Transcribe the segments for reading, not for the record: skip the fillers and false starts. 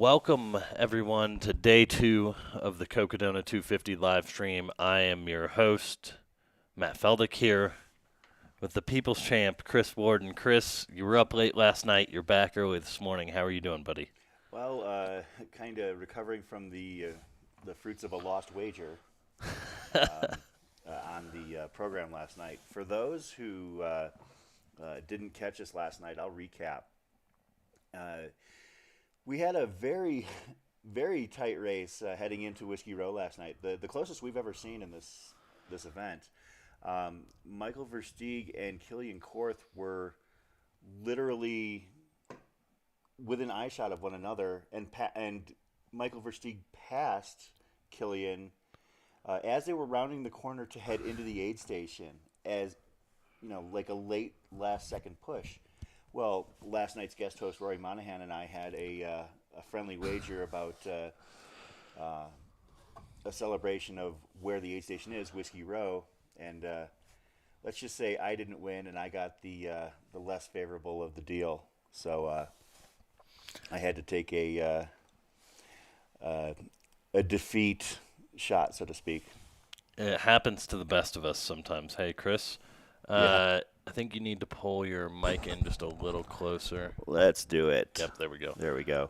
Welcome, everyone, to day 2 of the Cocodona 250 live stream. I am your host, Matt Feldick, here with the People's Champ, Chris Warden. Chris, you were up late last night. You're back early this morning. How are you doing, buddy? Well, kind of recovering from the fruits of a lost wager um, on the program last night. For those who didn't catch us last night, I'll recap. We had a very, very tight race heading into Whiskey Row last night. The closest we've ever seen in this event. Michael Versteeg and Killian Korth were literally within eyeshot of one another, and Michael Versteeg passed Killian as they were rounding the corner to head into the aid station, as like a late last second push. Well, last night's guest host Rory Monahan and I had a friendly wager about a celebration of where the aid station is, Whiskey Row, and let's just say I didn't win, and I got the less favorable of the deal. So I had to take a defeat shot, so to speak. It happens to the best of us sometimes. Hey, Chris, Yeah. I think you need to pull your mic in just a little closer. Let's do it. Yep, there we go. There we go.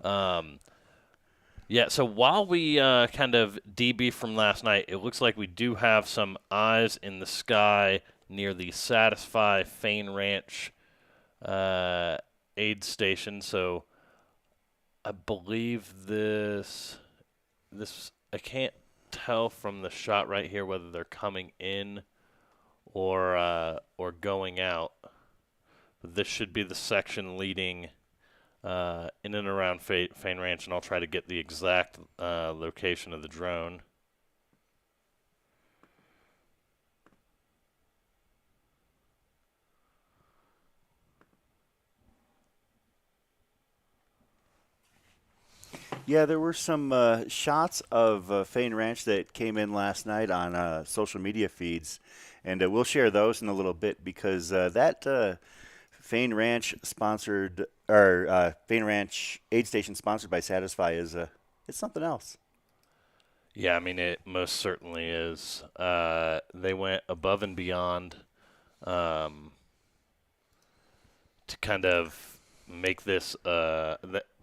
Yeah, so while we kind of debrief from last night, it looks like we do have some eyes in the sky near the Satisfy Fain Ranch aid station. So I believe this I can't tell from the shot right here whether they're coming in or going out. But this should be the section leading in and around Fain Ranch, and I'll try to get the exact location of the drone. Yeah, there were some shots of Fain Ranch that came in last night on social media feeds, and we'll share those in a little bit because that Fain Ranch sponsored or Fain Ranch aid station sponsored by Satisfy is it's something else. Yeah, I mean, it most certainly is. They went above and beyond to kind of make this.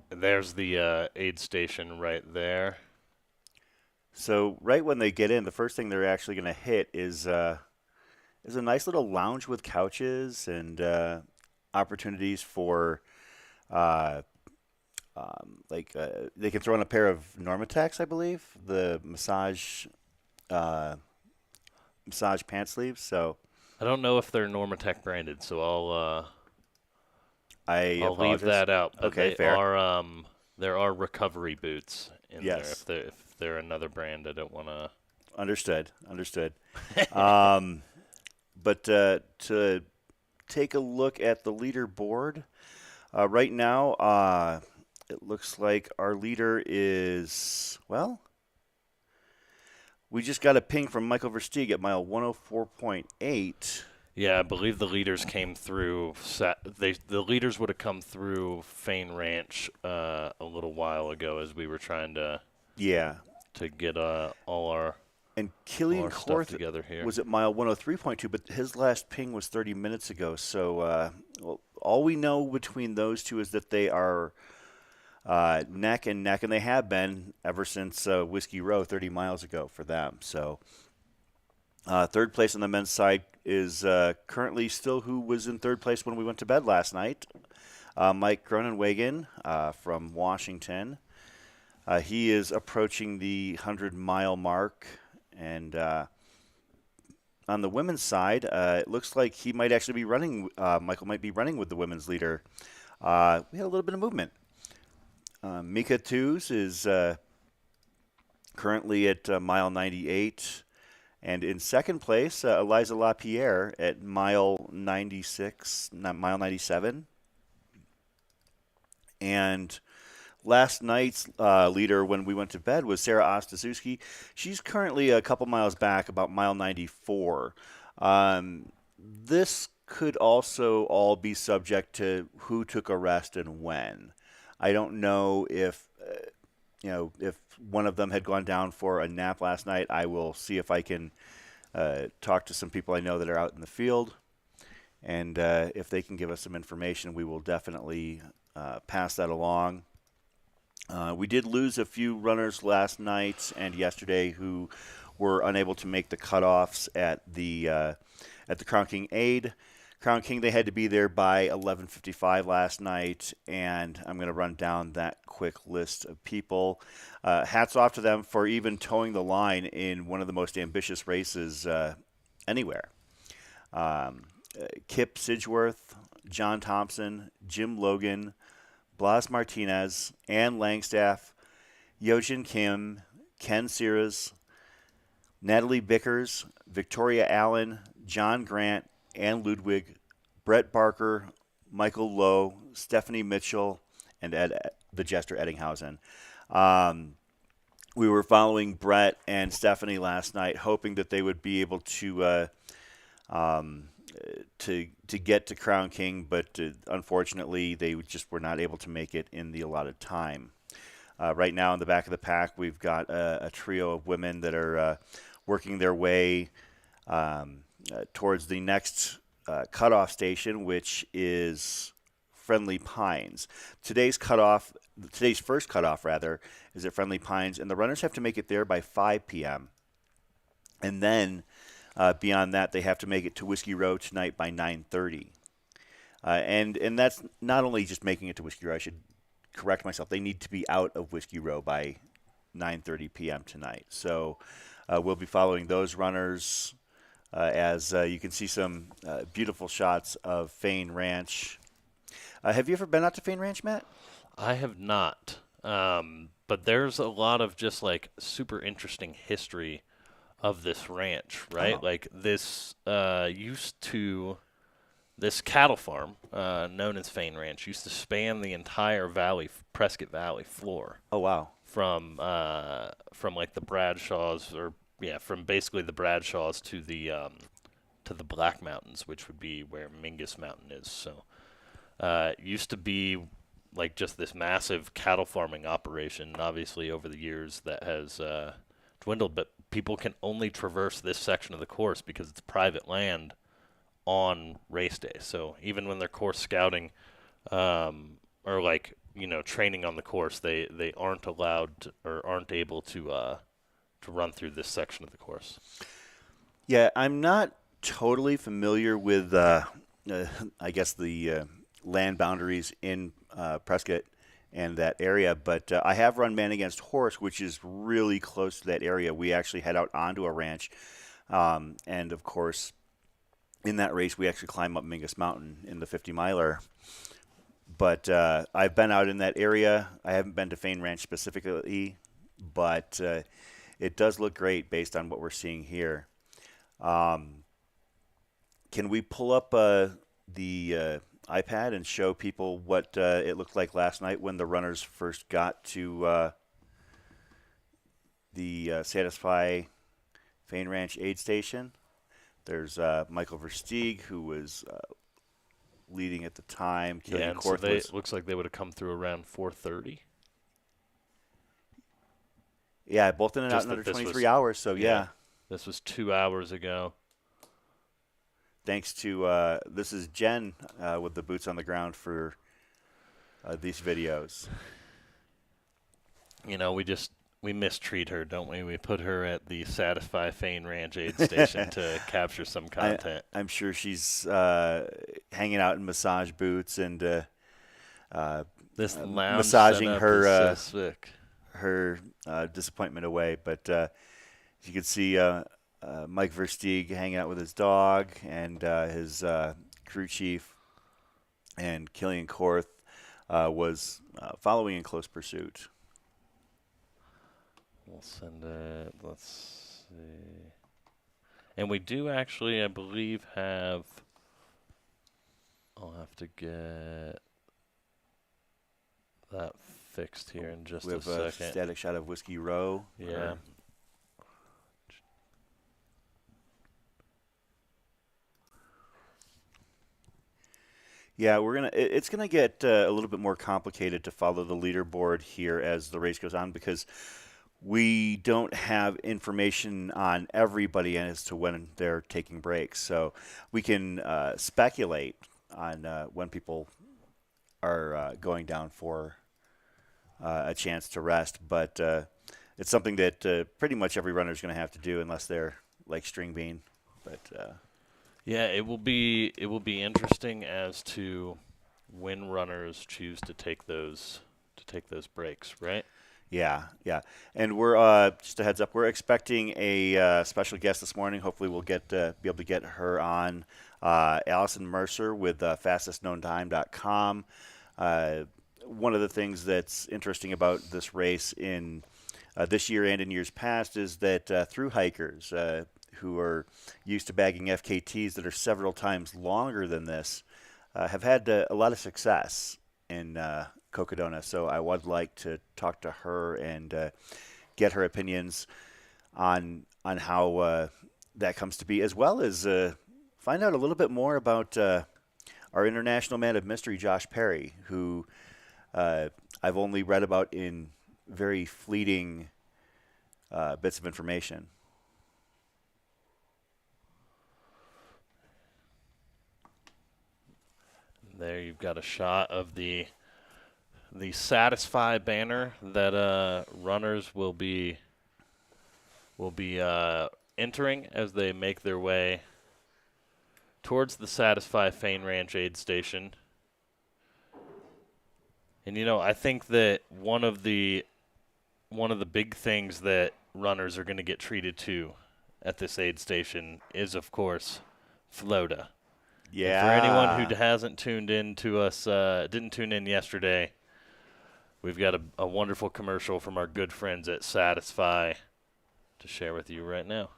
There's the aid station right there. So right when they get in, the first thing they're actually going to hit is a nice little lounge with couches and opportunities for they can throw in a pair of Normatex, I believe, the massage pant sleeves. So I don't know if they're Normatec branded, so I I'll leave apologize. that out. But Okay, they fair. are there are recovery boots in Yes. there. If they're another brand, I don't want to. Understood. But to take a look at the leaderboard, right now it looks like our leader is, well, we just got a ping from Michael Versteeg at mile 104.8. Yeah, I believe the leaders came through. The leaders would have come through Fain Ranch a little while ago as we were trying to Yeah. get all our And Killian stuff Korth together here. was at mile 103.2, but his last ping was 30 minutes ago. So well, all we know between those two is that they are neck and neck, and they have been ever since Whiskey Row 30 miles ago for them. So third place on the men's side is currently still who was in third place when we went to bed last night, Mike Gronenwagen from Washington. He is approaching the 100-mile mark. And on the women's side, it looks like he might actually be running. Michael might be running with the women's leader. We had a little bit of movement. Mika Twos is currently at mile 98. And in second place, Eliza LaPierre at mile 96, not mile 97. And last night's leader when we went to bed was Sarah Ostaszewski. She's currently a couple miles back, about mile 94. This could also all be subject to who took a rest and when. I don't know if if one of them had gone down for a nap last night, I will see if I can talk to some people I know that are out in the field. And if they can give us some information, we will definitely pass that along. We did lose a few runners last night and yesterday who were unable to make the cutoffs at the Crown King Aid. Crown King, they had to be there by 11:55 last night, and I'm going to run down that quick list of people. Hats off to them for even towing the line in one of the most ambitious races anywhere. Kip Sidgeworth, John Thompson, Jim Logan, Blas Martinez, Ann Langstaff, Yojin Kim, Ken Sears, Natalie Bickers, Victoria Allen, John Grant, Ann Ludwig, Brett Barker, Michael Lowe, Stephanie Mitchell, and the Jester Eddinghausen. We were following Brett and Stephanie last night, hoping that they would be able to get to Crown King, but unfortunately they just were not able to make it in the allotted time. Right now in the back of the pack, we've got a trio of women that are working their way towards the next cutoff station, which is Friendly Pines. Today's first cutoff, is at Friendly Pines, and the runners have to make it there by 5 p.m. And then beyond that, they have to make it to Whiskey Row tonight by 9:30. And that's not only just making it to Whiskey Row. I should correct myself. They need to be out of Whiskey Row by 9:30 p.m. tonight. So we'll be following those runners as you can see some beautiful shots of Fain Ranch. Have you ever been out to Fain Ranch, Matt? I have not. But there's a lot of just like super interesting history of this ranch, right? Oh. Like this this cattle farm, known as Fain Ranch, used to span the entire Prescott Valley floor. Oh, wow. From like the Bradshaws, from basically the Bradshaws to the Black Mountains, which would be where Mingus Mountain is. So it used to be like just this massive cattle farming operation. And obviously, over the years, that has dwindled. But people can only traverse this section of the course because it's private land on race day. So even when they're course scouting, or like training on the course, they aren't allowed or aren't able to run through this section of the course. Yeah, I'm not totally familiar with, I guess, the land boundaries in Prescott and that area, but I have run Man Against Horse, which is really close to that area. We actually head out onto a ranch, and of course, in that race, we actually climb up Mingus Mountain in the 50-miler. But I've been out in that area. I haven't been to Fain Ranch specifically, but it does look great based on what we're seeing here. Can we pull up the iPad and show people what it looked like last night when the runners first got to the Satisfy Fain Ranch aid station? There's Michael Versteeg, who was leading at the time. Yeah, and so it looks like they would have come through around 4:30. Yeah, both in and out in under 23 hours, so yeah. This was 2 hours ago. Thanks to, this is Jen with the boots on the ground for these videos. We mistreat her, don't we? We put her at the Satisfy Fain Ranch aid station to capture some content. I'm sure she's hanging out in massage boots and this lounge massaging setup her is so sick. Her disappointment away. But you can see Mike Versteeg hanging out with his dog and his crew chief, and Killian Korth was following in close pursuit. We'll send it. Let's see. And we do actually, I believe, I'll have to get that fixed here in just a second. We have a static shot of Whiskey Row. Yeah. Yeah, it's gonna get a little bit more complicated to follow the leaderboard here as the race goes on because we don't have information on everybody as to when they're taking breaks. So we can speculate on when people are going down for a chance to rest, but it's something that pretty much every runner is going to have to do unless they're like string bean. But Yeah, it will be interesting as to when runners choose to take those breaks, right? yeah, yeah, and we're just a heads up. We're expecting a special guest this morning. Hopefully, we'll get be able to get her on. Allison Mercer with fastestknowntime.com. One of the things that's interesting about this race in this year and in years past is that through hikers who are used to bagging FKTs that are several times longer than this have had a lot of success in Cocodona. So I would like to talk to her and get her opinions on how that comes to be, as well as find out a little bit more about our international man of mystery, Josh Perry, who I've only read about in very fleeting bits of information. There you've got a shot of the Satisfy banner that runners will be entering as they make their way towards the Satisfy Fain Ranch aid station. And I think that one of the big things that runners are going to get treated to at this aid station is, of course, Floda. Yeah. And for anyone who hasn't tuned in to us, didn't tune in yesterday, we've got a wonderful commercial from our good friends at Satisfy to share with you right now.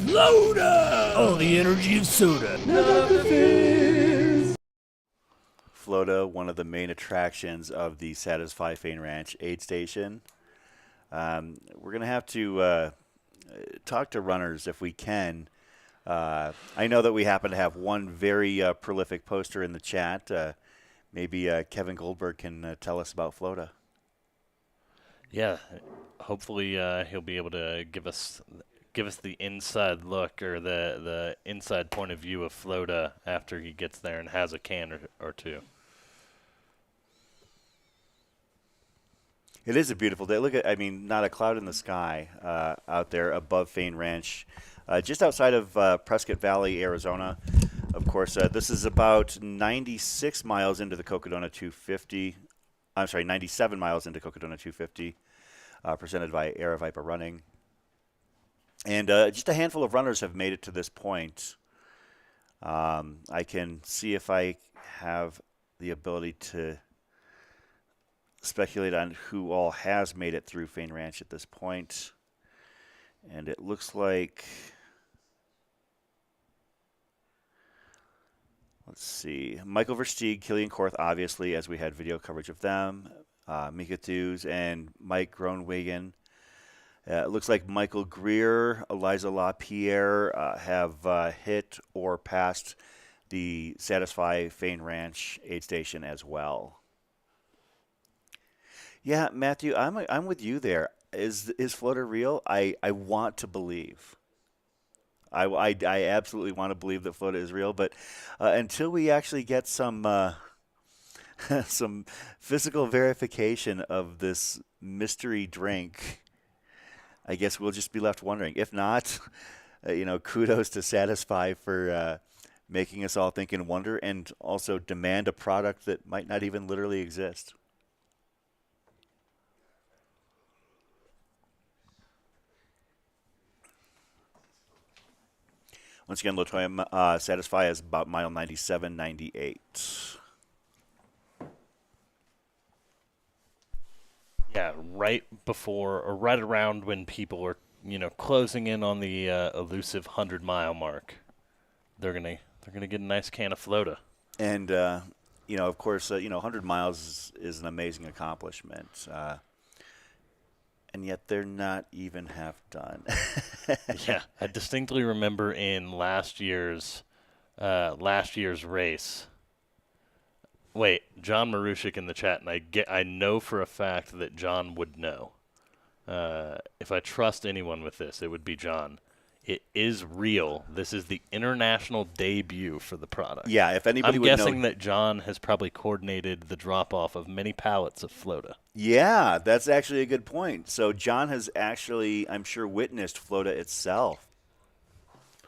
Floda! Oh, the energy of soda. Floda, one of the main attractions of the Satisfy Fain Ranch aid station. We're going to have to talk to runners if we can. I know that we happen to have one very prolific poster in the chat. Maybe Kevin Goldberg can tell us about Floda. Yeah, hopefully he'll be able to give us the inside look or the inside point of view of Floda after he gets there and has a can or two. It is a beautiful day. Look at, not a cloud in the sky out there above Fain Ranch, just outside of Prescott Valley, Arizona. Of course, this is about 96 miles into the Cocodona 250. I'm sorry, 97 miles into Cocodona 250, presented by Aravaipa Running. And just a handful of runners have made it to this point. I can see if I have the ability to speculate on who all has made it through Fain Ranch at this point. And it looks like, let's see, Michael Versteeg, Killian Korth, obviously, as we had video coverage of them, Mika Thews, and Mike Groenwegen. It looks like Michael Greer, Eliza LaPierre have hit or passed the Satisfy Fain Ranch aid station as well. Yeah, Matthew, I'm with you there. Is Floda real? I want to believe. I absolutely want to believe that Floda is real, but until we actually get some some physical verification of this mystery drink, I guess we'll just be left wondering. If not, kudos to Satisfy for making us all think and wonder, and also demand a product that might not even literally exist. Once again, Latoya, Satisfy is about mile 97, 98. Yeah, right before or right around when people are, closing in on the elusive 100-mile mark. They're gonna get a nice can of Floda. And of course, 100 miles is an amazing accomplishment. And yet they're not even half done. Yeah, I distinctly remember in last year's race. Wait, John Marushik in the chat, and I know for a fact that John would know. If I trust anyone with this, it would be John. It is real. This is the international debut for the product. Yeah, if anybody I'm would know. guessing that John has probably coordinated the drop-off of many pallets of Floda. Yeah, that's actually a good point. So John has actually, I'm sure, witnessed Floda itself.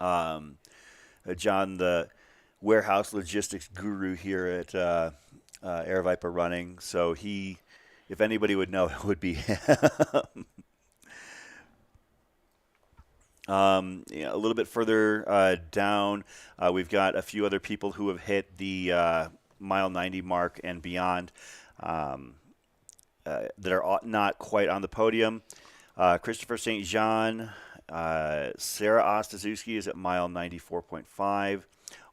John, the warehouse logistics guru here at Aravaipa Running. So if anybody would know, it would be him. A little bit further down, we've got a few other people who have hit the mile 90 mark and beyond that are not quite on the podium. Christopher St. Jean, Sarah Ostaszewski is at mile 94.5.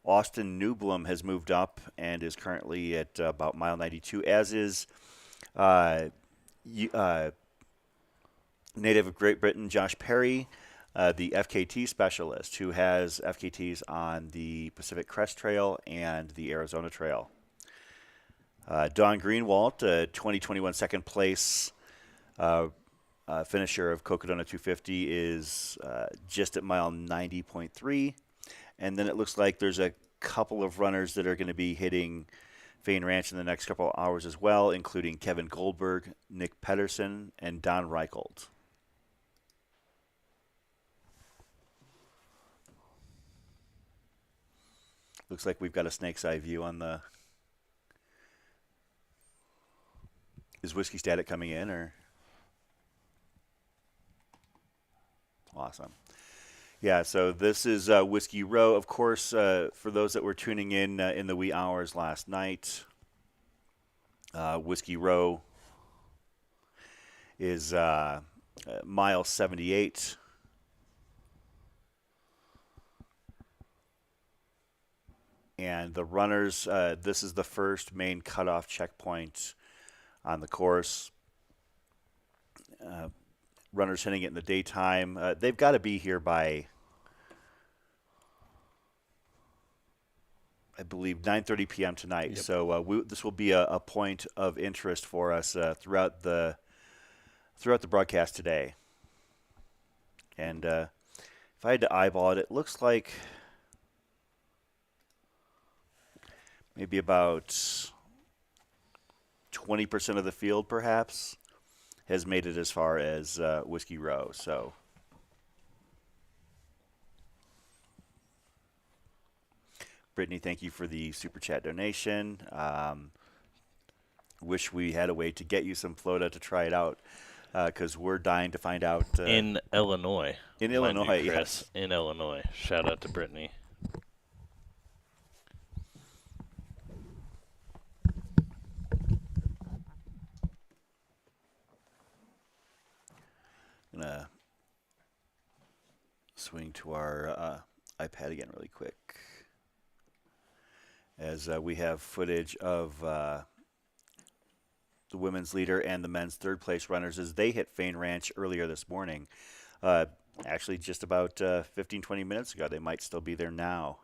Austin Newblum has moved up and is currently at about mile 92, as is native of Great Britain, Josh Perry, the FKT specialist who has FKTs on the Pacific Crest Trail and the Arizona Trail. Don Greenwald, 2021 second place finisher of Cocodona 250, is just at mile 90.3. And then it looks like there's a couple of runners that are going to be hitting Fain Ranch in the next couple of hours as well, including Kevin Goldberg, Nick Pedersen, and Don Reichelt. Looks like we've got a snake's eye view on the... Is Whiskey Static coming in, or? Awesome. Yeah, so this is Whiskey Row. Of course, for those that were tuning in the wee hours last night, Whiskey Row is mile 78. And the runners, this is the first main cutoff checkpoint on the course. Runners hitting it in the daytime. They've got to be here by, I believe, 9:30 p.m. tonight. Yep. So this will be a point of interest for us throughout the broadcast today. And if I had to eyeball it, it looks like maybe about 20% of the field, perhaps, has made it as far as Whiskey Row. So, Brittany, thank you for the Super Chat donation. Wish we had a way to get you some Floda to try it out, because we're dying to find out. In Illinois. In Illinois, Chris, yes. In Illinois. Shout out to Brittany. I'm going to swing to our iPad again really quick, as we have footage of the women's leader and the men's third place runners as they hit Fain Ranch earlier this morning. Actually, just about 15, 20 minutes ago. They might still be there now.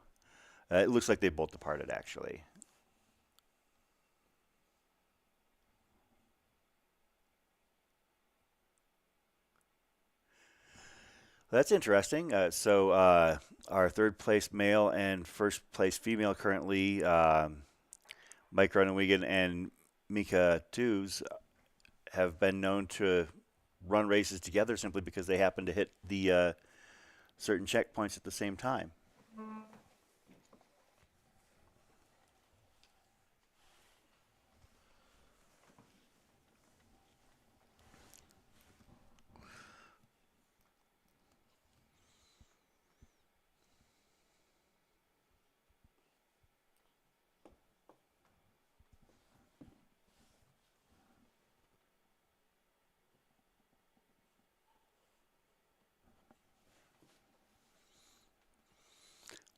It looks like they both departed, actually. That's interesting. So our third place male and first place female currently, Mike Groenewegen and Mika Tews, have been known to run races together simply because they happen to hit the certain checkpoints at the same time.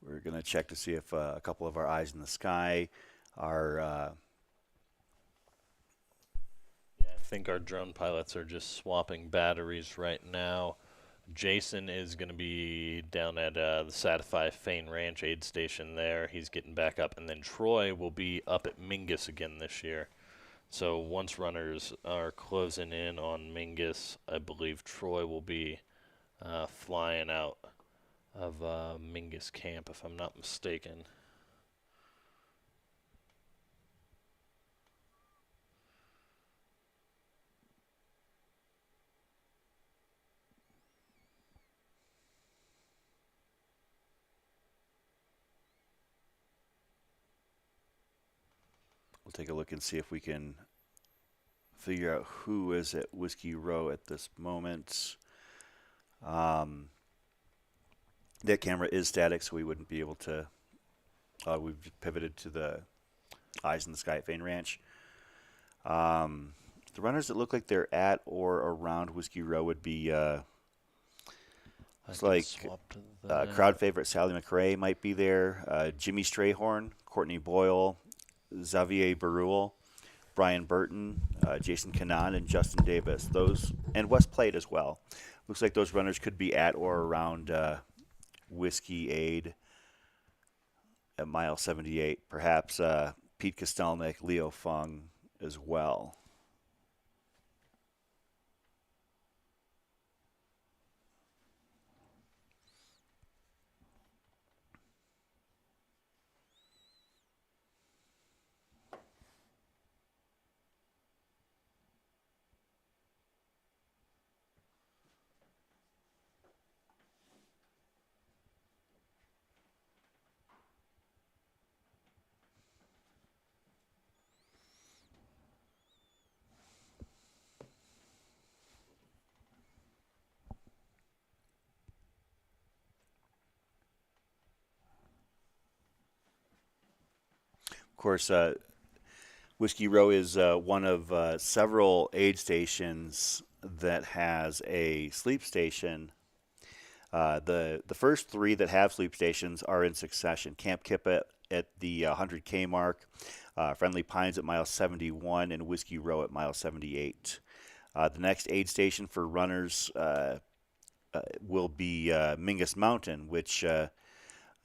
We're going to check to see if a couple of our eyes in the sky are. Yeah, I think our drone pilots are just swapping batteries right now. Jason is going to be down at the Satisfy Fain Ranch aid station there. He's getting back up. And then Troy will be up at Mingus again this year. So once runners are closing in on Mingus, I believe Troy will be flying out of Mingus Camp, if I'm not mistaken. We'll take a look and see if we can figure out who is at Whiskey Row at this moment. That camera is static, so we wouldn't be able to. We've pivoted to the eyes in the sky at Fain Ranch. The runners that look like they're at or around Whiskey Row would be. It's like crowd favorite Sally McRae might be there. Jimmy Strayhorn, Courtney Boyle, Xavier Barul, Brian Burton, Jason Kanan, and Justin Davis. Those and West Plate as well. Looks like those runners could be at or around Whiskey Aid at mile 78. Perhaps Pete Kostelnik, Leo Fung as well. Of course, Whiskey Row is one of several aid stations that has a sleep station. The first three that have sleep stations are in succession. Camp Kippa at the 100K mark, Friendly Pines at mile 71, and Whiskey Row at mile 78. The next aid station for runners will be Mingus Mountain, which I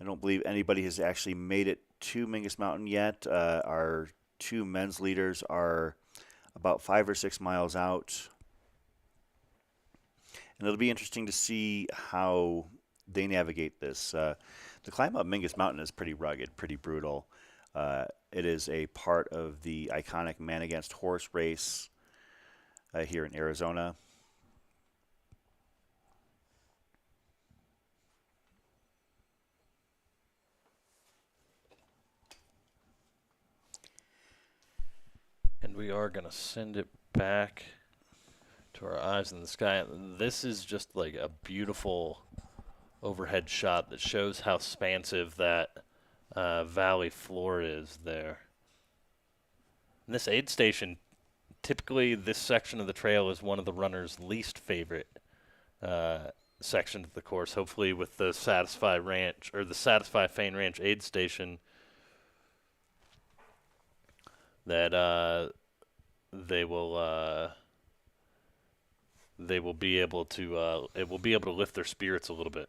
don't believe anybody has actually made it to Mingus Mountain yet. Our two men's leaders are about 5 or 6 miles out. And it'll be interesting to see how they navigate this. The climb up Mingus Mountain is pretty rugged, pretty brutal. It is a part of the iconic Man Against Horse race here in Arizona. And we are going to send it back to our eyes in the sky. This is just like a beautiful overhead shot that shows how expansive that valley floor is there. And this aid station, typically this section of the trail is one of the runner's least favorite sections of the course. Hopefully with the Satisfy Ranch or the Satisfy Fain Ranch aid station that they will be able to it will be able to lift their spirits a little bit.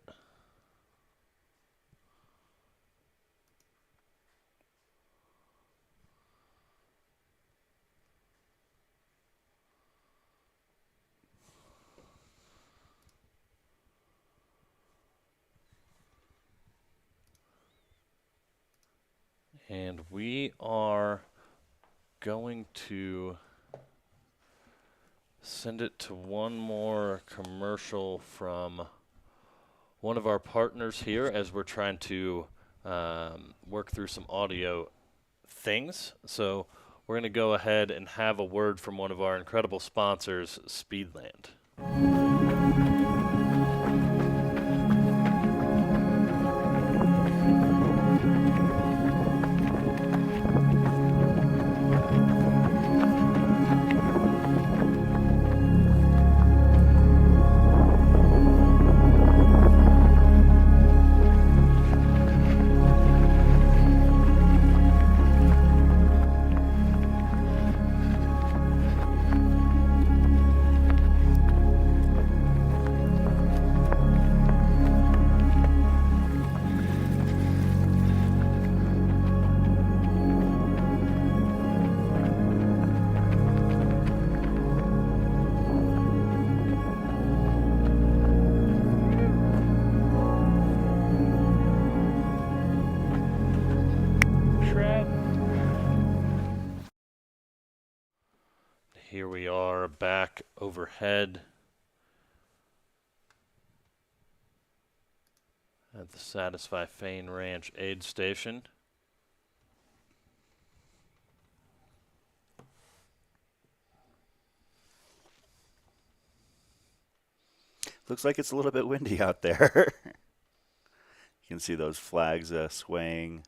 And we are going to send it to one more commercial from one of our partners here as we're trying to work through some audio things. So we're going to go ahead and have a word from one of our incredible sponsors, Speedland. overhead at the Satisfy Fain Ranch aid station. Looks like it's a little bit windy out there. You can see those flags swaying.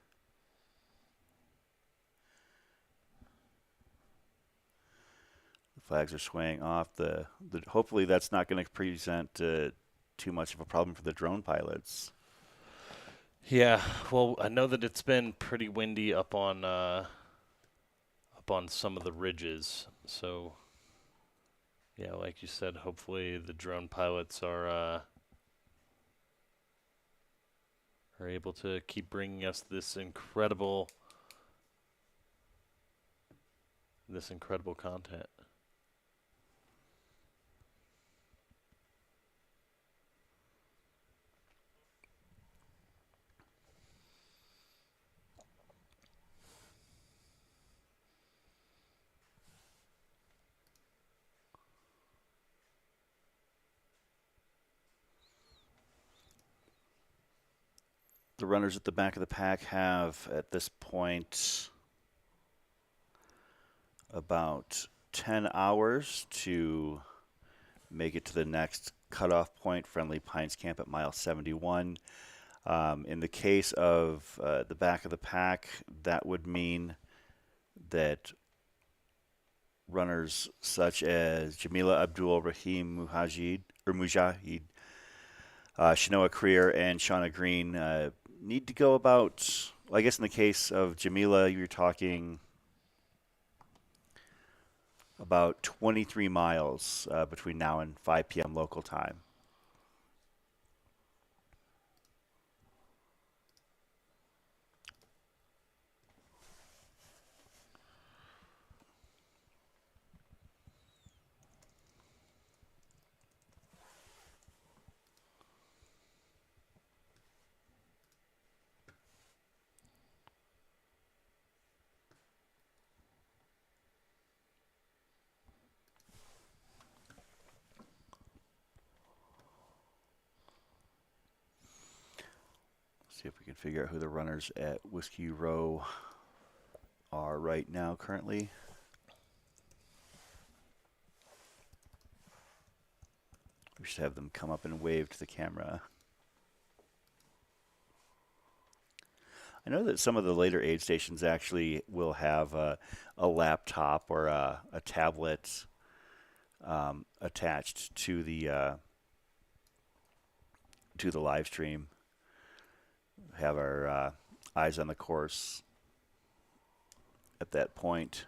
The flags are swaying off. Hopefully that's not going to present too much of a problem for the drone pilots. Yeah, well, I know that it's been pretty windy up on some of the ridges. So, yeah, like you said, hopefully the drone pilots are able to keep bringing us this incredible content. The runners at the back of the pack have, at this point, about 10 hours to make it to the next cutoff point, Friendly Pines Camp at mile 71. In the case of the back of the pack, that would mean that runners such as Jamila Abdul Rahim Mujahid, Shanoa Creer, and Shauna Green need to go about, well, I guess in the case of Jamila, you're talking about 23 miles between now and 5 p.m. local time. See if we can figure out who the runners at Whiskey Row are right now currently. We should have them come up and wave to the camera. I know that some of the later aid stations actually will have a laptop or a tablet attached to the live stream. Have our eyes on the course at that point.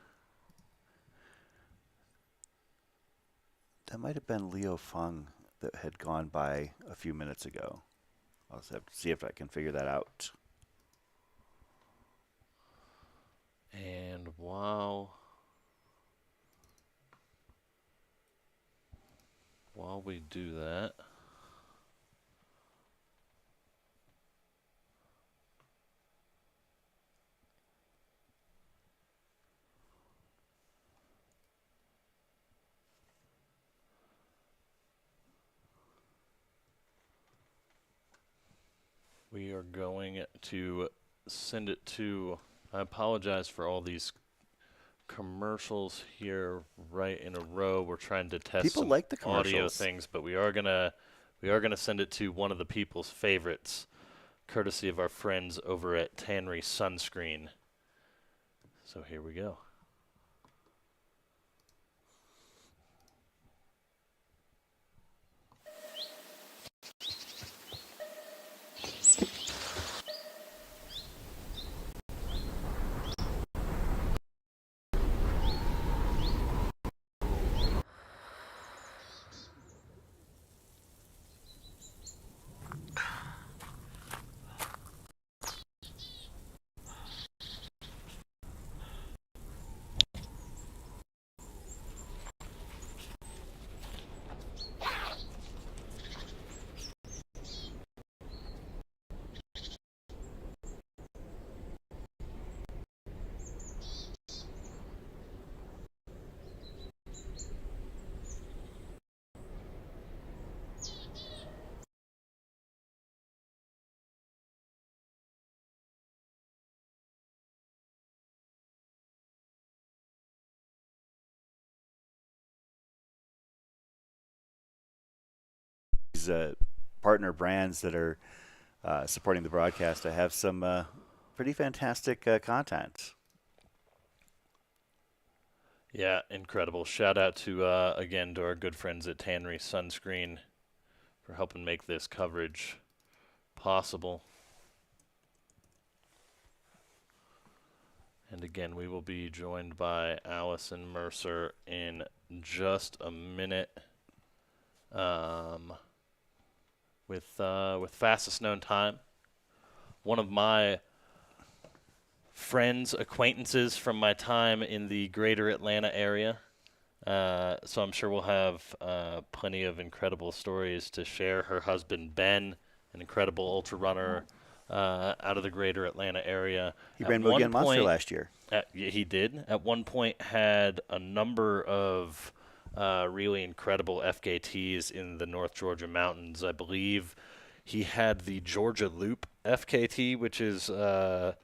That might have been Leo Fung that had gone by a few minutes ago. I'll just have to see if I can figure that out. And while we do that, we are going to send it to, I apologize for all these commercials here right in a row. We're trying to test People some like the audio commercials. things, but we are gonna send it to one of the people's favorites, courtesy of our friends over at Tannery Sunscreen. So here we go. these partner brands that are supporting the broadcast to have some pretty fantastic content. Yeah, incredible. Shout out to again to our good friends at Tannery Sunscreen for helping make this coverage possible. And again, we will be joined by Allison Mercer in just a minute with fastest known time. One of my friends, acquaintances from my time in the greater Atlanta area. So I'm sure we'll have plenty of incredible stories to share. Her husband, Ben, an incredible ultra runner out of the greater Atlanta area. He At ran one Mogollon Monster point- last year. He did. At one point had a number of really incredible FKTs in the North Georgia mountains. I believe he had the Georgia Loop FKT, which is a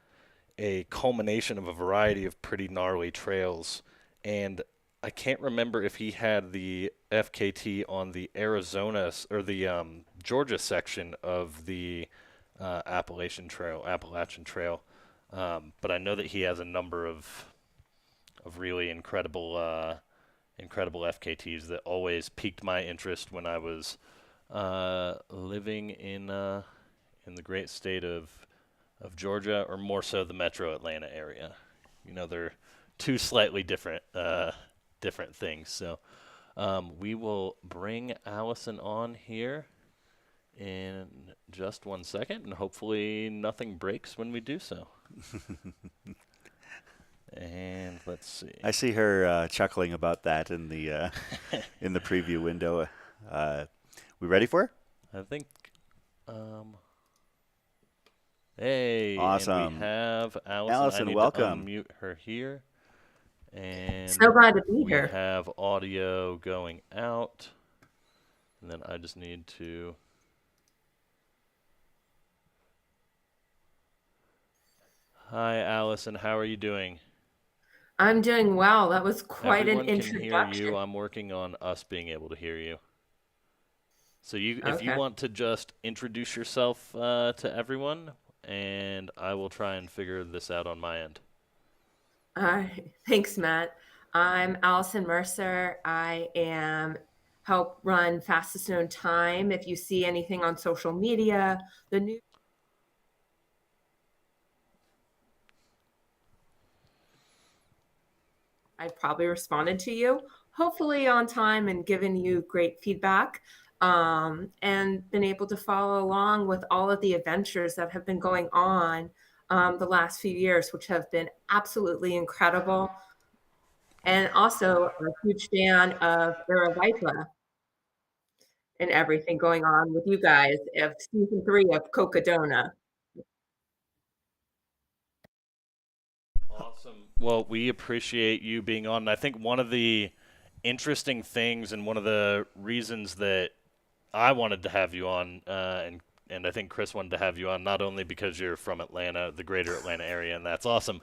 culmination of a variety of pretty gnarly trails. And I can't remember if he had the FKT on the Arizona or the Georgia section of the Appalachian Trail. But I know that he has a number of really incredible FKTs that always piqued my interest when I was living in the great state of Georgia, or more so the Metro Atlanta area. You know, they're two slightly different things. So we will bring Allison on here in just 1 second, and hopefully nothing breaks when we do so. And let's see. I see her chuckling about that in the in the preview window. We ready for her? I think. Hey, Awesome. And we have Allison. Allison, I need welcome. to unmute her here. And So glad to be we here. have audio going out. And then I just need to. Hi, Allison. How are you doing? I'm doing well. That was quite Everyone an can hear introduction. you. I'm working on us being able to hear you. So if you Okay. want to just introduce yourself to everyone, and I will try and figure this out on my end. Thanks, Matt. I'm Allison Mercer. I help run fastest known time. If you see anything on social media, the new I probably responded to you, hopefully on time, and given you great feedback, and been able to follow along with all of the adventures that have been going on the last few years, which have been absolutely incredible. And also a huge fan of Aravaipa and everything going on with you guys of season 3 of Cocodona. Awesome. Well, we appreciate you being on. I think one of the interesting things and one of the reasons that I wanted to have you on, and I think Chris wanted to have you on, not only because you're from Atlanta, the greater Atlanta area, and that's awesome,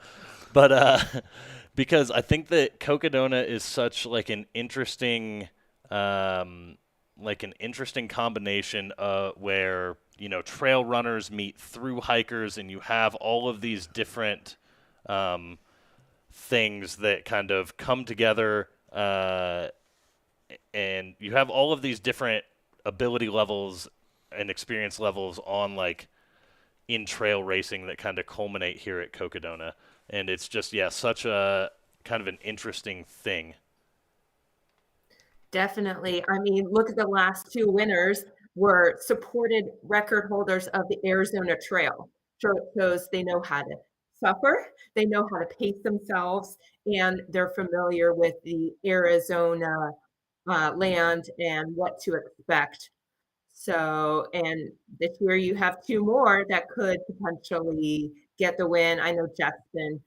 but because I think that Cocodona is such like an interesting combination where, you know, trail runners meet through hikers, and you have all of these different things that kind of come together, and you have all of these different ability levels and experience levels on like in trail racing that kind of culminate here at Cocodona, and it's just such a kind of an interesting thing. Definitely. I mean, look at the last 2 winners were supported record holders of the Arizona Trail. So it shows they know how to suffer, they know how to pace themselves, and they're familiar with the Arizona land and what to expect. So, and this year you have 2 more that could potentially get the win. I know Jeff's been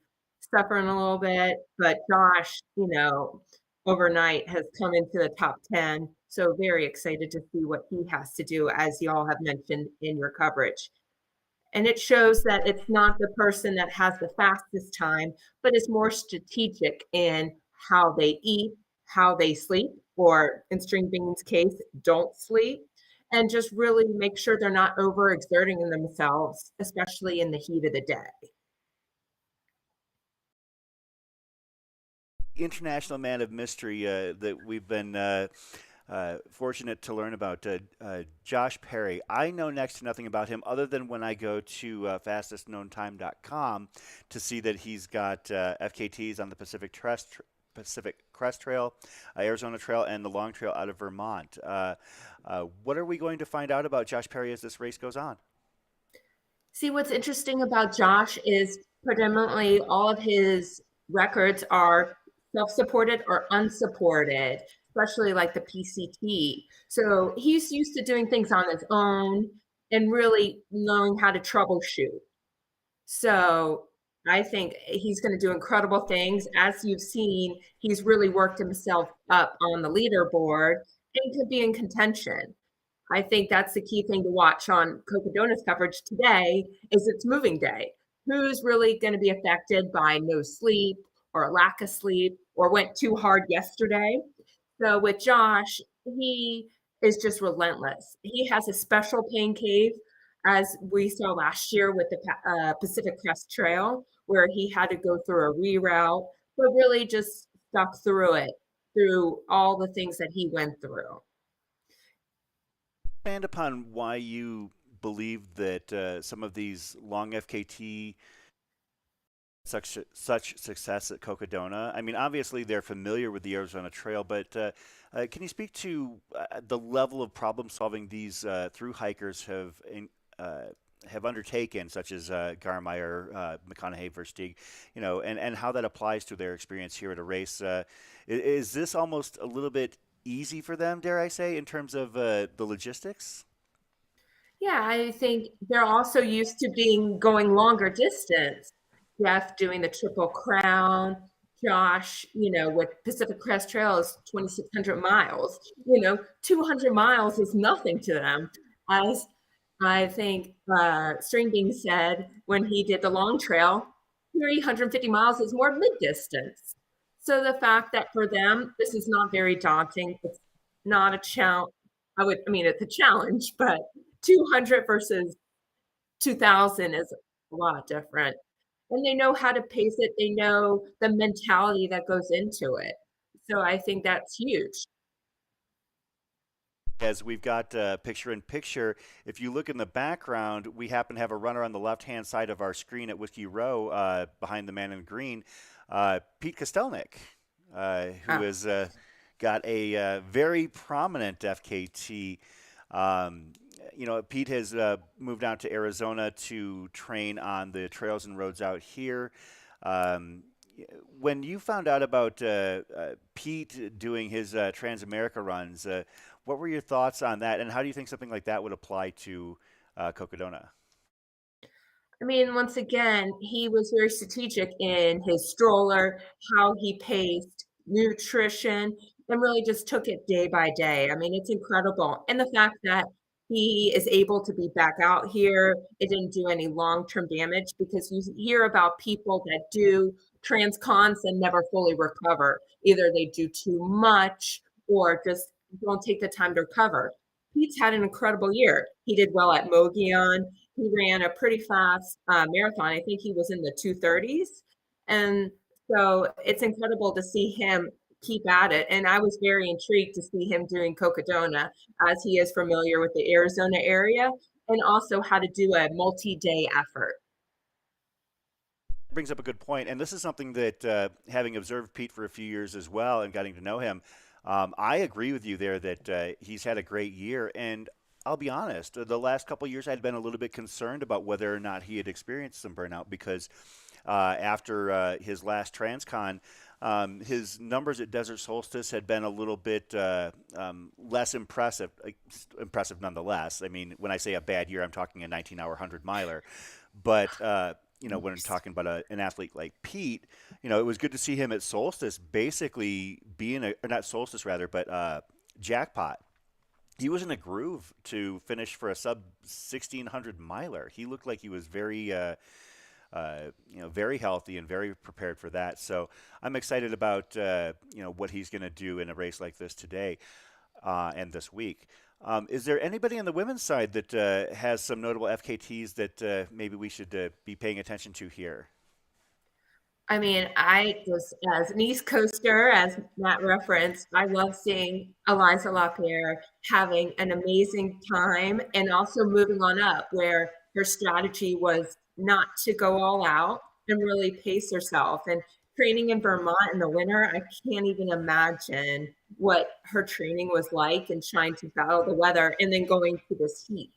suffering a little bit, but Josh, you know, overnight has come into the top 10. So very excited to see what he has to do, as you all have mentioned in your coverage. And it shows that it's not the person that has the fastest time, but is more strategic in how they eat, how they sleep, or in String Bean's case, don't sleep, and just really make sure they're not overexerting themselves, especially in the heat of the day. International man of mystery that we've been fortunate to learn about, Josh Perry. I know next to nothing about him other than when I go to fastestknowntime.com to see that he's got FKTs on the Pacific Crest Trail, Arizona Trail, and the Long Trail out of Vermont. What are we going to find out about Josh Perry as this race goes on? See, what's interesting about Josh is predominantly all of his records are self-supported or unsupported, especially like the PCT. So he's used to doing things on his own and really knowing how to troubleshoot. So I think he's going to do incredible things. As you've seen, he's really worked himself up on the leaderboard and could be in contention. I think that's the key thing to watch on Cocodona's coverage today is its moving day. Who's really going to be affected by no sleep or a lack of sleep or went too hard yesterday? So with Josh, he is just relentless. He has a special pain cave, as we saw last year with the Pacific Crest Trail, where he had to go through a reroute, but really just stuck through it, through all the things that he went through. Expand upon why you believe that some of these long FKT such success at Cocodona. I mean, obviously they're familiar with the Arizona Trail, but can you speak to the level of problem solving these through hikers have undertaken, such as Garmeyer, McConaughey, Versteeg, and how that applies to their experience here at a race? Is this almost a little bit easy for them, dare I say, in terms of the logistics? Yeah, I think they're also used to going longer distance. Jeff doing the Triple Crown, Josh, with Pacific Crest Trail is 2,600 miles. 200 miles is nothing to them. As I think String Bean said when he did the long trail, 350 miles is more mid-distance. So the fact that for them, this is not very daunting. It's not a challenge. It's a challenge, but 200 versus 2,000 is a lot different. And they know how to pace it. They know the mentality that goes into it. So I think that's huge. As we've got picture in picture, if you look in the background, we happen to have a runner on the left-hand side of our screen at Whiskey Row behind the man in green, Pete Kostelnik, who has got a very prominent FKT. Pete has moved out to Arizona to train on the trails and roads out here. When you found out about Pete doing his Transamerica runs, what were your thoughts on that, and how do you think something like that would apply to Cocodona? Once again, he was very strategic in his stroller, how he paced, nutrition, and really just took it day by day. It's incredible. And the fact that he is able to be back out here, it didn't do any long-term damage because you hear about people that do transcons and never fully recover. Either they do too much or just don't take the time to recover. Pete's had an incredible year. He did well at Mogollon. He ran a pretty fast marathon. I think he was in the 2:30s. And so it's incredible to see him keep at it. And I was very intrigued to see him doing Cocodona as he is familiar with the Arizona area and also how to do a multi-day effort. Brings up a good point, and this is something that, having observed Pete for a few years as well and getting to know him, I agree with you there that he's had a great year. And I'll be honest, the last couple of years I'd been a little bit concerned about whether or not he had experienced some burnout because after his last Transcon, his numbers at Desert Solstice had been a little bit less impressive, impressive nonetheless. When I say a bad year, I'm talking a 19-hour 100-miler. But when I'm talking about an athlete like Pete, it was good to see him at Solstice basically being or not Solstice rather, but Jackpot. He was in a groove to finish for a sub 1,600 miler. He looked like he was very, very healthy and very prepared for that. So I'm excited about what he's going to do in a race like this today and this week. Is there anybody on the women's side that has some notable FKTs that maybe we should be paying attention to here? I mean, I just, as an East Coaster, as Matt referenced, I love seeing Eliza LaPierre having an amazing time and also moving on up, where her strategy was not to go all out and really pace herself. And training in Vermont in the winter, I can't even imagine what her training was like and trying to battle the weather and then going to this heat.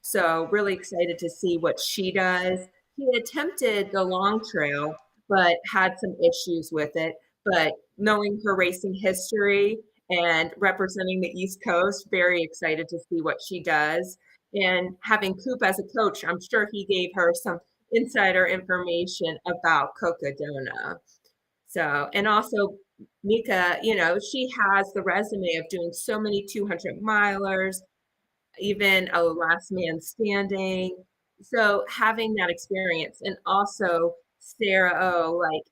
So, really excited to see what she does. She attempted the long trail but had some issues with it. But knowing her racing history and representing the East Coast, very excited to see what she does. And having Coop as a coach, I'm sure he gave her some insider information about Cocodona. So, and also Mika, she has the resume of doing so many 200 milers, even a last man standing. So having that experience, and also Sarah O, like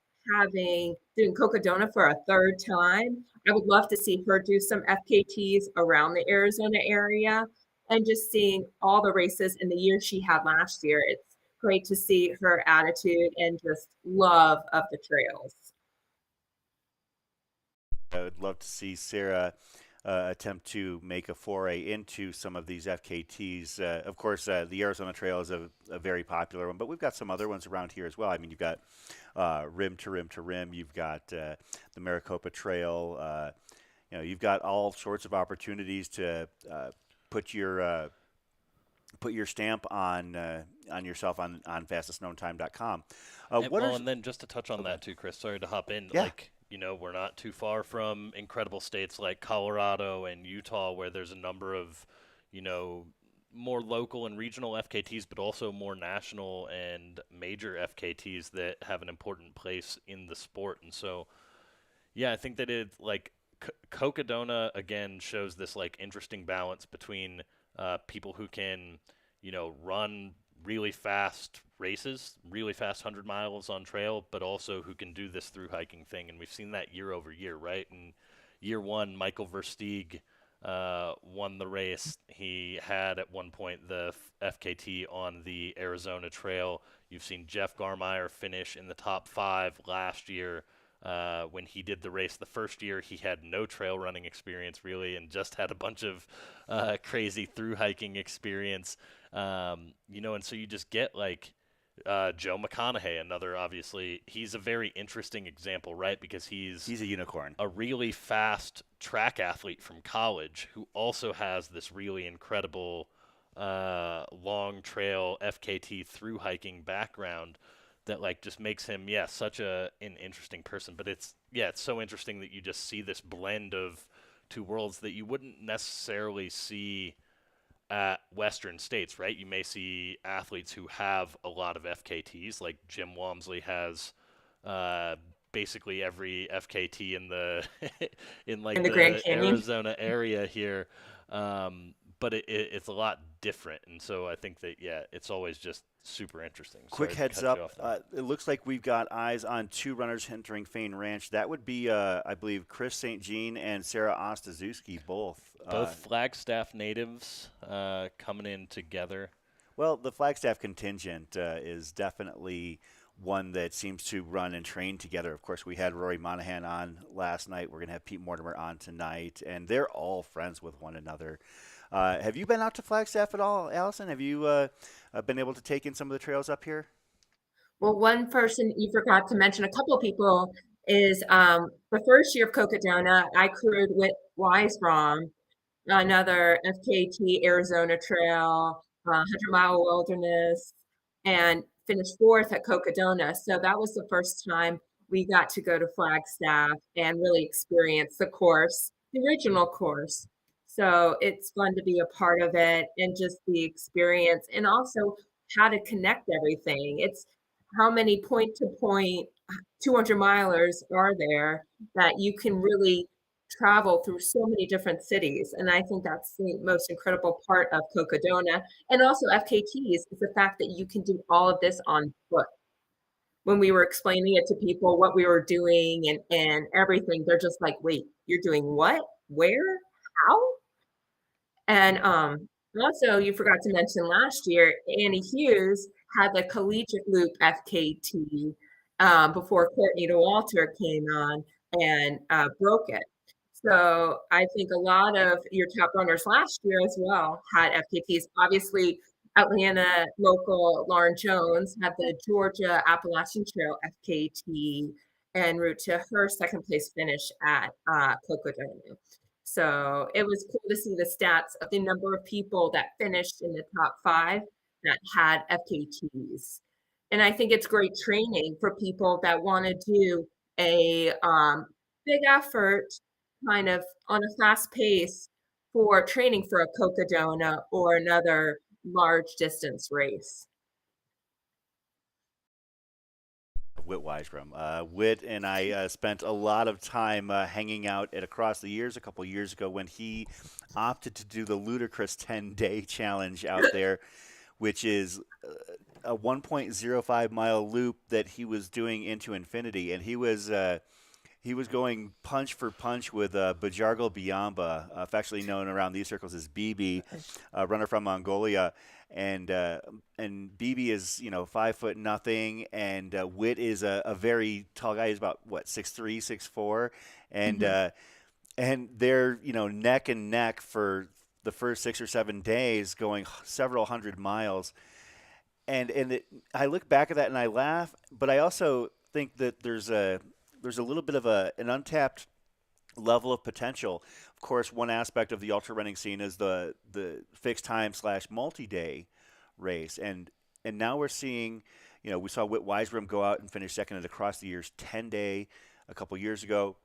doing Cocodona for a third time. I would love to see her do some FKTs around the Arizona area, and just seeing all the races in the year she had last year. It's great to see her attitude and just love of the trails. I would love to see Sarah attempt to make a foray into some of these FKTs. Of course, the Arizona Trail is a very popular one, but we've got some other ones around here as well. I mean, you've got rim to rim to rim. You've got the Maricopa Trail. You've got all sorts of opportunities to put your stamp on yourself on fastestknowntime.com. And then just to touch on that too, Chris, sorry to hop in. Yeah. We're not too far from incredible states like Colorado and Utah, where there's a number of, more local and regional FKTs, but also more national and major FKTs that have an important place in the sport. And so, yeah, I think that Cocodona again shows this interesting balance between people who can, run really fast races, really fast 100 miles on trail, but also who can do this through hiking thing. And we've seen that year over year, right? In year one, Michael Versteeg won the race. He had at one point the FKT on the Arizona Trail. You've seen Jeff Garmeyer finish in the top 5 last year. When he did the race the first year, he had no trail running experience really, and just had a bunch of crazy through hiking experience. And so you just get Joe McConaughey, another, obviously, he's a very interesting example, right? Because he's a unicorn, a really fast track athlete from college who also has this really incredible long trail FKT through hiking background that just makes him such an interesting person. But it's so interesting that you just see this blend of two worlds that you wouldn't necessarily see at Western states, right? You may see athletes who have a lot of FKTs, like Jim Walmsley has basically every FKT in the in the Grand Canyon. Arizona area here. But it's a lot different, and so I think that it's always just super interesting. Quick heads up, it looks like we've got eyes on 2 runners entering Fain Ranch. That would be, I believe, Chris St. Jean and Sarah Ostaszewski, both Flagstaff natives coming in together. Well, the Flagstaff contingent is definitely one that seems to run and train together. Of course, we had Rory Monahan on last night. We're going to have Pete Mortimer on tonight, and they're all friends with one another. Have you been out to Flagstaff at all, Allison? Have you been able to take in some of the trails up here? Well, one person you forgot to mention, a couple of people, is the first year of Cocodona, I crewed with Weisrom, another FKT Arizona Trail, 100-mile wilderness, and finished 4th at Cocodona. So that was the first time we got to go to Flagstaff and really experience the course, the original course. So it's fun to be a part of it, and just the experience, and also how to connect everything. It's how many point to point 200 milers are there that you can really travel through so many different cities. And I think that's the most incredible part of Cocodona, and also FKTs, is the fact that you can do all of this on foot. When we were explaining it to people what we were doing and everything, they're just like, wait, you're doing what? Where? How? And also, you forgot to mention last year, Annie Hughes had the collegiate loop FKT before Courtney DeWalter came on and broke it. So I think a lot of your top runners last year as well had FKTs. Obviously, Atlanta local Lauren Jones had the Georgia Appalachian Trail FKT en route to her second place finish at Cocodona. So it was cool to see the stats of the number of people that finished in the top 5 that had FKTs. And I think it's great training for people that want to do a big effort kind of on a fast pace for training for a Cocodona or another large distance race. Whit Weisram. Whit and I spent a lot of time hanging out at Across the Years a couple years ago when he opted to do the ludicrous 10-day challenge out there, which is a 1.05 mile loop that he was doing into infinity, and he was going punch for punch with Bajargal Biamba, affectionately known around these circles as BB, a runner from Mongolia. And BB is 5'0", and Whit is a very tall guy. He's about 6'3", 6'4", and they're neck and neck for the first 6 or 7 days, going several hundred miles. I look back at that and I laugh, but I also think that there's a little bit of an untapped level of potential. Of course, one aspect of the ultra running scene is the fixed time / multi-day race, and now we're seeing, we saw Whit Weisram go out and finish second at Across the Years 10-day a couple years ago,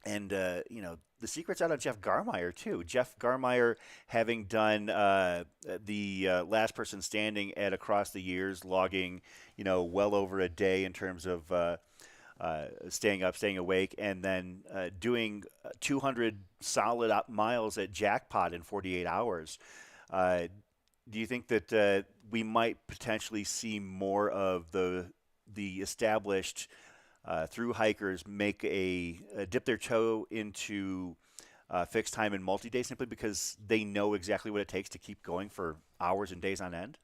and the secret's out of Jeff Garmeyer too. Jeff Garmeyer, having done the last person standing at Across the Years, logging well over a day in terms of staying up, staying awake, and then doing 200 solid miles at Jackpot in 48 hours. Do you think that we might potentially see more of the established through hikers make a dip their toe into fixed time and multi-day simply because they know exactly what it takes to keep going for hours and days on end?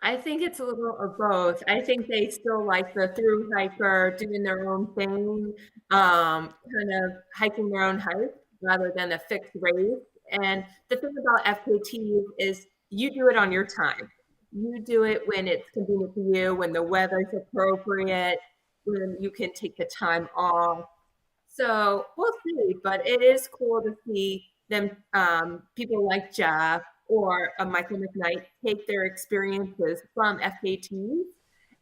I think it's a little of both. I think they still like the through hiker doing their own thing, kind of hiking their own hike rather than a fixed race. And the thing about FKT is you do it on your time. You do it when it's convenient for you, when the weather's appropriate, when you can take the time off. So we'll see, but it is cool to see them, people like Jeff or Michael McKnight, take their experiences from FKTs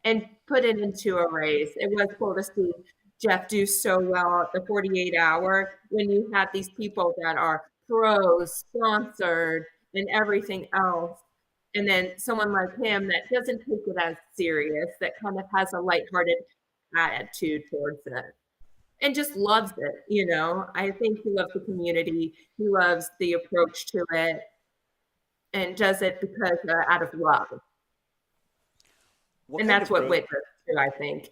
and put it into a race. It was cool to see Jeff do so well at the 48-hour when you have these people that are pros, sponsored, and everything else. And then someone like him that doesn't take it as serious, that kind of has a lighthearted attitude towards it and just loves it. I think he loves the community. He loves the approach to it and does it because out of love. And that's what Whit does too, I think.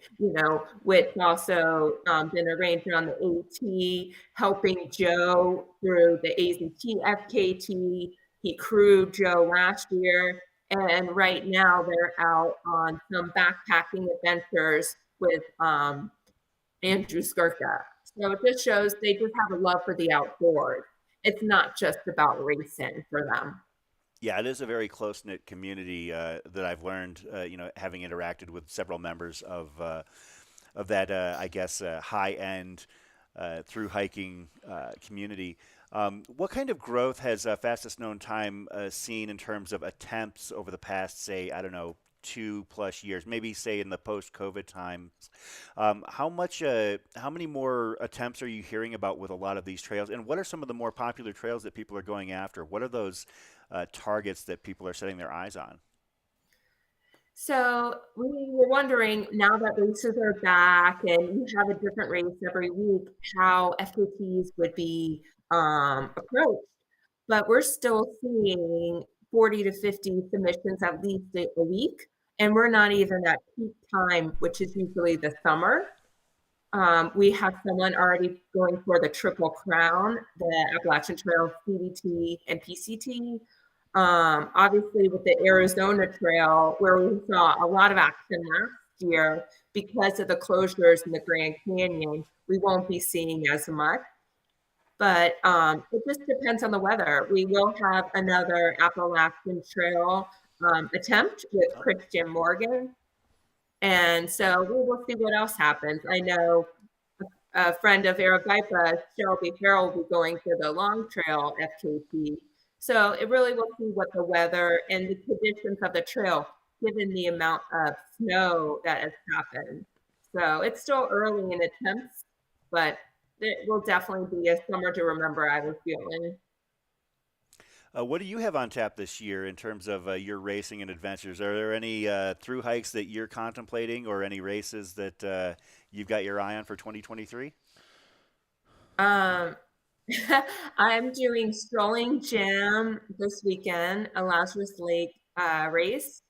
Whit's also been a ranger on the AT, helping Joe through the AZT FKT. He crewed Joe last year, and right now they're out on some backpacking adventures with Andrew Skirka. So it just shows they just have a love for the outdoors. It's not just about racing for them. Yeah, it is a very close-knit community that I've learned, having interacted with several members of that, I guess, high-end through hiking community. What kind of growth has Fastest Known Time seen in terms of attempts over the past, say, 2+ years, maybe say in the post-COVID times? How many more attempts are you hearing about with a lot of these trails? And what are some of the more popular trails that people are going after? What are those targets that people are setting their eyes on? So we were wondering, now that races are back and you have a different race every week, how FKTs would be approached. But we're still seeing 40 to 50 submissions at least a week. And we're not even at peak time, which is usually the summer. We have someone already going for the Triple Crown, the Appalachian Trail, CDT, and PCT. Obviously, with the Arizona Trail, where we saw a lot of action last year, because of the closures in the Grand Canyon, we won't be seeing as much. But it just depends on the weather. We will have another Appalachian Trail attempt with Christian Morgan. And so we will see what else happens. I know a friend of Aravaipa, Shelby Farrell, will be going for the Long Trail FKT. So it really will see what the weather and the conditions of the trail, given the amount of snow that has happened. So it's still early in attempts, but it will definitely be a summer to remember, I was feeling. What do you have on tap this year in terms of your racing and adventures? Are there any through hikes that you're contemplating, or any races that you've got your eye on for 2023? Um, I'm doing Strolling Jam this weekend, a Lazarus Lake race.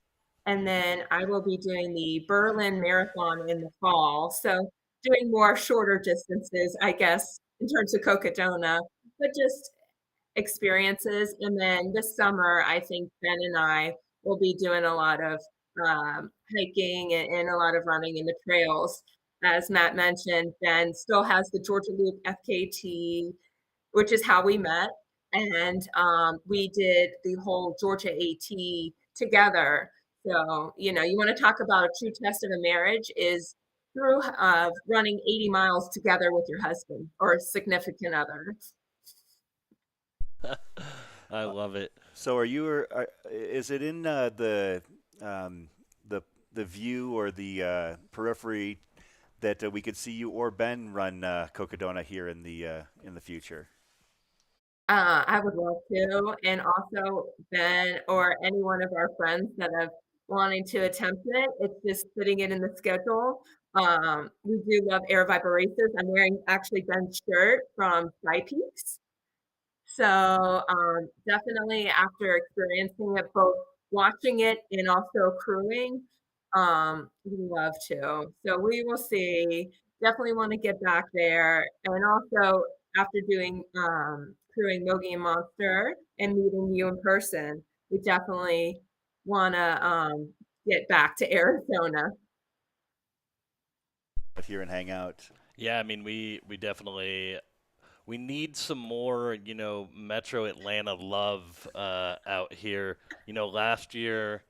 And then I will be doing the Berlin Marathon in the fall. So doing more shorter distances, I guess, in terms of Cocodona, but just experiences. And then this summer, I think Ben and I will be doing a lot of hiking and a lot of running in the trails. As Matt mentioned, Ben still has the Georgia Loop FKT, which is how we met. And we did the whole Georgia AT together. So, you know, you want to talk about a true test of a marriage is through running 80 miles together with your husband or significant other. I love it. So, is it in um, the the view or the periphery that we could see you or Ben run Cocodona here in the future? I would love to. And also, Ben or any one of our friends that have wanting to attempt it, it's just putting it in the schedule. We do love Aravaipa races. I'm wearing actually Ben's shirt from Sky Peaks. So definitely after experiencing it, both watching it and also crewing, we love to. So we will see. Definitely want to get back there. And also after doing crewing Mogi and Monster and meeting you in person, we definitely want to get back to Arizona. Out here and hang out. Yeah, I mean, we definitely we need some more, Metro Atlanta love out here. Last year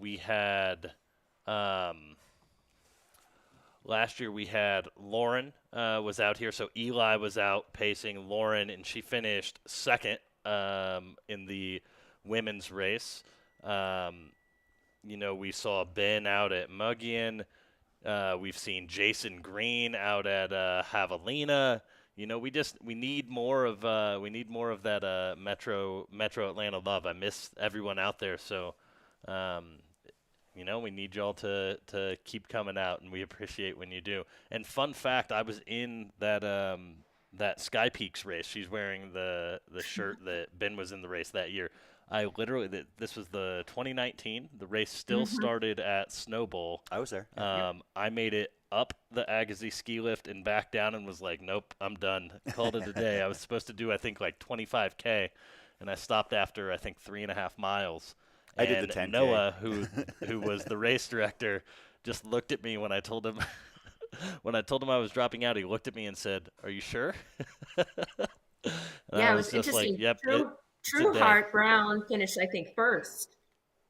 we had um, last year we had Lauren was out here, so Eli was out pacing Lauren, and she finished second in the women's race. Um, we saw Ben out at Muggian. We've seen Jason Green out at Javelina. We need more of that Metro Atlanta love. I miss everyone out there, so um, we need y'all to keep coming out, and we appreciate when you do. And fun fact, I was in that Sky Peaks race. She's wearing the shirt that Ben was in the race that year. I literally this was the 2019. The race still Mhm. started at Snow Bowl. I was there. I made it up the Agassiz ski lift and back down, and was like, nope, I'm done. Called it a day. I was supposed to do, I think, like 25K, and I stopped after, I think, 3.5 miles. I did the And 10K. Noah, who was the race director, just looked at me when I told him when I told him I was dropping out. He looked at me and said, "Are you sure?" And Yeah, I it was was just like, interesting. "Yep, it's a True day." Heart Brown finished, I think, first,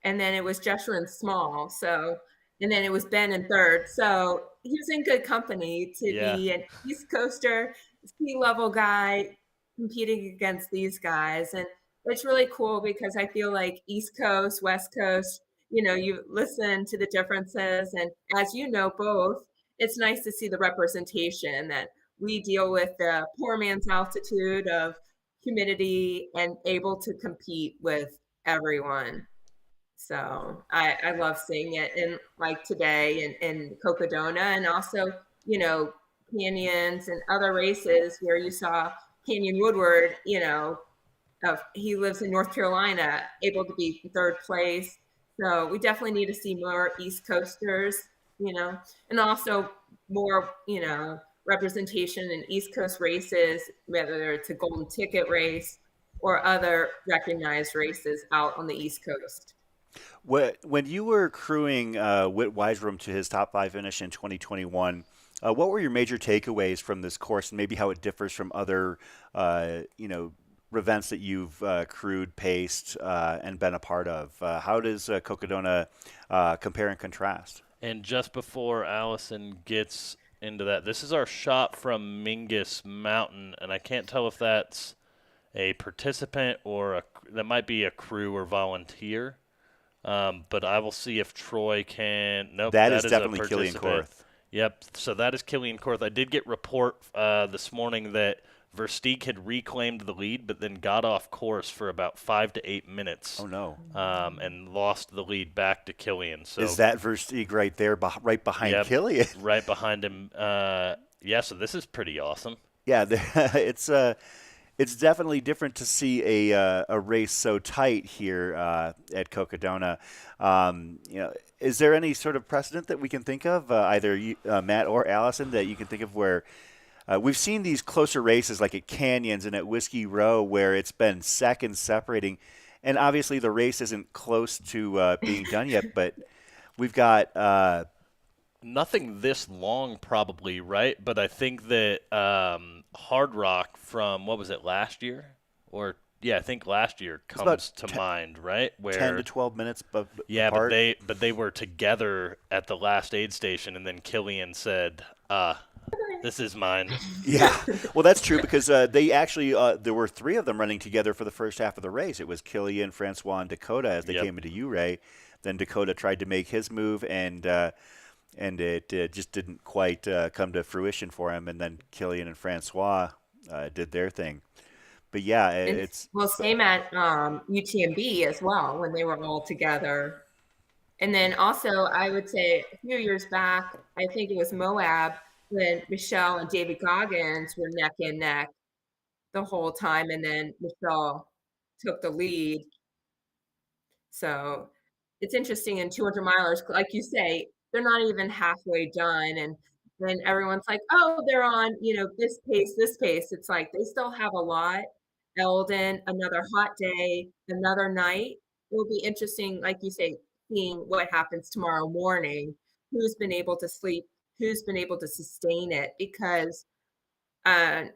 and then it was Jeshurun Small. So, and then it was Ben in third. So he was in good company to Yeah. be an East Coaster, sea level guy competing against these guys, and it's really cool because I feel like East Coast, West Coast, you listen to the differences, and as you know both, it's nice to see the representation that we deal with the poor man's altitude of humidity and able to compete with everyone. So I love seeing it in like today in Cocodona and also, you know, canyons and other races where you saw Canyon Woodward, he lives in North Carolina, able to be third place. So we definitely need to see more East Coasters, and also more, representation in East Coast races, whether it's a golden ticket race or other recognized races out on the East Coast. When you were crewing Whit Wiserum to his top five finish in 2021, what were your major takeaways from this course, and maybe how it differs from other, events that you've crewed, paced, and been a part of? How does Cocodona compare and contrast? And just before Allison gets into that, this is our shot from Mingus Mountain, and I can't tell if that's a participant or that might be a crew or volunteer. But I will see if Troy can. Nope, That that is is definitely a Killian participant. Korth. Yep, so that is Killian Korth. I did get report this morning that Versteeg had reclaimed the lead, but then got off course for about 5 to 8 minutes. Oh no! And lost the lead back to Killian. So Is that Versteeg right there, right behind yep, Killian? right behind him. Yeah, so this is pretty awesome. Yeah, it's definitely different to see a race so tight here at Cocodona. Is there any sort of precedent that we can think of, either you, Matt or Allison, that you can think of where we've seen these closer races like at Canyons and at Whiskey Row where it's been seconds separating, and obviously the race isn't close to being done yet, but we've got Nothing this long, probably, right? But I think that Hard Rock from, what was it, last year? Or, yeah, I think last year about comes to mind, right? 10 to 12 minutes yeah, apart. but they were together at the last aid station, and then Killian said, this is mine. Yeah, well, that's true because they actually there were three of them running together for the first half of the race. It was Killian, Francois, and Dakota as they Yep. came into Ouray. Then Dakota tried to make his move, and it just didn't quite come to fruition for him. And then Killian and Francois did their thing. But yeah, And it's well, same at UTMB as well when they were all together. And then also, I would say a few years back, I think it was Moab when Michelle and David Goggins were neck and neck the whole time, and then Michelle took the lead. So it's interesting in 200 milers, like you say, they're not even halfway done. And then everyone's like, oh, they're on, this pace, this pace. It's like they still have a lot. Eldon, another hot day, another night. It'll be interesting, like you say, seeing what happens tomorrow morning, who's been able to sleep, who's been able to sustain it, because and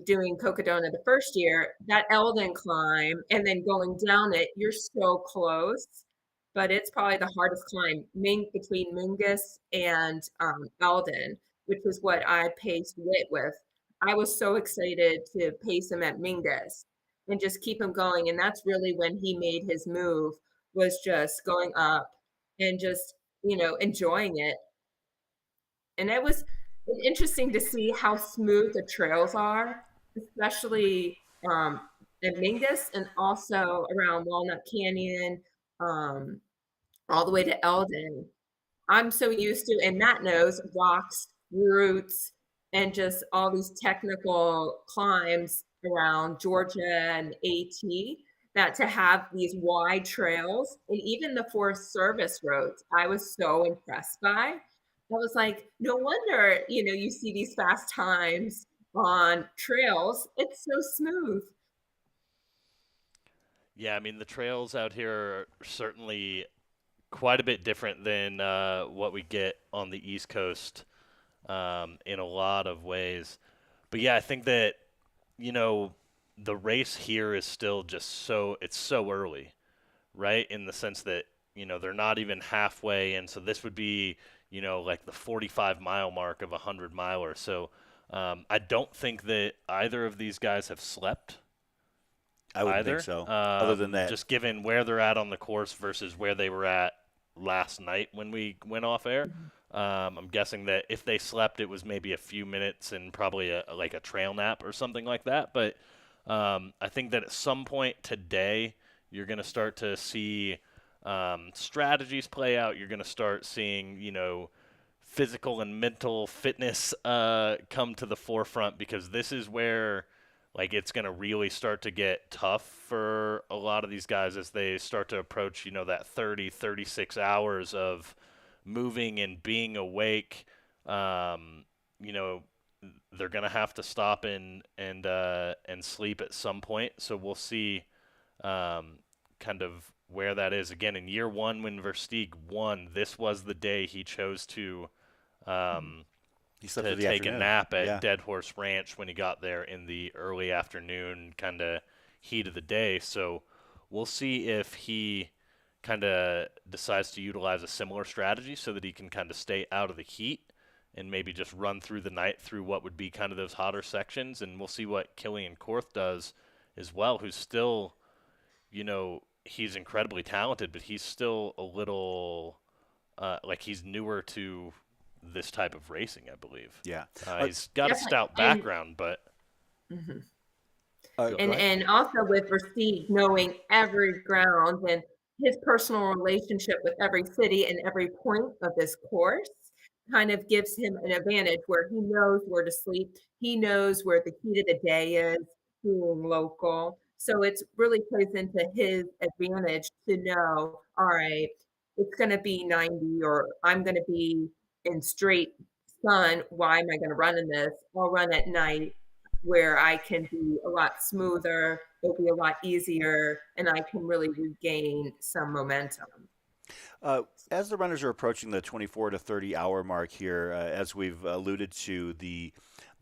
doing Cocodona the first year, that Eldon climb and then going down it, you're so close, but it's probably the hardest climb between Mingus and Eldon, which was what I paced Wit with. I was so excited to pace him at Mingus and just keep him going. And that's really when he made his move, was just going up and just, enjoying it. And it was interesting to see how smooth the trails are, especially in Mingus and also around Walnut Canyon, um, all the way to Eldon. I'm so used to, and Matt knows, rocks, roots, and just all these technical climbs around Georgia and AT, that to have these wide trails and even the Forest Service roads, I was so impressed by. I was like, no wonder, you see these fast times on trails. It's so smooth. Yeah, I mean, the trails out here are certainly quite a bit different than what we get on the East Coast in a lot of ways. But yeah, I think that, you know, the race here is still just it's so early, right? In the sense that, they're not even halfway. And so this would be, like the 45-mile mark of a 100-miler. So I don't think that either of these guys have slept I wouldn't either. think so. Other than that, Just given where they're at on the course versus where they were at last night when we went off air. I'm guessing that if they slept, it was maybe a few minutes and probably like a trail nap or something like that. But I think that at some point today, you're going to start to see strategies play out. You're going to start seeing, physical and mental fitness come to the forefront, because this is where it's going to really start to get tough for a lot of these guys as they start to approach, that 30, 36 hours of moving and being awake you know, they're gonna have to stop and sleep at some point. So we'll see kind of where that is. Again, in year one, when Versteeg won, this was the day he chose um, He slept to through the take a afternoon. nap at Yeah. Dead Horse Ranch when he got there in the early afternoon, kind of heat of the day. So we'll see if he kind of decides to utilize a similar strategy so that he can kind of stay out of the heat and maybe just run through the night through what would be kind of those hotter sections. And we'll see what Killian Korth does as well, who's still, he's incredibly talented, but he's still a little like he's newer to this type of racing, I believe. Yeah. He's got a Definitely. stout background, but Mhm. Go And ahead. and also with Versteeg knowing every ground and his personal relationship with every city and every point of this course kind of gives him an advantage where he knows where to sleep. He knows where the heat of the day is, being local. So it's really plays into his advantage to know, all right, it's going to be 90 or I'm going to be in straight sun. Why am I going to run in this? I'll run at night where I can be a lot smoother, it'll be a lot easier, and I can really regain some momentum. As the runners are approaching the 24 to 30 hour mark here, as we've alluded to, the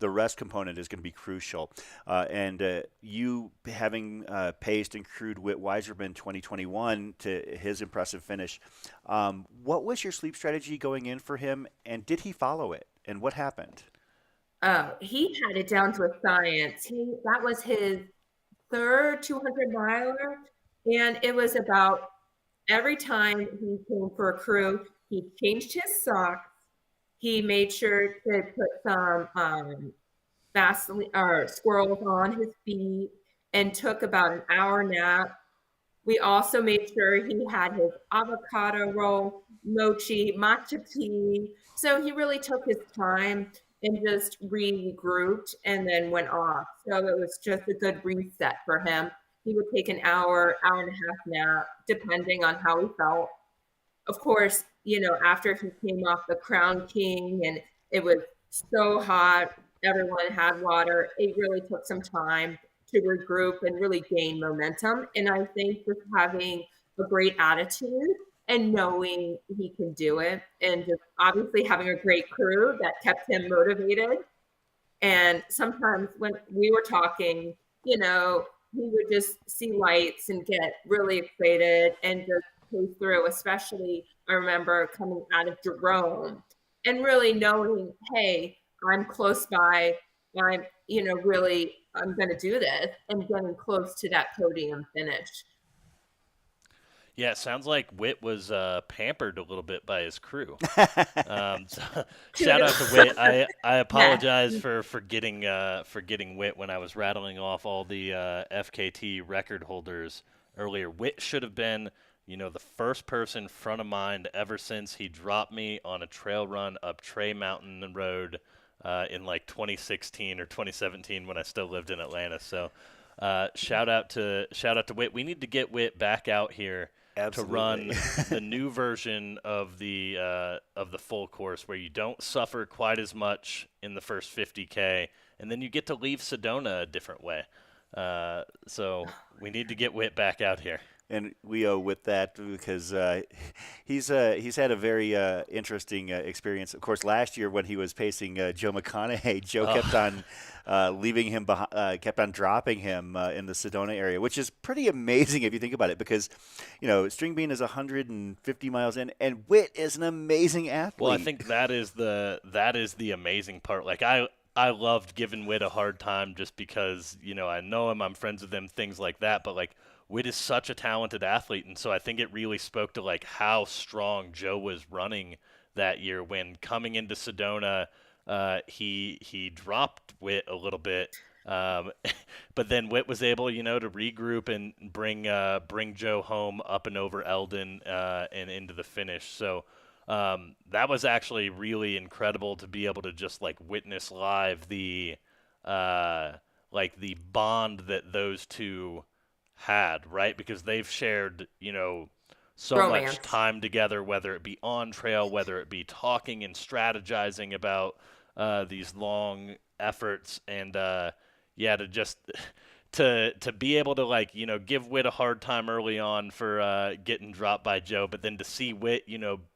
rest component is going to be crucial. And you having paced and crewed Whit Weiserman 2021 to his impressive finish, what was your sleep strategy going in for him, and did he follow it? And what happened? He had it down to a science. That was his third 200 miler, and it was about every time he came for a crew, he changed his socks. He made sure to put some Vaseline or squirrels on his feet and took about an hour nap. We also made sure he had his avocado roll, mochi, matcha tea. So he really took his time and just regrouped and then went off. So it was just a good reset for him. He would take an hour, hour and a half nap, depending on how he felt. Of course, after he came off the Crown King and it was so hot, everyone had water, it really took some time to regroup and really gain momentum. And I think just having a great attitude and knowing he can do it, and just obviously having a great crew that kept him motivated. And sometimes when we were talking, he would just see lights and get really excited and just go through, especially I remember coming out of Jerome and really knowing, hey, I'm close by. I'm going to do this and getting close to that podium finish. yeah, it sounds like Whit was pampered a little bit by his crew. So shout out to Whit. I Yeah. apologize for forgetting Whit when I was rattling off all the FKT record holders earlier. Whit should have been, the first person front of mind ever since he dropped me on a trail run up Trey Mountain Road in like 2016 or 2017 when I still lived in Atlanta. So shout out to Whit. We need to get Whit back out here to run Absolutely. the new version of the full course where you don't suffer quite as much in the first 50K, and then you get to leave Sedona a different way. So we need to get Whit back out here. And we owe with that because he's had a very interesting experience. Of course, last year when he was pacing Joe McConaughey, Joe kept on leaving him behind, kept on dropping him in the Sedona area, which is pretty amazing if you think about it. Because String Bean is 150 miles in, and Whit is an amazing athlete. Well, I think that is the amazing part. Like I loved giving Whit a hard time just because I know him, I'm friends with him, things like that. But like Whit is such a talented athlete, and so I think it really spoke to like how strong Joe was running that year when coming into Sedona. He dropped Whit a little bit, um, but then Whit was able, to regroup and bring Joe home up and over Eldon and into the finish. So that was actually really incredible to be able to just like witness live the like the bond that those two had, right? Because they've shared, so much Romance. time together, whether it be on trail, whether it be talking and strategizing about these long efforts, and yeah, to just to be able to, like, give Witt a hard time early on for getting dropped by Joe, but then to see Witt,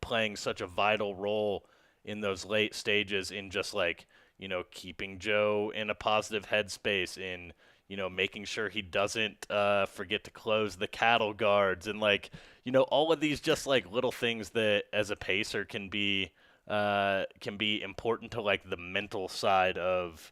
playing such a vital role in those late stages in just like, keeping Joe in a positive headspace, in making sure he doesn't forget to close the cattle guards, and like, all of these just like little things that as a pacer can be important to like the mental side of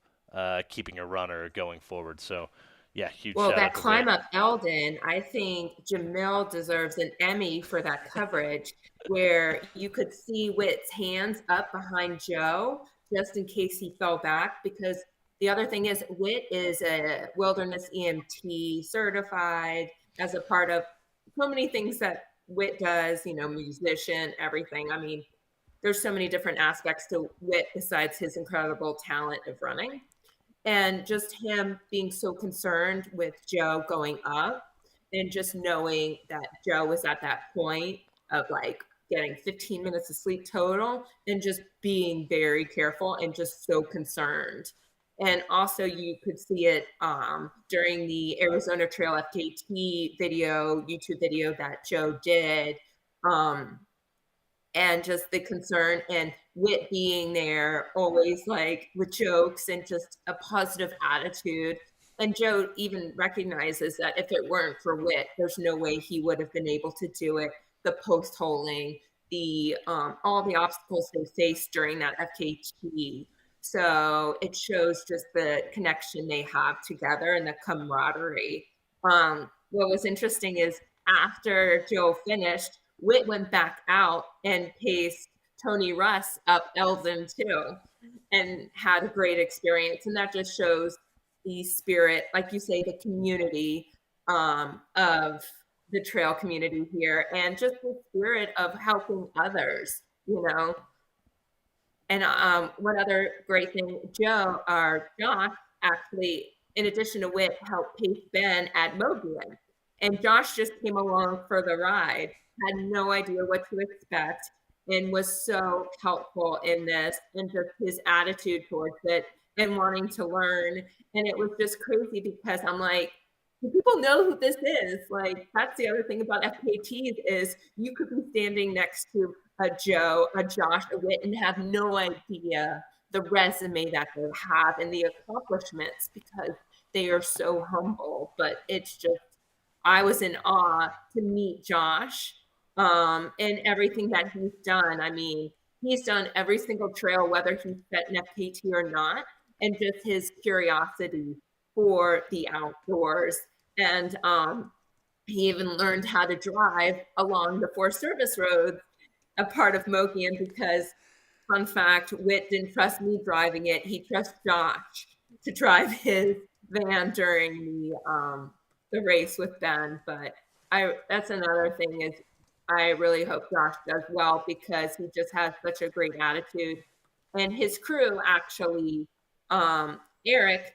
keeping a runner going forward. So yeah, huge Well, shout out that to Witt. climb up Eldon, I think Jamil deserves an Emmy for that coverage where you could see Witt's hands up behind Joe just in case he fell back. Because the other thing is, Witt is a wilderness EMT certified as a part of so many things that Witt does, musician, everything. I mean, there's so many different aspects to Witt besides his incredible talent of running. And just him being so concerned with Joe going up and just knowing that Joe was at that point of like getting 15 minutes of sleep total and just being very careful and just so concerned. And also, you could see it during the Arizona Trail FKT video, YouTube video that Joe did. Um, and just the concern and Wit being there, always like with jokes and just a positive attitude. And Joe even recognizes that if it weren't for Wit, there's no way he would have been able to do it. The post holing, the all the obstacles they faced during that FKT. So it shows just the connection they have together and the camaraderie. What was interesting is after Joe finished, Witt went back out and paced Tony Russ up Eldon too, and had a great experience. And that just shows the spirit, like you say, the community of the trail community here, and just the spirit of helping others, you know. And one other great thing, Joe or Josh actually, in addition to Witt, helped pace Ben at Mogollon. And Josh just came along for the ride, had no idea what to expect, and was so helpful in this, and just his attitude towards it and wanting to learn. And it was just crazy because I'm like, do people know who this is? Like, that's the other thing about FKTs is you could be standing next to a Joe, a Josh, a Witt, and have no idea the resume that they have and the accomplishments because they are so humble. But it's just, I was in awe to meet Josh and everything that he's done. I mean, he's done every single trail, whether he's set an FKT or not, and just his curiosity for the outdoors. And he even learned how to drive along the Forest Service roads, a part of Mogollon, because fun fact, Witt didn't trust me driving it. He trusts Josh to drive his van during the race with Ben. But that's another thing is I really hope Josh does well because he just has such a great attitude. And his crew actually, Eric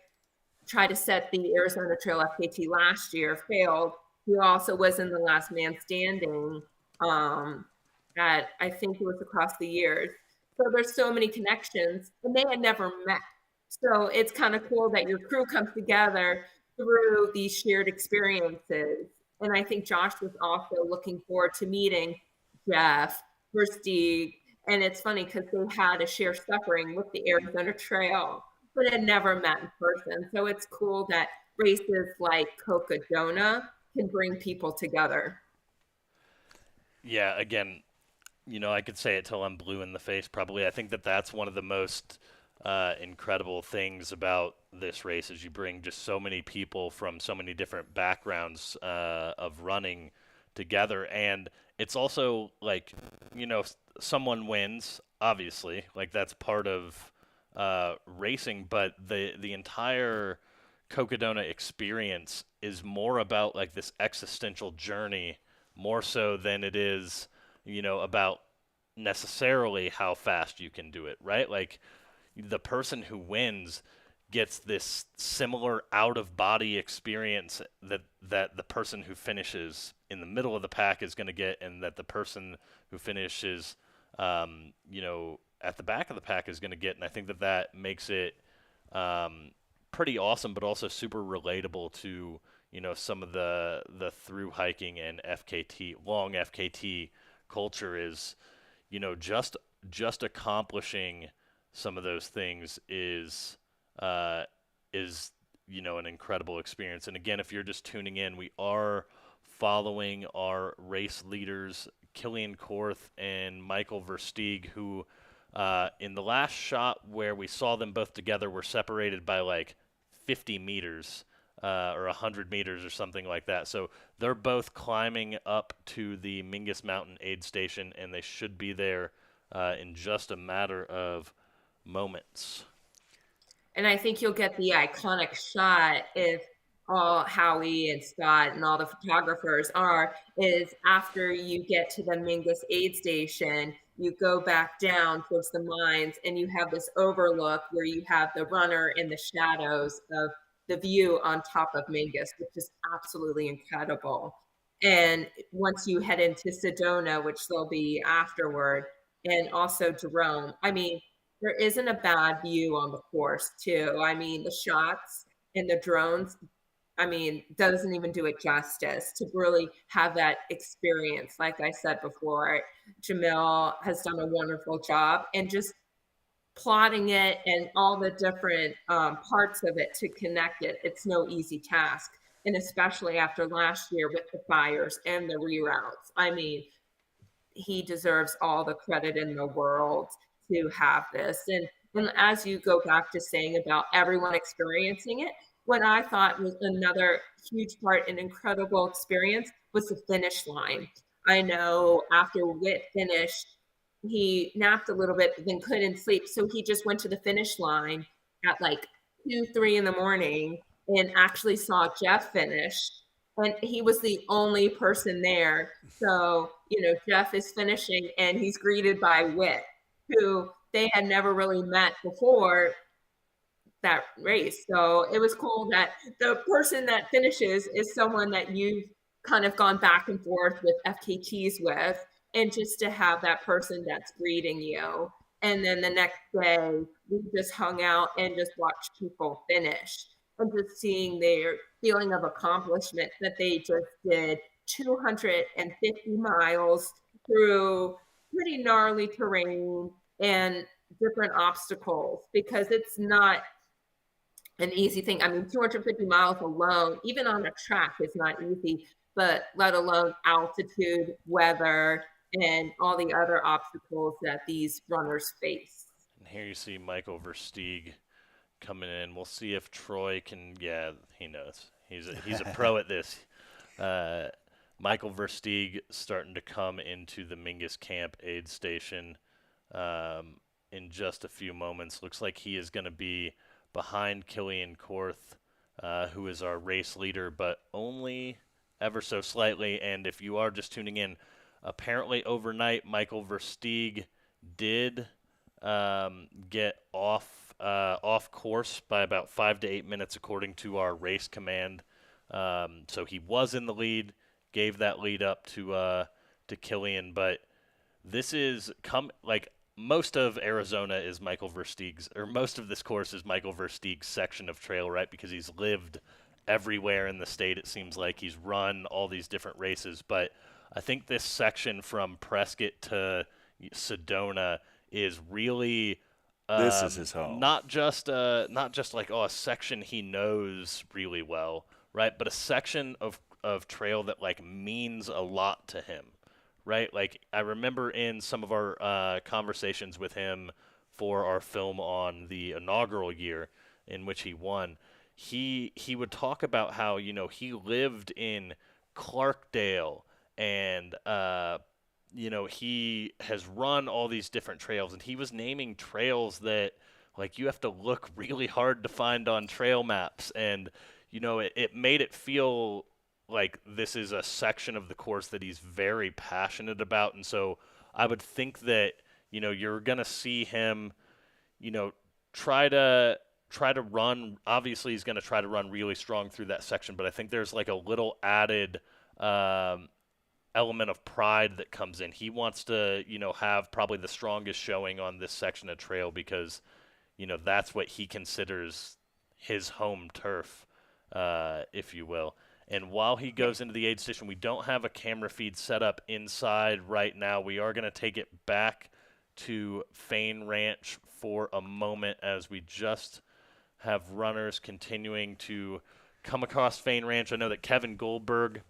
tried to set the Arizona Trail FKT last year, failed. He also was in the last man standing at, I think it was across the years. So there's so many connections and they had never met. So it's kind of cool that your crew comes together through these shared experiences. And I think Josh was also looking forward to meeting Jeff, Versteeg. And it's funny because they had a shared suffering with the Arizona Trail, but had never met in person. So it's cool that races like Cocodona can bring people together. Yeah, again, I could say it till I'm blue in the face probably. I think that that's one of the most incredible things about this race is you bring just so many people from so many different backgrounds of running together. And it's also like, someone wins, obviously, like that's part of racing, but the entire Cocodona experience is more about like this existential journey more so than it is, about necessarily how fast you can do it, right? Like the person who wins gets this similar out-of-body experience that the person who finishes in the middle of the pack is going to get, and that the person who finishes, at the back of the pack is going to get. And I think that makes it pretty awesome, but also super relatable to, some of the through hiking and long FKT culture is, just accomplishing some of those things is an incredible experience. And again, if you're just tuning in, we are following our race leaders, Killian Korth and Michael Versteeg, who in the last shot where we saw them both together were separated by like 50 meters or 100 meters or something like that. So they're both climbing up to the Mingus Mountain aid station, and they should be there in just a matter of moments. And I think you'll get the iconic shot if all Howie and Scott and all the photographers is after you get to the Mingus aid station, you go back down towards the mines and you have this overlook where you have the runner in the shadows of the view on top of Mingus, which is absolutely incredible. And once you head into Sedona, which they'll be afterward, and also Jerome, I mean, there isn't a bad view on the course too. I mean, the shots and the drones, I mean, doesn't even do it justice to really have that experience. Like I said before, Jamil has done a wonderful job, and just plotting it and all the different parts of it to connect it. It's no easy task. And especially after last year with the fires and the reroutes. I mean, he deserves all the credit in the world to have this. And as you go back to saying about everyone experiencing it, what I thought was another huge part and incredible experience was the finish line. I know after Whit finished, he napped a little bit, but then couldn't sleep. So he just went to the finish line at like 2, 3 in the morning and actually saw Jeff finish. And he was the only person there. So, Jeff is finishing and he's greeted by Whit, who they had never really met before that race. So it was cool that the person that finishes is someone that you've kind of gone back and forth with FKTs with, and just to have that person that's greeting you. And then the next day, we just hung out and just watched people finish, and just seeing their feeling of accomplishment that they just did 250 miles through pretty gnarly terrain and different obstacles, because it's not an easy thing. I mean, 250 miles alone, even on a track, is not easy, but let alone altitude, weather, and all the other obstacles that these runners face. And here you see Michael Versteeg coming in. We'll see if Troy can. Yeah, he knows. He's a pro at this. Michael Versteeg starting to come into the Mingus Camp aid station in just a few moments. Looks like he is going to be behind Killian Korth, who is our race leader, but only ever so slightly. And if you are just tuning in, apparently overnight Michael Versteeg did get off course by about 5 to 8 minutes, according to our race command. So he was in the lead, gave that lead up to Killian, but this is most of Arizona is Michael Versteeg's, or most of this course is Michael Versteeg's section of trail, right? Because he's lived everywhere in the state. It seems like he's run all these different races, but I think this section from Prescott to Sedona is really this is his home. Not just like a section he knows really well, right? But a section of trail that like means a lot to him, right? Like I remember in some of our conversations with him for our film on the inaugural year in which he won, he would talk about how he lived in Clarkdale and he has run all these different trails, and he was naming trails that like you have to look really hard to find on trail maps, and it made it feel like this is a section of the course that he's very passionate about. And so I would think that you're gonna see him try to try to run. Obviously, he's going to try to run really strong through that section, but I think there's like a little added element of pride that comes in. He wants to, have probably the strongest showing on this section of trail because, that's what he considers his home turf, if you will. And while he goes into the aid station, we don't have a camera feed set up inside right now. We are going to take it back to Fain Ranch for a moment as we just have runners continuing to come across Fain Ranch. I know that Kevin Goldberg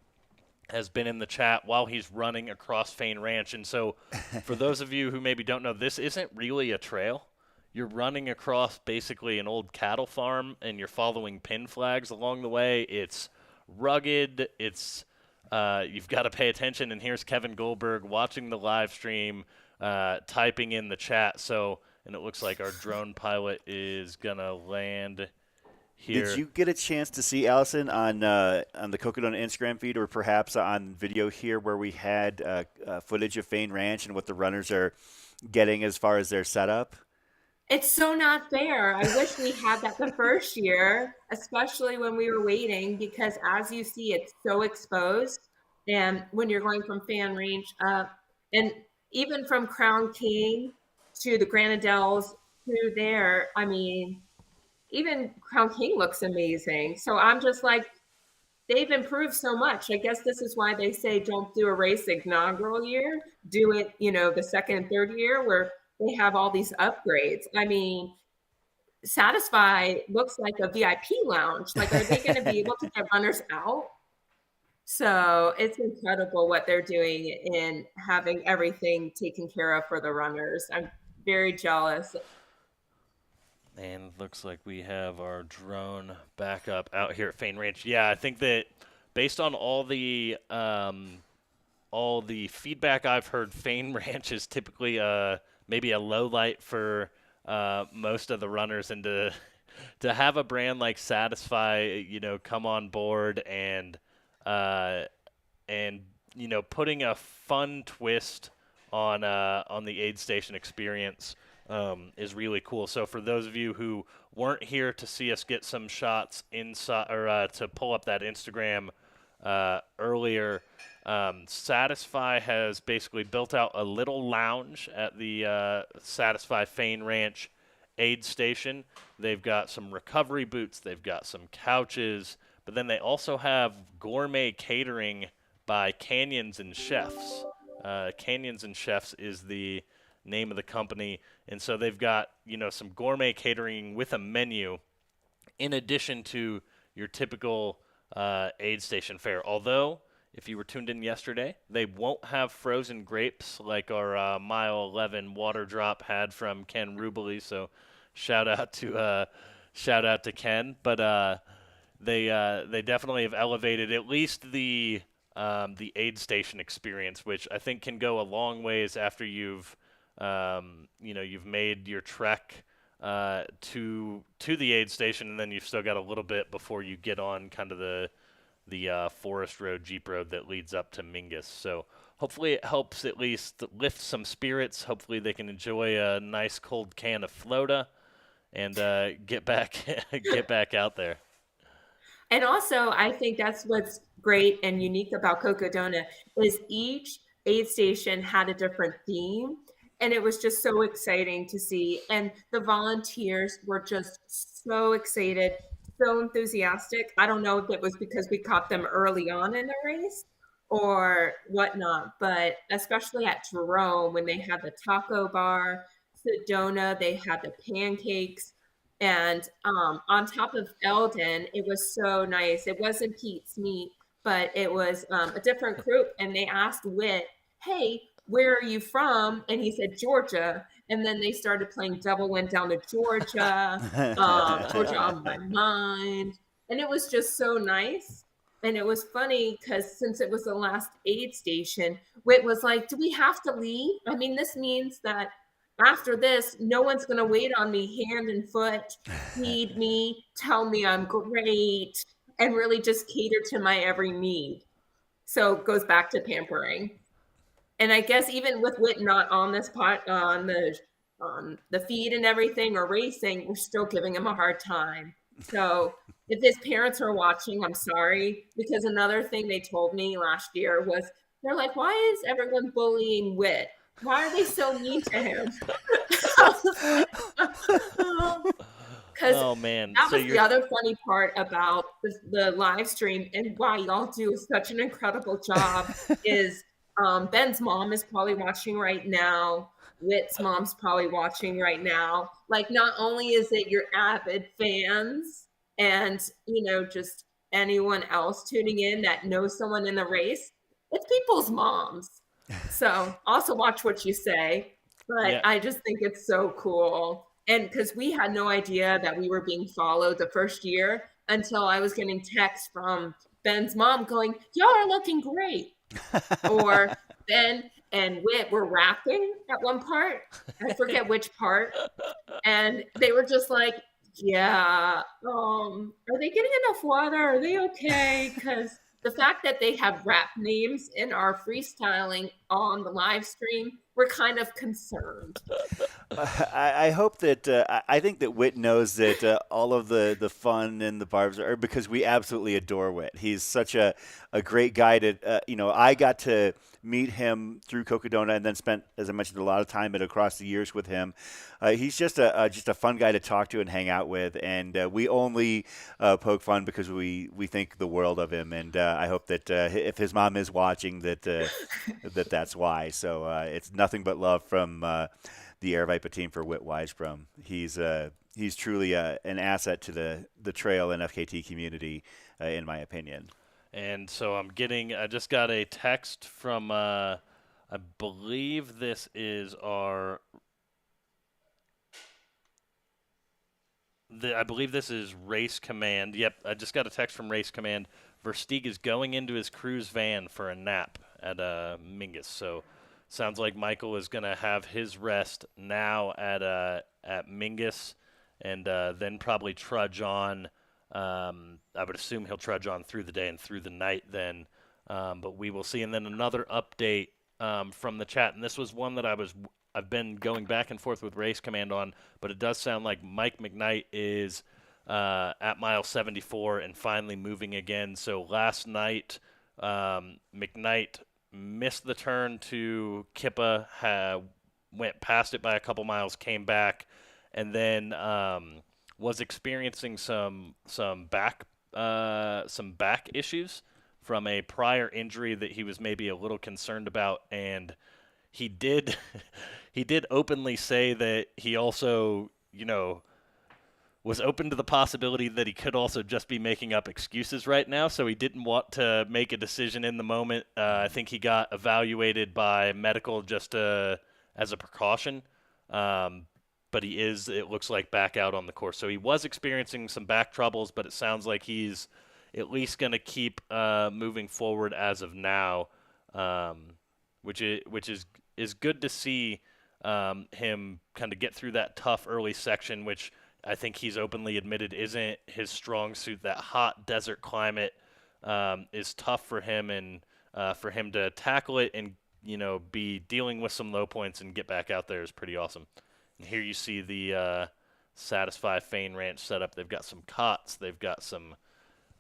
has been in the chat while he's running across Fain Ranch. And so for those of you who maybe don't know, this isn't really a trail. You're running across basically an old cattle farm, and you're following pin flags along the way. It's rugged. It's you've got to pay attention. And here's Kevin Goldberg watching the live stream, typing in the chat. So, and it looks like our drone pilot is gonna land here. Did you get a chance to see Allison on the Cocodona Instagram feed, or perhaps on video here, where we had footage of Fain Ranch and what the runners are getting as far as their setup? It's so not fair. I wish we had that the first year, especially when we were waiting, because as you see, it's so exposed. And when you're going from Fain Ranch up, and even from Crown King to the Granadelles to there, I mean, even Crown King looks amazing. So I'm just like, they've improved so much. I guess this is why they say don't do a race inaugural year, do it, the second and third year where they have all these upgrades. I mean, Satisfy looks like a VIP lounge. Like, are they going to be able to get runners out? So it's incredible what they're doing in having everything taken care of for the runners. I'm very jealous. And looks like we have our drone back up out here at Fain Ranch. Yeah, I think that based on all the feedback I've heard, Fain Ranch is typically maybe a low light for most of the runners, and to have a brand like Satisfy, come on board and putting a fun twist on the aid station experience is really cool. So for those of you who weren't here to see us get some shots inside, or to pull up that Instagram earlier, Satisfy has basically built out a little lounge at the Satisfy Fain Ranch aid station. They've got some recovery boots, they've got some couches, but then they also have gourmet catering by Canyons and Chefs. Canyons and Chefs is the name of the company, and so they've got some gourmet catering with a menu in addition to your typical aid station fare. Although, if you were tuned in yesterday, they won't have frozen grapes like our mile 11 water drop had from Ken Rubely. So shout out to Ken. But they definitely have elevated at least the aid station experience, which I think can go a long ways after you've made your trek to the aid station, and then you've still got a little bit before you get on kind of the forest road, jeep road that leads up to Mingus. So hopefully it helps at least lift some spirits. Hopefully they can enjoy a nice cold can of Floda and get back out there. And also, I think that's what's great and unique about Cocodona is each aid station had a different theme. And it was just so exciting to see. And the volunteers were just so excited, so enthusiastic. I don't know if it was because we caught them early on in the race or whatnot, but especially at Jerome, when they had the taco bar, Sedona, they had the pancakes. And on top of Eldon, it was so nice. It wasn't Pete's Meat, but it was a different group. And they asked Whit, hey, where are you from? And he said, Georgia. And then they started playing Devil Went Down to Georgia, Georgia on My Mind. And it was just so nice. And it was funny because since it was the last aid station, Whit was like, do we have to leave? I mean, this means that after this, no one's going to wait on me hand and foot, feed me, tell me I'm great, and really just cater to my every need. So it goes back to pampering. And I guess even with Whit not on this on the the feed and everything or racing, we're still giving him a hard time. So if his parents are watching, I'm sorry, because another thing they told me last year was they're like, why is everyone bullying Wit? Why are they so mean to him? Because Oh man, that so was the you're other funny part about the live stream and why y'all do such an incredible job is Ben's mom is probably watching right now. Wit's mom's probably watching right now. Like, not only is it your avid fans and, just anyone else tuning in that knows someone in the race, it's people's moms. So also watch what you say. But yeah. I just think it's so cool. And because we had no idea that we were being followed the first year until I was getting texts from Ben's mom going, y'all are looking great. Or Ben and Wit were rapping at one part. I forget which part. And they were just like, yeah, are they getting enough water? Are they okay? Because the fact that they have rap names in our freestyling on the live stream, we're kind of concerned. I hope that I think that Whit knows that all of the fun and the barbs are because we absolutely adore Whit. He's such a great guy I got to meet him through Cocodona and then spent, as I mentioned, a lot of time across the years with him. He's just a fun guy to talk to and hang out with, and we only poke fun because we think the world of him. And I hope that if his mom is watching, that's why. So it's nothing but love from the Aravaipa team for Whit Weisbrum. He's truly an asset to the trail and FKT community, in my opinion. And so I just got a text from, I believe this is Race Command. Yep, I just got a text from Race Command. Versteeg is going into his crew's van for a nap at Mingus. So sounds like Michael is going to have his rest now at Mingus and then probably trudge on. I would assume he'll trudge on through the day and through the night then, but we will see. And then another update from the chat, and this was one that I've been going back and forth with Race Command on, but it does sound like Mike McKnight is at mile 74 and finally moving again. So last night, McKnight missed the turn to Kippa, went past it by a couple miles, came back, and then was experiencing some back issues from a prior injury that he was maybe a little concerned about, and he did openly say that he also was open to the possibility that he could also just be making up excuses right now, so he didn't want to make a decision in the moment. I think he got evaluated by medical just as a precaution. But he is, it looks like, back out on the course. So he was experiencing some back troubles, but it sounds like he's at least going to keep moving forward as of now, which is good to see him kind of get through that tough early section, which I think he's openly admitted isn't his strong suit. That hot desert climate is tough for him, and for him to tackle it and be dealing with some low points and get back out there is pretty awesome. And here you see the Satisfy Fain Ranch setup. They've got some cots. They've got some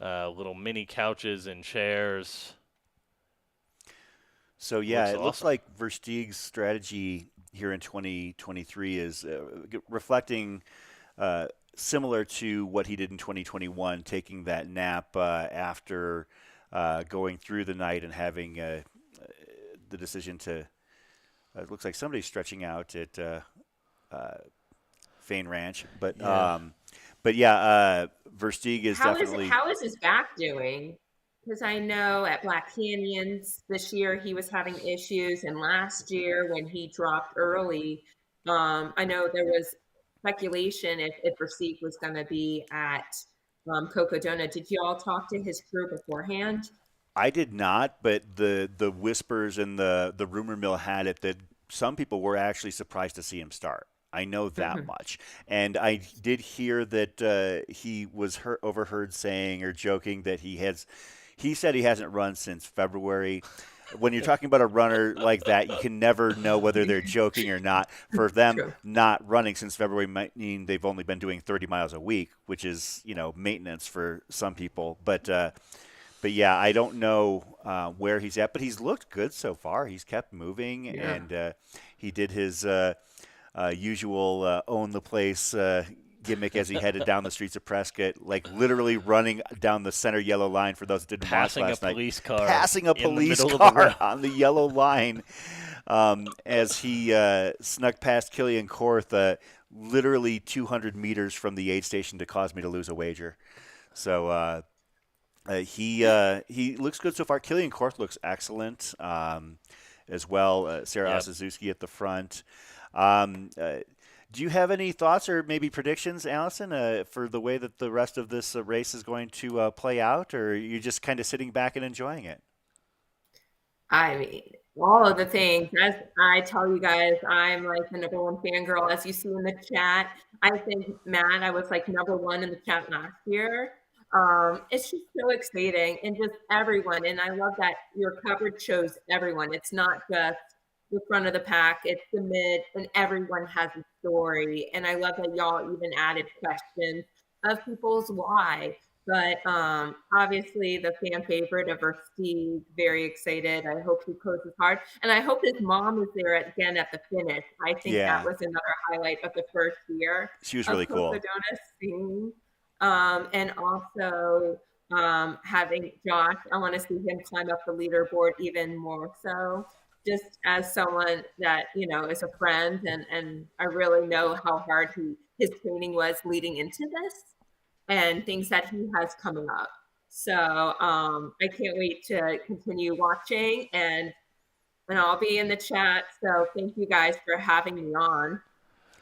little mini couches and chairs. So, yeah, it looks like Versteeg's strategy here in 2023 is reflecting similar to what he did in 2021, taking that nap after going through the night and having the decision to it looks like somebody's stretching out at Fain Ranch, but Versteeg is definitely. How is his back doing? Because I know at Black Canyons this year he was having issues, and last year when he dropped early, I know there was speculation if Versteeg was going to be at Cocodona. Did you all talk to his crew beforehand? I did not, but the whispers and the rumor mill had it that some people were actually surprised to see him start. I know that much. And I did hear that he was overheard saying or joking that he said he hasn't run since February. when you're talking about a runner like that, you can never know whether they're joking or not. For them True. not running since February might mean they've only been doing 30 miles a week, which is, maintenance for some people. But yeah, I don't know where he's at, but he's looked good so far. He's kept moving, Yeah. and he did his usual own the place gimmick as he headed down the streets of Prescott, like literally running down the center yellow line for those that didn't watch Passing a last night. police car. Passing a in the police middle of the car road. on the yellow line as he snuck past Killian Korth, literally 200 meters from the aid station to cause me to lose a wager. So he looks good so far. Killian Korth looks excellent as well. Sarah Yep. Osazuski at the front. Do you have any thoughts or maybe predictions, Allison, for the way that the rest of this race is going to play out, or are you just kind of sitting back and enjoying it? I mean, all of the things. As I tell you guys, I'm like the number one fangirl, as you see in the chat. I think, Matt, I was like number one in the chat last year. It's just so exciting, and just everyone. And I love that your coverage shows everyone. It's not just the front of the pack, it's the mid, and everyone has a story. And I love that y'all even added questions of people's why. But obviously, the fan favorite of Versteeg, very excited. I hope he closes hard. And I hope his mom is there again at the finish. I think Yeah. that was another highlight of the first year She was of really cool. Cocodona singing. And also having Josh, I want to see him climb up the leaderboard even more so. Just as someone that, is a friend, and I really know how hard his training was leading into this, and things that he has coming up. So I can't wait to continue watching, and I'll be in the chat. So thank you guys for having me on.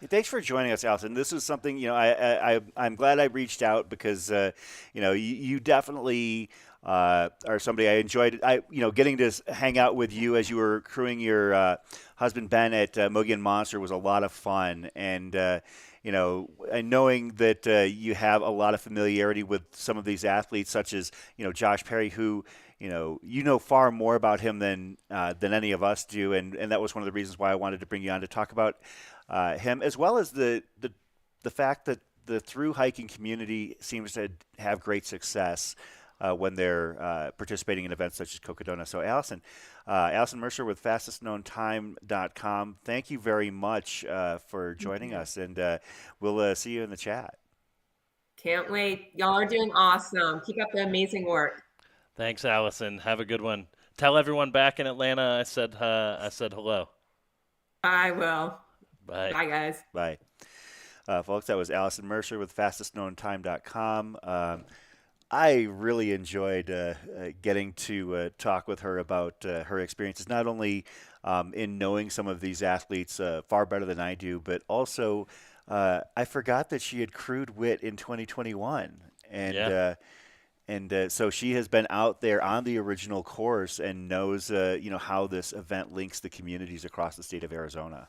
Thanks for joining us, Allison. This is something, I'm glad I reached out because, you definitely are somebody I enjoyed. Getting to hang out with you as you were crewing your husband Ben at Mogian Monster was a lot of fun. And, and knowing that you have a lot of familiarity with some of these athletes, such as, Josh Perry, who, far more about him than any of us do. And that was one of the reasons why I wanted to bring you on to talk about him, as well as the fact that the through hiking community seems to have great success when they're participating in events such as Cocodona. So Allison Mercer with fastestknowntime.com, thank you very much for joining us, and we'll see you in the chat. Can't wait. Y'all are doing awesome. Keep up the amazing work. Thanks, Allison. Have a good one. Tell everyone back in Atlanta I said hello. I will. Bye. Bye, guys. Bye. Folks, that was Allison Mercer with fastestknowntime.com. I really enjoyed getting to talk with her about her experiences, not only in knowing some of these athletes far better than I do, but also I forgot that she had crewed WIT in 2021. And Yeah. So she has been out there on the original course and knows, how this event links the communities across the state of Arizona.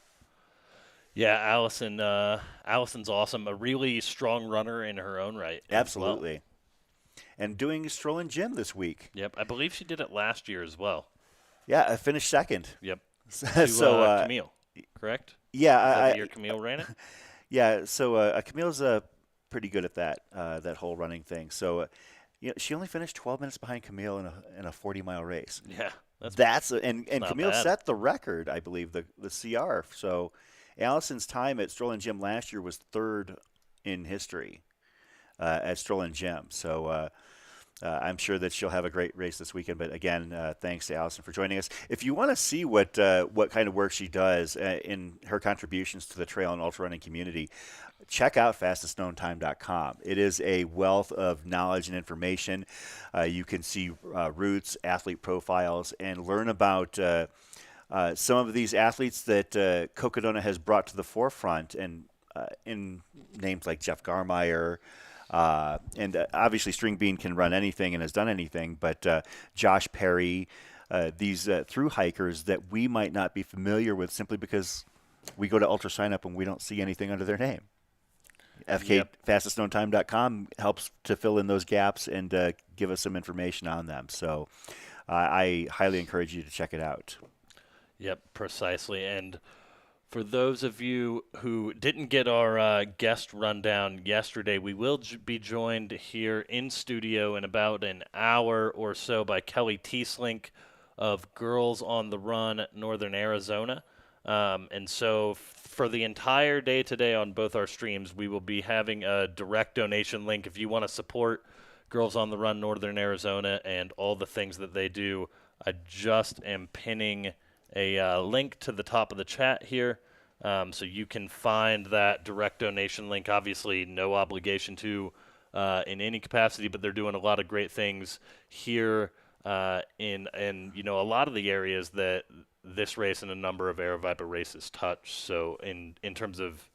Yeah, Allison's awesome. A really strong runner in her own right. Absolutely. Well. And doing Strolling Gym this week. Yep, I believe she did it last year as well. Yeah, I finished second. Yep. So Camille, correct? Yeah, Your Camille ran it. Yeah, so Camille's pretty good at that whole running thing. So, she only finished 12 minutes behind Camille in a 40-mile race. Yeah, and Camille bad. set the record, I believe, the CR. So, Allison's time at Strolling Gym last year was third in history at Strolling Gym. So. I'm sure that she'll have a great race this weekend. But again, thanks to Allison for joining us. If you want to see what kind of work she does in her contributions to the trail and ultra running community, check out fastestknowntime.com. It is a wealth of knowledge and information. You can see routes, athlete profiles, and learn about some of these athletes that Cocodona has brought to the forefront, and in names like Jeff Garmeyer. And obviously String Bean can run anything and has done anything, but Josh Perry, these through hikers that we might not be familiar with simply because we go to Ultra Sign Up and we don't see anything under their name. fastestknowntime.com helps to fill in those gaps and give us some information on them. So I highly encourage you to check it out. Yep, precisely. And for those of you who didn't get our guest rundown yesterday, we will be joined here in studio in about an hour or so by Kelly Teeslink of Girls on the Run, Northern Arizona. And so for the entire day today on both our streams, we will be having a direct donation link. If you want to support Girls on the Run, Northern Arizona, and all the things that they do, I just am pinning a link to the top of the chat here, so you can find that direct donation link. Obviously, no obligation to in any capacity, but they're doing a lot of great things here in a lot of the areas that this race and a number of Aravaipa races touch. So in terms of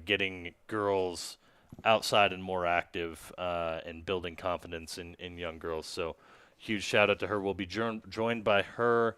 getting girls outside and more active and building confidence in young girls. So huge shout out to her. We'll be joined by her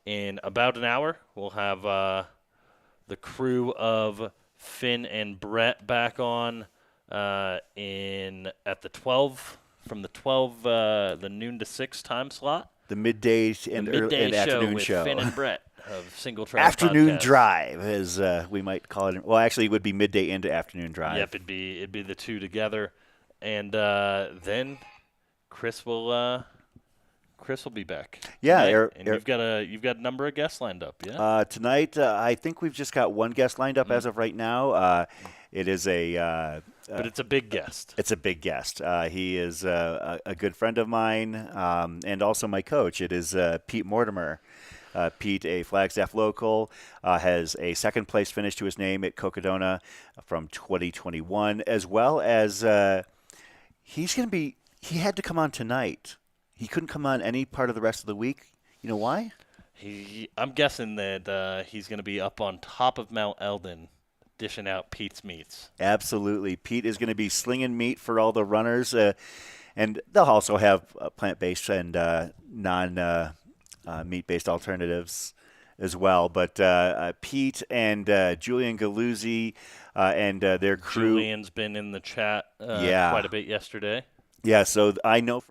in about an hour. We'll have the crew of Finn and Brett back on at the 12, from the 12, the noon to 6 time slot. The midday and afternoon show. Finn and Brett of Single Trail Afternoon Podcast. Drive, as we might call it. Well, actually, it would be midday into afternoon drive. Yep, it'd be the two together, and then Chris will be back. Yeah, and you've got a number of guests lined up. Yeah. Tonight, I think we've just got one guest lined up as of right now. It is but it's a big guest. It's a big guest. He is a good friend of mine and also my coach. It is Pete Mortimer. Pete, a Flagstaff local, has a second place finish to his name at Cocodona from 2021, as well as he had to come on tonight. He couldn't come on any part of the rest of the week. You know why? I'm guessing that he's going to be up on top of Mount Eldon dishing out Pete's meats. Absolutely. Pete is going to be slinging meat for all the runners, and they'll also have plant-based and non-meat-based alternatives as well. But Pete and Julian Galuzzi and their crew. Julian's been in the chat quite a bit yesterday. Yeah, so I know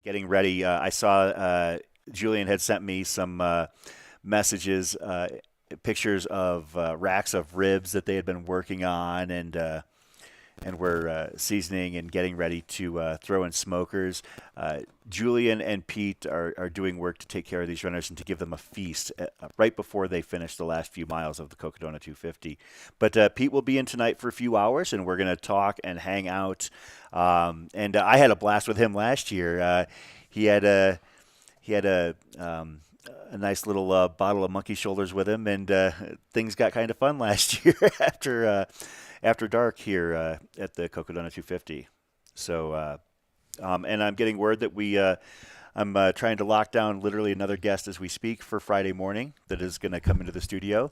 getting ready. I saw Julian had sent me some messages, pictures of racks of ribs that they had been working on and were seasoning and getting ready to throw in smokers. Julian and Pete are doing work to take care of these runners and to give them a feast right before they finish the last few miles of the Cocodona 250. But Pete will be in tonight for a few hours, and we're going to talk and hang out. And I had a blast with him last year. He had a nice little bottle of monkey shoulders with him, and things got kind of fun last year after dark here at the Cocodona 250. So, and I'm getting word that I'm trying to lock down literally another guest as we speak for Friday morning that is going to come into the studio.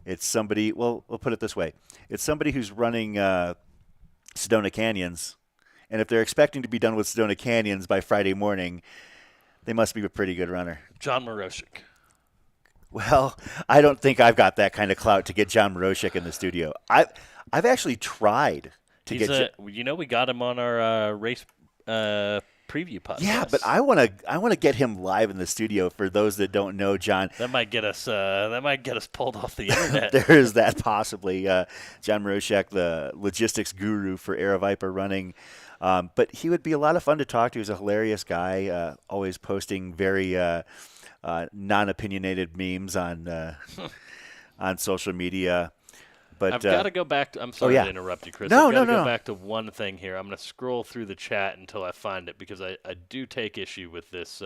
It's somebody, well, we'll put it this way. It's somebody who's running Sedona Canyons, and if they're expecting to be done with Sedona Canyons by Friday morning, they must be a pretty good runner. John Moroshik. Well, I don't think I've got that kind of clout to get John Moroshik in the studio. I've actually tried to get. We got him on our race preview podcast. Yeah, but I want to get him live in the studio. For those that don't know, John, that might get us pulled off the internet. There is that possibly. John Moroshik, the logistics guru for Aravaipa Running. But he would be a lot of fun to talk to. He's a hilarious guy, always posting very non-opinionated memes on social media. But I've got to go back to – I'm sorry to interrupt you, Chris. No, I've got to no. go back to one thing here. I'm going to scroll through the chat until I find it because I do take issue with this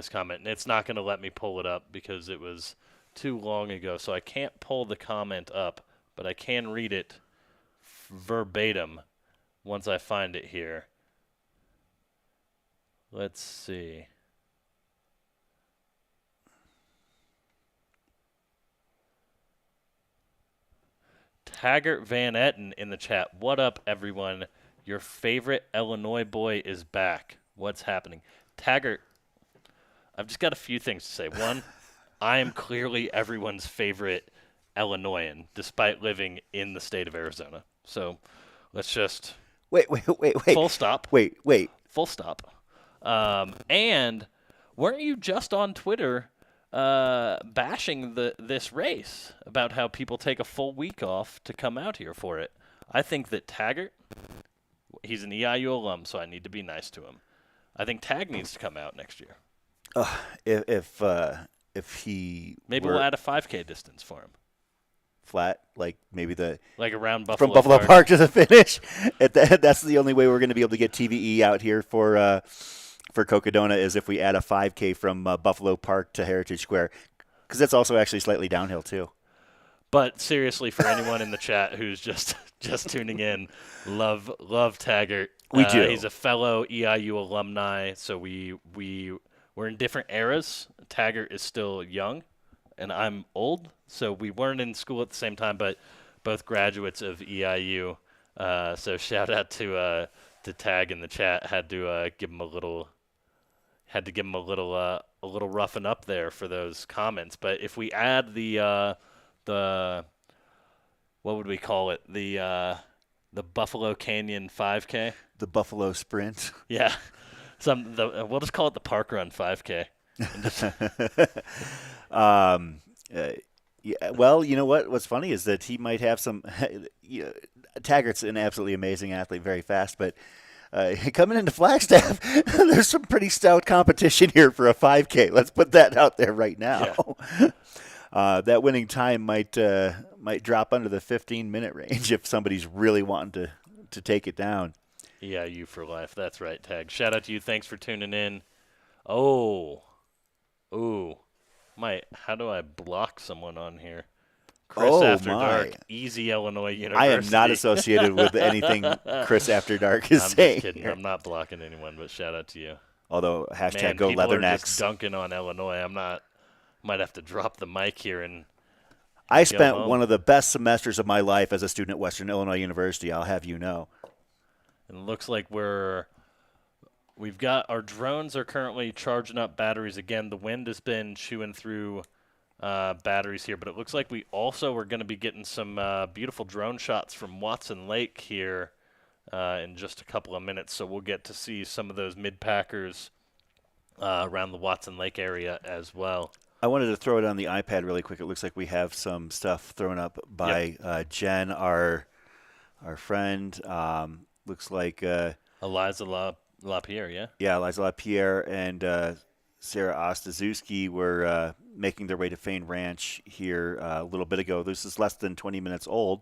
comment. And it's not going to let me pull it up because it was too long ago. So I can't pull the comment up, but I can read it verbatim once I find it here. Let's see. Taggart Van Etten in the chat. What up, everyone? Your favorite Illinois boy is back. What's happening? Taggart, I've just got a few things to say. One, I am clearly everyone's favorite Illinoisan, despite living in the state of Arizona. So let's just... Wait. Full stop. Wait. Full stop. And weren't you just on Twitter bashing this race about how people take a full week off to come out here for it? I think that Taggart, he's an EIU alum, so I need to be nice to him. I think Tag needs to come out next year. If he Maybe were we'll add a 5K distance for him. flat, like maybe Like around Buffalo from Buffalo Park. Park to the finish. That's the only way we're going to be able to get TVE out here for Cocodona is if we add a 5K from Buffalo Park to Heritage Square, because that's also actually slightly downhill too. But seriously, for anyone in the chat who's just tuning in, love Taggart. We do. He's a fellow EIU alumni, so we're in different eras. Taggart is still young, and I'm old, so we weren't in school at the same time, but both graduates of EIU. So shout out to Tag in the chat. Had to give him a little roughing up there for those comments. But if we add the what would we call it? The Buffalo Canyon 5K. The Buffalo Sprint. Yeah. We'll just call it the Park Run 5K. Yeah, well, you know what? What's funny is that he might have some. Taggart's an absolutely amazing athlete, very fast, but coming into Flagstaff, there's some pretty stout competition here for a 5K. Let's put that out there right now. Yeah. That winning time might drop under the 15-minute range if somebody's really wanting to take it down. EIU for life. That's right, Tag. Shout out to you. Thanks for tuning in. Oh. Ooh. How do I block someone on here? Chris After Dark, Easy Illinois University. I am not associated with anything Chris After Dark is saying. I'm just kidding. I'm not blocking anyone, but shout out to you. Although, hashtag go people are Leathernecks. Just dunking on Illinois. Might have to drop the mic here and I spent one of the best semesters of my life as a student at Western Illinois University, I'll have you know. It looks like we've got our drones are currently charging up batteries again. The wind has been chewing through batteries here, but it looks like we also are going to be getting some beautiful drone shots from Watson Lake here in just a couple of minutes. So we'll get to see some of those mid-packers around the Watson Lake area as well. I wanted to throw it on the iPad really quick. It looks like we have some stuff thrown up by Jen, our friend. Looks like Eliza LaPierre, yeah? Yeah, Eliza LaPierre and Sarah Ostaszewski were making their way to Fain Ranch here a little bit ago. This is less than 20 minutes old.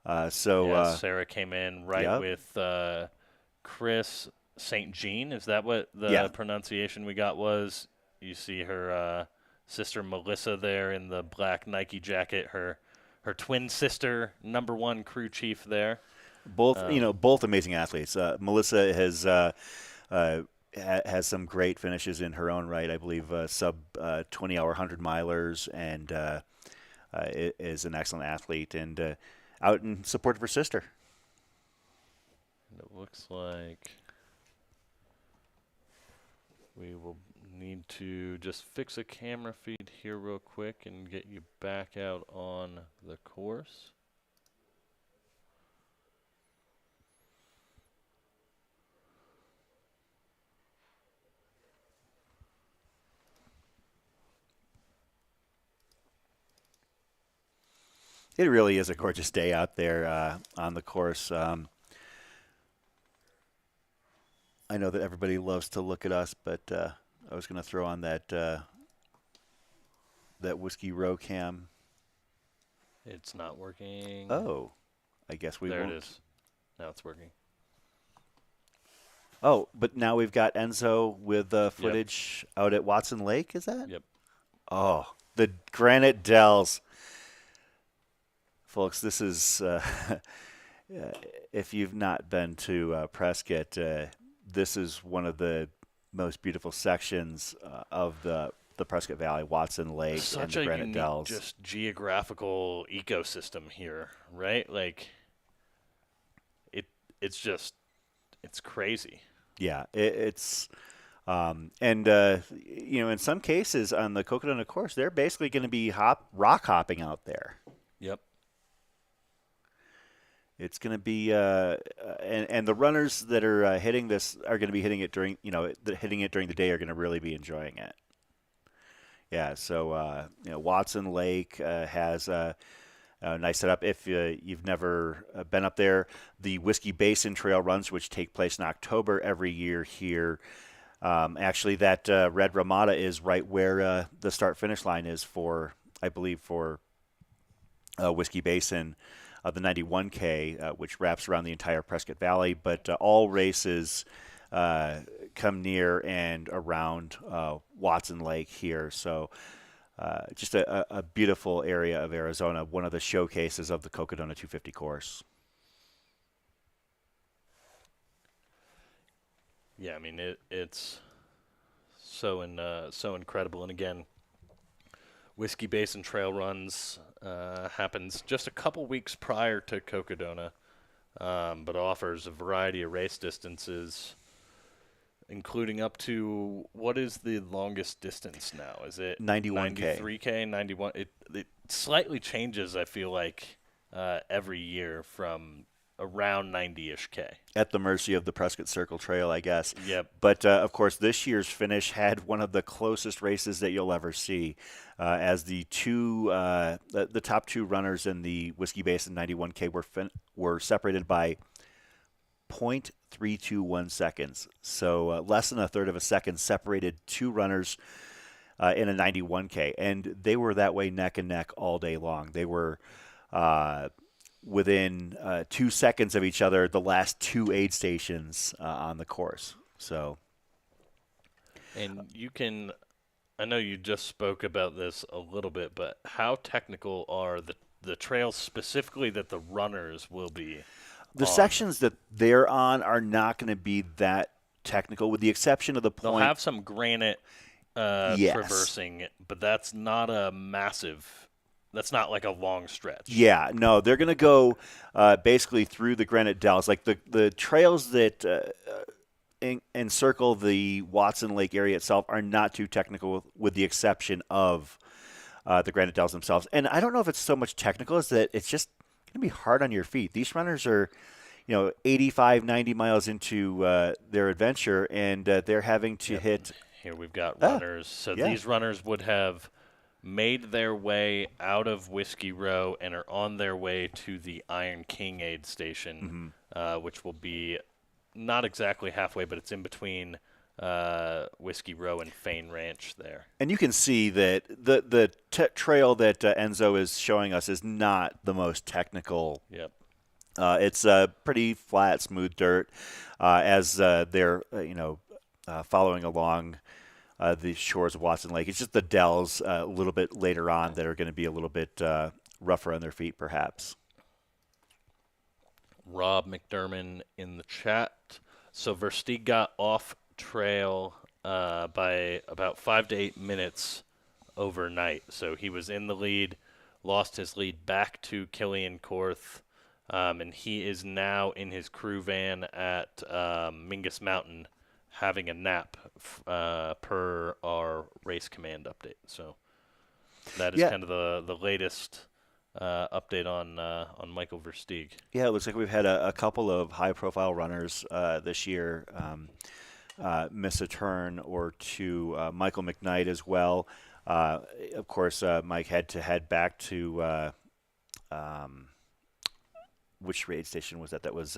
Sarah came in with Chris St. Jean. Is that what the pronunciation we got was? You see her sister Melissa there in the black Nike jacket, her twin sister, #1 crew chief there. Both amazing athletes. Melissa has some great finishes in her own right. I believe sub 20-hour 100 milers, and is an excellent athlete and out in support of her sister. And it looks like we will need to just fix a camera feed here real quick and get you back out on the course. It really is a gorgeous day out there on the course. I know that everybody loves to look at us, but I was going to throw on that Whiskey Row cam. It's not working. Oh, I guess we won't. There it is. Now it's working. Oh, but now we've got Enzo with footage out at Watson Lake, is that? Yep. Oh, the Granite Dells. Folks, this is, if you've not been to Prescott, this is one of the most beautiful sections of the Prescott Valley, Watson Lake, and the Granite Dells. Such a unique, just geographical ecosystem here, right? Like, it's crazy. Yeah, it's, in some cases on the Cocodona course, they're basically going to be rock hopping out there. Yep. It's going to be, and the runners that are hitting this are going to be hitting it during, hitting it during the day are going to really be enjoying it. Yeah, so Watson Lake has a nice setup. If you've never been up there, the Whiskey Basin Trail runs, which take place in October every year here. Actually, that red Ramada is right where the start-finish line is I believe, for Whiskey Basin, the 91K, which wraps around the entire Prescott Valley. But all races come near and around Watson Lake here. So just a beautiful area of Arizona, one of the showcases of the Cocodona 250 course. Yeah, I mean it's so incredible. And again, Whiskey Basin Trail Runs happens just a couple weeks prior to Cocodona, but offers a variety of race distances, including up to, what is the longest distance now? Is it 91K. 93K, 91? It slightly changes, I feel like, every year from around 90-ish K. At the mercy of the Prescott Circle Trail, I guess. Yep. But, of course, this year's finish had one of the closest races that you'll ever see, as the top two runners in the Whiskey Basin 91K were separated by 0.321 seconds. So less than a third of a second separated two runners in a 91K. And they were that way neck and neck all day long. They were within 2 seconds of each other the last two aid stations on the course. So, and I know you just spoke about this a little bit, but how technical are the trails specifically that the runners will be the on? sections that they're on are not going to be that technical, with the exception of the point. They'll have some granite Yes. traversing, but that's not a massive. That's not like a long stretch. Yeah, no, they're going to go basically through the granite dells. Like the trails that encircle the Watson Lake area itself are not too technical, with the exception of the granite dells themselves. And I don't know if it's so much technical as that it's just going to be hard on your feet. These runners are, 85, 90 miles into their adventure, and they're having to hit. Here we've got runners. So yeah. These runners would have made their way out of Whiskey Row and are on their way to the Iron King aid station, which will be not exactly halfway, but it's in between Whiskey Row and Fain Ranch there. And you can see that the trail that Enzo is showing us is not the most technical. Yep. It's pretty flat, smooth dirt as they're following along the shores of Watson Lake. It's just the dells a little bit later on that are going to be a little bit rougher on their feet, perhaps. Rob McDermott in the chat. So Versteeg got off trail by about 5 to 8 minutes overnight. So he was in the lead, lost his lead back to Killian Korth, and he is now in his crew van at Mingus Mountain, having a nap per our race command update. So that is kind of the latest update on Michael Versteeg. Yeah, it looks like we've had a couple of high-profile runners this year miss a turn or two. Michael McKnight as well. Of course, Mike had to head back to which raid station was that? That was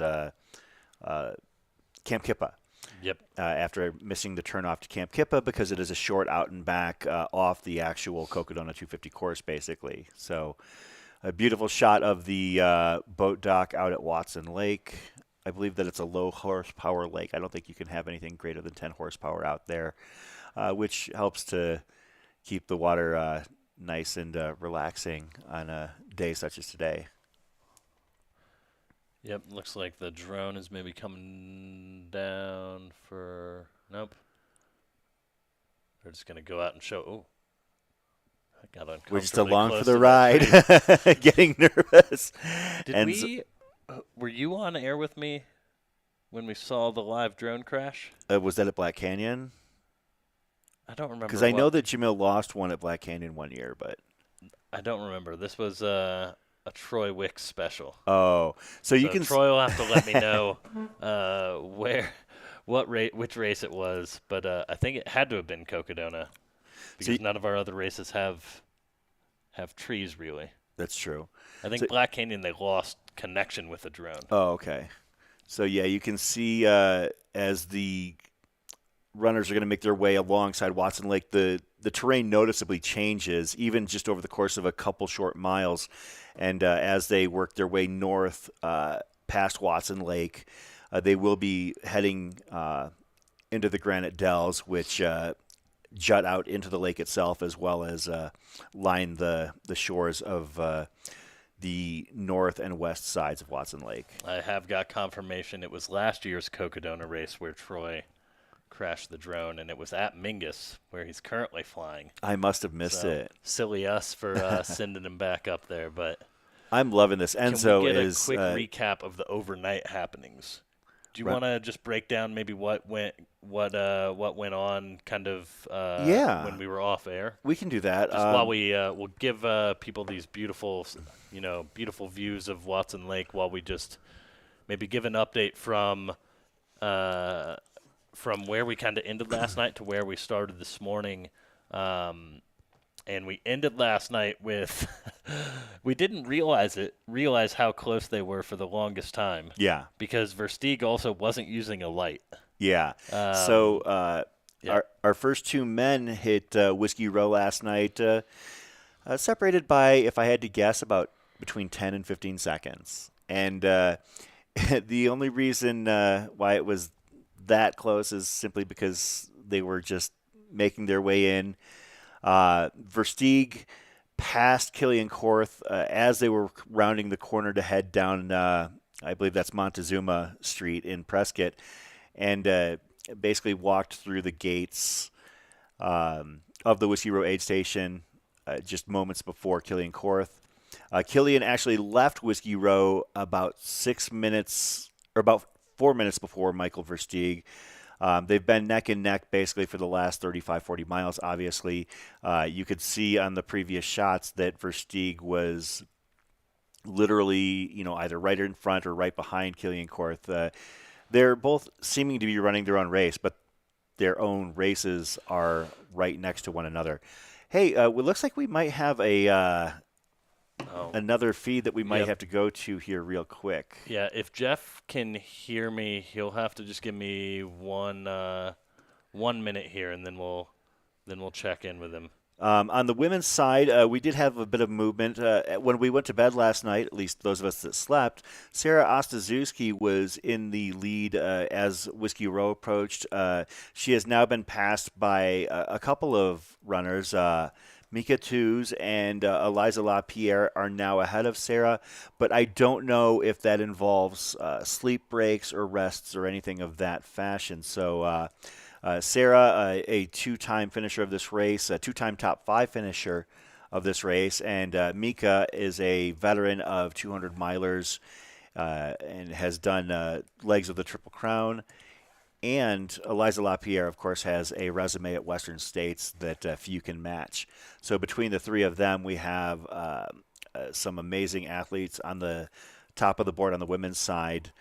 Camp Kippa. Yep. After missing the turnoff to Camp Kippa because it is a short out and back off the actual Cocodona 250 course, basically. So a beautiful shot of the boat dock out at Watson Lake. I believe that it's a low horsepower lake. I don't think you can have anything greater than 10 horsepower out there, which helps to keep the water nice and relaxing on a day such as today. Yep, looks like the drone is maybe coming down for... Nope. They're just going to go out and show... Oh. I got uncomfortably We're just along close for the to ride, getting nervous. Were you on air with me when we saw the live drone crash? Was that at Black Canyon? I don't remember. Because I know that Jamil lost one at Black Canyon one year, but... I don't remember. This was a Troy Wicks special. Oh, so you can Troy will have to let me know which race it was, but I think it had to have been Cocodona because none of our other races have trees really. That's true. I think Black Canyon, they lost connection with the drone. Oh, okay. So yeah, you can see as the runners are going to make their way alongside Watson Lake, the terrain noticeably changes, even just over the course of a couple short miles. And as they work their way north past Watson Lake, they will be heading into the Granite Dells, which jut out into the lake itself, as well as line the shores of the north and west sides of Watson Lake. I have got confirmation it was last year's Cocodona race where Troy crashed the drone, and it was at Mingus, where he's currently flying. I must have missed it. Silly us for sending him back up there, but I'm loving this. Enzo can we get is a quick recap of the overnight happenings? Do you want to just break down maybe what went on kind of when we were off air? We can do that. Just while we'll give people these beautiful views of Watson Lake, while we just maybe give an update from where we kind of ended last night to where we started this morning. And we ended last night with we didn't realize how close they were for the longest time. Yeah. Because Versteeg also wasn't using a light. Yeah. Our first two men hit Whiskey Row last night, separated by, if I had to guess, about between 10 and 15 seconds. And the only reason why it was that close is simply because they were just making their way in. Versteeg passed Killian Korth as they were rounding the corner to head down, I believe that's Montezuma Street in Prescott, and basically walked through the gates of the Whiskey Row aid station just moments before Killian Korth. Killian actually left Whiskey Row about 6 minutes, or about 4 minutes before Michael Versteeg. They've been neck and neck basically for the last 35, 40 miles, obviously. You could see on the previous shots that Versteeg was literally, either right in front or right behind Killian Korth. They're both seeming to be running their own race, but their own races are right next to one another. Hey, it looks like we might have another feed that we might have to go to here real quick. Yeah, if Jeff can hear me, he'll have to just give me 1 minute here, and then we'll check in with him. On the women's side, we did have a bit of movement. When we went to bed last night, at least those of us that slept, Sarah Ostaszewski was in the lead as Whiskey Row approached. She has now been passed by a couple of runners. Mika Tews and Eliza LaPierre are now ahead of Sarah, but I don't know if that involves sleep breaks or rests or anything of that fashion. So Sarah, a two-time finisher of this race, a two-time top 5 finisher of this race, and Mika is a veteran of 200 milers and has done legs of the Triple Crown. And Eliza LaPierre, of course, has a resume at Western States that few can match. So between the three of them, we have some amazing athletes on the top of the board on the women's side.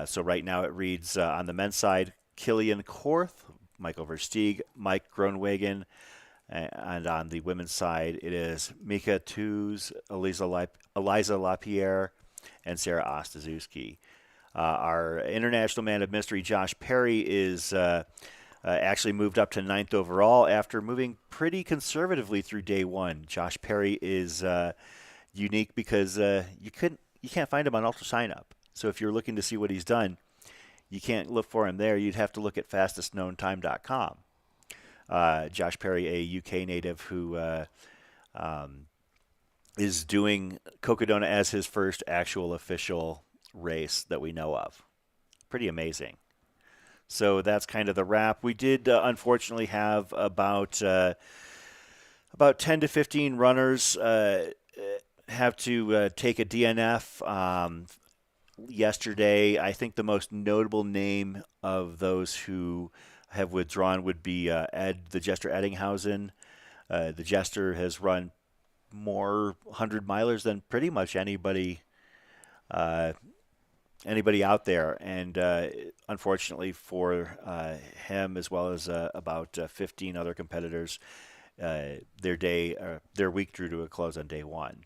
So right now it reads on the men's side, Killian Korth, Michael Versteeg, Mike Groenewegen. And on the women's side, it is Mika Tews, Eliza LaPierre, and Sarah Ostaszewski. Our international man of mystery, Josh Perry, is actually moved up to 9th overall after moving pretty conservatively through day one. Josh Perry is unique because you can't find him on Ultra Sign Up. So if you're looking to see what he's done, you can't look for him there. You'd have to look at fastestknowntime.com. Josh Perry, a UK native who is doing Cocodona as his first actual official race that we know of. Pretty amazing. So that's kind of the wrap. We did unfortunately have about 10 to 15 runners have to take a DNF yesterday. I think the most notable name of those who have withdrawn would be Ed, the Jester Eddinghausen. The Jester has run more 100-milers than pretty much anybody out there. And unfortunately for him, as well as about 15 other competitors, their week drew to a close on day one.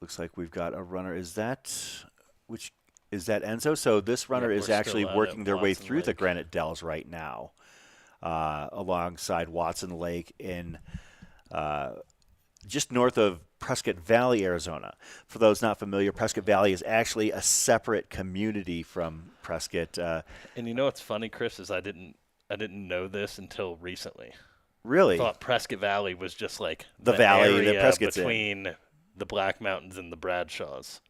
Looks like we've got a runner. Is that Enzo? So this runner is actually working their way through the Granite Dells right now, alongside Watson Lake in just north of Prescott Valley, Arizona. For those not familiar, Prescott Valley is actually a separate community from Prescott. And you know what's funny, Chris, is I didn't know this until recently. Really? I thought Prescott Valley was just like the valley area that Prescott's between the Black Mountains and the Bradshaws,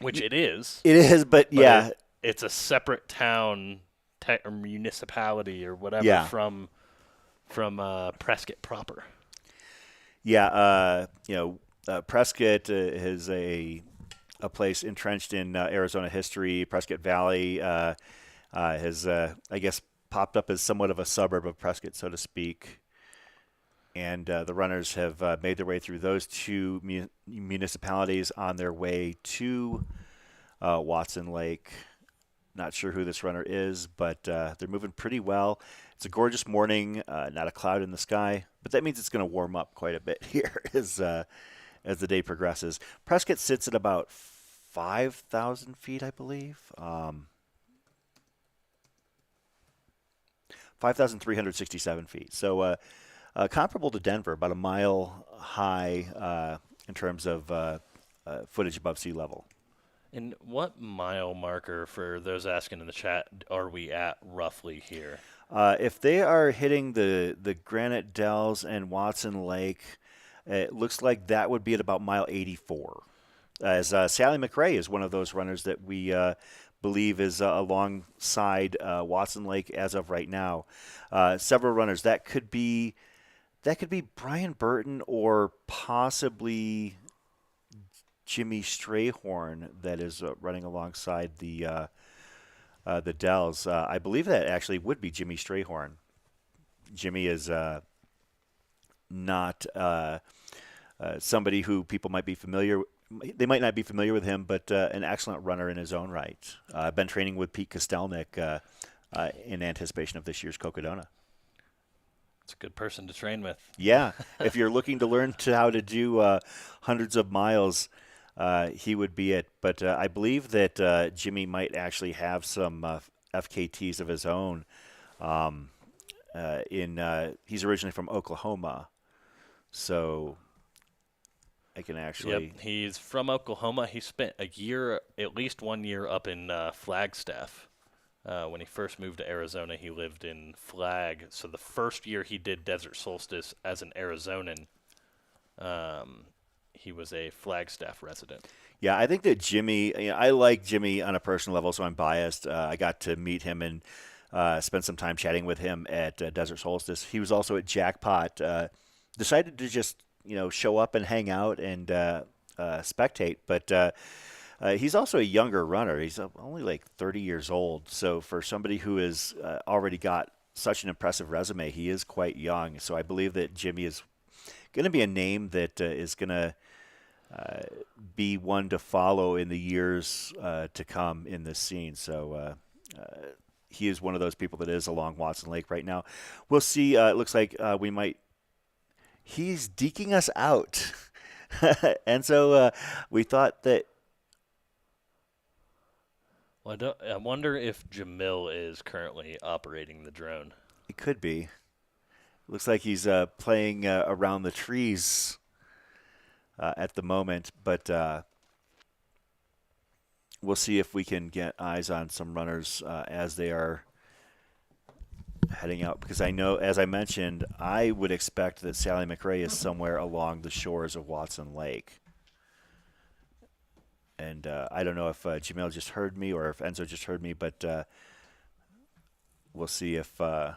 which it is. It is, but yeah. It's a separate town or municipality or whatever from Prescott proper. Yeah, Prescott is a place entrenched in Arizona history. Prescott Valley has, I guess, popped up as somewhat of a suburb of Prescott, so to speak. And the runners have made their way through those two municipalities on their way to Watson Lake. Not sure who this runner is, but they're moving pretty well. It's a gorgeous morning, not a cloud in the sky, but that means it's going to warm up quite a bit here as the day progresses. Prescott sits at about 5,000 feet, I believe. 5,367 feet. So comparable to Denver, about a mile high in terms of footage above sea level. And what mile marker, for those asking in the chat, are we at roughly here? If they are hitting the Granite Dells and Watson Lake, it looks like that would be at about mile 84. As Sally McRae is one of those runners that we believe is alongside Watson Lake as of right now. Several runners. That could be Brian Burton or possibly Jimmy Strayhorn that is running alongside the Dells. I believe that actually would be Jimmy Strayhorn. Jimmy is not somebody who people might be familiar. They might not be familiar with him, but an excellent runner in his own right. I've been training with Pete Kostelnik in anticipation of this year's Cocodona. It's a good person to train with. Yeah, if you're looking to learn how to do hundreds of miles, he would be it. But I believe that Jimmy might actually have some FKTs of his own. He's originally from Oklahoma, so I can actually. Yep, he's from Oklahoma. He spent at least 1 year up in Flagstaff. When he first moved to Arizona, he lived in Flag. So the first year he did Desert Solstice as an Arizonan, he was a Flagstaff resident. Yeah, I think that Jimmy, I like Jimmy on a personal level, so I'm biased. I got to meet him and spend some time chatting with him at Desert Solstice. He was also at Jackpot. Decided to just, show up and hang out and spectate, but he's also a younger runner. He's only like 30 years old. So for somebody who has already got such an impressive resume, he is quite young. So I believe that Jimmy is going to be a name that is going to be one to follow in the years to come in this scene. So he is one of those people that is along Watson Lake right now. We'll see. It looks like he's deking us out. And so we thought that. Well, I wonder if Jamil is currently operating the drone. It could be. Looks like he's playing around the trees at the moment, but we'll see if we can get eyes on some runners as they are heading out. Because I know, as I mentioned, I would expect that Sally McRae is somewhere along the shores of Watson Lake. And I don't know if Jamil just heard me or if Enzo just heard me, but we'll see if they'll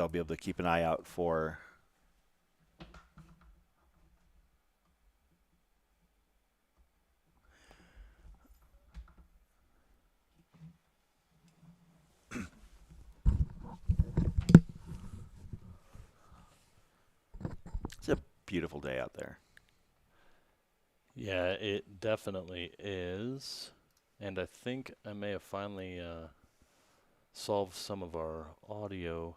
be able to keep an eye out for beautiful day out there. Yeah, it definitely is. And I think I may have finally solved some of our audio.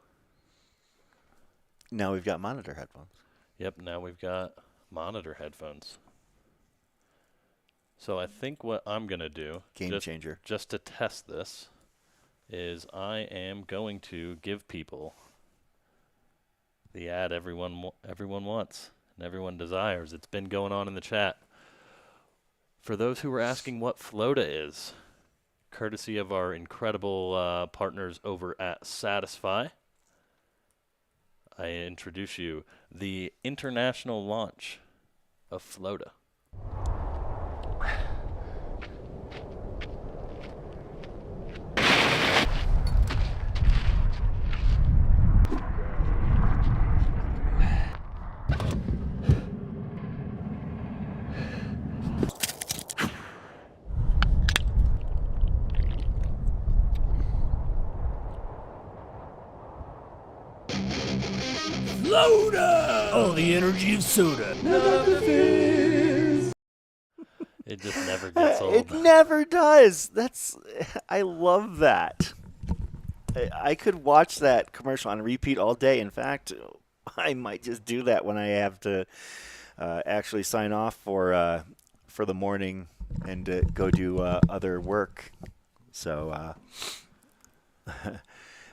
Now we've got monitor headphones. Yep, now we've got monitor headphones. So I think what I'm going to do, Game changer. just to test this, is I am going to give people the ad everyone wants and everyone desires. It's been going on in the chat. For those who were asking what Floda is, courtesy of our incredible partners over at Satisfy, I introduce you the international launch of Floda. Floda! Oh, the energy of soda. It just never gets old. It never does. I love that. I could watch that commercial on repeat all day. In fact, I might just do that when I have to actually sign off for the morning and go do other work. So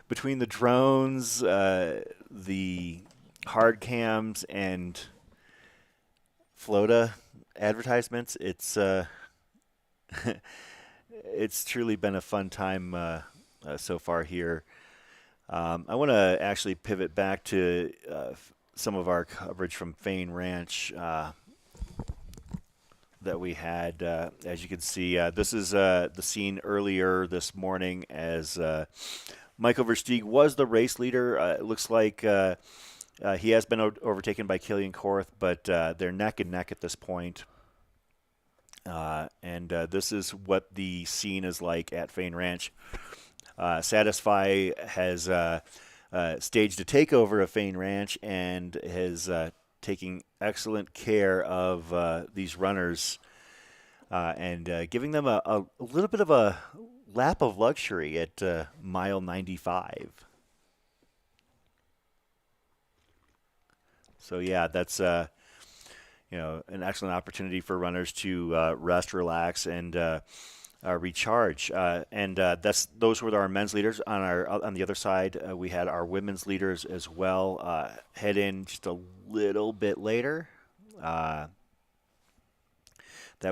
between the drones, the hard cams, and Floda advertisements, it's it's truly been a fun time so far here. I want to actually pivot back to some of our coverage from Fain Ranch that we had. As you can see, this is the scene earlier this morning as Michael Versteeg was the race leader. It looks like he has been overtaken by Killian Korth, but they're neck and neck at this point. And this is what the scene is like at Fain Ranch. Satisfy has staged a takeover of Fain Ranch and is taking excellent care of these runners and giving them a little bit of a lap of luxury at mile 95. So yeah, that's an excellent opportunity for runners to rest, relax, and recharge. And those were our men's leaders. On the other side, we had our women's leaders as well head in just a little bit later. That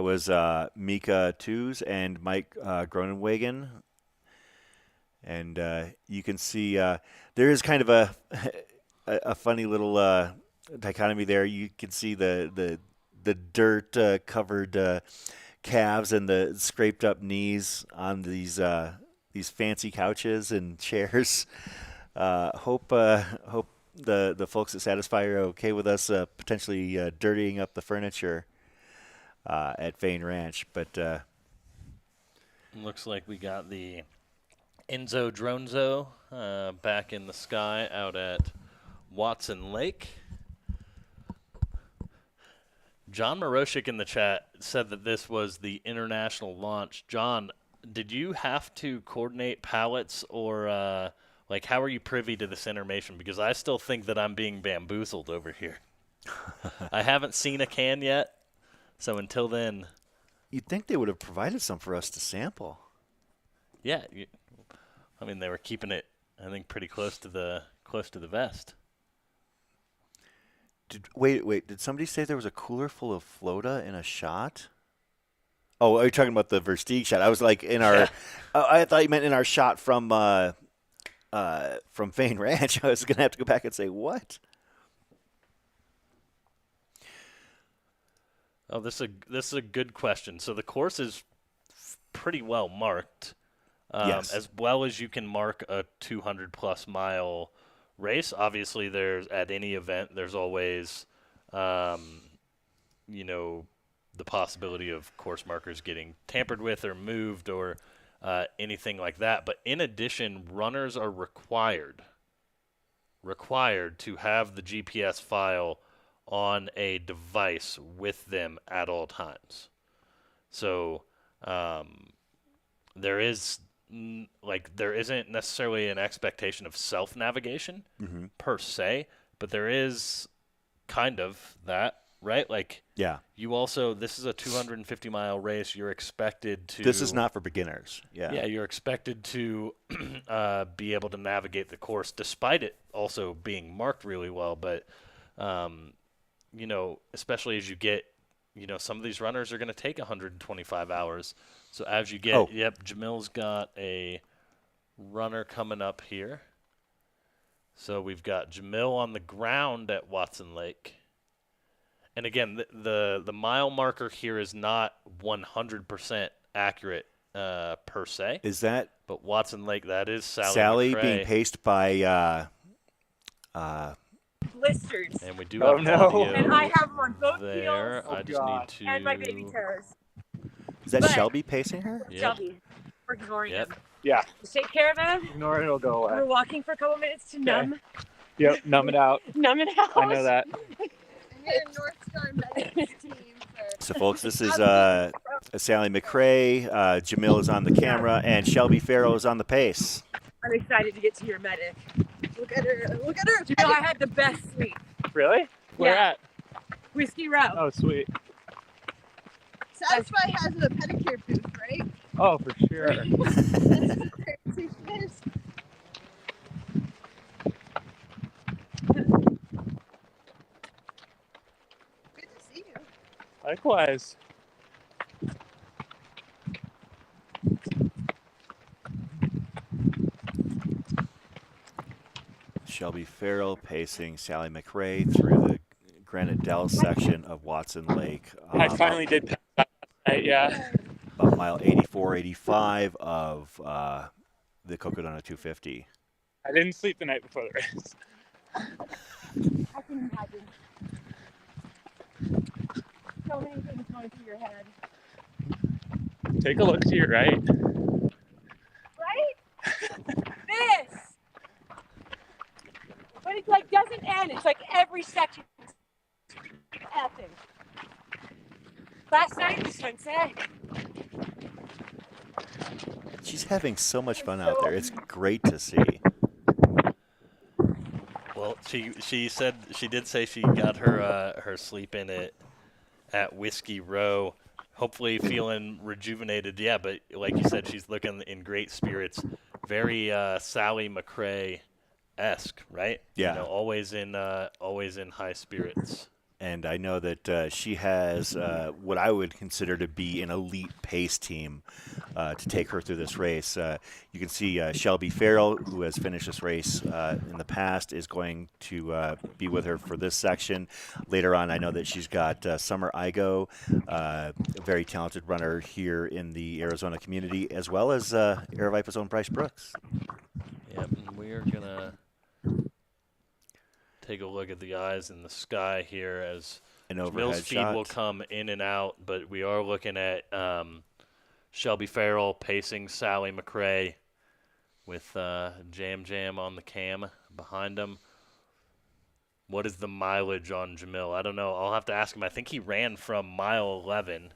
was Mika Tews and Mike Groenewegen. And you can see there is kind of a funny little dichotomy there. You can see the dirt covered calves and the scraped up knees on these fancy couches and chairs. Hope the folks at Satisfy are okay with us potentially dirtying up the furniture at Fain Ranch, but Looks like we got the Enzo Dronzo back in the sky out at Watson Lake. John Maroshik in the chat said that this was the international launch. John, did you have to coordinate pallets or how are you privy to this information? Because I still think that I'm being bamboozled over here. I haven't seen a can yet, so until then. You'd think they would have provided some for us to sample. Yeah, they were keeping it, I think, pretty close to the vest. Wait, did somebody say there was a cooler full of Floda in a shot? Oh, are you talking about the Versteeg shot? I was like in our I thought you meant in our shot from Fain Ranch. I was going to have to go back and say, what? Oh, this is a good question. So the course is pretty well marked, yes. As well as you can mark a 200-plus mile race. Obviously, at any event, there's always, the possibility of course markers getting tampered with or moved or anything like that. But in addition, runners are required to have the GPS file on a device with them at all times. So there isn't necessarily an expectation of self-navigation per se, but there is kind of that, right? Like, Yeah. you also, this is a 250-mile race. You're expected to. This is not for beginners. Yeah. Yeah, you're expected to be able to navigate the course, despite it also being marked really well. But, especially as you get, some of these runners are going to take 125 hours. So as you get, Jamil's got a runner coming up here. So we've got Jamil on the ground at Watson Lake. And again, the mile marker here is not 100% accurate per se. Is that? But Watson Lake, that is Sally McRae. being paced by blisters. And we do have audio and I have them on both there. heels. I just need to. And my baby toes. Is that Shelby pacing her? Yep. Shelby. We're ignoring him. Yeah. Just take care of him. Ignore it, it'll go away. We're walking for a couple minutes to numb. Yep, numb it out. Numb it out. I know that. North Star Medics team. So, folks, this is Sally McRae. Jamil is on the camera, and Shelby Farrell is on the pace. I'm excited to get to your medic. Look at her. Look at her. You know, I had the best sleep. Really? Where Yeah. at? Whiskey Row. Oh, sweet. Satisfy has a pedicure booth, right? Oh, for sure. Crazy fish. Good to see you. Likewise. Shelby Farrell pacing Sally McRae through the Granite Dell section of Watson Lake. I finally did pass that night, yeah. About mile 84, 85 of the Cocodona 250. I didn't sleep the night before the race. I can imagine. So many things going through your head. Take a look to your right. Right? This! But it like doesn't end. It's like every section is effing. Last night was Sunset. She's having so much fun out there. It's great to see. Well, she said she did say she got her sleep in at Whiskey Row. Hopefully feeling rejuvenated. Yeah, but like you said, she's looking in great spirits. Very Sally McRae-esque, right? Yeah. Always in high spirits. And I know that she has what I would consider to be an elite pace team to take her through this race. You can see Shelby Farrell, who has finished this race in the past, is going to be with her for this section. Later on, I know that she's got Summer Igo, a very talented runner here in the Arizona community, as well as Aravaipa's own Bryce Brooks. Yep, and we are going to take a look at the eyes in the sky here as Jamil's feed will come in and out, but we are looking at Shelby Farrell pacing Sally McRae with Jam on the cam behind him. What is the mileage on Jamil? I don't know. I'll have to ask him. I think he ran from mile 11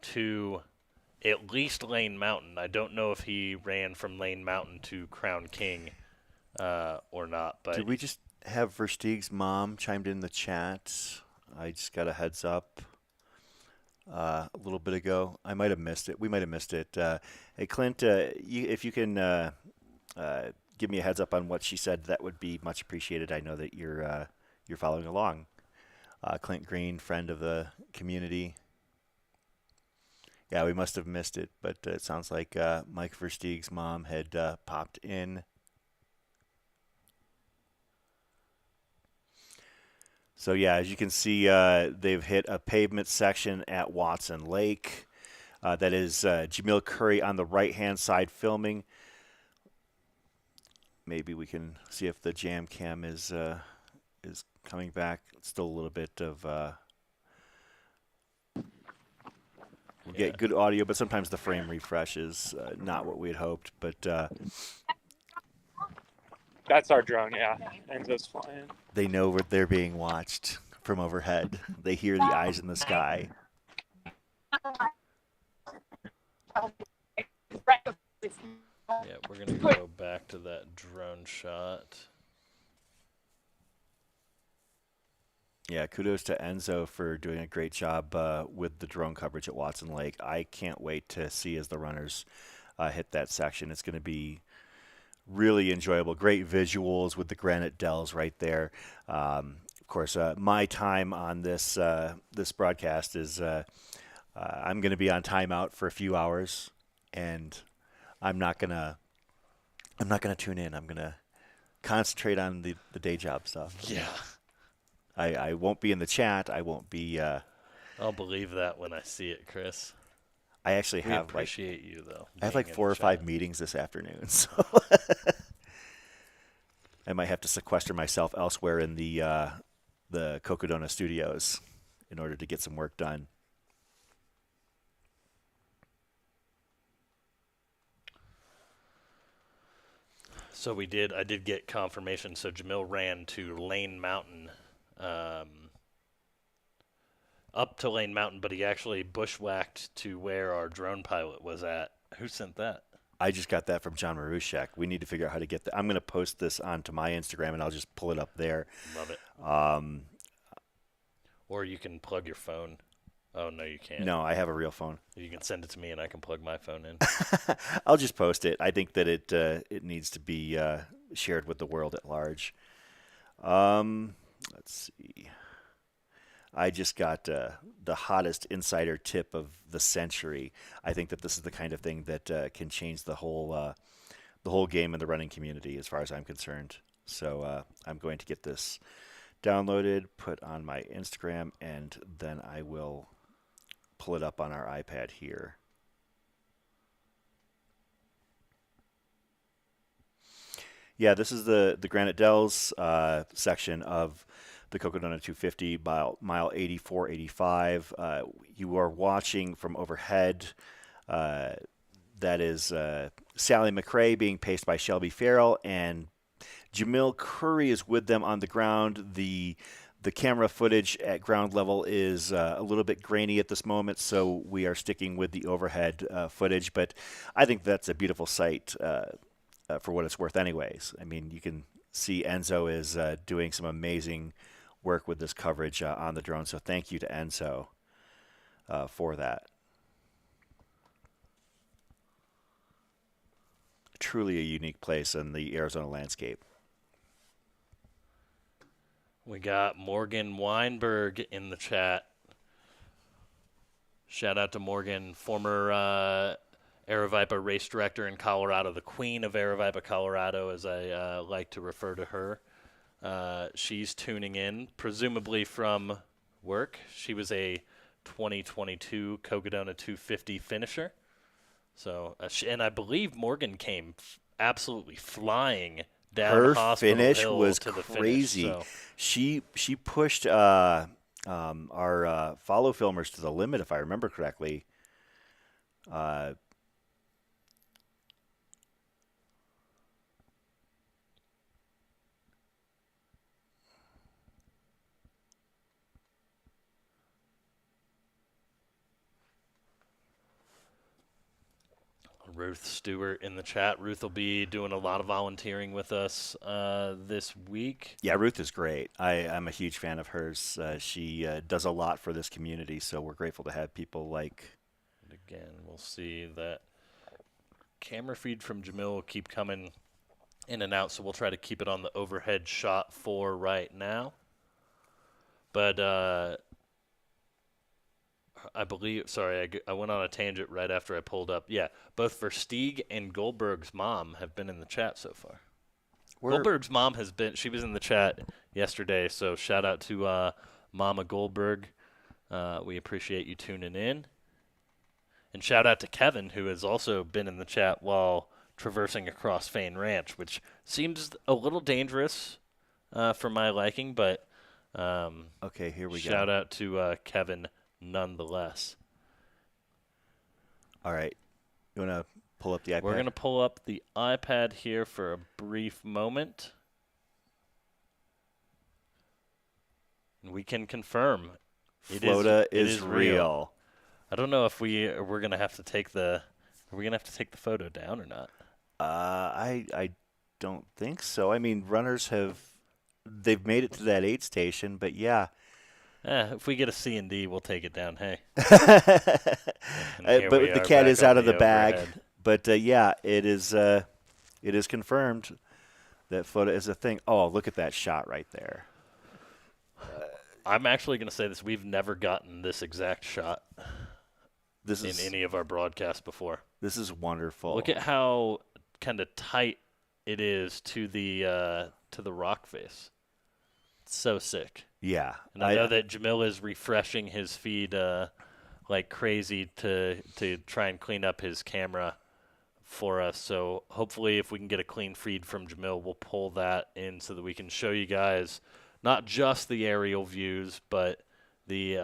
to at least Lane Mountain. I don't know if he ran from Lane Mountain to Crown King or not. But did we just have Versteeg's mom chimed in the chat? I just got a heads up a little bit ago. I might have missed it. We might have missed it. Hey, Clint, if you can give me a heads up on what she said, that would be much appreciated. I know that you're following along. Clint Green, friend of the community. Yeah, we must have missed it, but it sounds like Mike Versteeg's mom had popped in. So, yeah, as you can see, they've hit a pavement section at Watson Lake. That is Jamil Curry on the right-hand side filming. Maybe we can see if the jam cam is coming back. It's still a little bit of... we'll get good audio, but sometimes the frame refresh is not what we had hoped. But That's our drone, yeah. Enzo's flying. they know they're being watched from overhead. They hear the eyes in the sky. Yeah, we're going to go back to that drone shot. Yeah, kudos to Enzo for doing a great job with the drone coverage at Watson Lake. I can't wait to see as the runners hit that section. It's going to be really enjoyable. Great visuals with the granite dells right there. Of course, my time on this this broadcast is I'm going to be on timeout for a few hours, and I'm not gonna tune in. I'm gonna concentrate on the day job stuff. Yeah. I won't be in the chat. I won't be. I'll believe that when I see it, Chris. I actually We have appreciate you, though. I have being like in 4 the or 5 chat. meetings this afternoon, so I might have to sequester myself elsewhere in the Cocodona studios in order to get some work done. So I did get confirmation. So Jamil ran to Lane Mountain, up to Lane Mountain, but he actually bushwhacked to where our drone pilot was at. Who sent that? I just got that from John Marushek. We need to figure out how to get that. I'm going to post this onto my Instagram, and I'll just pull it up there. Love it. Or you can plug your phone. Oh, no, you can't. No, I have a real phone. You can send it to me, and I can plug my phone in. I'll just post it. I think that it needs to be shared with the world at large. Let's see. I just got the hottest insider tip of the century. I think that this is the kind of thing that can change the whole game in the running community, as far as I'm concerned. So I'm going to get this downloaded, put on my Instagram, and then I will pull it up on our iPad here. Yeah, this is the Granite Dells section of the Cocodona 250, mile 8485. You are watching from overhead. That is Sally McRae being paced by Shelby Farrell, and Jamil Curry is with them on the ground. The camera footage at ground level is a little bit grainy at this moment, so we are sticking with the overhead footage. But I think that's a beautiful sight for what it's worth anyways. I mean, you can see Enzo is doing some amazing work with this coverage on the drone, so thank you to Enzo for that. Truly a unique place in the Arizona landscape. We got Morgan Weinberg in the chat. Shout out to Morgan, former Aravaipa race director in Colorado, the queen of Aravaipa, Colorado, as I like to refer to her. She's tuning in, presumably from work. She was a 2022 Cocodona 250 finisher. So, and I believe Morgan came absolutely flying down Her Hospital finish Hill was to the crazy. finish, so. She pushed our follow filmers to the limit, if I remember correctly. Ruth Stewart in the chat. Ruth will be doing a lot of volunteering with us this week. Yeah, Ruth is great. I'm a huge fan of hers. She does a lot for this community, so we're grateful to have people like. Again, we'll see that camera feed from Jamil will keep coming in and out, so we'll try to keep it on the overhead shot for right now. But I believe, sorry, I went on a tangent right after I pulled up. Yeah, both Versteeg and Goldberg's mom have been in the chat so far. Goldberg's mom she was in the chat yesterday, so shout out to Mama Goldberg. We appreciate you tuning in. And shout out to Kevin, who has also been in the chat while traversing across Fain Ranch, which seems a little dangerous for my liking, but Okay, here we go. shout out to Kevin nonetheless. All right. You want to pull up the iPad? We're going to pull up the iPad here for a brief moment. We can confirm. Floda it is real. I don't know if we're gonna have to take the photo down or not. I don't think so. I mean, runners they've made it to that aid station, but yeah. If we get a C and D, we'll take it down. Hey. But we the are cat back is on out of the bag. overhead. But yeah, it is confirmed that Floda is a thing. Oh, look at that shot right there. I'm actually going to say this. We've never gotten this exact shot in any of our broadcasts before. This is wonderful. Look at how kind of tight it is to the rock face. It's so sick. Yeah. And I know that Jamil is refreshing his feed like crazy to try and clean up his camera for us. So hopefully if we can get a clean feed from Jamil, we'll pull that in so that we can show you guys not just the aerial views, but the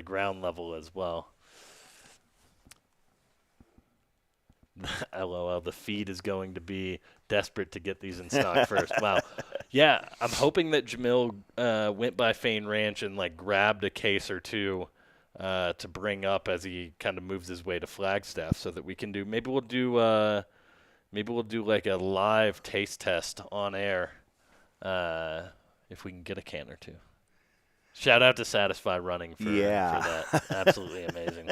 ground level as well. LOL, the feed is going to be desperate to get these in stock first. Wow. Yeah, I'm hoping that Jamil went by Fain Ranch and like grabbed a case or two to bring up as he kind of moves his way to Flagstaff, so that we can maybe we'll do like a live taste test on air if we can get a can or two. Shout out to Satisfy Running for that. Absolutely amazing.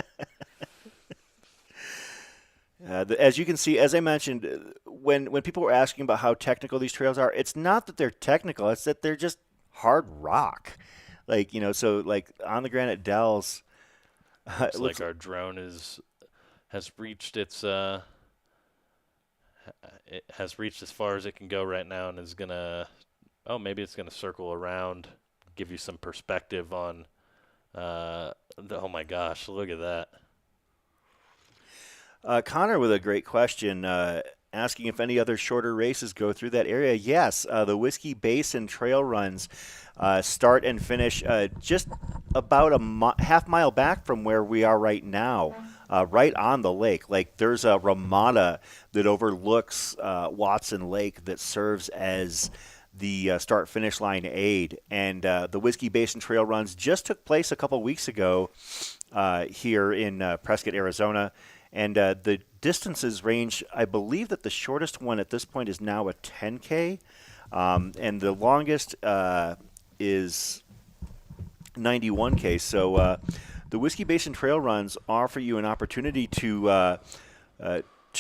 As you can see, as I mentioned, when people were asking about how technical these trails are, it's not that they're technical; it's that they're just hard rock. Like so like on the Granite Dells, Looks like our drone has reached its it has reached as far as it can go right now, and is gonna maybe it's gonna circle around, give you some perspective on. Oh my gosh, look at that. Connor with a great question, asking if any other shorter races go through that area. Yes, the Whiskey Basin trail runs start and finish just about a half mile back from where we are right now, right on the lake. Like there's a ramada that overlooks Watson Lake that serves as the start-finish line aid. And the Whiskey Basin trail runs just took place a couple weeks ago here in Prescott, Arizona. And the distances range, I believe that the shortest one at this point is now a 10K, and the longest is 91K. So the Whiskey Basin Trail Runs offer you an opportunity to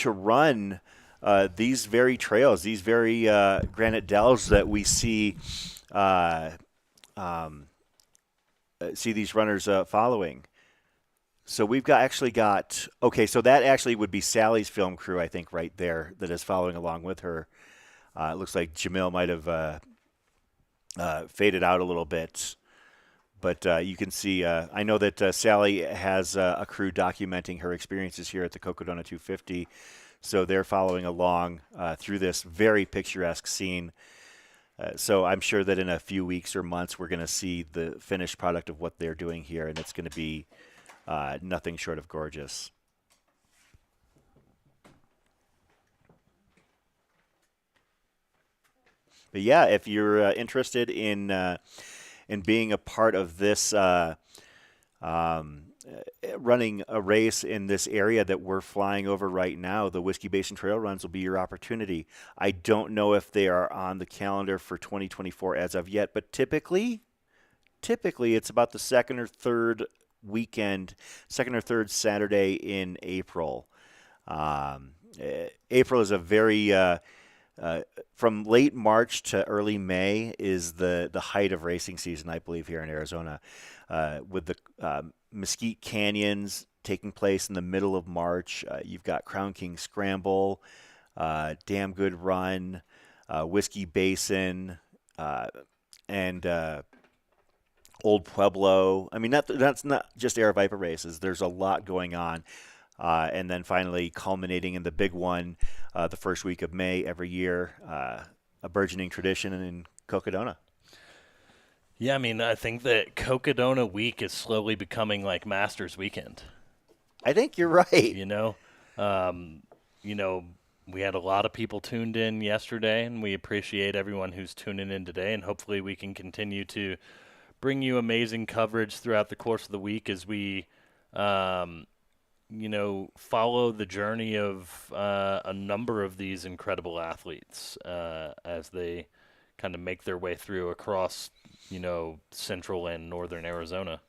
run these very trails, these very granite dells that we see these runners following. So we've actually got so that actually would be Sally's film crew, I think, right there that is following along with her. It looks like Jamil might have faded out a little bit, but you can see. I know that Sally has a crew documenting her experiences here at the Cocodona 250, so they're following along through this very picturesque scene. So I'm sure that in a few weeks or months we're going to see the finished product of what they're doing here, and it's going to be nothing short of gorgeous. But yeah, if you're interested in being a part of this, running a race in this area that we're flying over right now, the Whiskey Basin Trail Runs will be your opportunity. I don't know if they are on the calendar for 2024 as of yet, but typically it's about the second or third Saturday in April. April is a very from late March to early May is the height of racing season, I believe, here in Arizona, with the Mesquite Canyons taking place in the middle of March. You've got Crown King Scramble, Damn Good Run, Whiskey Basin, and Old Pueblo. I mean, that's not just Aravaipa races. There's a lot going on. And then finally culminating in the big one the first week of May every year, a burgeoning tradition in Cocodona. Yeah, I mean, I think that Cocodona week is slowly becoming like Masters weekend. I think you're right. we had a lot of people tuned in yesterday, and we appreciate everyone who's tuning in today. And hopefully, we can continue to bring you amazing coverage throughout the course of the week as we, follow the journey of a number of these incredible athletes as they kind of make their way through across, central and northern Arizona.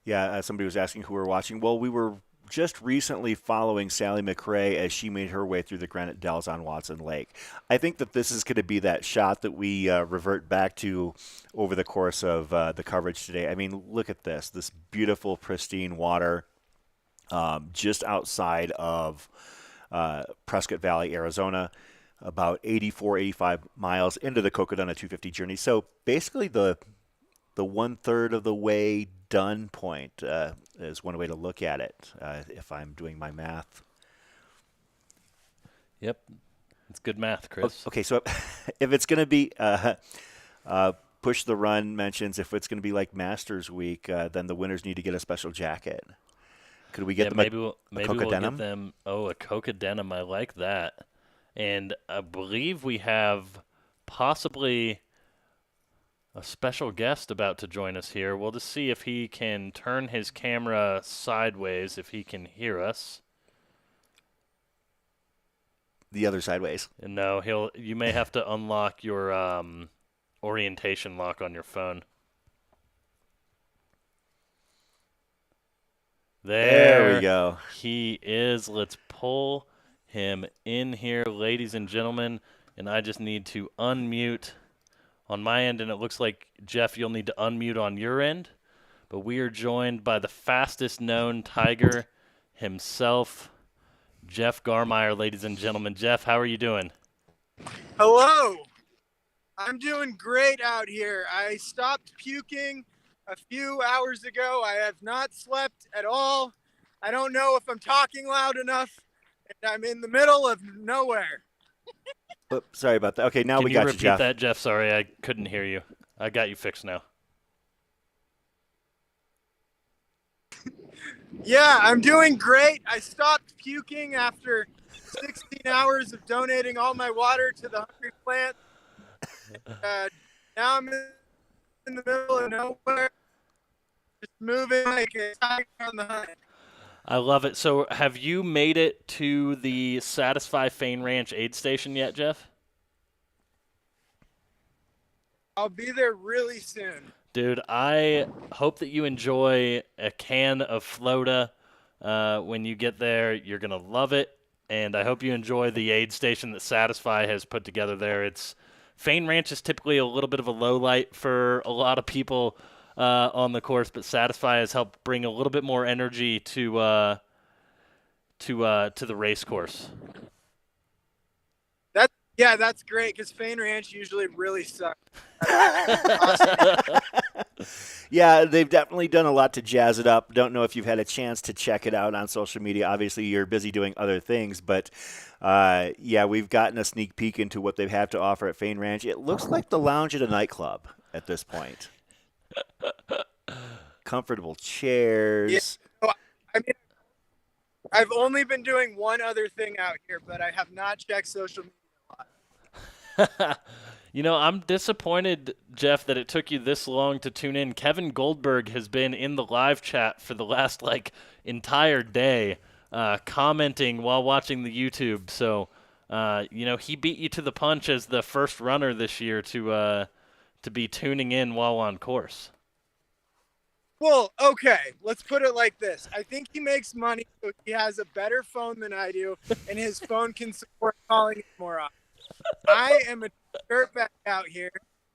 Yeah, somebody was asking who we're watching. Well, we were just recently following Sally McRae as she made her way through the Granite Dells on Watson Lake. I think that this is going to be that shot that we revert back to over the course of the coverage today. I mean, look at this beautiful, pristine water just outside of Prescott Valley, Arizona, about 85 miles into the Cocodona 250 journey. So basically the 1/3 of the way done point is one way to look at it, if I'm doing my math. Yep. It's good math, Chris. Okay, so if it's going to be Push the Run mentions if it's going to be like Masters Week, then the winners need to get a special jacket. Could we get them maybe a we'll Cocodenim? get them. Oh, a Cocodenim. I like that. And I believe we have possibly a special guest about to join us here. We'll just see if he can turn his camera sideways, if he can hear us. The other sideways. No, you may have to unlock your orientation lock on your phone. There we go. He is. Let's pull him in here, ladies and gentlemen. And I just need to unmute on my end, and it looks like, Jeff, you'll need to unmute on your end. But we are joined by the fastest known Tiger himself, Jeff Garmeyer, ladies and gentlemen. Jeff, how are you doing? Hello. I'm doing great out here. I stopped puking a few hours ago. I have not slept at all. I don't know if I'm talking loud enough, and I'm in the middle of nowhere. Oops, sorry about that. Okay, now Can we you got repeat you, Jeff. that, Jeff? Sorry, I couldn't hear you. I got you fixed now. Yeah, I'm doing great. I stopped puking after 16 hours of donating all my water to the hungry plant. Now I'm in the middle of nowhere, just moving like a tiger on the hunt. I love it. So have you made it to the Satisfy Fain Ranch aid station yet, Jeff? I'll be there really soon. Dude, I hope that you enjoy a can of Floda when you get there. You're going to love it, and I hope you enjoy the aid station that Satisfy has put together there. Fain Ranch is typically a little bit of a low light for a lot of people on the course, but Satisfy has helped bring a little bit more energy to the race course. That's great because Fain Ranch usually really sucks. Yeah, they've definitely done a lot to jazz it up. Don't know if you've had a chance to check it out on social media. Obviously, you're busy doing other things, but we've gotten a sneak peek into what they have to offer at Fain Ranch. It looks like the lounge at a nightclub at this point. Comfortable chairs. Yeah, I mean, I've only been doing one other thing out here, but I have not checked social media a lot. I'm disappointed, Jeff, that it took you this long to tune in. Kevin Goldberg has been in the live chat for the last entire day, commenting while watching the YouTube. So, he beat you to the punch as the first runner this year to be tuning in while on course. Well, okay, let's put it like this. I think he makes money, so he has a better phone than I do, and his phone can support calling it more often. I am a dirtbag out here.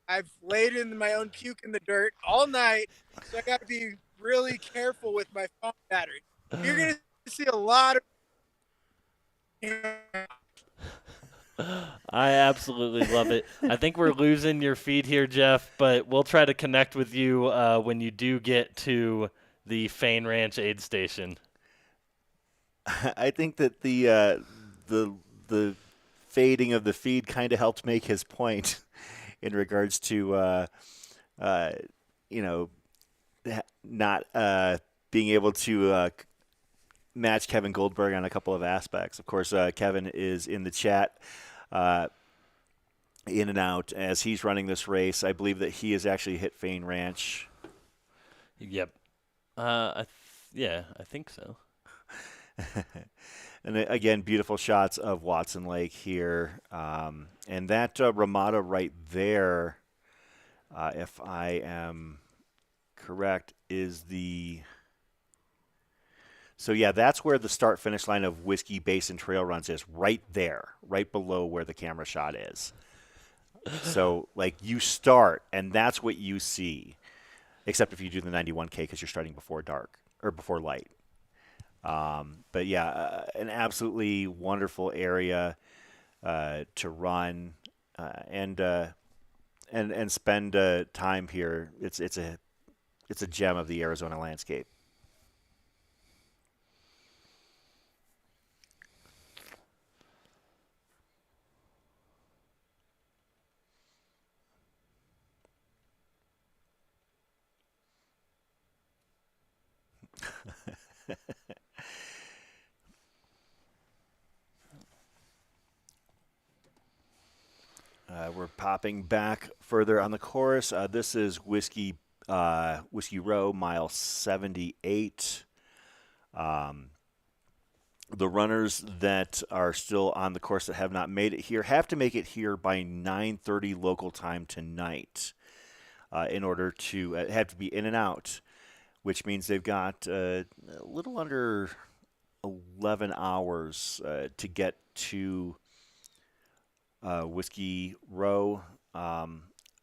I've laid in my own puke in the dirt all night, so I got to be really careful with my phone battery. You're going to see a lot of... I absolutely love it. I think we're losing your feed here, Jeff, but we'll try to connect with you when you do get to the Fain Ranch aid station. I think that the fading of the feed kind of helped make his point in regards to not being able to match Kevin Goldberg on a couple of aspects. Of course, Kevin is in the chat, in and out as he's running this race. I believe that he has actually hit Fain Ranch. Yep. Yeah, I think so. And again, beautiful shots of Watson Lake here. And that Ramada right there, if I am correct, is the... So, yeah, that's where the start-finish line of Whiskey Basin Trail Runs is, right there, right below where the camera shot is. So, like, you start, and that's what you see, except if you do the 91K because you're starting before dark or before light. But, yeah, an absolutely wonderful area to run and spend time here. It's a gem of the Arizona landscape. We're popping back further on the course. This is Whiskey Row, mile 78. The runners that are still on the course that have not made it here have to make it here by 9:30 local time tonight in order to have to be in and out, which means they've got a little under 11 hours to get to Whiskey Row.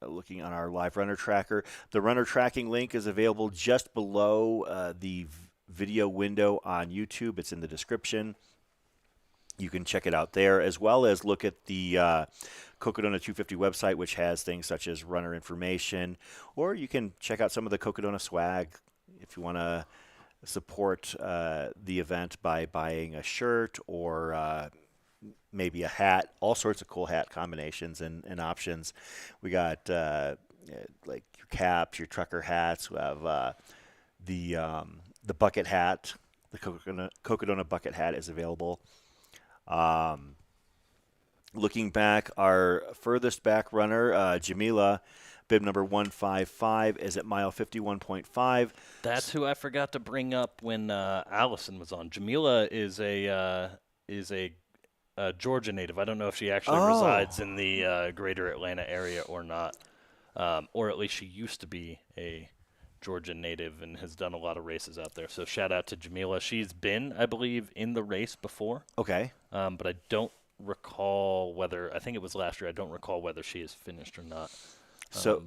Looking on our live runner tracker, the runner tracking link is available just below the video window on YouTube. It's in the description. You can check it out there, as well as look at the Cocodona 250 website, which has things such as runner information, or you can check out some of the Cocodona swag if you want to support the event by buying a shirt or maybe a hat. All sorts of cool hat combinations and options. We got like your caps, your trucker hats. We have the bucket hat. The Cocodona bucket hat is available. Looking back, our furthest back runner, Jamila, bib number 155, is at mile 51.5. That's who I forgot to bring up when Allison was on. Jamila is a Georgia native. I don't know if she actually resides in the greater Atlanta area or not, or at least she used to be a Georgia native and has done a lot of races out there. So shout out to Jamila. She's been, I believe, in the race before. Okay. But I don't recall whether, I think it was last year, I don't recall whether she is finished or not.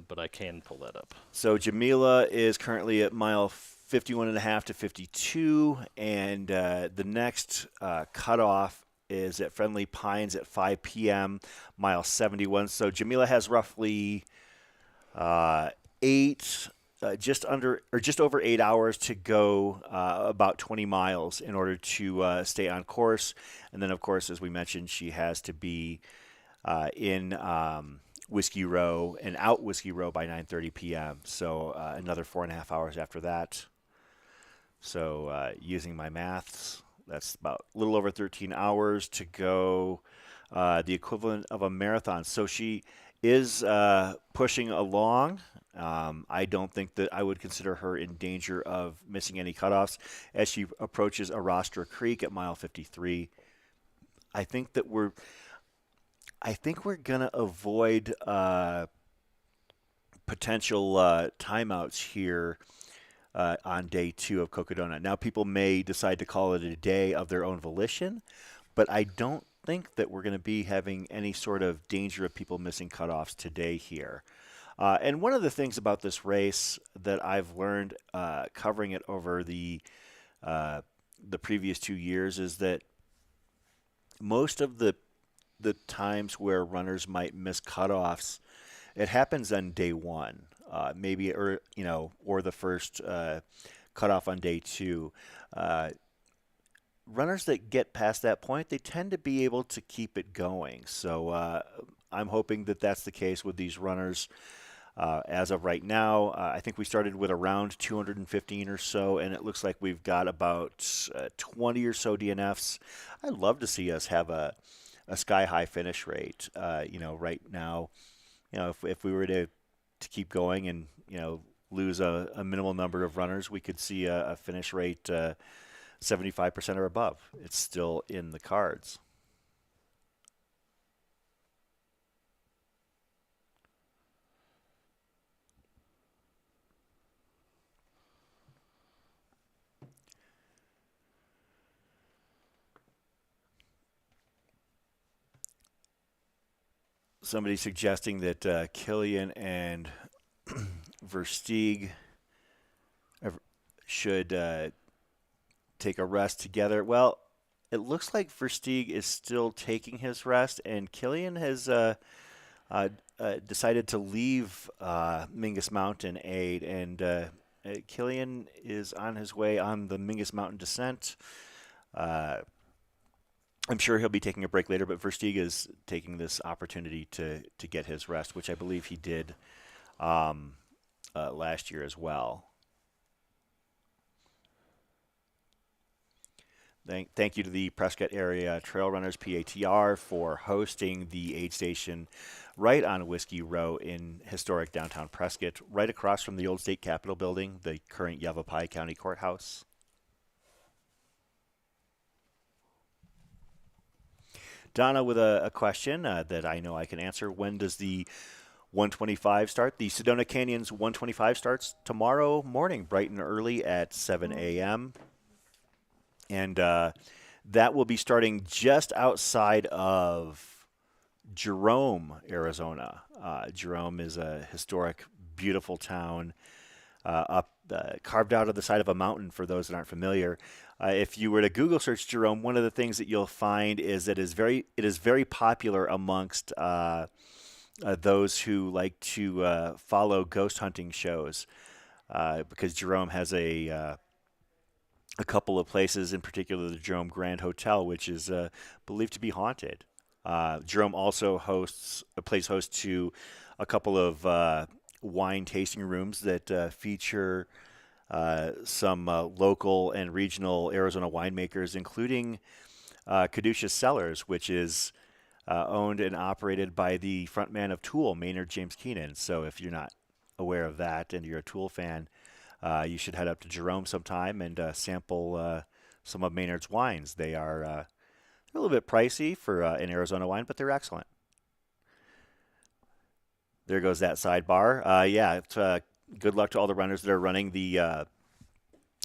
But I can pull that up. So Jamila is currently at mile 51.5 to 52, and the next cutoff is at Friendly Pines at 5 p.m., mile 71. So Jamila has roughly just over 8 hours to go about 20 miles in order to stay on course. And then, of course, as we mentioned, she has to be in Whiskey Row and out Whiskey Row by 9:30 p.m. So another 4.5 hours after that. So using my maths, that's about a little over 13 hours to go, the equivalent of a marathon. So she is pushing along. I don't think that I would consider her in danger of missing any cutoffs as she approaches Arastra Creek at mile 53. I think we're gonna avoid potential timeouts here on day 2 of Cocodona. Now, people may decide to call it a day of their own volition, but I don't think that we're going to be having any sort of danger of people missing cutoffs today here. And one of the things about this race that I've learned covering it over the previous 2 years is that most of the times where runners might miss cutoffs, it happens on day 1, maybe, or the first cutoff on day 2. Runners that get past that point, they tend to be able to keep it going. So I'm hoping that that's the case with these runners As of right now, I think we started with around 215 or so, and it looks like we've got about 20 or so DNFs. I'd love to see us have a sky-high finish rate. Right now, if we were to keep going and, lose a minimal number of runners, we could see a finish rate 75% or above. It's still in the cards. Somebody suggesting that Killian and Versteeg should take a rest together. Well, it looks like Versteeg is still taking his rest, and Killian has decided to leave Mingus Mountain aid, and Killian is on his way on the Mingus Mountain descent. I'm sure he'll be taking a break later, but Versteeg is taking this opportunity to get his rest, which I believe he did last year as well. Thank you to the Prescott Area Trail Runners PATR for hosting the aid station right on Whiskey Row in historic downtown Prescott, right across from the old state capitol building, the current Yavapai County Courthouse. Donna with a question that I know I can answer. When does the 125 start? The Sedona Canyon's 125 starts tomorrow morning, bright and early at 7 a.m. And that will be starting just outside of Jerome, Arizona. Jerome is a historic, beautiful town carved out of the side of a mountain for those that aren't familiar. If you were to Google search Jerome, one of the things that you'll find is that it is very popular amongst those who like to follow ghost hunting shows, because Jerome has a couple of places, in particular the Jerome Grand Hotel, which is believed to be haunted. Jerome also plays host to a couple of wine tasting rooms that feature some local and regional Arizona winemakers, including Caduceus Cellars, which is owned and operated by the frontman of Tool, Maynard James Keenan. So if you're not aware of that and you're a Tool fan, you should head up to Jerome sometime and sample some of Maynard's wines. They are a little bit pricey for an Arizona wine, but they're excellent. There goes that sidebar. It's good luck to all the runners that are running the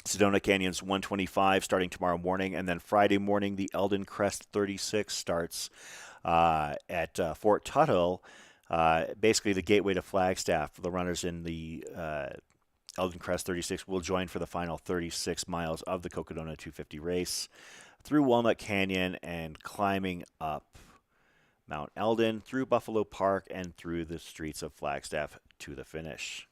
Sedona Canyon's 125 starting tomorrow morning. And then Friday morning, the Eldon Crest 36 starts at Fort Tuthill, basically the gateway to Flagstaff. The runners in the Eldon Crest 36 will join for the final 36 miles of the Cocodona 250 race through Walnut Canyon and climbing up Mount Eldon, through Buffalo Park, and through the streets of Flagstaff to the finish.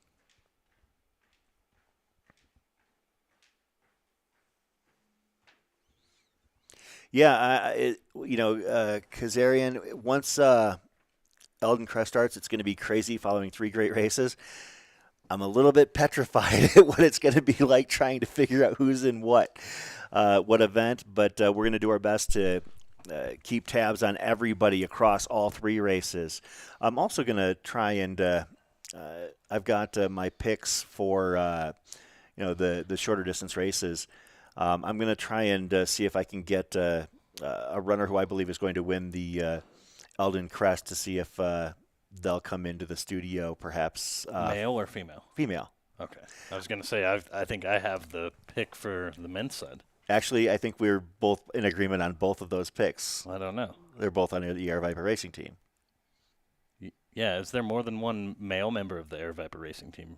Kazarian, once Eldon Crest starts, it's going to be crazy following 3 great races. I'm a little bit petrified at what it's going to be like trying to figure out who's in what event, but we're going to do our best to keep tabs on everybody across all 3 races. I'm also going to try and I've got my picks for the shorter distance races. I'm going to try and see if I can get a runner who I believe is going to win the Eldon Crest to see if they'll come into the studio, perhaps. Male or female? Female. Okay. I was going to say, I think I have the pick for the men's side. Actually, I think we're both in agreement on both of those picks. I don't know. They're both on the Aravaipa Racing team. Yeah, is there more than one male member of the Aravaipa Racing team?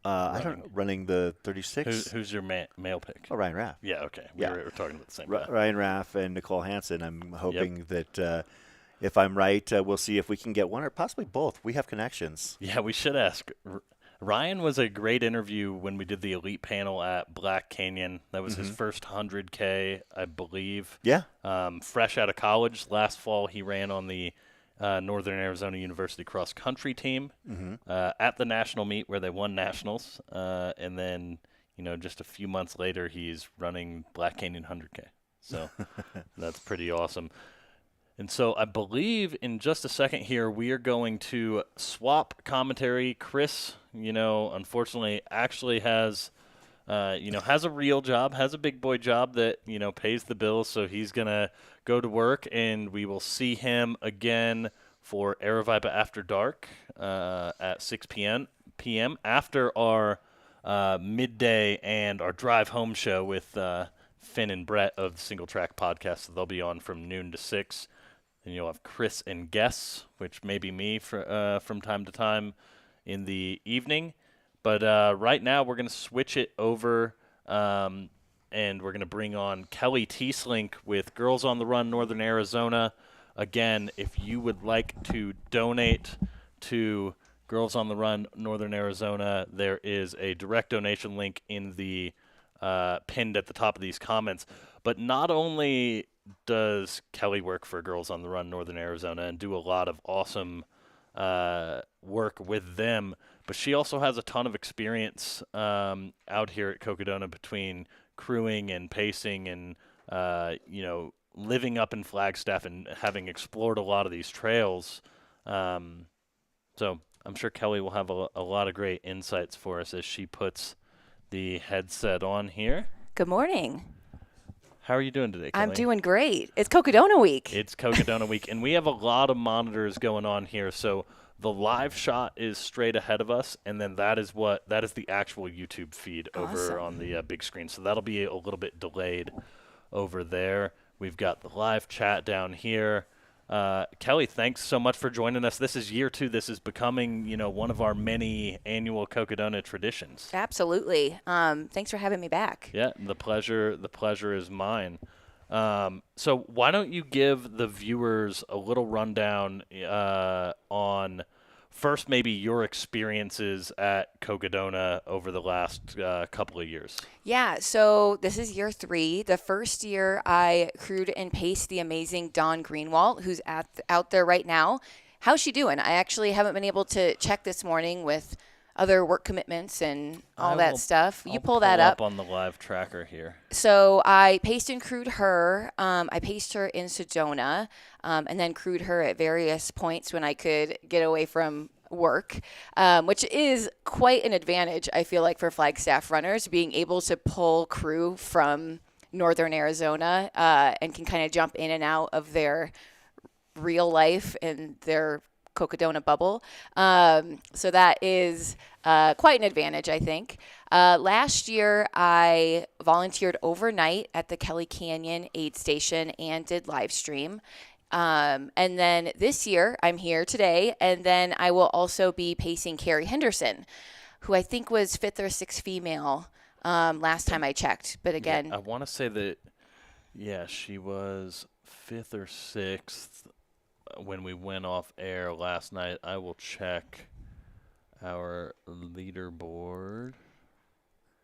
I don't know. Running the 36. Who's your male pick? Oh, Ryan Raff. Yeah, okay. We were talking about the same guy. Ryan Raff and Nicole Hansen. I'm hoping that if I'm right, we'll see if we can get one or possibly both. We have connections. Yeah, we should ask. Ryan was a great interview when we did the elite panel at Black Canyon. That was his first 100K, I believe. Yeah. Fresh out of college. Last fall, he ran on the Northern Arizona University cross country team Mm-hmm. at the national meet where they won nationals, and then just a few months later he's running Black Canyon 100K. So that's pretty awesome. And so I believe in just a second here we are going to swap commentary. Chris, unfortunately, actually has a real job, has a big boy job that, pays the bills. So he's going to go to work, and we will see him again for Aravaipa After Dark at 6 p.m. after our midday and our drive home show with Finn and Brett of the Single Track Podcast. So they'll be on from noon to 6. And you'll have Chris and guests, which may be me from time to time in the evening. But right now we're going to switch it over, and we're going to bring on Kelly Teeslink with Girls on the Run Northern Arizona. Again, if you would like to donate to Girls on the Run Northern Arizona, there is a direct donation link in the pinned at the top of these comments. But not only does Kelly work for Girls on the Run Northern Arizona and do a lot of awesome work with them, but she also has a ton of experience out here at Cocodona between crewing and pacing and living up in Flagstaff and having explored a lot of these trails. So I'm sure Kelly will have a lot of great insights for us as she puts the headset on here. Good morning. How are you doing today, Kelly? I'm doing great. It's Cocodona week. It's Cocodona week, and we have a lot of monitors going on here. So the live shot is straight ahead of us, and then that is the actual YouTube feed over on the big screen. So that'll be a little bit delayed over there. We've got the live chat down here. Kelly, thanks so much for joining us. This is year 2. This is becoming, one of our many annual Cocodona traditions. Absolutely. Thanks for having me back. Yeah, the pleasure is mine. So why don't you give the viewers a little rundown on first maybe your experiences at Cocodona over the last couple of years? Yeah, so this is year 3. The first year I crewed and paced the amazing Dawn Greenwald, who's out there right now. How's she doing? I actually haven't been able to check this morning with other work commitments and all that stuff. You pull that up on the live tracker here. So I paced and crewed her. I paced her in Sedona, and then crewed her at various points when I could get away from work, which is quite an advantage, I feel like, for Flagstaff runners, being able to pull crew from Northern Arizona and can kind of jump in and out of their real life and their Cocodona bubble. So that is quite an advantage, I think. Last year, I volunteered overnight at the Kelly Canyon aid station and did live stream. And then this year, I'm here today, and then I will also be pacing Carrie Henderson, who I think was 5th or 6th female last time I checked. But again, yeah, I want to say that, she was 5th or 6th when we went off air last night. I will check our leaderboard.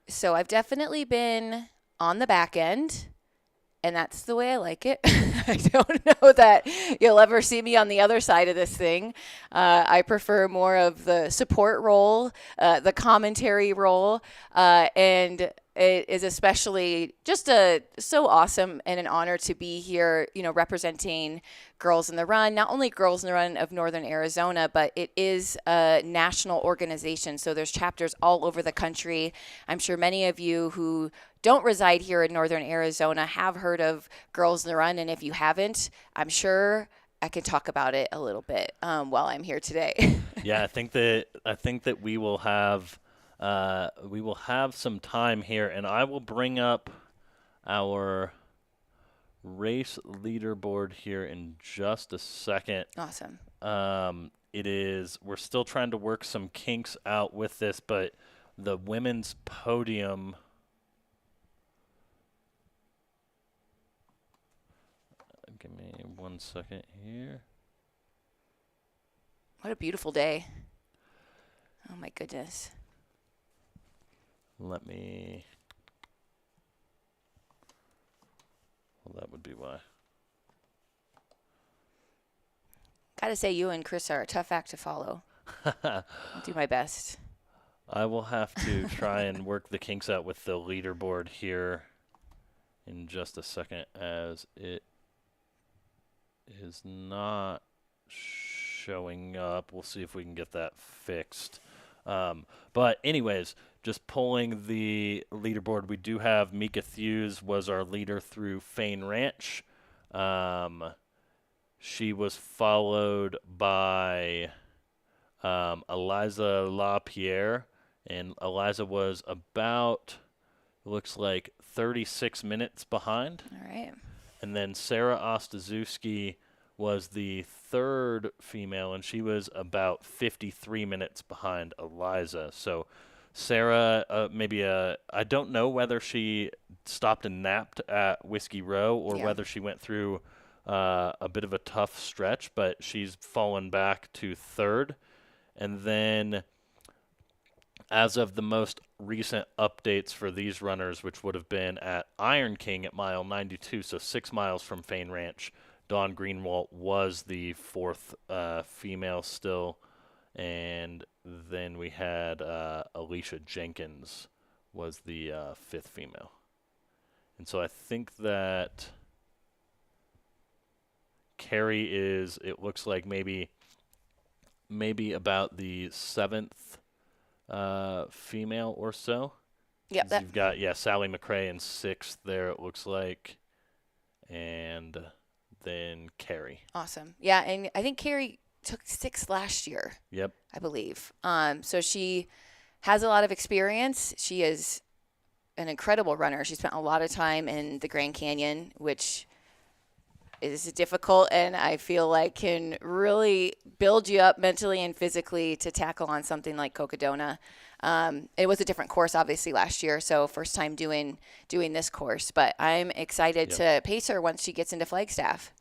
So I've definitely been on the back end, and that's the way I like it. I don't know that you'll ever see me on the other side of this thing. I prefer more of the support role, the commentary role, and it is especially just so awesome and an honor to be here, representing Girls in the Run, not only Girls in the Run of Northern Arizona, but it is a national organization. So there's chapters all over the country. I'm sure many of you who don't reside here in Northern Arizona have heard of Girls in the Run. And if you haven't, I'm sure I can talk about it a little bit while I'm here today. Yeah, I think that we will have some time here, and I will bring up our race leaderboard here in just a second. Awesome. We're still trying to work some kinks out with this, but the women's podium, give me 1 second here. What a beautiful day. Oh my goodness. Well, that would be why. gotta say, you and Chris are a tough act to follow. I'll do my best. I will have to try and work the kinks out with the leaderboard here in just a second, as it is not showing up. We'll see if we can get that fixed. But anyways, just pulling the leaderboard, we do have Mika Thews was our leader through Fain Ranch. She was followed by Eliza LaPierre, and Eliza was about, looks like 36 minutes behind. All right. And then Sarah Ostaszewski was the third female, and she was about 53 minutes behind Eliza. So Sarah, I don't know whether she stopped and napped at Whiskey Row or whether she went through a bit of a tough stretch, but she's fallen back to third. And then as of the most recent updates for these runners, which would have been at Iron King at mile 92, so 6 miles from Fain Ranch, Dawn Greenwald was the fourth female still. And then we had Alicia Jenkins was the fifth female. And so I think that Carrie is, it looks like maybe about the seventh female or so. Yep. You've got, Sally McRae in sixth there, it looks like. And then Carrie. Awesome. Yeah, and I think Carrie took sixth last year. Yep. I believe. So she has a lot of experience. She is an incredible runner. She spent a lot of time in the Grand Canyon, which is difficult and I feel like can really build you up mentally and physically to tackle on something like Cocodona. It was a different course, obviously, last year, so first time doing this course. But I'm excited to pace her once she gets into Flagstaff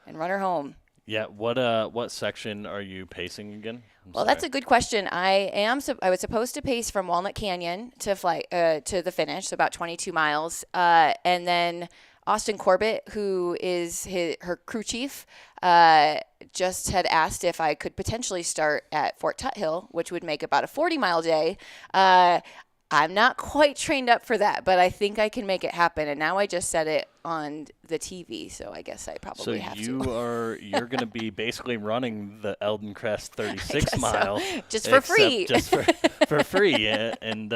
and run her home. Yeah. What section are you pacing again? Well, that's a good question. I was supposed to pace from Walnut Canyon to the finish, so about 22 miles, and then Austin Corbett, who is her crew chief, just had asked if I could potentially start at Fort Tuthill, which would make about a 40-mile day. I'm not quite trained up for that, but I think I can make it happen. And now I just said it on the TV, so I guess I probably have to. So you're going to be basically running the Eldon Crest 36 mile. So. Just for free. Just for free, and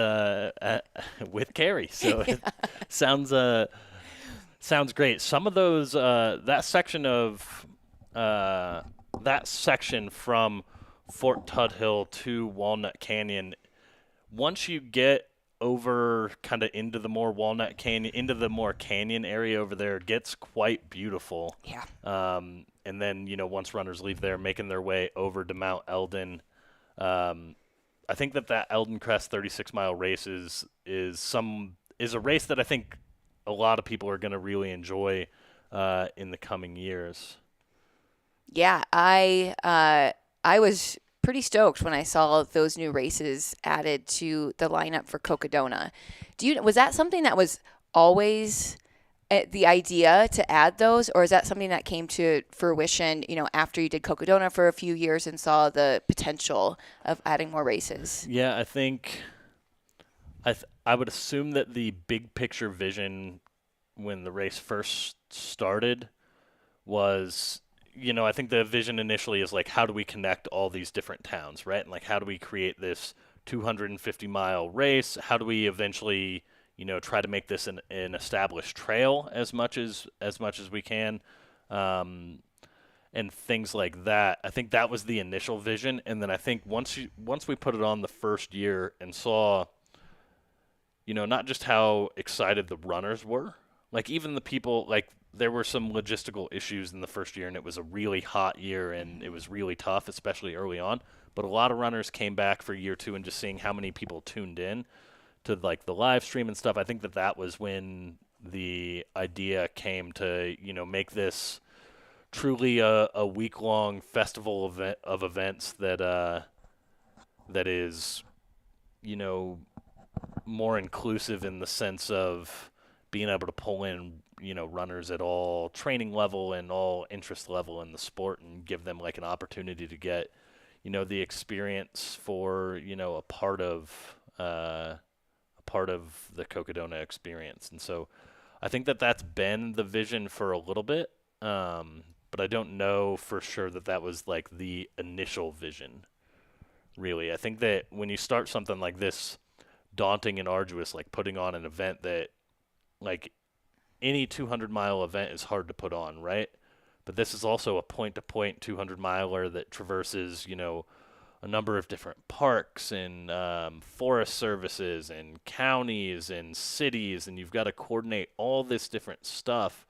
with Carrie. So it sounds great. Some of those that section from Fort Tuthill to Walnut Canyon, once you get over kind of into the more Walnut Canyon, into the more canyon area over there, it gets quite beautiful. Yeah. And then, once runners leave there, making their way over to Mount Eldon, I think that Eldon Crest 36-mile race is a race that I think a lot of people are going to really enjoy in the coming years. Yeah, I was pretty stoked when I saw those new races added to the lineup for Cocodona. Was that something that was always the idea to add those, or is that something that came to fruition, after you did Cocodona for a few years and saw the potential of adding more races? Yeah, I think I would assume that the big picture vision when the race first started was, I think the vision initially is like, how do we connect all these different towns, right? And like, how do we create this 250-mile race? How do we eventually, try to make this an established trail as much as we can, and things like that. I think that was the initial vision, and then I think once we put it on the first year and saw, not just how excited the runners were, like even the people, like there were some logistical issues in the first year, and it was a really hot year, and it was really tough, especially early on. But a lot of runners came back for year two, and just seeing how many people tuned in to like the live stream and stuff. I think that was when the idea came to, make this truly a week-long festival of events that is, more inclusive in the sense of being able to pull in, runners at all training level and all interest level in the sport, and give them like an opportunity to get, the experience for, a part of the Cocodona experience. And so I think that that's been the vision for a little bit, but I don't know for sure that that was like the initial vision, really. I think that when you start something like this daunting and arduous, like putting on an event that, like, any 200-mile event is hard to put on, right? But this is also a point-to-point 200-miler that traverses, a number of different parks and forest services and counties and cities, and you've got to coordinate all this different stuff.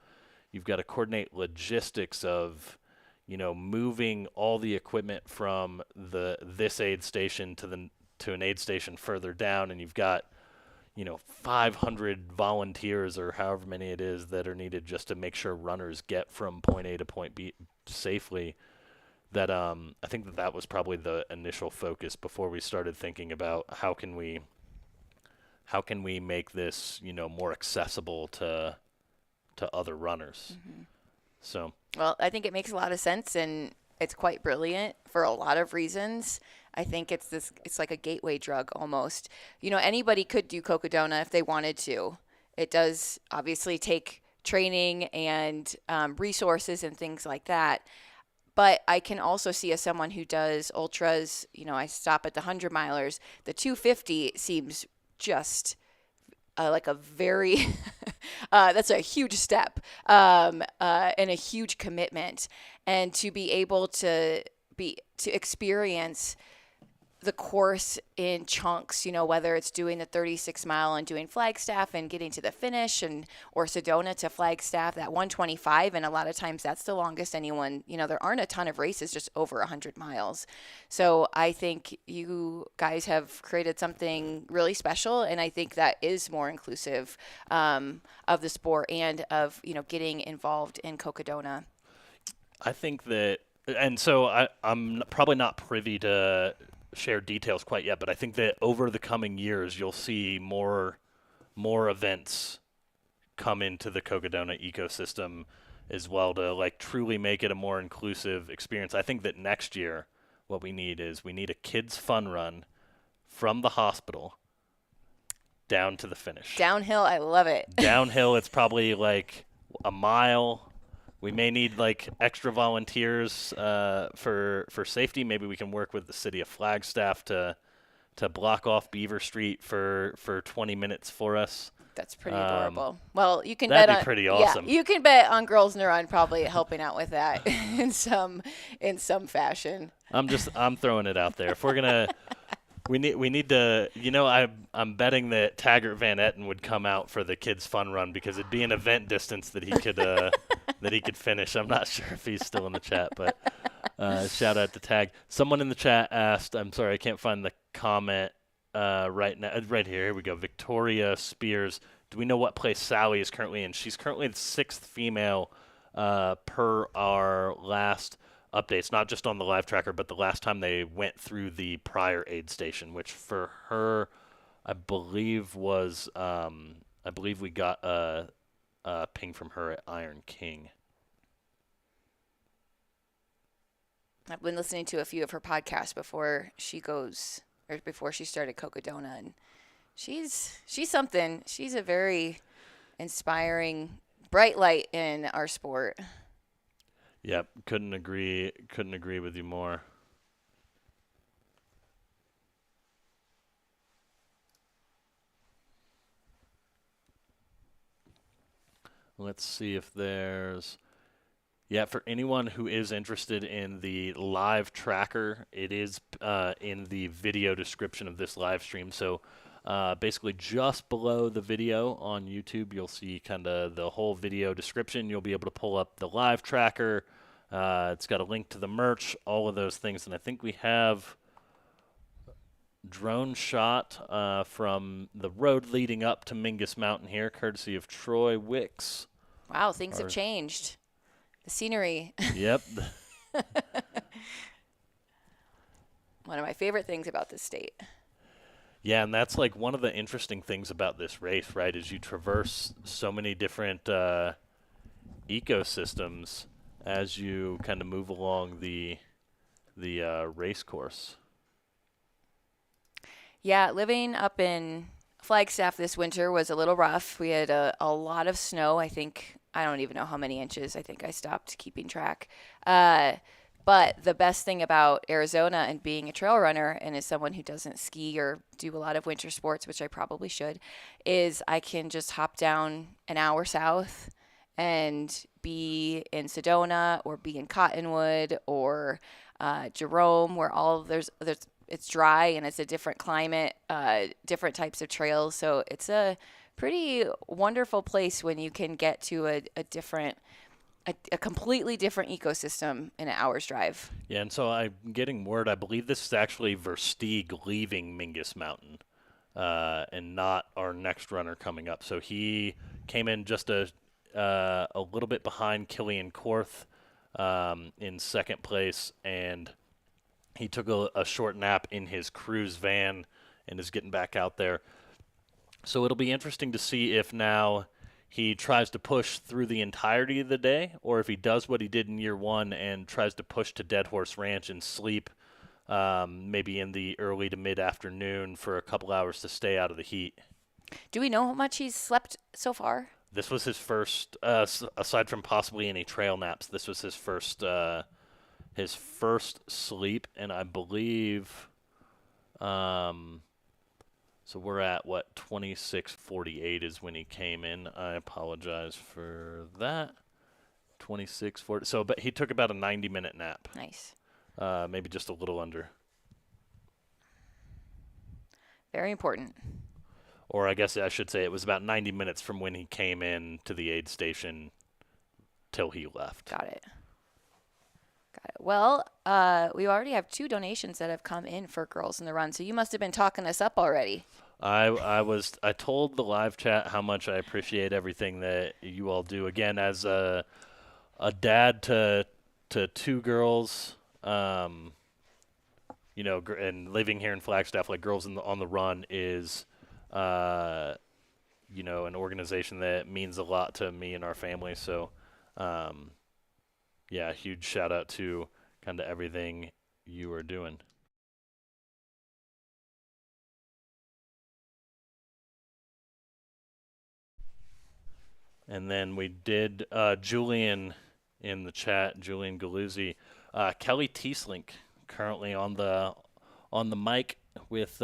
You've got to coordinate logistics of, moving all the equipment from this aid station to an aid station further down, and you've got 500 volunteers or however many it is that are needed just to make sure runners get from point A to point B safely. That I think that was probably the initial focus before we started thinking about how can we make this more accessible to other runners. Mm-hmm. So, well, I think it makes a lot of sense, and it's quite brilliant for a lot of reasons. I think it's like a gateway drug almost. Anybody could do Cocodona if they wanted to. It does obviously take training and resources and things like that. But I can also see, as someone who does ultras, I stop at the 100-milers. The 250 seems just like a very, that's a huge step and a huge commitment. And to be able to experience the course in chunks, whether it's doing the 36-mile and doing Flagstaff and getting to the finish, or Sedona to Flagstaff, that 125, and a lot of times that's the longest anyone, there aren't a ton of races just over 100 miles. So I think you guys have created something really special, and I think that is more inclusive of the sport and of, getting involved in Cocodona. I think that, and so I'm probably not privy to share details quite yet, but I think that over the coming years you'll see more events come into the Cocodona ecosystem as well to like truly make it a more inclusive experience. I think that next year what we need a kids fun run from the hospital down to the finish. Downhill, I love it. Downhill, it's probably like a mile. We may need like extra volunteers for safety. Maybe we can work with the city of Flagstaff to block off Beaver Street for 20 minutes for us. That's pretty adorable. Well, you can that'd bet be pretty awesome. Yeah, you can bet on Girls in the Run probably helping out with that in some fashion. I'm throwing it out there. If we're gonna, we need to. I'm betting that Taggart Van Etten would come out for the kids fun run because it'd be an event distance that he could that he could finish. I'm not sure if he's still in the chat, but shout out to Tag. Someone in the chat asked, I'm sorry, I can't find the comment right now. Right here. Here we go. Victoria Spears. Do we know what place Sally is currently in? She's currently the 6th female per our last updates, not just on the live tracker, but the last time they went through the prior aid station, which for her, I believe we got a ping from her at Iron King. I've been listening to a few of her podcasts before she started Cocodona, and she's something. She's a very inspiring, bright light in our sport. Yep, couldn't agree with you more. Let's see if there's... Yeah, for anyone who is interested in the live tracker, it is in the video description of this live stream. So basically just below the video on YouTube, you'll see kind of the whole video description. You'll be able to pull up the live tracker. It's got a link to the merch, all of those things. And I think we have drone shot from the road leading up to Mingus Mountain here, courtesy of Troy Wicks. Wow, things have changed. The scenery. Yep. One of my favorite things about this state. Yeah, and that's like one of the interesting things about this race, right, is you traverse so many different ecosystems as you kind of move along the race course. Yeah, living up in Flagstaff this winter was a little rough. We had a lot of snow. I don't even know how many inches. I think I stopped keeping track. But the best thing about Arizona and being a trail runner, and as someone who doesn't ski or do a lot of winter sports, which I probably should, is I can just hop down an hour south and be in Sedona or be in Cottonwood or Jerome, where it's dry and it's a different climate, different types of trails. So it's a pretty wonderful place when you can get to a completely different ecosystem in an hour's drive. Yeah, and so I'm getting word, I believe this is actually Versteeg leaving Mingus Mountain, and not our next runner coming up. So he came in just a little bit behind Killian Korth in second place, and he took a short nap in his cruise van and is getting back out there. So it'll be interesting to see if now he tries to push through the entirety of the day, or if he does what he did in year one and tries to push to Dead Horse Ranch and sleep maybe in the early to mid-afternoon for a couple hours to stay out of the heat. Do we know how much he's slept so far? This was his first, aside from possibly any trail naps, this was his first sleep, and I believe, so we're at, 26:48 is when he came in. I apologize for that. 26:40. So, but he took about a 90-minute nap. Nice. Maybe just a little under. Very important. Or I guess I should say it was about 90 minutes from when he came in to the aid station till he left. Got it. Well, we already have 2 donations that have come in for Girls in the Run, so you must have been talking us up already. I told the live chat how much I appreciate everything that you all do. Again, as a dad to 2 girls, and living here in Flagstaff, like Girls on the Run is, an organization that means a lot to me and our family. So, yeah, huge shout out to kind of everything you are doing. And then we did Julian in the chat, Julian Galuzzi, Kelly Teeslink currently on the mic with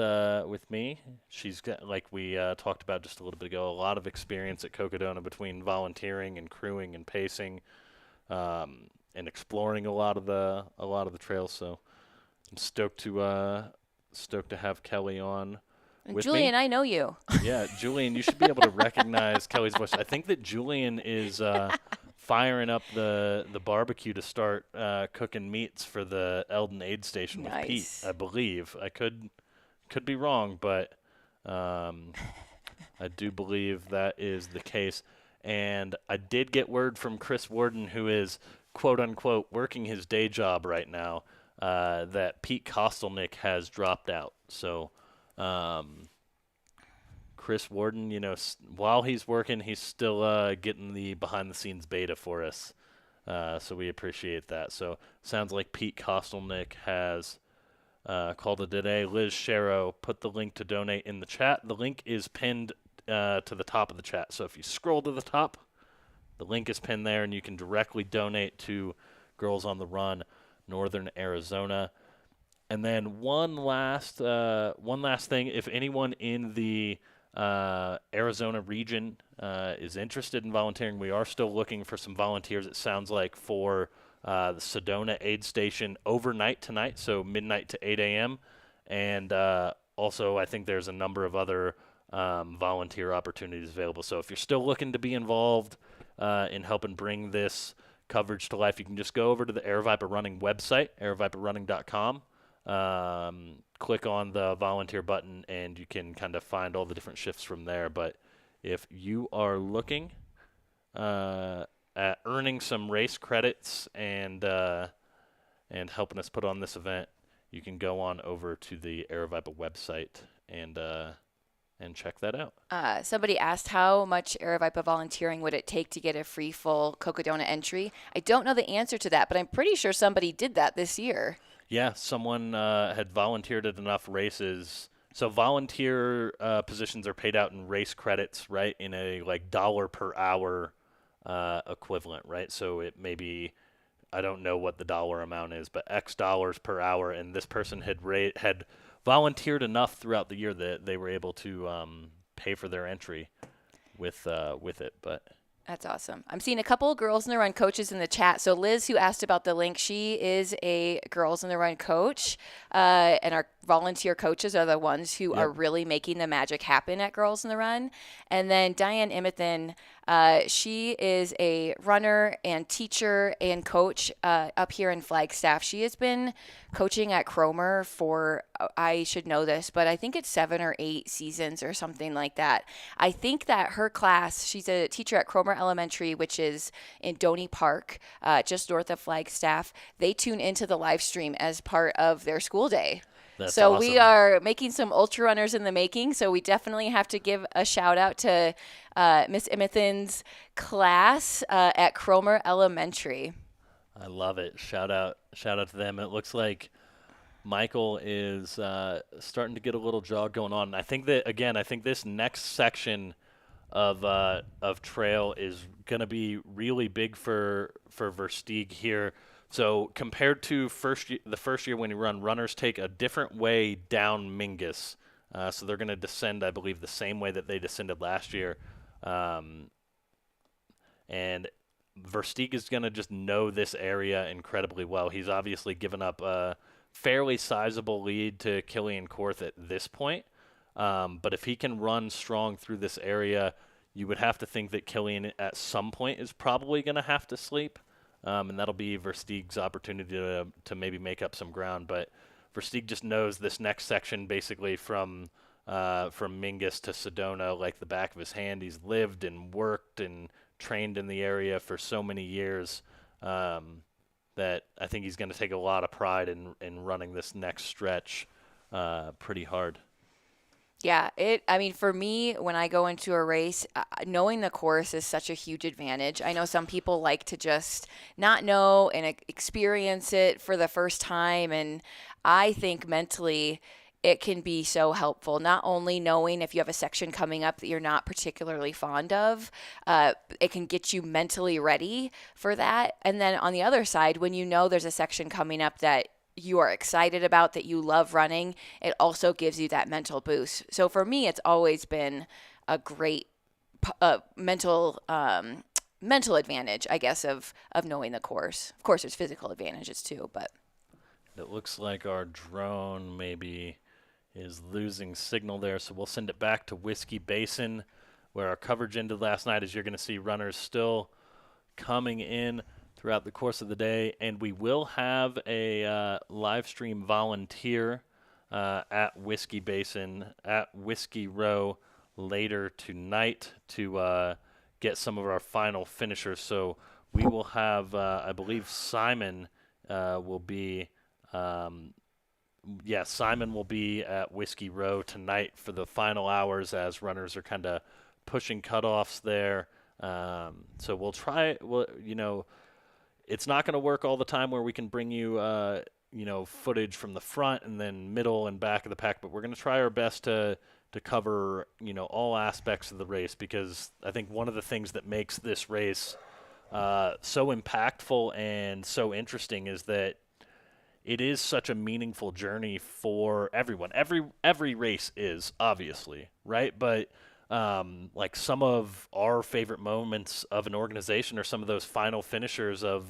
me. She's got, like we talked about just a little bit ago, a lot of experience at Cocodona between volunteering and crewing and pacing, and exploring a lot of the trails. So I'm stoked to have Kelly on. With Julian, me. I know you. Yeah, Julian, you should be able to recognize Kelly's voice. I think that Julian is firing up the barbecue to start cooking meats for the Eldon Aid Station with Pete, I believe. I could be wrong, but I do believe that is the case. And I did get word from Chris Warden, who is, quote-unquote, working his day job right now, that Pete Kostelnick has dropped out. So Chris Warden, while he's working, he's still getting the behind-the-scenes beta for us. So we appreciate that. So sounds like Pete Kostelnick has called it a day. Liz Sharrow put the link to donate in the chat. The link is pinned to the top of the chat. So if you scroll to the top, the link is pinned there, and you can directly donate to Girls on the Run, Northern Arizona. And then one last thing, if anyone in the Arizona region is interested in volunteering, we are still looking for some volunteers, it sounds like, for the Sedona Aid Station overnight tonight, so midnight to 8 a.m. And also I think there's a number of other volunteer opportunities available. So if you're still looking to be involved in helping bring this coverage to life, you can just go over to the Aravaipa Running website, aravaiparunning.com. Click on the volunteer button, and you can kind of find all the different shifts from there. But if you are looking at earning some race credits and helping us put on this event, you can go on over to the Aravaipa website and and check that out. Somebody asked how much Aravaipa volunteering would it take to get a free full Cocodona entry. I don't know the answer to that, but I'm pretty sure somebody did that this year. Yeah, someone had volunteered at enough races. So volunteer positions are paid out in race credits, right, in a like dollar per hour equivalent, right? So it may be, I don't know what the dollar amount is, but X dollars per hour, and this person had volunteered enough throughout the year that they were able to pay for their entry with it. But That's awesome. I'm seeing a couple of Girls in the Run coaches in the chat. So Liz, who asked about the link, she is a Girls in the Run coach, and our volunteer coaches are the ones who are really making the magic happen at Girls in the Run. And then Diane Imethan, she is a runner and teacher and coach up here in Flagstaff. She has been coaching at Cromer for, I should know this, but I think it's 7 or 8 seasons or something like that. I think that her class, she's a teacher at Cromer Elementary, which is in Doney Park, just north of Flagstaff. They tune into the live stream as part of their school day. that's So awesome. we are making some ultra runners in the making. So we definitely have to give a shout out to Miss Imethan's class at Cromer Elementary. I love it. Shout out to them. It looks like Michael is starting to get a little jog going on. And I think this next section of trail is going to be really big for Versteeg here. So compared to the first year when you run, runners take a different way down Mingus. So they're going to descend, I believe, the same way that they descended last year. And Versteeg is going to just know this area incredibly well. He's obviously given up a fairly sizable lead to Killian Korth at this point. But if he can run strong through this area, you would have to think that Killian at some point is probably going to have to sleep. And that'll be Versteeg's opportunity to maybe make up some ground. But Versteeg just knows this next section basically from Mingus to Sedona like the back of his hand. He's lived and worked and trained in the area for so many years that I think he's going to take a lot of pride in running this next stretch pretty hard. Yeah, for me, when I go into a race, knowing the course is such a huge advantage. I know some people like to just not know and experience it for the first time. And I think mentally it can be so helpful, not only knowing if you have a section coming up that you're not particularly fond of, it can get you mentally ready for that. And then on the other side, when you know there's a section coming up that you are excited about, that you love running, it also gives you that mental boost. So for me, it's always been a great mental advantage, I guess, of knowing the course. Of course, there's physical advantages too, but It looks like our drone maybe is losing signal there, so we'll send it back to Whiskey Basin, where our coverage ended last night. As you're going to see runners still coming in throughout the course of the day, and we will have a live stream volunteer at Whiskey Basin, at Whiskey Row later tonight to get some of our final finishers. So we will have, I believe Simon will be, Simon will be at Whiskey Row tonight for the final hours as runners are kind of pushing cutoffs there. So we'll try, it's not going to work all the time where we can bring you, footage from the front and then middle and back of the pack, but we're going to try our best to cover, all aspects of the race, because I think one of the things that makes this race so impactful and so interesting is that it is such a meaningful journey for everyone. Every race is, obviously, right? But like some of our favorite moments of an organization are some of those final finishers of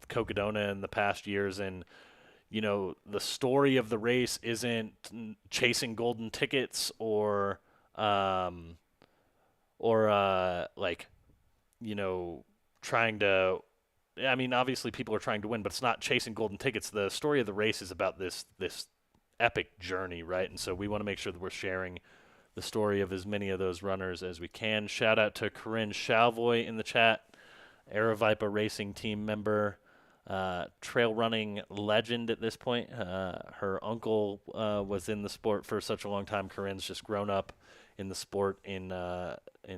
Cocodona in the past years. And, the story of the race isn't chasing golden tickets or trying to, obviously people are trying to win, but it's not chasing golden tickets. The story of the race is about this epic journey, right? And so we want to make sure that we're sharing the story of as many of those runners as we can. Shout out to Corinne Chalvoy in the chat, Aravaipa Racing team member. trail running legend at this point. Her uncle was in the sport for such a long time. Corinne's just grown up in the sport in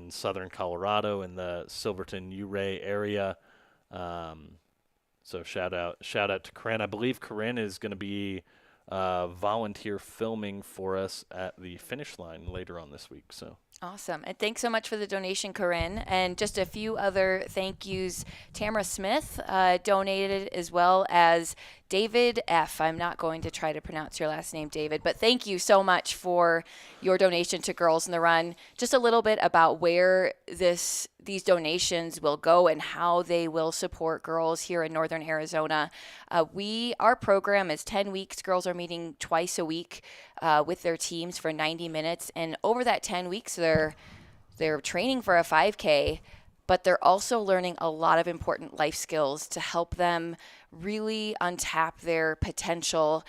southern Colorado in the Silverton, Ouray area. So shout out to Corinne. I believe Corinne is going to be volunteer filming for us at the finish line later on this week. So Awesome. And thanks so much for the donation, Corinne. And just a few other thank yous. Tamara Smith donated, as well as David F. I'm not going to try to pronounce your last name, David, but thank you so much for your donation to Girls in the Run. Just a little bit about where these donations will go and how they will support girls here in Northern Arizona. Our program is 10 weeks. Girls are meeting twice a week with their teams for 90 minutes. And over that 10 weeks, they're training for a 5K, but they're also learning a lot of important life skills to help them really untap their potential,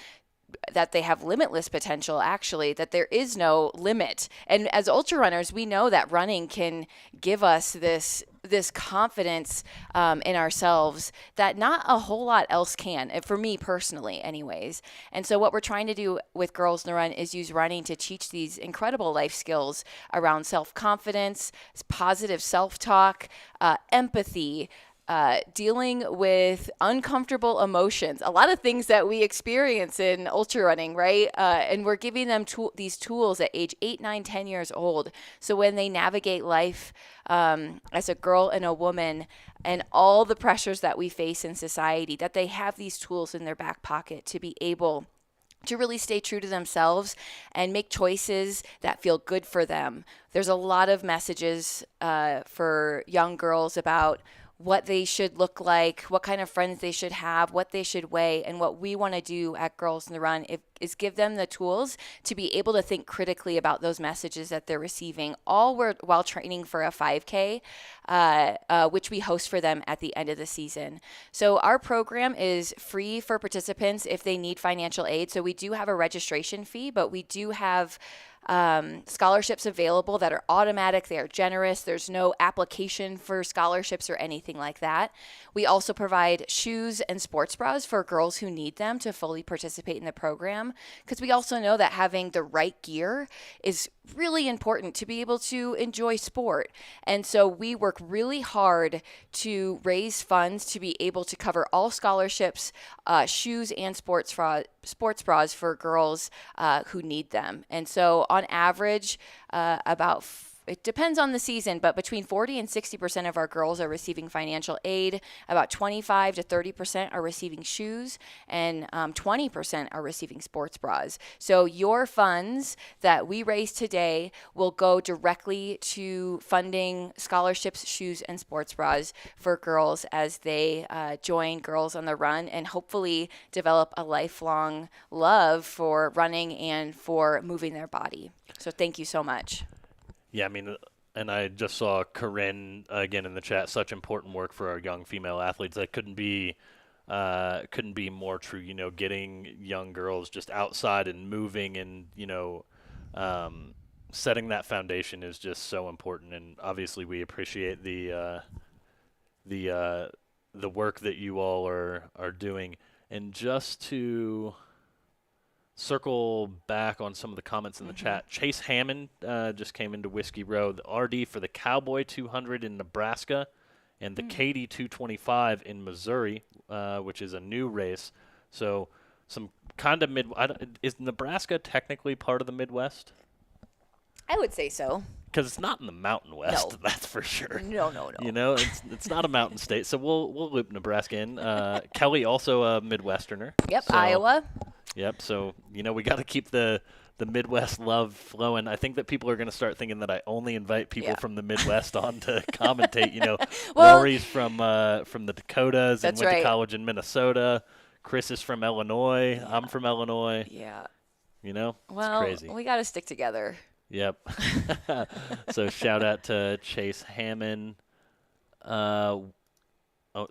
that they have limitless potential, actually, that there is no limit. And as ultra runners, we know that running can give us this confidence in ourselves that not a whole lot else can, for me personally anyways. And so what we're trying to do with Girls in the Run is use running to teach these incredible life skills around self-confidence, positive self-talk, empathy, dealing with uncomfortable emotions, a lot of things that we experience in ultra running, right? And we're giving them these tools at age 8, 9, 10 years old. So when they navigate life as a girl and a woman and all the pressures that we face in society, that they have these tools in their back pocket to be able to really stay true to themselves and make choices that feel good for them. There's a lot of messages for young girls about what they should look like, what kind of friends they should have, what they should weigh. And what we want to do at Girls in the Run is give them the tools to be able to think critically about those messages that they're receiving, all while training for a 5K, which we host for them at the end of the season. So our program is free for participants if they need financial aid. So we do have a registration fee, but we do have scholarships available that are automatic. They are generous. There's no application for scholarships or anything like that. We also provide shoes and sports bras for girls who need them to fully participate in the program, because we also know that having the right gear is really important to be able to enjoy sport. And so we work really hard to raise funds to be able to cover all scholarships, shoes and sports bras for girls who need them. And so on average, it depends on the season, but between 40 and 60% of our girls are receiving financial aid. About 25 to 30% are receiving shoes, and 20% are receiving sports bras. So your funds that we raise today will go directly to funding scholarships, shoes, and sports bras for girls as they join Girls on the Run and hopefully develop a lifelong love for running and for moving their body. So thank you so much. yeah, I mean, and I just saw Corinne again in the chat. Such important work for our young female athletes. That couldn't be more true. You know, getting young girls just outside and moving, and setting that foundation is just so important. And obviously, we appreciate the work that you all are doing. And just to circle back on some of the comments in the chat. Chase Hammond just came into Whiskey Row. The RD for the Cowboy 200 in Nebraska and the Katy 225 in Missouri, which is a new race. So some kind of is Nebraska technically part of the Midwest? I would say so. Because it's not in the Mountain West, No. that's for sure. No. You know, it's not a mountain state, so we'll loop Nebraska in. Kelly, also a Midwesterner. Yep, so, Iowa. Yep, so, we got to keep the Midwest love flowing. I think that people are going to start thinking that I only invite people from the Midwest on to commentate. Well, Lori's from the Dakotas and went to college in Minnesota. Chris is from Illinois. I'm from Illinois. Yeah. It's Well, crazy. we got to stick together. Yep. So shout out to Chase Hammond.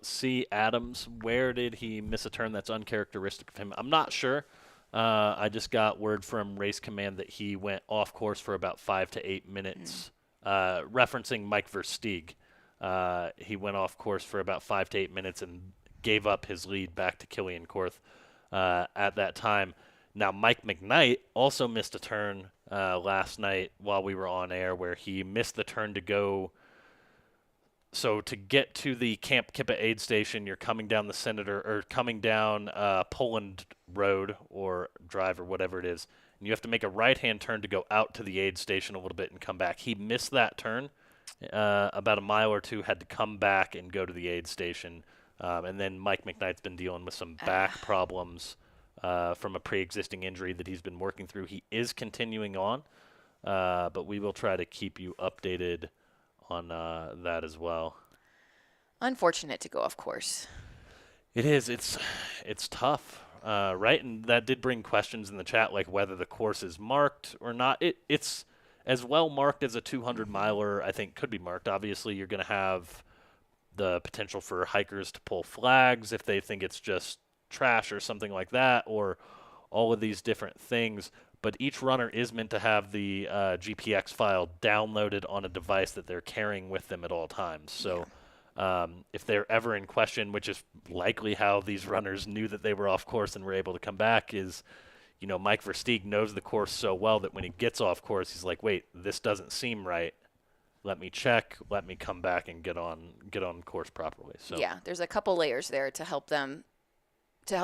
C. Adams, where did he miss a turn that's uncharacteristic of him? I'm not sure. I just got word from Race Command that he went off course for about 5 to 8 minutes, referencing Mike Versteeg. He went off course for about 5 to 8 minutes and gave up his lead back to Killian Korth at that time. Now, Mike McKnight also missed a turn last night while we were on air, where he missed the turn to go. So to get to the Camp Kippa aid station, you're coming down the Senator, or coming down Poland Road or Drive or whatever it is, and you have to make a right-hand turn to go out to the aid station a little bit and come back. He missed that turn, about a mile or two, had to come back and go to the aid station. And then Mike McKnight's been dealing with some back problems from a pre-existing injury that he's been working through. He is continuing on, but we will try to keep you updated on that as well. Unfortunate to go, of course. It is. It's tough, right? And that did bring questions in the chat, like whether the course is marked or not. It's as well marked as a 200-miler, I think, could be marked. Obviously, you're going to have the potential for hikers to pull flags if they think it's just trash or something like that, or all of these different things. But each runner is meant to have the GPX file downloaded on a device that they're carrying with them at all times. So if they're ever in question, which is likely how these runners knew that they were off course and were able to come back, is, Mike Versteeg knows the course so well that when he gets off course, he's like, wait, this doesn't seem right. Let me check, let me come back and get on course properly. So yeah, there's a couple layers there to help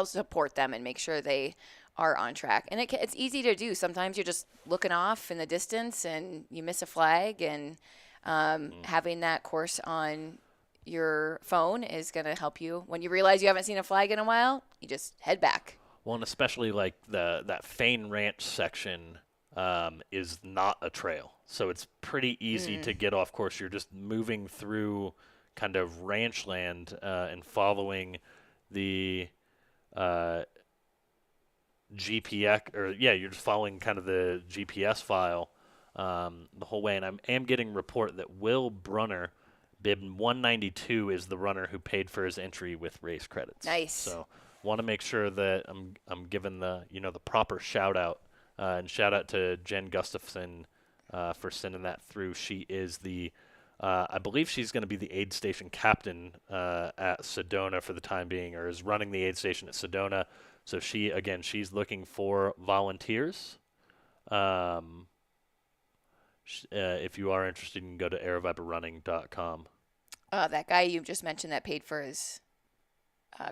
support them and make sure they are on track. And it's easy to do. Sometimes you're just looking off in the distance and you miss a flag, and having that course on your phone is going to help you. When you realize you haven't seen a flag in a while, you just head back. Well, and especially like that Fain Ranch section is not a trail. So it's pretty easy to get off course. You're just moving through kind of ranch land and following the GPX, you're just following kind of the GPS file the whole way. And I am getting report that Will Brunner, bib 192, is the runner who paid for his entry with race credits. Nice. So want to make sure that I'm giving the proper shout out, and shout out to Jen Gustafson for sending that through. She is the I believe she's going to be the aid station captain at Sedona for the time being, or is running the aid station at Sedona. So she's looking for volunteers. If you are interested, you can go to aravaiparunning.com. That guy you just mentioned that paid for his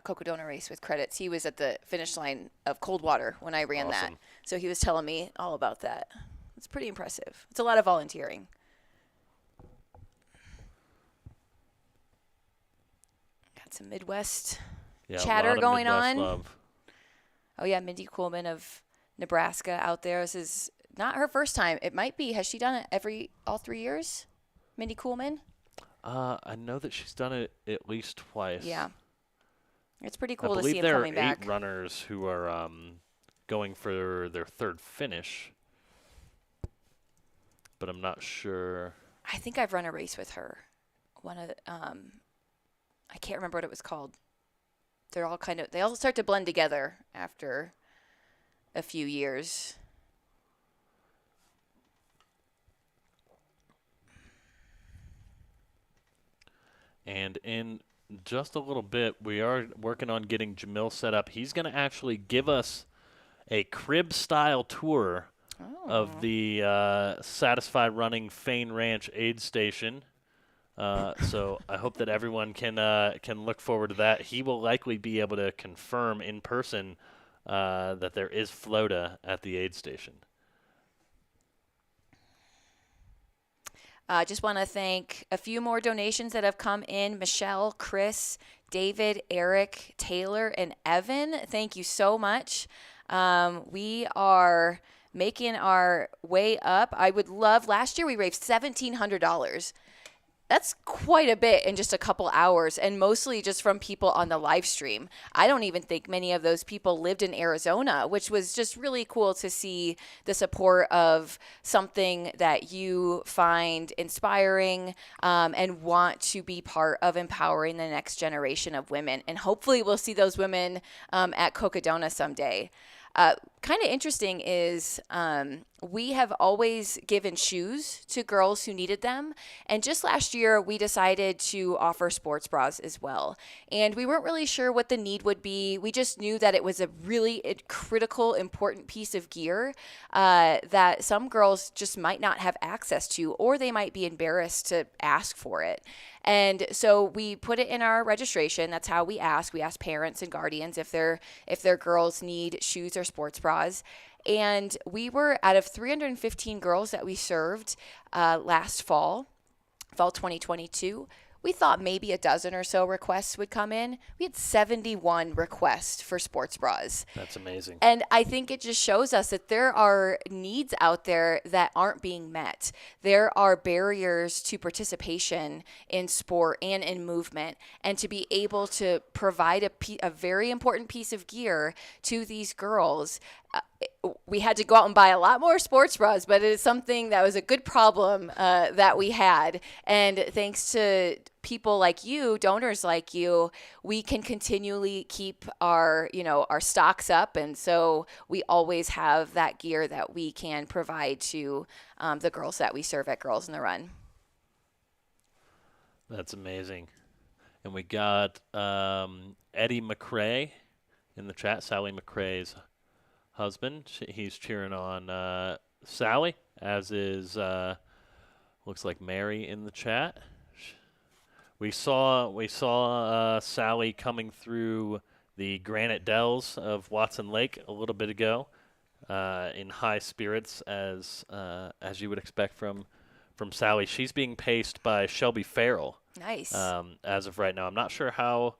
Cocodona race with credits, he was at the finish line of Coldwater when I ran that. So he was telling me all about that. It's pretty impressive. It's a lot of volunteering. Got some Midwest chatter going on. Love. Oh, yeah, Mindy Coolman of Nebraska out there. This is not her first time. It might be. Has she done it all 3 years, Mindy Coolman? I know that she's done it at least twice. Yeah. It's pretty cool I to see believe him there coming are back. 8 runners who are going for their third finish, but I'm not sure. I think I've run a race with her. I can't remember what it was called. They all start to blend together after a few years. And in just a little bit, we are working on getting Jamil set up. He's going to actually give us a crib-style tour of the Satisfied Running Fain Ranch aid station. So I hope that everyone can look forward to that. He will likely be able to confirm in person that there is Floda at the aid station. Just want to thank a few more donations that have come in. Michelle, Chris, David, Eric, Taylor, and Evan. Thank you so much. We are making our way up. I would love, last year we raised $1,700. That's quite a bit in just a couple hours, and mostly just from people on the live stream. I don't even think many of those people lived in Arizona, which was just really cool to see the support of something that you find inspiring and want to be part of empowering the next generation of women. And hopefully we'll see those women at Cocodona someday. Kind of interesting is we have always given shoes to girls who needed them. And just last year, we decided to offer sports bras as well. And we weren't really sure what the need would be. We just knew that it was a really critical, important piece of gear that some girls just might not have access to, or they might be embarrassed to ask for it. And so we put it in our registration. That's how we ask. We ask parents and guardians if their girls need shoes or sports bras. And we were, out of 315 girls that we served last fall 2022, we thought maybe a dozen or so requests would come in. We had 71 requests for sports bras. That's amazing. And I think it just shows us that there are needs out there that aren't being met. There are barriers to participation in sport and in movement. And to be able to provide a very important piece of gear to these girls, we had to go out and buy a lot more sports bras, but it is something that was a good problem that we had. And thanks to people like you, donors like you, we can continually keep our stocks up. And so we always have that gear that we can provide to the girls that we serve at Girls in the Run. That's amazing. And we got Eddie McRae in the chat, Sally McRae's husband. He's cheering on Sally, as is looks like Mary in the chat. We saw Sally coming through the granite dells of Watson Lake a little bit ago, in high spirits, as you would expect from Sally. She's being paced by Shelby Farrell. Nice. As of right now, I'm not sure how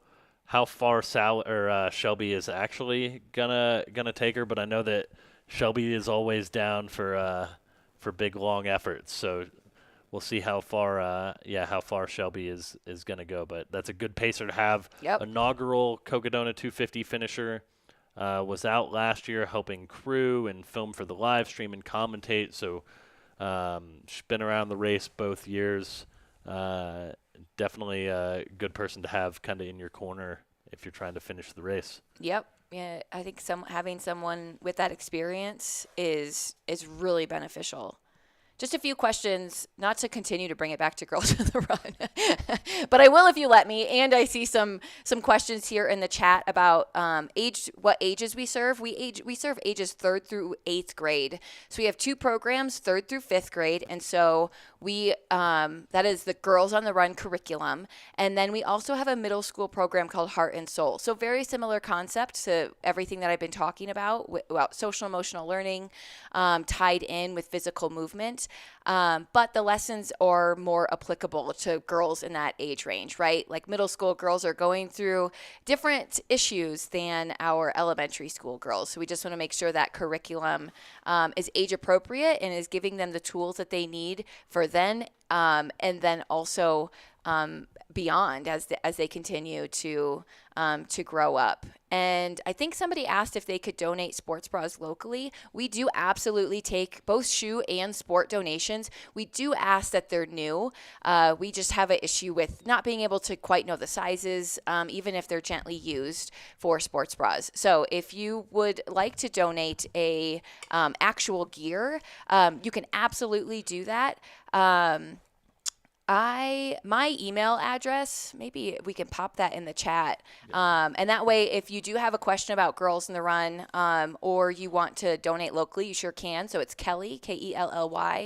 far Shelby is actually gonna take her, but I know that Shelby is always down for big long efforts. So we'll see how far Shelby is gonna go. But that's a good pacer to have. Yep. Inaugural Cocodona 250 finisher. Was out last year helping crew and film for the live stream and commentate. So she's been around the race both years. Definitely a good person to have kind of in your corner if you're trying to finish the race. Yep. Yeah, I think having someone with that experience is really beneficial. Just a few questions, not to continue to bring it back to Girls in the Run, but I will if you let me. And I see some questions here in the chat about what ages we serve. We serve ages 3rd through 8th grade. So we have 2 programs, 3rd through 5th grade, and so we that is the Girls on the Run curriculum. And then we also have a middle school program called Heart and Soul. So very similar concept to everything that I've been talking about social emotional learning, tied in with physical movement. But the lessons are more applicable to girls in that age range, right? Like middle school girls are going through different issues than our elementary school girls. So we just want to make sure that curriculum is age appropriate and is giving them the tools that they need for then, and then also beyond as they continue to grow up. And I think somebody asked if they could donate sports bras locally. We do absolutely take both shoe and sport donations. We do ask that they're new. We just have an issue with not being able to quite know the sizes, even if they're gently used for sports bras. So if you would like to donate a actual gear, you can absolutely do that. My email address, maybe we can pop that in the chat. And that way, if you do have a question about Girls in the Run, or you want to donate locally, you sure can. So it's Kelly, Kelly, .teeslink,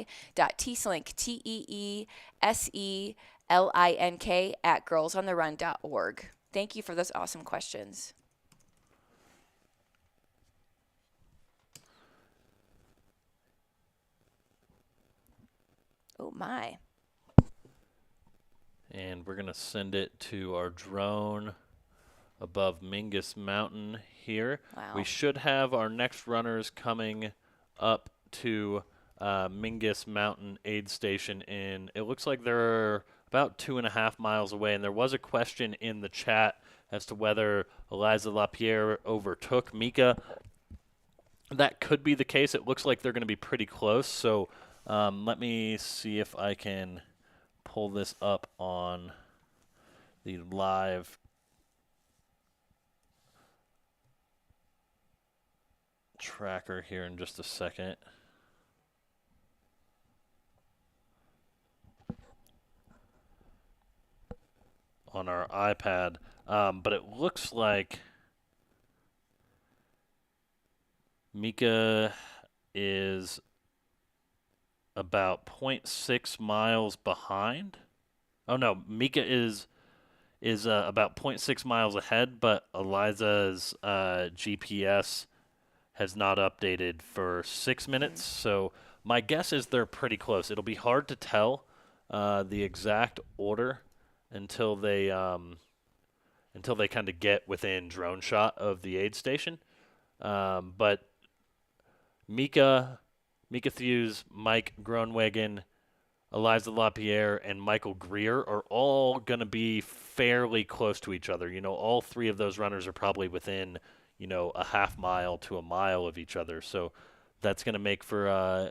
TEESELINK @girlsontherun.org. Thank you for those awesome questions. Oh my. And we're going to send it to our drone above Mingus Mountain here. Wow. We should have our next runners coming up to Mingus Mountain aid station in, it looks like they're about 2.5 miles away. And there was a question in the chat as to whether Eliza LaPierre overtook Mika. That could be the case. It looks like they're going to be pretty close. So let me see if I can pull this up on the live tracker here in just a second. on our iPad, but it looks like Mika is about 0.6 miles behind. Oh no, Mika is about 0.6 miles ahead, but Eliza's GPS has not updated for 6 minutes. So my guess is they're pretty close. It'll be hard to tell the exact order until they kind of get within drone shot of the aid station. But Mika Thews, Mike Groenwegen, Eliza LaPierre, and Michael Greer are all going to be fairly close to each other. All three of those runners are probably within, a half mile to a mile of each other. So that's going to make for,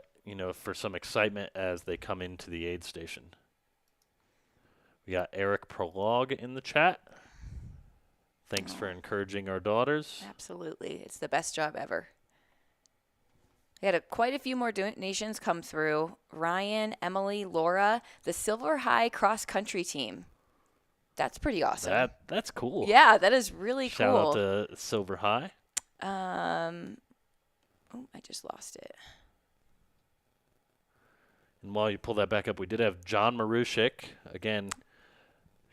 for some excitement as they come into the aid station. We got Eric Prologue in the chat. Thanks for encouraging our daughters. Absolutely. It's the best job ever. We had quite a few more donations come through. Ryan, Emily, Laura, the Silver High cross country team. That's pretty awesome. That's cool. Yeah, that is really cool. Shout out to Silver High. I just lost it. And while you pull that back up, we did have John Marushik, again,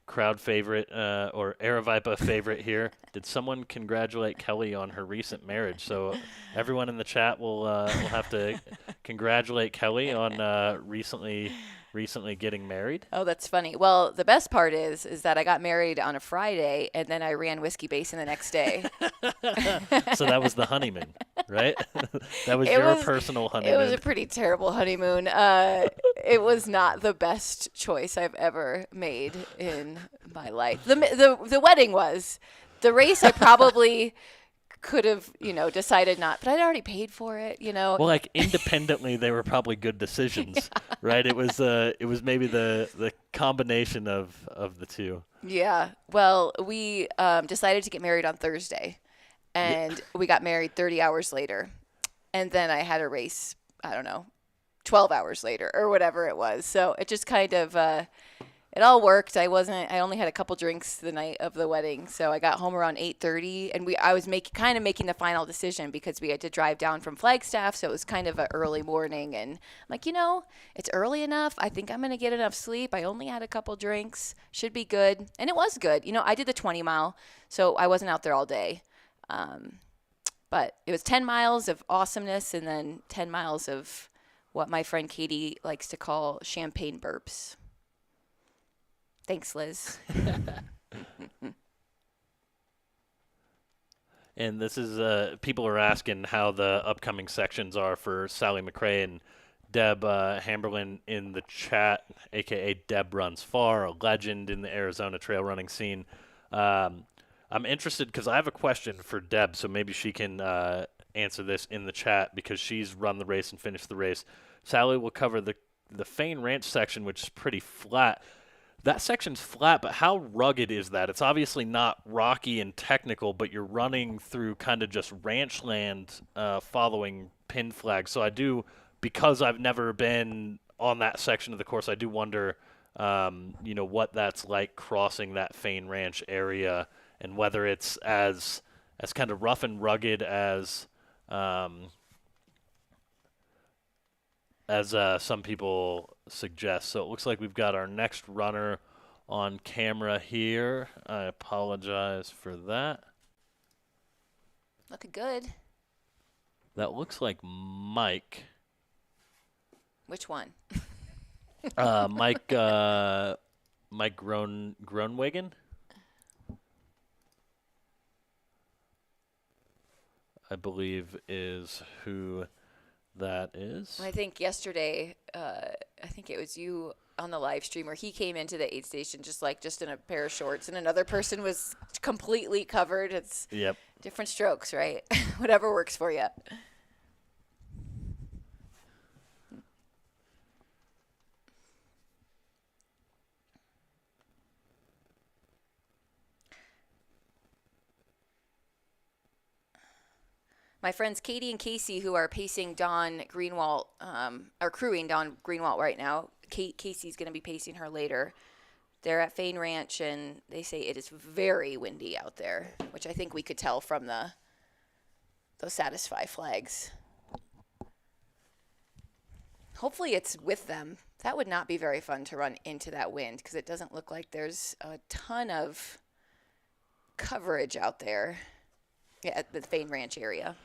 crowd favorite or Aravaipa favorite here. Did someone congratulate Kelly on her recent marriage? So everyone in the chat will have to congratulate Kelly on recently getting married. Oh, that's funny. Well, the best part is that I got married on a Friday, and then I ran Whiskey Basin the next day. So that was the honeymoon, right? That was personal honeymoon. It was a pretty terrible honeymoon. It was not the best choice I've ever made in my life. The wedding was. The race I probably could have, decided not, but I'd already paid for it, Well, like independently, they were probably good decisions, right? It was maybe the combination of the two. Yeah. Well, we decided to get married on Thursday, and we got married 30 hours later, and then I had a race, I don't know, 12 hours later or whatever it was. So it just kind of it all worked. I only had a couple drinks the night of the wedding, so I got home around 8:30, and I was making the final decision because we had to drive down from Flagstaff, so it was kind of an early morning, and I'm like, it's early enough. I think I'm going to get enough sleep. I only had a couple drinks. Should be good. And it was good. I did the 20 mile, so I wasn't out there all day. But it was 10 miles of awesomeness and then 10 miles of what my friend Katie likes to call champagne burps. Thanks, Liz. And this is people are asking how the upcoming sections are for Sally McRae and Deb Hamberlin in the chat, a.k.a. Deb Runs Far, a legend in the Arizona trail running scene. I'm interested because I have a question for Deb, so maybe she can answer this in the chat because she's run the race and finished the race. Sally will cover the Fain Ranch section, which is pretty flat. That section's flat, but how rugged is that? It's obviously not rocky and technical, but you're running through kind of just ranch land following pin flags. So because I've never been on that section of the course, I do wonder, what that's like crossing that Fain Ranch area and whether it's as kind of rough and rugged as some people suggest. So it looks like we've got our next runner on camera here. I apologize for that. Looking good. That looks like Mike. Which one? Mike Groenwegen. I believe is who that is. I think yesterday, I think it was you on the live stream where he came into the aid station just in a pair of shorts, and another person was completely covered. It's different strokes, right? Whatever works for you. My friends Katie and Casey, who are pacing Dawn Greenwald, are crewing Dawn Greenwald right now. Casey's going to be pacing her later. They're at Fain Ranch, and they say it is very windy out there, which I think we could tell from those Satisfy flags. Hopefully it's with them. That would not be very fun to run into that wind because it doesn't look like there's a ton of coverage out there at the Fain Ranch area.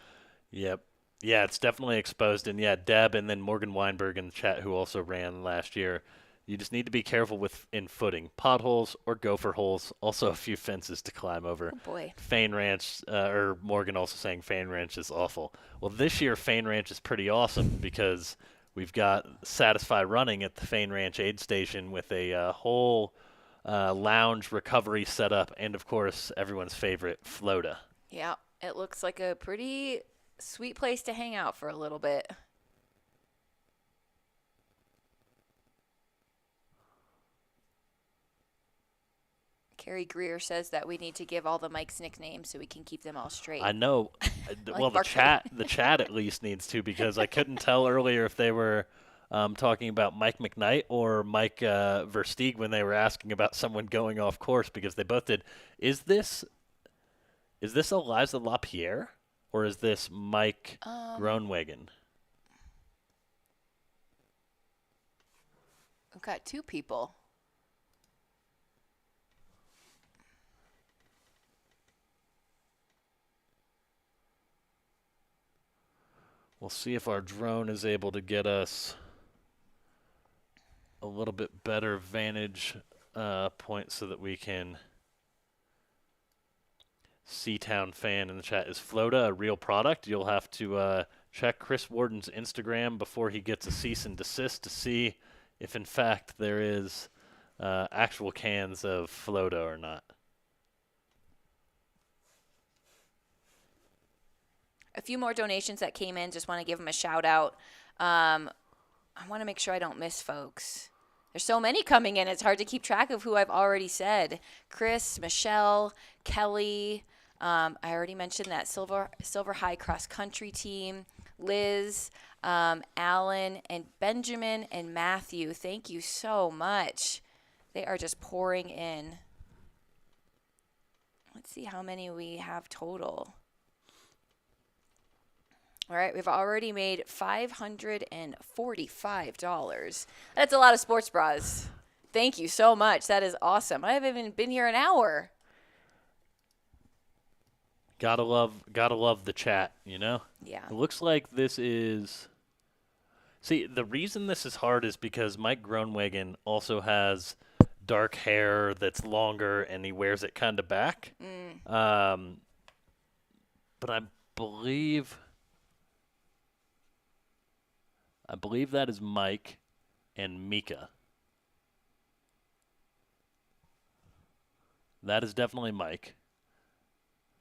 Yep. Yeah, it's definitely exposed. And, yeah, Deb and then Morgan Weinberg in the chat, who also ran last year. You just need to be careful in footing. Potholes or gopher holes. Also a few fences to climb over. Oh, boy. Fain Ranch, or Morgan also saying Fain Ranch is awful. Well, this year Fain Ranch is pretty awesome because we've got Satisfy Running at the Fain Ranch aid station with a whole lounge recovery setup and, of course, everyone's favorite, Floda. Yeah, it looks like a pretty sweet place to hang out for a little bit. Carrie Greer says that we need to give all the mics nicknames so we can keep them all straight. I know. Like Well, the chat at least needs to, because I couldn't tell earlier if they were talking about Mike McKnight or Mike Versteeg when they were asking about someone going off course, because they both did. Is this Eliza LaPierre or is this Mike Groenwegen? We've got two people. We'll see if our drone is able to get us a little bit better vantage point so that we can see Town Fan in the chat. Is Floda a real product? You'll have to check Chris Warden's Instagram before he gets a cease and desist to see if, in fact, there is actual cans of Floda or not. A few more donations that came in. Just want to give them a shout out. I want to make sure I don't miss folks. There's so many coming in. It's hard to keep track of who I've already said. Chris, Michelle, Kelly. I already mentioned that Silver High Cross Country team. Liz, Alan, and Benjamin, and Matthew. Thank you so much. They are just pouring in. Let's see how many we have total. All right, we've already made $545. That's a lot of sports bras. Thank you so much. That is awesome. I haven't even been here an hour. Gotta love the chat, you know? Yeah. It looks like this is... See, the reason this is hard is because Mike Groenwegen also has dark hair that's longer and he wears it kind of back. But I believe that is Mike and Mika. That is definitely Mike.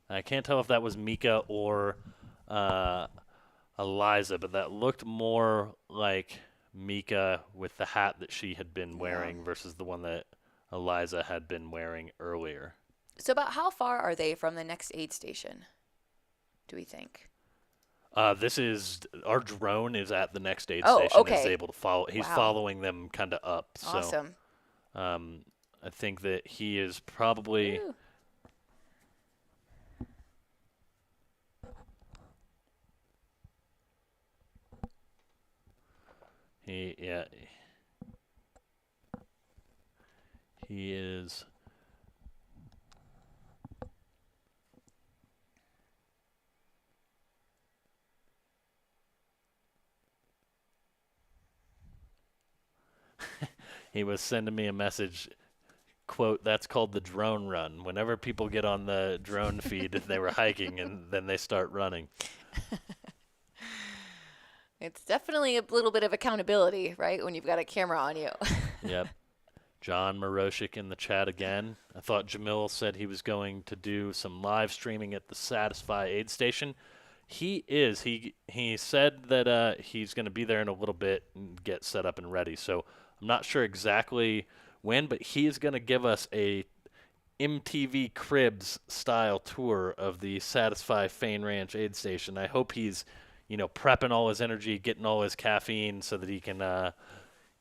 I can't tell if that was Mika or Eliza, but that looked more like Mika with the hat that she had been wearing versus the one that Eliza had been wearing earlier. So about how far are they from the next aid station, do we think? This is our drone is at the next aid Oh, station. okay. Is able to follow. He's Wow. following them kind of up. Awesome. So, I think that he is probably. Woo. He is. He was sending me a message, quote, "That's called the drone run." Whenever people get on the drone feed, they were hiking and then they start running. It's definitely a little bit of accountability, right, when you've got a camera on you. Yep. John Maroshik in the chat again. I thought Jamil said he was going to do some live streaming at the Satisfy aid station. He is. He said that he's going to be there in a little bit and get set up and ready. So I'm not sure exactly when, but he is going to give us a MTV Cribs style tour of the Satisfy Fain Ranch aid station. I hope he's, prepping all his energy, getting all his caffeine so that he can,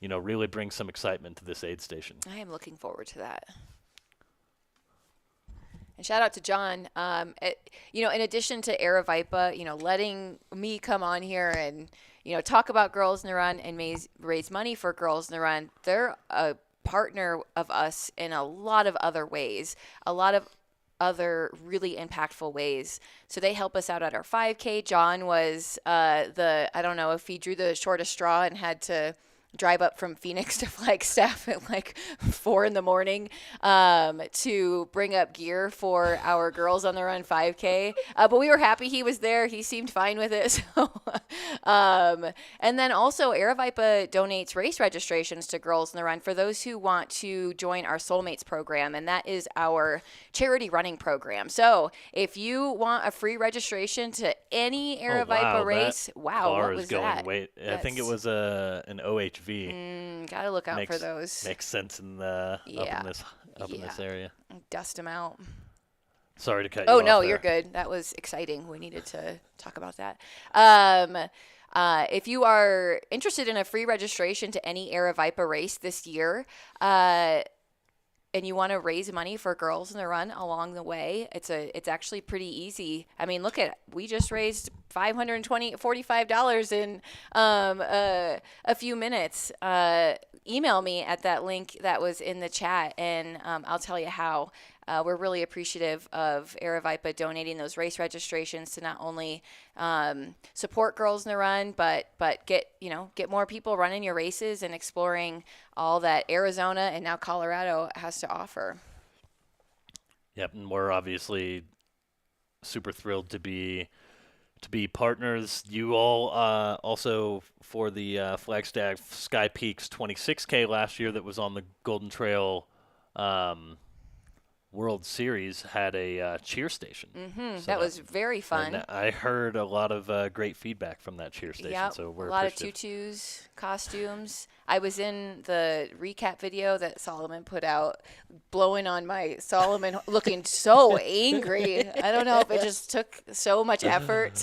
really bring some excitement to this aid station. I am looking forward to that. And shout out to John. In addition to Aravaipa, letting me come on here and, talk about Girls in the Run and raise money for Girls in the Run, they're a partner of us in a lot of other ways, a lot of other really impactful ways. So they help us out at our 5K. John was I don't know if he drew the shortest straw and had to drive up from Phoenix to Flagstaff at like 4 a.m. To bring up gear for our Girls on the Run 5K. But we were happy he was there. He seemed fine with it. So, and then also Aravaipa donates race registrations to Girls on the Run for those who want to join our Soulmates program. And that is our charity running program. So if you want a free registration to any Aravaipa race, car what is was going that? I think it was an OHV. Gotta look out for those. Makes sense up in this area. Dust them out. Sorry to cut you off. Oh no, there. you're good. That was exciting. We needed to talk about that. If you are interested in a free registration to any Aravaipa race this year, and you want to raise money for Girls in the Run along the way, it's actually pretty easy. I mean, we just raised $545 in a few minutes. Email me at that link that was in the chat, and I'll tell you how. We're really appreciative of Aravaipa donating those race registrations to not only support Girls in the Run, but get more people running your races and exploring all that Arizona and now Colorado has to offer. Yep, and we're obviously super thrilled to be partners. You all also for the Flagstaff Sky Peaks 26K last year that was on the Golden Trail World Series had a cheer station. So that was very fun. And I heard a lot of great feedback from that cheer station. Yep, So we're a lot of tutus, costumes. I was in the recap video that Solomon put out, blowing on my Solomon, looking so angry. I don't know if it just took so much effort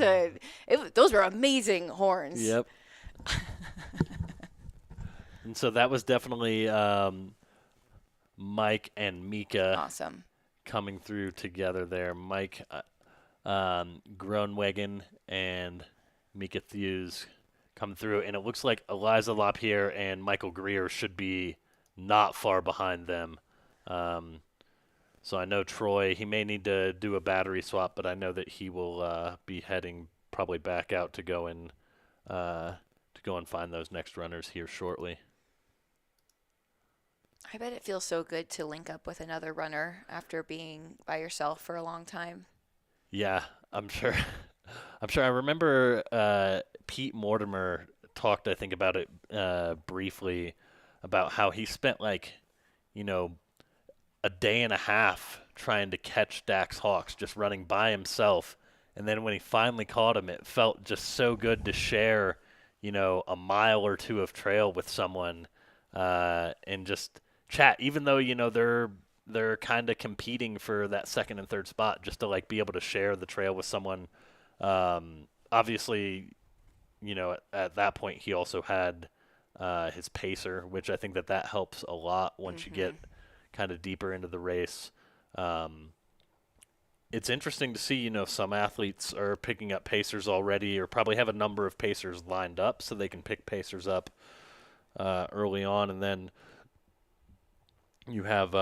those were amazing horns. Yep. And so that was definitely Mike and Mika awesome coming through together there. Mike Groenwegen and Mika Thews come through, and it looks like Eliza LaPierre and Michael Greer should be not far behind them. So I know Troy, he may need to do a battery swap, but I know that he will be heading probably back out to go and find those next runners here shortly. I bet it feels so good to link up with another runner after being by yourself for a long time. Yeah, I'm sure. I remember Pete Mortimer talked, I think, about it briefly, about how he spent a day and a half trying to catch Dax Hawks, just running by himself. And then when he finally caught him, it felt just so good to share, a mile or two of trail with someone and just chat, even though, they're kind of competing for that second and third spot, just to be able to share the trail with someone. Obviously, at that point he also had his pacer, which I think that helps a lot once you get kind of deeper into the race. It's interesting to see, some athletes are picking up pacers already, or probably have a number of pacers lined up so they can pick pacers up early on, and then you have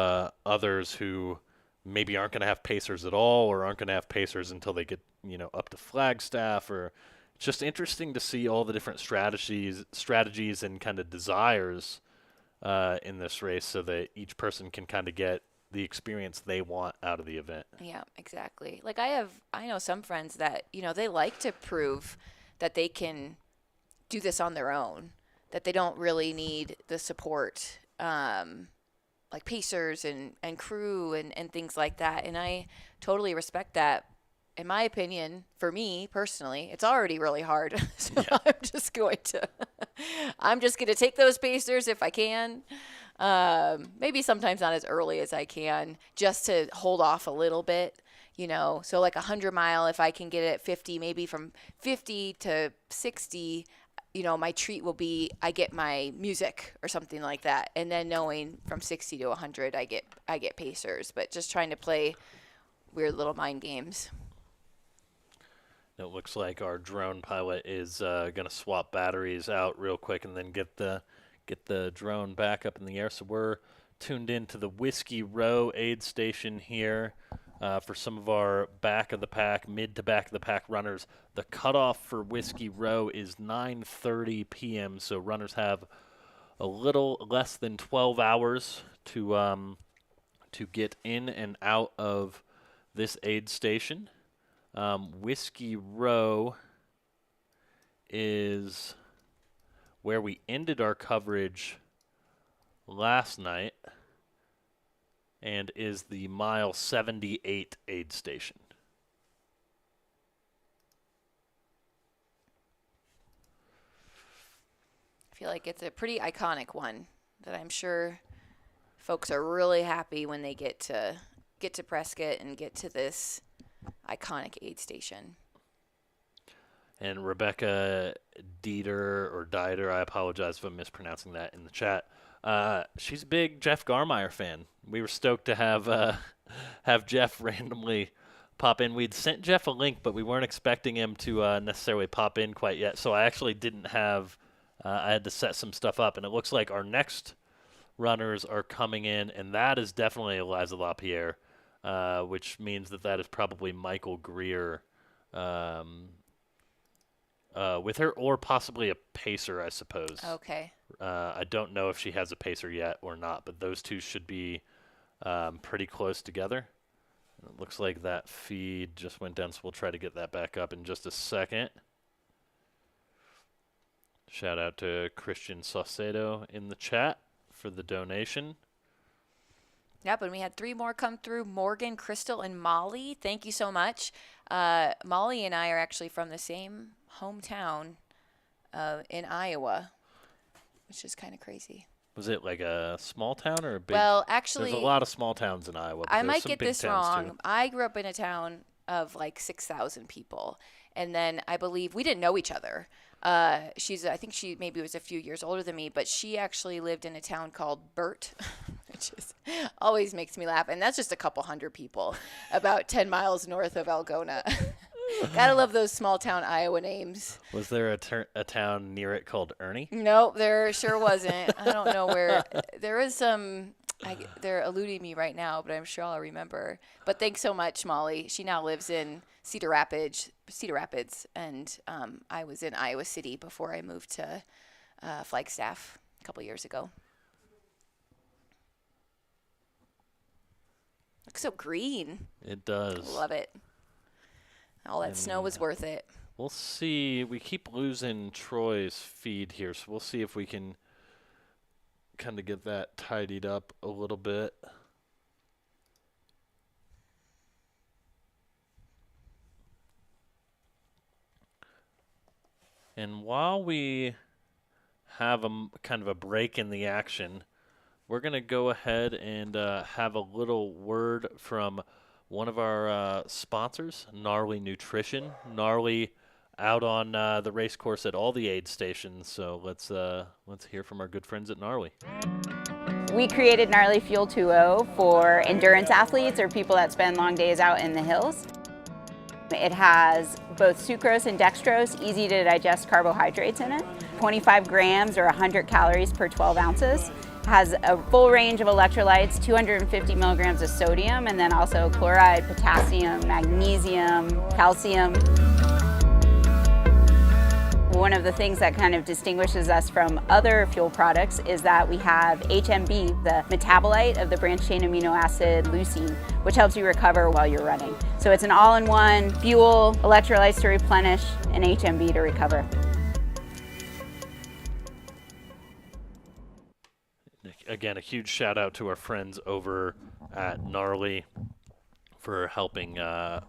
others who maybe aren't going to have pacers at all, or aren't going to have pacers until they get, up to Flagstaff. Or it's just interesting to see all the different strategies and kind of desires in this race, so that each person can kind of get the experience they want out of the event. Yeah, exactly. I know some friends that, they like to prove that they can do this on their own, that they don't really need the support, like pacers and crew and things like that. And I totally respect that. In my opinion, for me personally, it's already really hard. So yeah. I'm just going to take those pacers if I can. Maybe sometimes not as early as I can, just to hold off a little bit, So 100 mile, if I can get it at 50, maybe from 50 to 60, my treat will be I get my music or something like that, and then knowing from 60 to 100 I get pacers, but just trying to play weird little mind games. It looks like our drone pilot is going to swap batteries out real quick and then get the drone back up in the air. So we're tuned into the Whiskey Row aid station here for some of our back of the pack, mid to back of the pack runners. The cutoff for Whiskey Row is 9:30 p.m. So runners have a little less than 12 hours to get in and out of this aid station. Whiskey Row is where we ended our coverage last night and is the mile 78 aid station. I feel like it's a pretty iconic one that I'm sure folks are really happy when they get to Prescott and get to this iconic aid station. And Rebecca Dieter, I apologize if I'm mispronouncing that in the chat. She's a big Jeff Garmire fan. We were stoked to have Jeff randomly pop in. We'd sent Jeff a link, but we weren't expecting him to necessarily pop in quite yet. So I actually didn't have. I had to set some stuff up, and it looks like our next runners are coming in, and that is definitely Eliza LaPierre, which means that is probably Michael Greer with her, or possibly a pacer, I suppose. Okay. I don't know if she has a pacer yet or not, but those two should be pretty close together. It looks like that feed just went down, so we'll try to get that back up in just a second. Shout out to Christian Saucedo in the chat for the donation. Yep, and we had 3 more come through, Morgan, Crystal, and Molly. Thank you so much. Molly and I are actually from the same hometown in Iowa, which is kind of crazy. Was it like a small town or a big? Well, actually, there's a lot of small towns in Iowa. But I there's might some get big this towns wrong. too. I grew up in a town of like 6,000 people, and then I believe we didn't know each other. I think she maybe was a few years older than me, but she actually lived in a town called Burt, which is always makes me laugh. And that's just a couple hundred people, about 10 miles north of Algona. Gotta love those small town Iowa names. Was there a town near it called Ernie? No, there sure wasn't. I don't know where. There is some. They're eluding me right now, but I'm sure I'll remember. But thanks so much, Molly. She now lives in Cedar Rapids, and I was in Iowa City before I moved to Flagstaff a couple years ago. Looks so green. It does. Love it. All that snow was worth it. We'll see. We keep losing Troy's feed here, so we'll see if we can kind of get that tidied up a little bit. And while we have kind of a break in the action, we're going to go ahead and have a little word from one of our sponsors, Gnarly Nutrition. Gnarly out on the race course at all the aid stations. So let's hear from our good friends at Gnarly. We created Gnarly Fuel 2.0 for endurance athletes or people that spend long days out in the hills. It has both sucrose and dextrose, easy to digest carbohydrates in it. 25 grams or 100 calories per 12 ounces. Has a full range of electrolytes, 250 milligrams of sodium, and then also chloride, potassium, magnesium, calcium. One of the things that kind of distinguishes us from other fuel products is that we have HMB, the metabolite of the branched chain amino acid leucine, which helps you recover while you're running. So it's an all-in-one fuel, electrolytes to replenish, and HMB to recover. Again, a huge shout out to our friends over at Gnarly for helping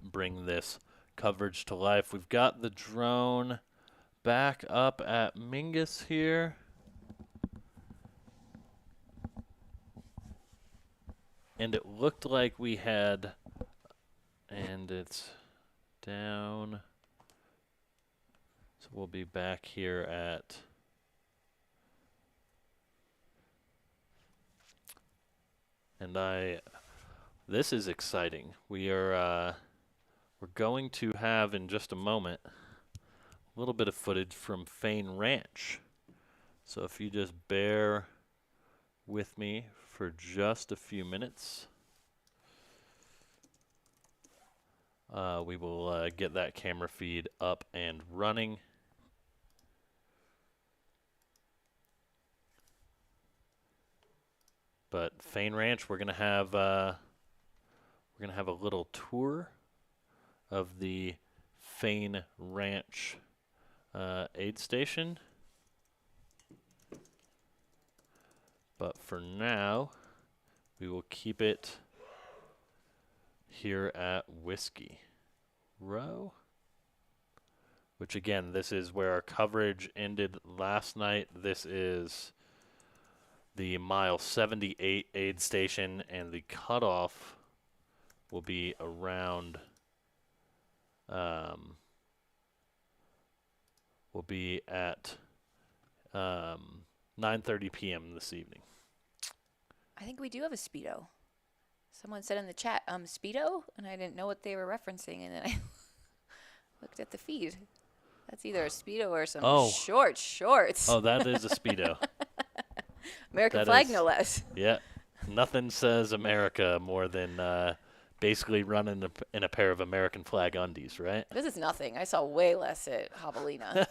bring this coverage to life. We've got the drone back up at Mingus here. And it looked like we had, and it's down. So we'll be back here at this is exciting. We're going to have in just a moment a little bit of footage from Fain Ranch. So if you just bear with me for just a few minutes, we will get that camera feed up and running. But Fain Ranch, we're gonna have a little tour of the Fain Ranch aid station. But for now, we will keep it here at Whiskey Row, which again, this is where our coverage ended last night. This is the mile 78 aid station, and the cutoff will be around, will be at 9:30 p.m. this evening. I think we do have a Speedo. Someone said in the chat, Speedo? And I didn't know what they were referencing, and then I looked at the feed. That's either a Speedo or some shorts. Oh, that is a Speedo. American flag, no less. Yeah. Nothing says America more than basically running in a pair of American flag undies, right? This is nothing. I saw way less at Javelina.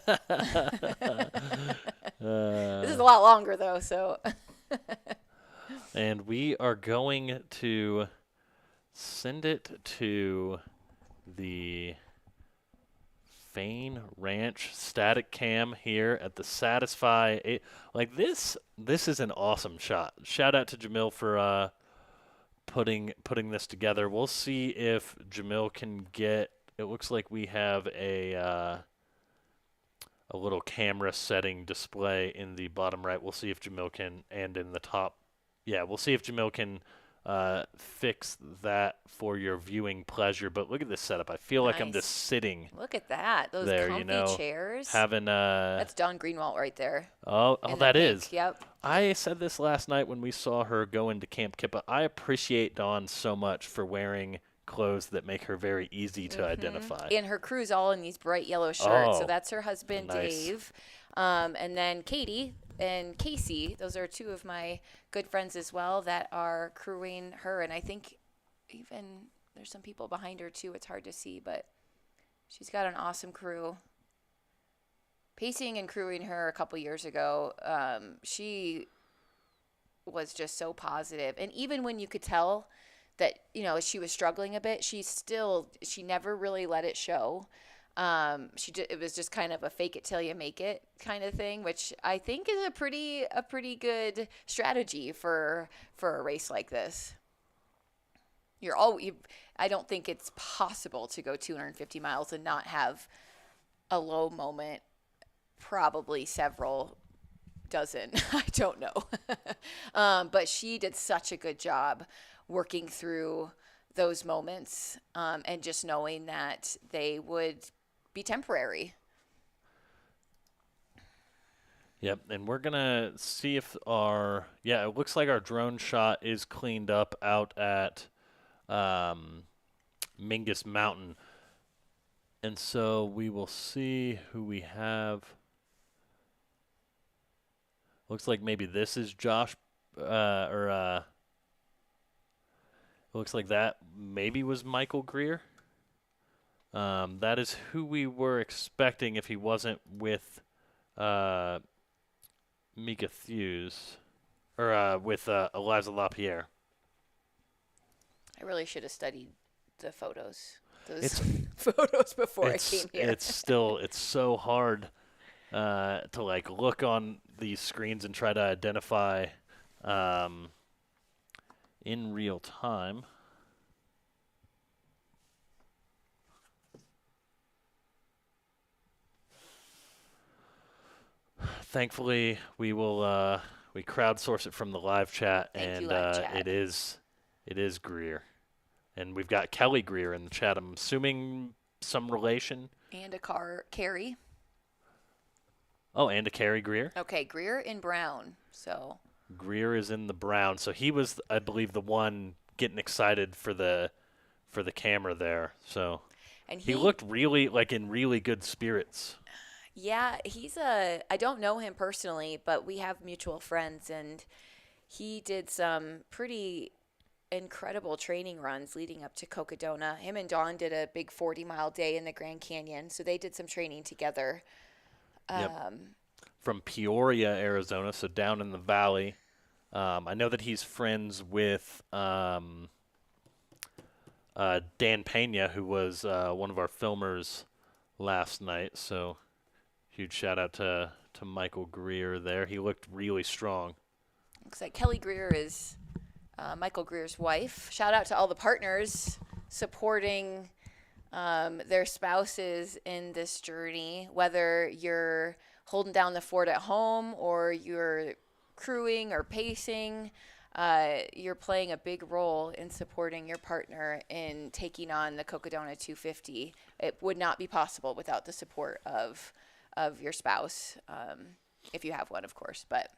This is a lot longer, though, so. And we are going to send it to the Fain Ranch static cam here at the Satisfy. Like this is an awesome shot. Shout out to Jamil for putting this together. We'll see if Jamil can get. It looks like we have a little camera setting display in the bottom right. We'll see if Jamil can, and in the top. Yeah, we'll see if Jamil can fix that for your viewing pleasure. But look at this setup. I feel like I'm just sitting. Look at that. Those there, comfy chairs. Having That's Dawn Greenwald right there. Oh, that is. Yep. I said this last night when we saw her go into Camp Kippa. I appreciate Dawn so much for wearing clothes that make her very easy to identify. And her crew's all in these bright yellow shirts. Oh, so that's her husband, nice. Dave. And then Katie and Casey. Those are two of my good friends as well that are crewing her. And I think even there's some people behind her too. It's hard to see, but she's got an awesome crew. Pacing and crewing her a couple years ago, she was just so positive. And even when you could tell that, she was struggling a bit, she never really let it show. It was just kind of a fake it till you make it kind of thing, which I think is a pretty good strategy for a race like this. I don't think it's possible to go 250 miles and not have a low moment. Probably several dozen. I don't know. But she did such a good job working through those moments and just knowing that they would be temporary. Yep, and we're going to see if it looks like our drone shot is cleaned up out at Mingus Mountain. And so we will see who we have. Looks like maybe this is Josh, it looks like that maybe was Michael Greer. That is who we were expecting if he wasn't with Mika Thews, or with Eliza LaPierre. I really should have studied the photos. Photos before I came here. It's so hard to look on these screens and try to identify in real time. Thankfully, we crowdsource it from the live chat, it is Greer. And we've got Kelly Greer in the chat. I'm assuming some relation. And a Carrie. Oh, and a Carrie Greer. Okay, Greer in brown. So Greer is in the brown. So he was, I believe, the one getting excited for the camera there. So and he looked really like in really good spirits. Yeah, I don't know him personally, but we have mutual friends, and he did some pretty incredible training runs leading up to Cocodona. Him and Dawn did a big 40-mile day in the Grand Canyon, so they did some training together. Yep. From Peoria, Arizona, so down in the valley. I know that he's friends with Dan Pena, who was one of our filmers last night, so huge shout out to Michael Greer there. He looked really strong. Looks like Kelly Greer is Michael Greer's wife. Shout out to all the partners supporting their spouses in this journey, whether you're holding down the fort at home or you're crewing or pacing. You're playing a big role in supporting your partner in taking on the Cocodona 250. It would not be possible without the support of your spouse, if you have one, of course. But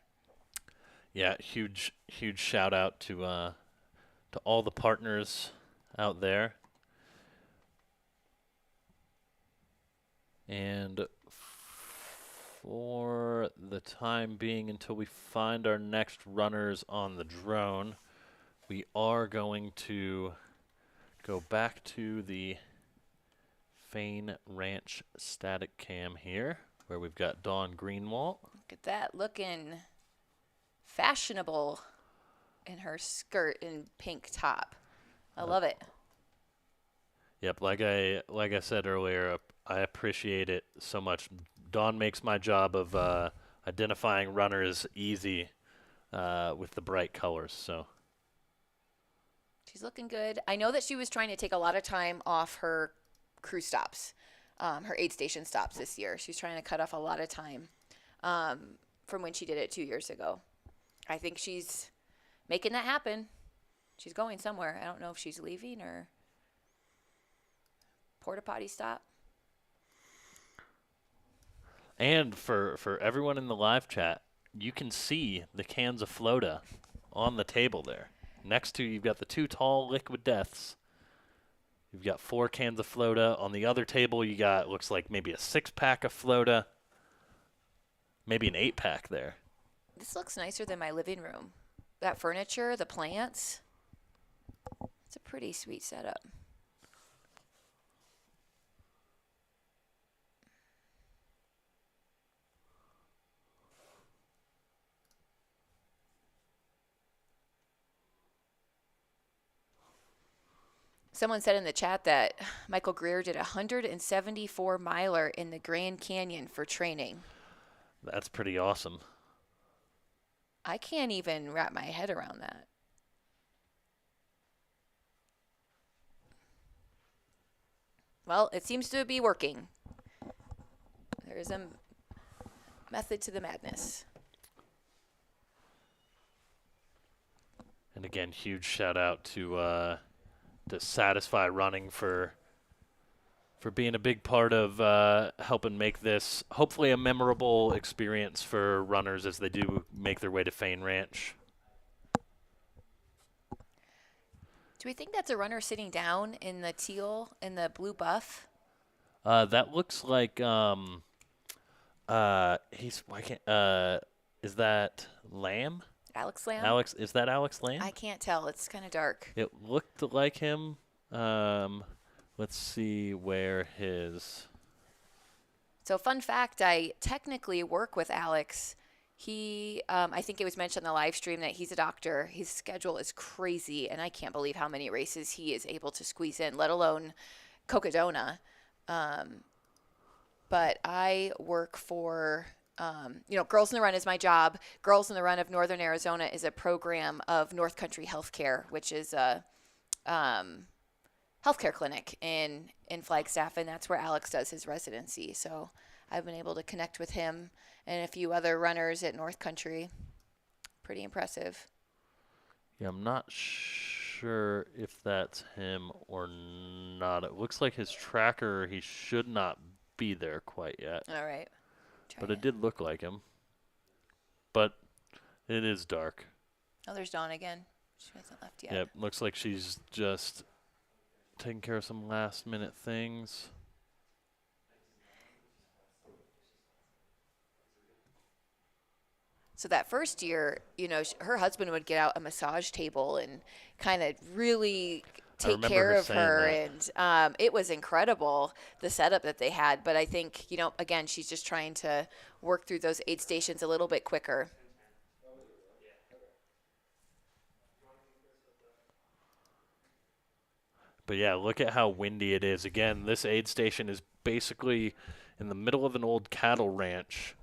yeah, huge shout out to all the partners out there. And for the time being, until we find our next runners on the drone, we are going to go back to the Fain Ranch static cam here, where we've got Dawn Greenwald. look at that, looking fashionable in her skirt and pink top. I love it. Yep, like I said earlier, I appreciate it so much. Dawn makes my job of identifying runners easy with the bright colors. So she's looking good. I know that she was trying to take a lot of time off her crew stops, her aid station stops this year. She's trying to cut off a lot of time from when she did it 2 years ago. I think she's making that happen. She's going somewhere. I don't know if she's leaving or porta potty stop. And for everyone in the live chat, you can see the cans of Floda on the table there. Next to you've got the 2 tall liquid deaths. You've got 4 cans of Floda. On the other table, you got, looks like maybe a 6-pack of Floda. Maybe an 8-pack there. This looks nicer than my living room. That furniture, the plants. It's a pretty sweet setup. Someone said in the chat that Michael Greer did a 174-miler in the Grand Canyon for training. That's pretty awesome. I can't even wrap my head around that. Well, it seems to be working. There's a method to the madness. And again, huge shout out to Satisfy Running for being a big part of helping make this hopefully a memorable experience for runners as they do make their way to Fain Ranch. Do we think that's a runner sitting down in the teal and the blue buff? That looks like is that Lamb? Alex Lamb? Alex, is that Alex Lamb? I can't tell. It's kind of dark. It looked like him. Let's see where his. So fun fact, I technically work with Alex. He, I think it was mentioned in the live stream that he's a doctor. His schedule is crazy, and I can't believe how many races he is able to squeeze in, let alone Cocodona. But I work for, Girls in the Run is my job. Girls in the Run of Northern Arizona is a program of North Country Healthcare, which is a healthcare clinic in Flagstaff, and that's where Alex does his residency. So I've been able to connect with him and a few other runners at North Country. Pretty impressive. Yeah, I'm not sure if that's him or not. It looks like his tracker, he should not be there quite yet. All right. But it did look like him. But it is dark. Oh, there's Dawn again. She hasn't left yet. Yep, looks like she's just taking care of some last-minute things. So that first year, you know, her husband would get out a massage table and kind of really take care of her. And it was incredible, the setup that they had. But I think, you know, again, she's just trying to work through those aid stations a little bit quicker. But yeah, look at how windy it is. Again, this aid station is basically in the middle of an old cattle ranch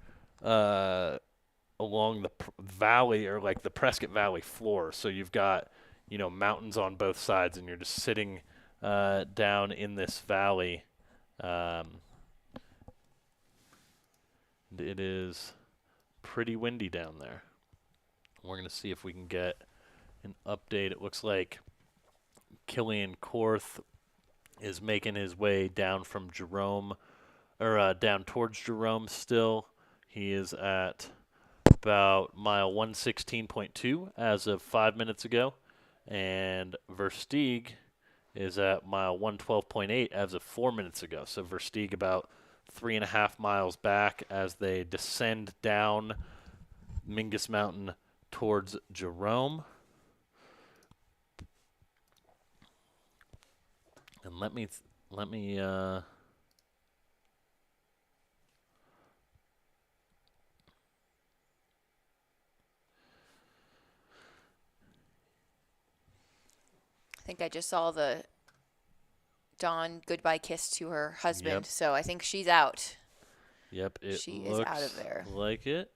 along the valley, or like the Prescott Valley floor. So you've got, you know, mountains on both sides, and you're just sitting down in this valley. It is pretty windy down there. We're going to see if we can get an update. It looks like Killian Korth is making his way down from Jerome, or down towards Jerome still. He is at about mile 116.2 as of 5 minutes ago. And Versteeg is at mile 112.8 as of 4 minutes ago. So Versteeg about 3.5 miles back as they descend down Mingus Mountain towards Jerome. And let me I think I just saw the Dawn goodbye kiss to her husband. Yep. So I think she's out. Yep, it She looks is out of there. like it.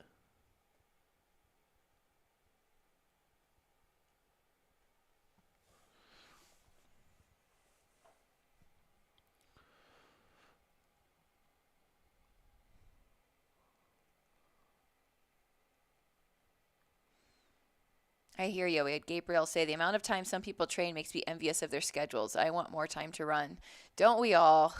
I hear you. We had Gabriel say, the amount of time some people train makes me envious of their schedules. I want more time to run. Don't we all?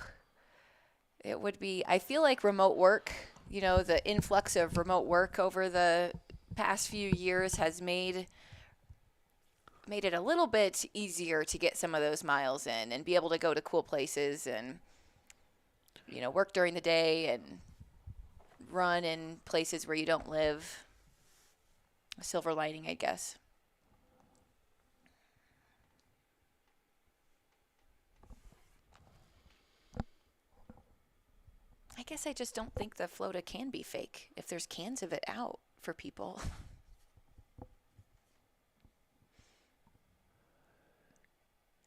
It would be, I feel like remote work, you know, the influx of remote work over the past few years has made it a little bit easier to get some of those miles in and be able to go to cool places and, you know, work during the day and run in places where you don't live. A silver lining, I guess. I guess I just don't think the Floda can be fake if there's cans of it out for people.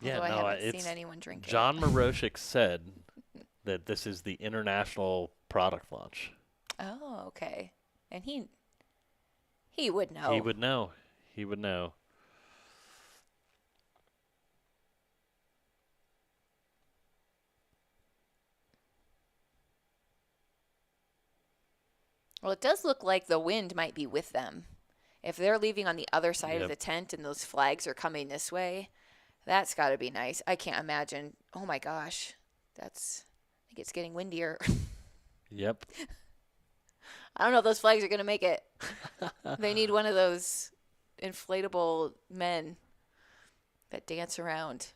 Yeah, Although no, I haven't it's seen anyone drink John it. Moroshik said that this is the international product launch. Oh, okay. And he would know. He would know. He would know. Well, it does look like the wind might be with them. If they're leaving on the other side of the tent and those flags are coming this way, that's got to be nice. I can't imagine. Oh my gosh. I think it's getting windier. Yep. I don't know if those flags are going to make it. They need one of those inflatable men that dance around.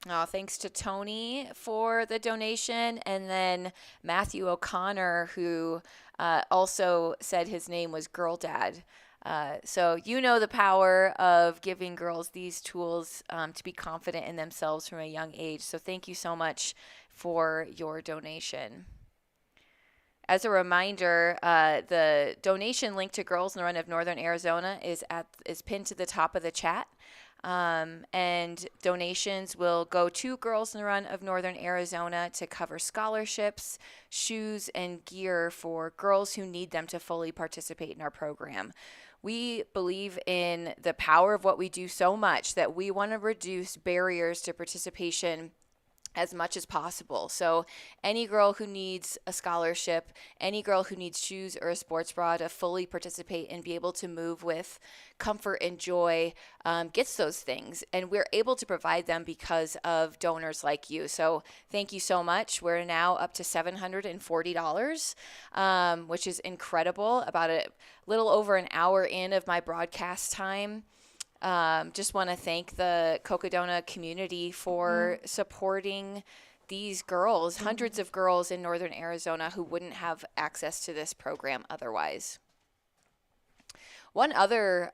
Oh, thanks to Tony for the donation, and then Matthew O'Connor, who also said his name was Girl Dad. So you know the power of giving girls these tools to be confident in themselves from a young age. So thank you so much for your donation. As a reminder, the donation link to Girls in the Run of Northern Arizona is pinned to the top of the chat. And donations will go to Girls in the Run of Northern Arizona to cover scholarships, shoes, and gear for girls who need them to fully participate in our program. We believe in the power of what we do so much that we want to reduce barriers to participation as much as possible. So any girl who needs a scholarship, any girl who needs shoes or a sports bra to fully participate and be able to move with comfort and joy gets those things. And we're able to provide them because of donors like you. So thank you so much. We're now up to $740, which is incredible. About a little over an hour in of my broadcast time. Just want to thank the Cocodona community for supporting these girls, hundreds of girls in northern Arizona who wouldn't have access to this program otherwise. One other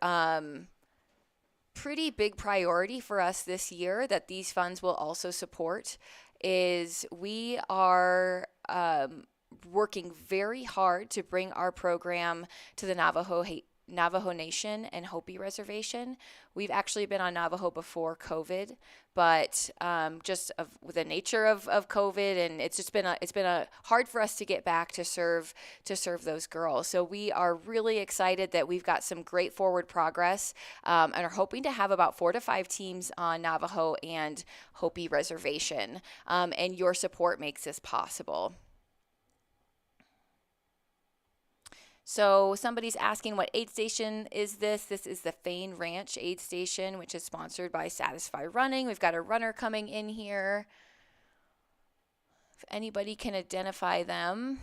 pretty big priority for us this year that these funds will also support is we are working very hard to bring our program to the Navajo Nation and Hopi Reservation. We've actually been on Navajo before COVID, but with the nature of COVID, and it's been hard for us to get back to serve those girls. So we are really excited that we've got some great forward progress, and are hoping to have about 4 to 5 teams on Navajo and Hopi Reservation. And your support makes this possible. So somebody's asking what aid station is this? This is the Fain Ranch aid station, which is sponsored by Satisfy Running. We've got a runner coming in here. If anybody can identify them.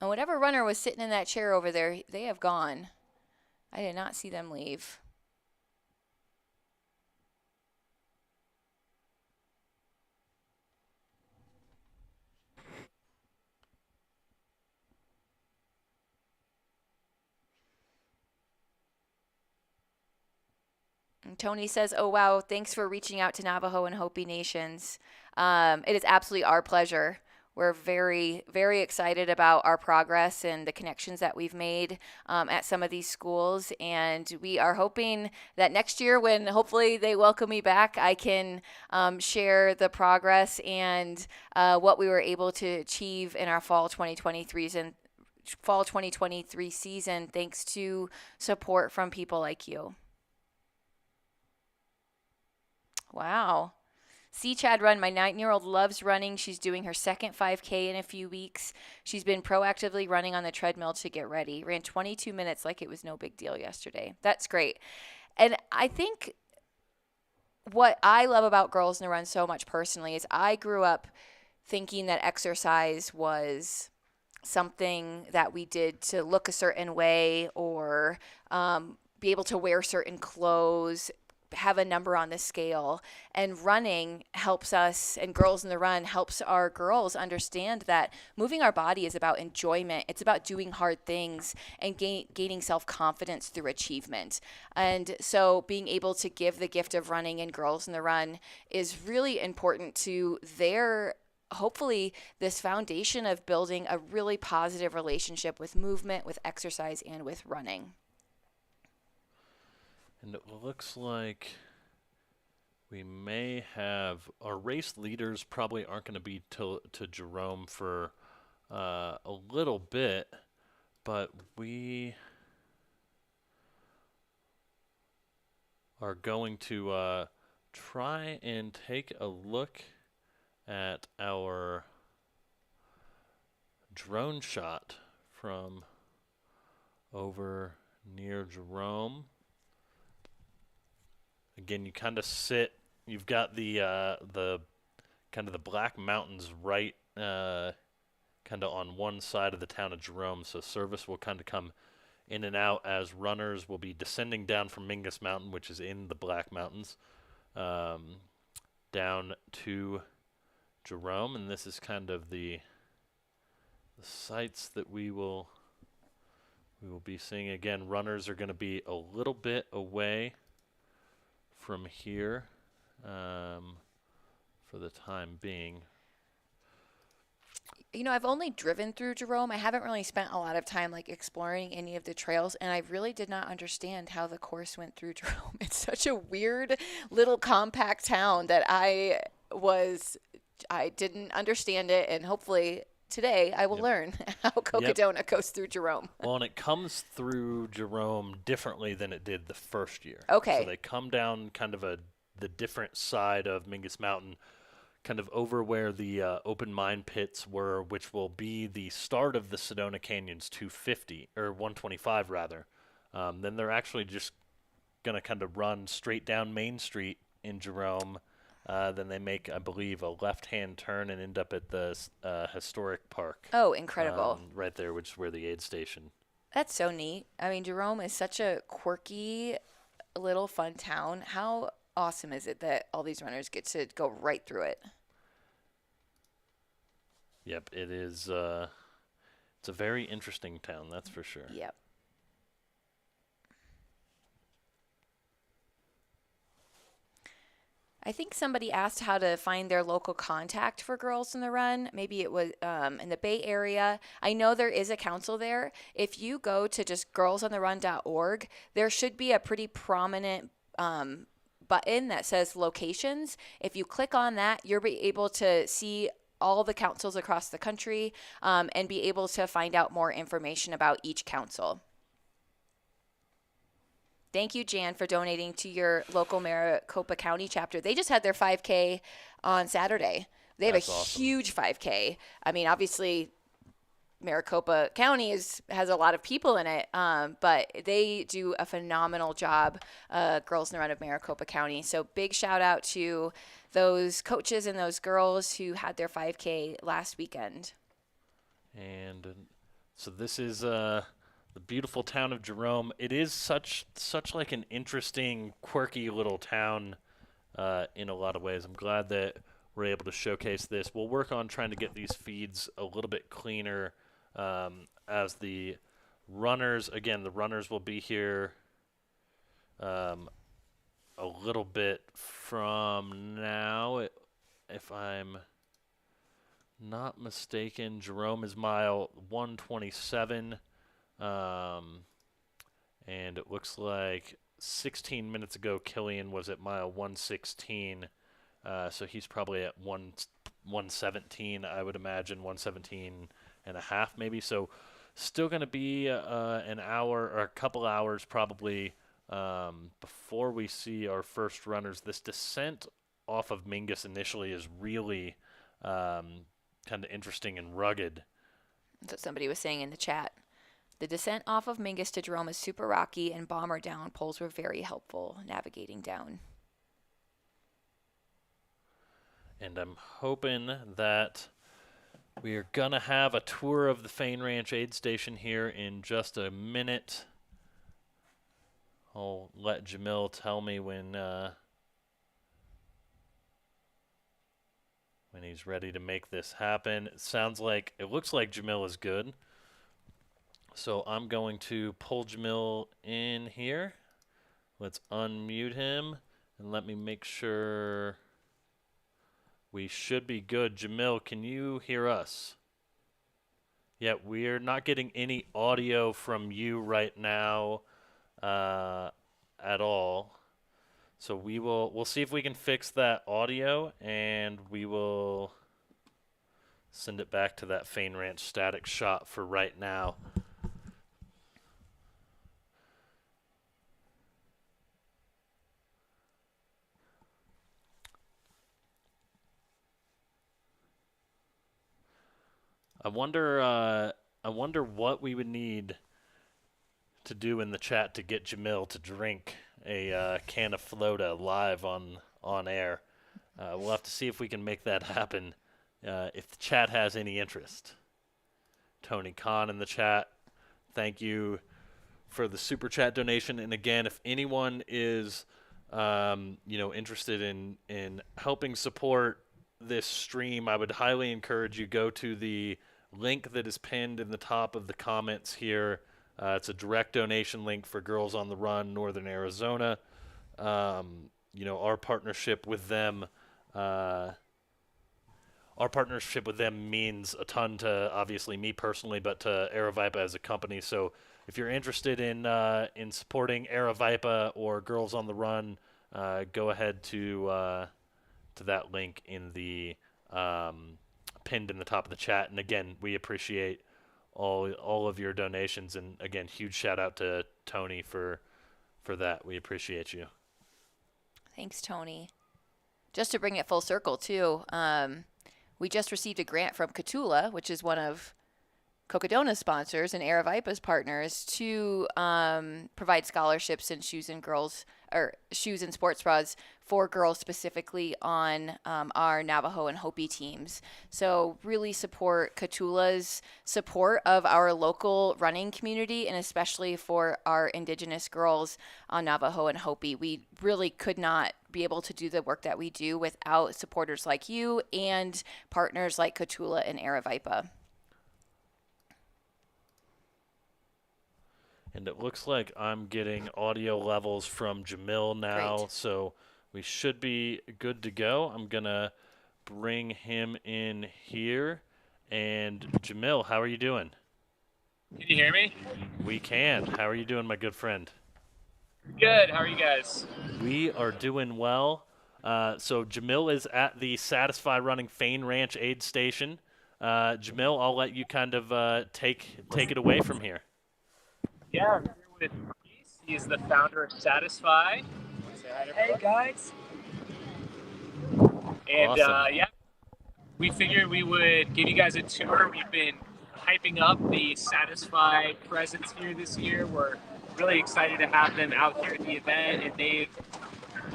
And whatever runner was sitting in that chair over there, they have gone. I did not see them leave. And Tony says, oh, wow, thanks for reaching out to Navajo and Hopi Nations. It is absolutely our pleasure. We're very, very excited about our progress and the connections that we've made at some of these schools. And we are hoping that next year, when hopefully they welcome me back, I can share the progress and what we were able to achieve in our fall 2023 season, thanks to support from people like you. Wow. See Chad run. My 9-year-old loves running. She's doing her second 5K in a few weeks. She's been proactively running on the treadmill to get ready. Ran 22 minutes like it was no big deal yesterday. That's great. And I think what I love about Girls in the Run so much personally is I grew up thinking that exercise was something that we did to look a certain way or be able to wear certain clothes, have a number on the scale. And running helps us, and Girls in the Run helps our girls understand that moving our body is about enjoyment. It's about doing hard things and gaining self-confidence through achievement. And so being able to give the gift of running in Girls in the Run is really important to their, hopefully, this foundation of building a really positive relationship with movement, with exercise, and with running. And it looks like we may have our race leaders probably aren't going to be to Jerome for a little bit, but we are going to try and take a look at our drone shot from over near Jerome. Again, you kind of you've got the kind of the Black Mountains right kind of on one side of the town of Jerome, so service will kind of come in and out as runners will be descending down from Mingus Mountain, which is in the Black Mountains, down to Jerome, and this is kind of the sites that we will be seeing. Again, runners are going to be a little bit away from here for the time being. You know, I've only driven through Jerome. I haven't really spent a lot of time like exploring any of the trails, and I really did not understand how the course went through Jerome. It's such a weird little compact town that I didn't understand it, and hopefully today I will learn how Cocodona goes through Jerome. Well, and it comes through Jerome differently than it did the first year. Okay. So they come down kind of the different side of Mingus Mountain, kind of over where the open mine pits were, which will be the start of the Sedona Canyon's 250 or 125 rather. Then they're actually just going to kind of run straight down Main Street in Jerome. Then they make, I believe, a left-hand turn and end up at the historic park. Oh, incredible. Right there, which is where the aid station. That's so neat. I mean, Jerome is such a quirky little fun town. How awesome is it that all these runners get to go right through it? Yep, it is. It's a very interesting town, that's for sure. Yep. I think somebody asked how to find their local contact for Girls in the Run. Maybe it was in the Bay Area. I know there is a council there. If you go to just girlsontherun.org, there should be a pretty prominent button that says locations. If you click on that, you'll be able to see all the councils across the country and be able to find out more information about each council. Thank you, Jan, for donating to your local Maricopa County chapter. They just had their 5K on Saturday. They have That's huge 5K. I mean, obviously, Maricopa County has a lot of people in it, but they do a phenomenal job, Girls in the Run of Maricopa County. So big shout out to those coaches and those girls who had their 5K last weekend. And so this is the beautiful town of Jerome. It is such like an interesting, quirky little town in a lot of ways. I'm glad that we're able to showcase this. We'll work on trying to get these feeds a little bit cleaner as the runners, again, the runners will be here a little bit from now. If I'm not mistaken, Jerome is mile 127. And it looks like 16 minutes ago, Killian was at mile 116. So he's probably at 117, I would imagine, 117 and a half maybe. So still going to be an hour or a couple hours probably before we see our first runners. This descent off of Mingus initially is really kind of interesting and rugged. That's what somebody was saying in the chat. The descent off of Mingus to Jerome is super rocky, and bomber down poles were very helpful navigating down. And I'm hoping that we are going to have a tour of the Fain Ranch aid station here in just a minute. I'll let Jamil tell me when he's ready to make this happen. It looks like Jamil is good. So I'm going to pull Jamil in here. Let's unmute him and let me make sure we should be good. Jamil, can you hear us? Yeah, we're not getting any audio from you right now at all. So we'll see if we can fix that audio, and we will send it back to that Fain Ranch static shot for right now. I wonder what we would need to do in the chat to get Jamil to drink a can of Floda live on air. We'll have to see if we can make that happen if the chat has any interest. Tony Khan in the chat, thank you for the super chat donation. And again, if anyone is interested in helping support this stream, I would highly encourage you go to the link that is pinned in the top of the comments here. It's a direct donation link for Girls on the Run, Northern Arizona. Our partnership with them means a ton to obviously me personally, but to Aravaipa as a company. So if you're interested in supporting Aravaipa or Girls on the Run, go ahead to that link in the pinned in the top of the chat. And again, we appreciate all of your donations, and again, huge shout out to Tony for that. We appreciate you. Thanks, Tony. just to bring it full circle too, we just received a grant from Cthulhu, which is one of Cocodona's sponsors and Aravaipa's partners, to provide scholarships and shoes and sports bras for girls specifically on our Navajo and Hopi teams. So really support Cthulhu's support of our local running community, and especially for our Indigenous girls on Navajo and Hopi. We really could not be able to do the work that we do without supporters like you and partners like Cthulhu and Aravaipa. And it looks like I'm getting audio levels from Jamil now, Great. so we should be good to go. I'm going to bring him in here. And Jamil, how are you doing? Can you hear me? We can. How are you doing, my good friend? Good. How are you guys? We are doing well. So Jamil is at the Satisfy Running Fain Ranch aid station. Jamil, I'll let you kind of take it away from here. Yeah, I'm here with Reese. He's the founder of Satisfy. Say hi to everyone. Hey guys. And Awesome. yeah, we figured we would give you guys a tour. We've been hyping up the Satisfy presence here this year. We're really excited to have them out here at the event, and they've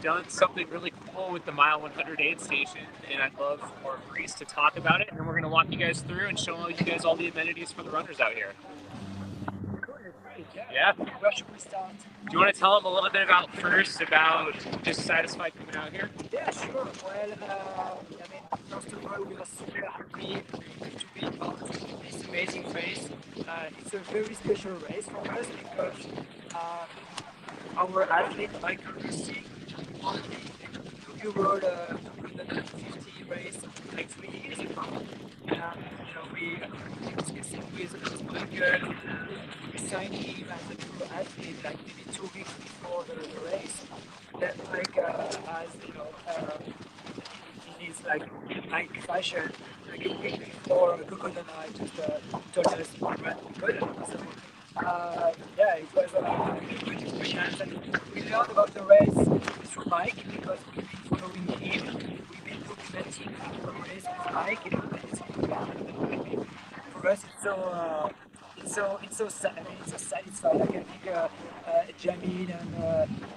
done something really cool with the Mile 100 aid station, and I'd love for Reese to talk about it, and then we're going to walk you guys through and show you guys all the amenities for the runners out here. Yeah. Where should we start? Do you want to tell them a little bit about just Satisfy coming out here? Yeah, sure. Well, first of all, we are super happy to be part of this amazing race. It's a very special race for us because our athlete, Michael Versteeg, won the World 250 race like 3 years ago. We discussing with Michael. We signed him as a pro athlete like maybe 2 weeks before the race. Then as in his like fashion, like a week before Cocodona just told us to run Cocodona. So yeah, it was a good experience, and we learned about the race through Mike because we've been following him. We've been documenting the race with Mike, and for us it's so satisfying. I can think Jamil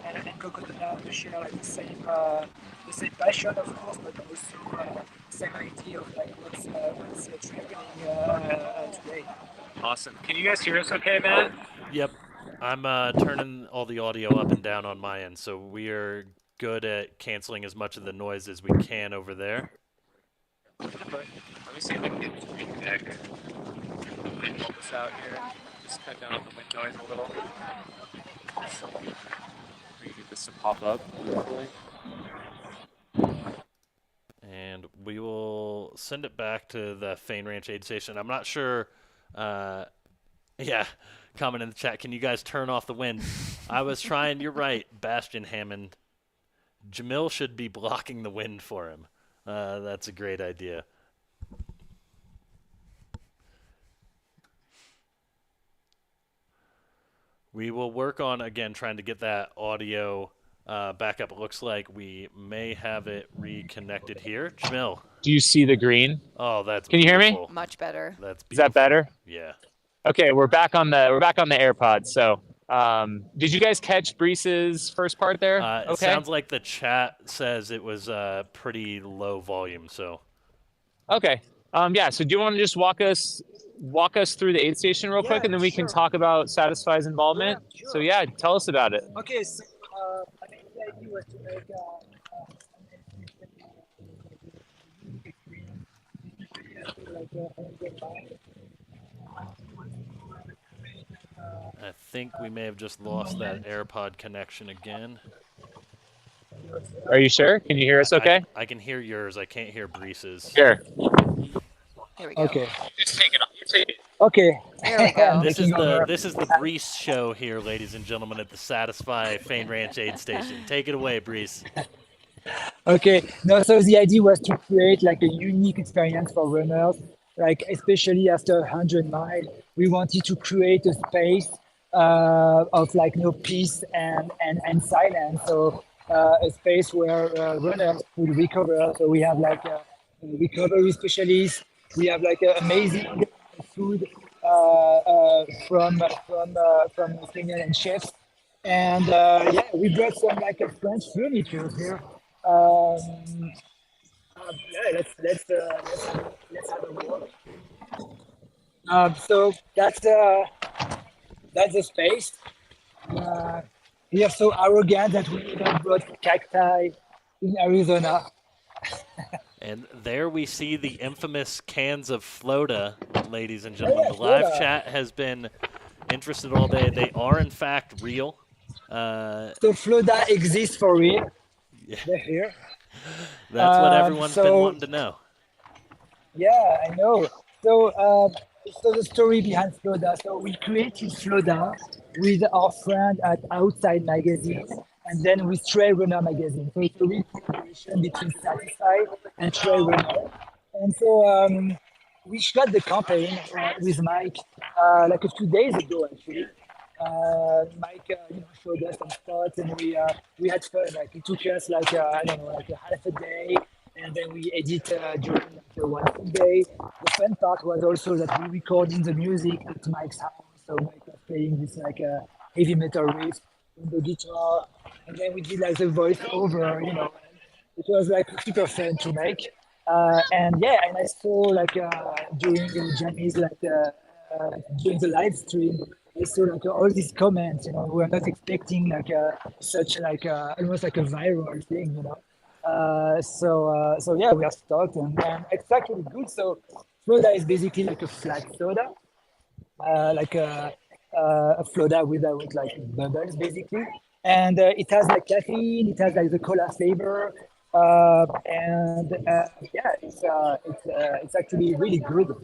and Cocodona to share like the same passion, of course, but also the same idea of like what's happening today. Awesome. Can you guys hear us okay, man? Yep. I'm turning all the audio up and down on my end, so we are good at canceling as much of the noise as we can over there. Let me see if I can get the screen deck. Pull this out here. Just cut down on the wind noise a little. So, we can get this to pop up. And we will send it back to the Fain Ranch aid station. I'm not sure. Yeah, comment in the chat. Can you guys turn off the wind? I was trying. You're right, Bastion Hammond. Jamil should be blocking the wind for him. That's a great idea. We will work on, again, trying to get that audio back up. It looks like we may have it reconnected here. Jamil. Do you see the green? Oh, that's Can you hear me? beautiful. Much better. That's Is that better? Yeah. Okay, we're back on the AirPods. So, did you guys catch Bree's first part there? It sounds like the chat says it was pretty low volume. So. Okay. Yeah. So, do you want to just walk us through the aid station real quick, and then we can talk about Satisfy's involvement? Yeah, sure. So, yeah, tell us about it. Okay, so I think the idea was to make I think we may have just lost that AirPod connection again. Are you sure? Can you hear us okay? I can hear yours. I can't hear Bree's. Here. Here we go. Okay. Just take it off. Take it. Okay. There we go. This is the Brees show here, ladies and gentlemen, at the Satisfy Fain Ranch aid station. Take it away, Brees. Okay. No, so the idea was to create like a unique experience for runners, like especially after 100 miles, we wanted to create a space of like peace and silence. So a space where runners would recover. So we have like a recovery specialist. We have like amazing food from Kenyan and chefs. And yeah, we brought some like a French furniture here. Yeah, let's have a walk. So that's the space. Uh, we are so arrogant that we even brought cacti in Arizona. And there we see the infamous cans of Floda, ladies and gentlemen. yeah, The live Floda. chat has been interested all day. They are, in fact, real. So Floda exists for real. Yeah. They're here. That's what everyone's been so- wanting to know. Yeah, I know. So the story behind Floda. So we created Floda with our friend at Outside Magazine and then with Trail Runner Magazine. So it's a real collaboration between Satisfied and Trail Runner. And so we shot the campaign with Mike like a few days ago, actually. Mike, showed us some thoughts, and we had fun. Like it took us like I don't know, like a half a day, and then we edit during like one full day. The fun part was also that we recorded the music at Mike's house. So Mike was playing this like heavy metal riff on the guitar, and then we did like the voice over. It was like super fun to make. And I saw like during Jamie's during the live stream, I saw like all these comments. We were not expecting like such like almost like a viral thing. So yeah, we are stoked and it's actually good. So Floda is basically like a flat soda, like a Floda with like bubbles basically, and it has like caffeine. It has like the cola flavor. It's actually really good.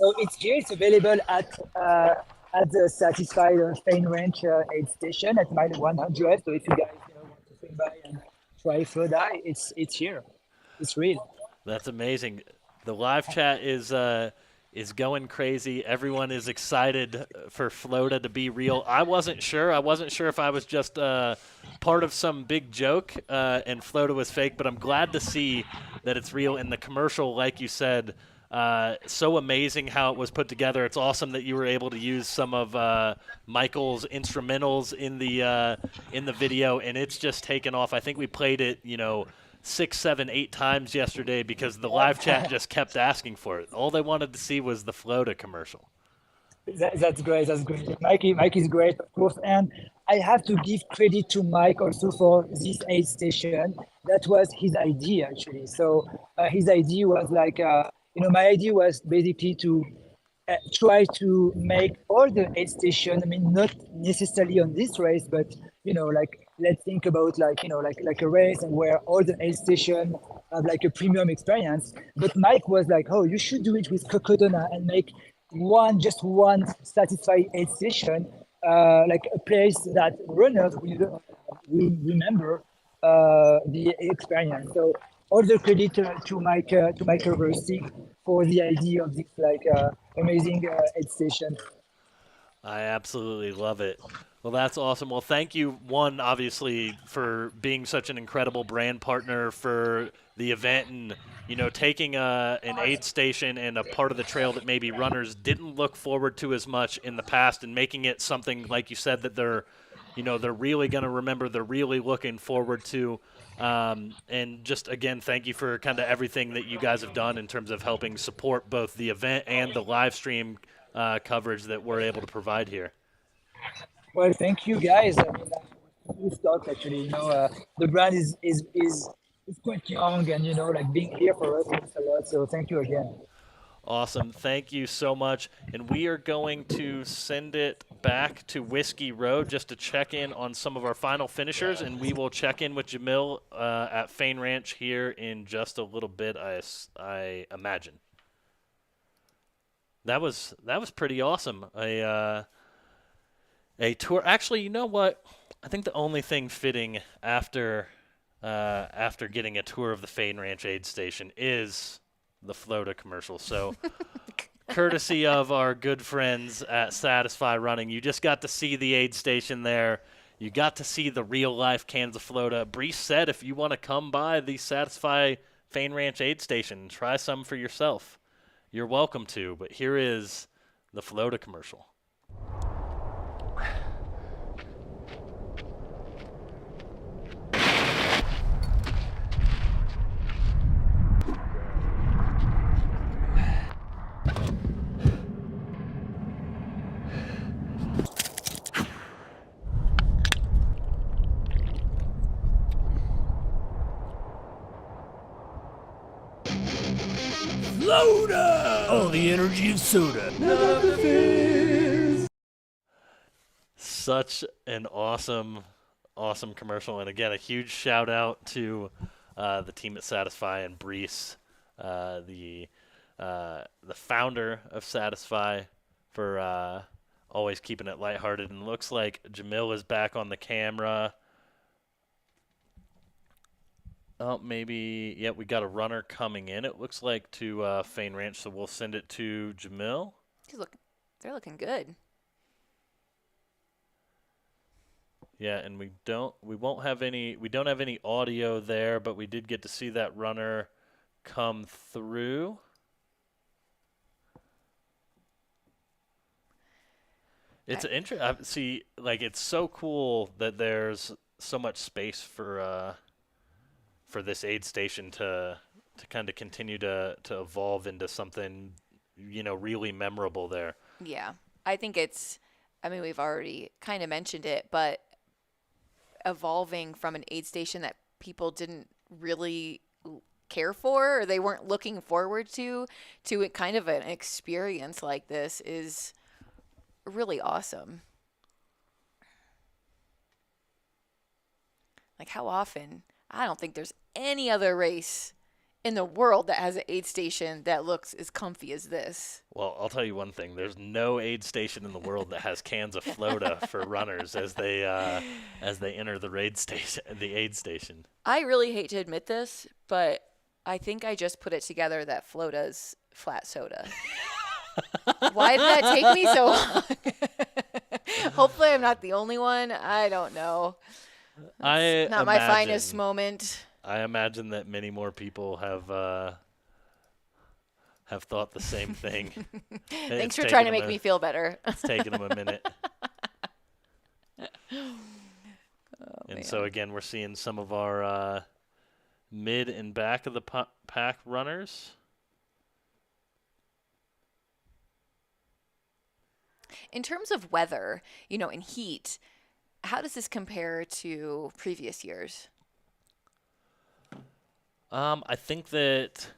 So it's here. It's available at the Satisfied Fain Ranch aid station at mile 100. So if you guys want to swing by and try Floda, it's here. It's real. That's amazing. The live chat is going crazy. Everyone is excited for Floda to be real. I wasn't sure. I wasn't sure if I was just part of some big joke and Floda was fake, but I'm glad to see that it's real. In the commercial, like you said, so amazing how it was put together. It's awesome that you were able to use some of Michael's instrumentals in the video, and it's just taken off. I think we played it, 6, 7, 8 times yesterday because the live chat just kept asking for it. All they wanted to see was the Floda commercial. That's great. That's great. Mike is great, of course. And I have to give credit to Mike also for this aid station. That was his idea, actually. So his idea was like, my idea was basically to try to make all the aid station. I mean, not necessarily on this race, but like let's think about like a race and where all the aid station have like a premium experience. But Mike was like, oh, you should do it with Cocodona and make just one satisfied aid station, like a place that runners will remember the experience. So all the credit to Michael Versteeg for the idea of this like amazing aid station. I absolutely love it. Well, that's awesome. Well, thank you, one, obviously, for being such an incredible brand partner for the event and, taking an aid station and a part of the trail that maybe runners didn't look forward to as much in the past and making it something, like you said, that they're really going to remember, they're really looking forward to. And just, again, thank you for kind of everything that you guys have done in terms of helping support both the event and the live stream coverage that we're able to provide here. Well, thank you guys. I mean, we start actually. The brand is quite young, and like being here for us means a lot. So thank you again. Awesome. Thank you so much. And we are going to send it back to Whiskey Road just to check in on some of our final finishers, and we will check in with Jamil at Fain Ranch here in just a little bit, I imagine. That was pretty awesome. A tour. Actually, you know what? I think the only thing fitting after getting a tour of the Fain Ranch aid station is the Floda commercial. So, courtesy of our good friends at Satisfy Running, you just got to see the aid station there, you got to see the real-life cans of Floda. Brees said if you want to come by the Satisfy Fain Ranch aid station and try some for yourself, you're welcome to. But here is the Floda commercial. Floda! Oh, the energy of soda. Such an awesome commercial. And again, a huge shout out to the team at Satisfy and Brees, the founder of Satisfy, for always keeping it lighthearted. And looks like Jamil is back on the camera. Oh, maybe, yeah, we got a runner coming in, it looks like, to Fain Ranch, so we'll send it to Jamil. They're looking good. Yeah, and we don't have any audio there, but we did get to see that runner come through. It's see, like, it's so cool that there's so much space for this aid station to kind of continue to evolve into something, really memorable there. Yeah, I think we've already kind of mentioned it, but evolving from an aid station that people didn't really care for or they weren't looking forward to it kind of an experience like this is really awesome. Like, how often? I don't think there's any other race in the world that has an aid station that looks as comfy as this. Well, I'll tell you one thing. There's no aid station in the world that has cans of Floda for runners as they enter the aid station. I really hate to admit this, but I think I just put it together that Floda's flat soda. Why did that take me so long? Hopefully I'm not the only one. I don't know. It's not my finest moment. I imagine that many more people have thought the same thing. Thanks for trying to make me feel better. It's taken them a minute. So again, we're seeing some of our mid and back of the pack runners. In terms of weather, and heat, how does this compare to previous years? I think that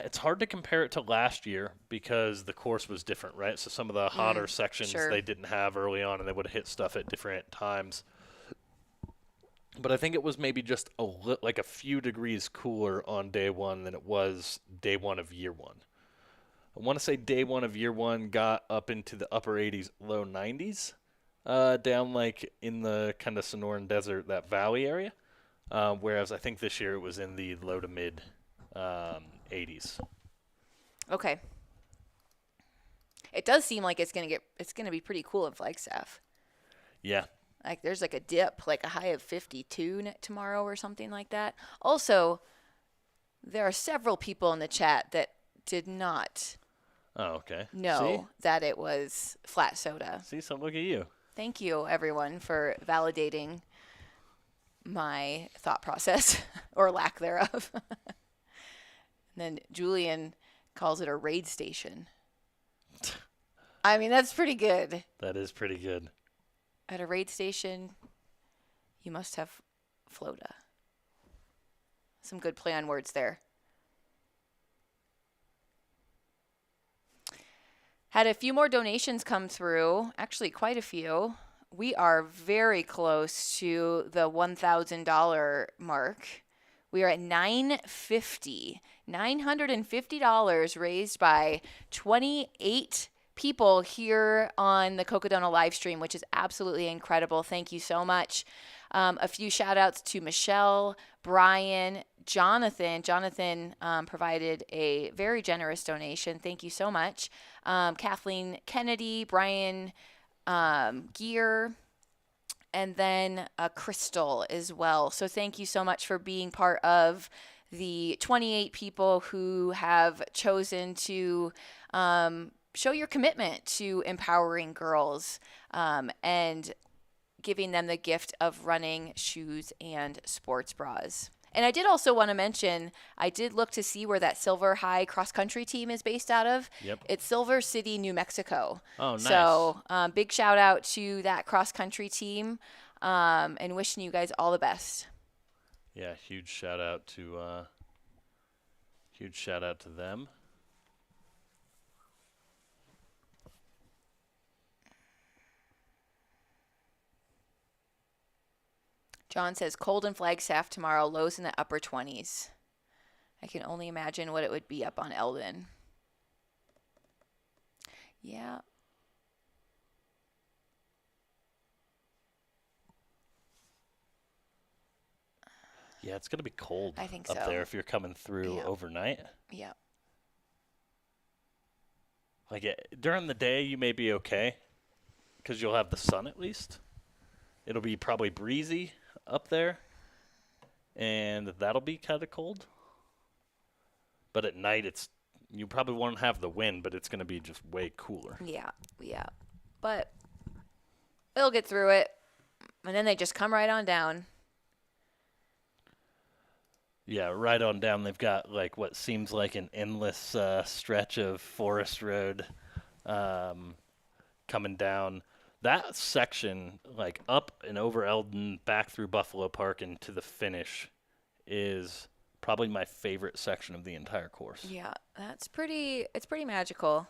it's hard to compare it to last year because the course was different, right? So some of the hotter sections they didn't have early on, and they would have hit stuff at different times. But I think it was maybe just like a few degrees cooler on day one than it was day one of year one. I want to say day one of year one got up into the upper 80s, low 90s, down like in the kind of Sonoran Desert, that valley area. Whereas I think this year it was in the low to mid 80s. Okay. It does seem like it's gonna be pretty cool in Flagstaff. Yeah. Like there's like a dip, like a high of 52 tomorrow or something like that. Also, there are several people in the chat that did not know that it was flat soda. See, so look at you. Thank you, everyone, for validating my thought process or lack thereof. And then Julian calls it a raid station. I mean, that's pretty good. That is pretty good. At a raid station, you must have Floda. Some good play on words there. Had a few more donations come through, actually quite a few. We are very close to the $1,000 mark. We are at $950 raised by 28 people here on the Cocodona live stream, which is absolutely incredible. Thank you so much. A few shout outs to Michelle, Brian, Jonathan. Jonathan provided a very generous donation. Thank you so much. Kathleen Kennedy, Brian Gear, and then Crystal as well. So thank you so much for being part of the 28 people who have chosen to show your commitment to empowering girls and giving them the gift of running shoes and sports bras. And I did also want to mention, I did look to see where that Silver High cross-country team is based out of. Yep. It's Silver City, New Mexico. Oh, nice. So big shout out to that cross-country team and wishing you guys all the best. Yeah, huge shout out to them. John says, cold in Flagstaff tomorrow, lows in the upper 20s. I can only imagine what it would be up on Eldon. Yeah. Yeah, it's going to be cold I think up so. there if you're coming through overnight. Yeah. Like during the day, you may be okay because you'll have the sun at least. It'll be probably breezy up there, and that'll be kind of cold. But at night, you probably won't have the wind, but it's going to be just way cooler. Yeah. But they'll get through it, and then they just come right on down. Yeah, right on down. They've got like what seems like an endless stretch of forest road coming down. That section, like up and over Eldon, back through Buffalo Park and to the finish, is probably my favorite section of the entire course. Yeah, it's pretty magical.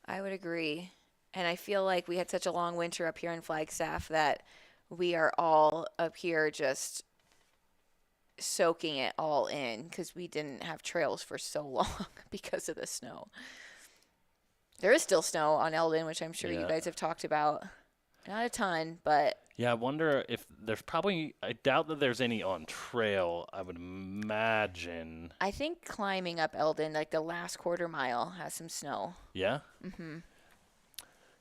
I would agree. And I feel like we had such a long winter up here in Flagstaff that we are all up here just soaking it all in because we didn't have trails for so long because of the snow. There is still snow on Eldon, which I'm sure you guys have talked about. Not a ton, but... Yeah, I wonder if there's probably... I doubt that there's any on trail, I would imagine. I think climbing up Eldon, like the last quarter mile, has some snow. Yeah? Mm-hmm.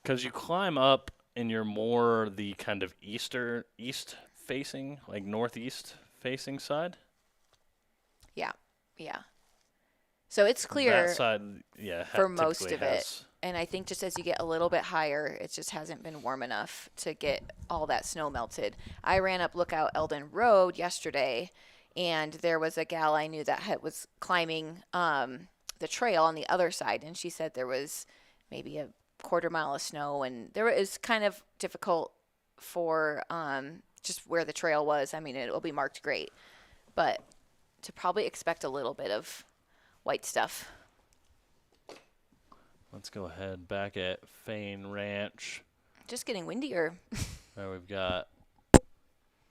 Because you climb up and you're more the kind of east-facing, like northeast-facing side. Yeah. So it's clear that side, for most of it. And I think just as you get a little bit higher, it just hasn't been warm enough to get all that snow melted. I ran up Lookout Eldon Road yesterday, and there was a gal I knew that was climbing the trail on the other side, and she said there was maybe a quarter mile of snow, and there was kind of difficult for just where the trail was. I mean, it will be marked great, but to probably expect a little bit of white stuff. Let's go ahead back at Fain Ranch. Just getting windier. There we've got,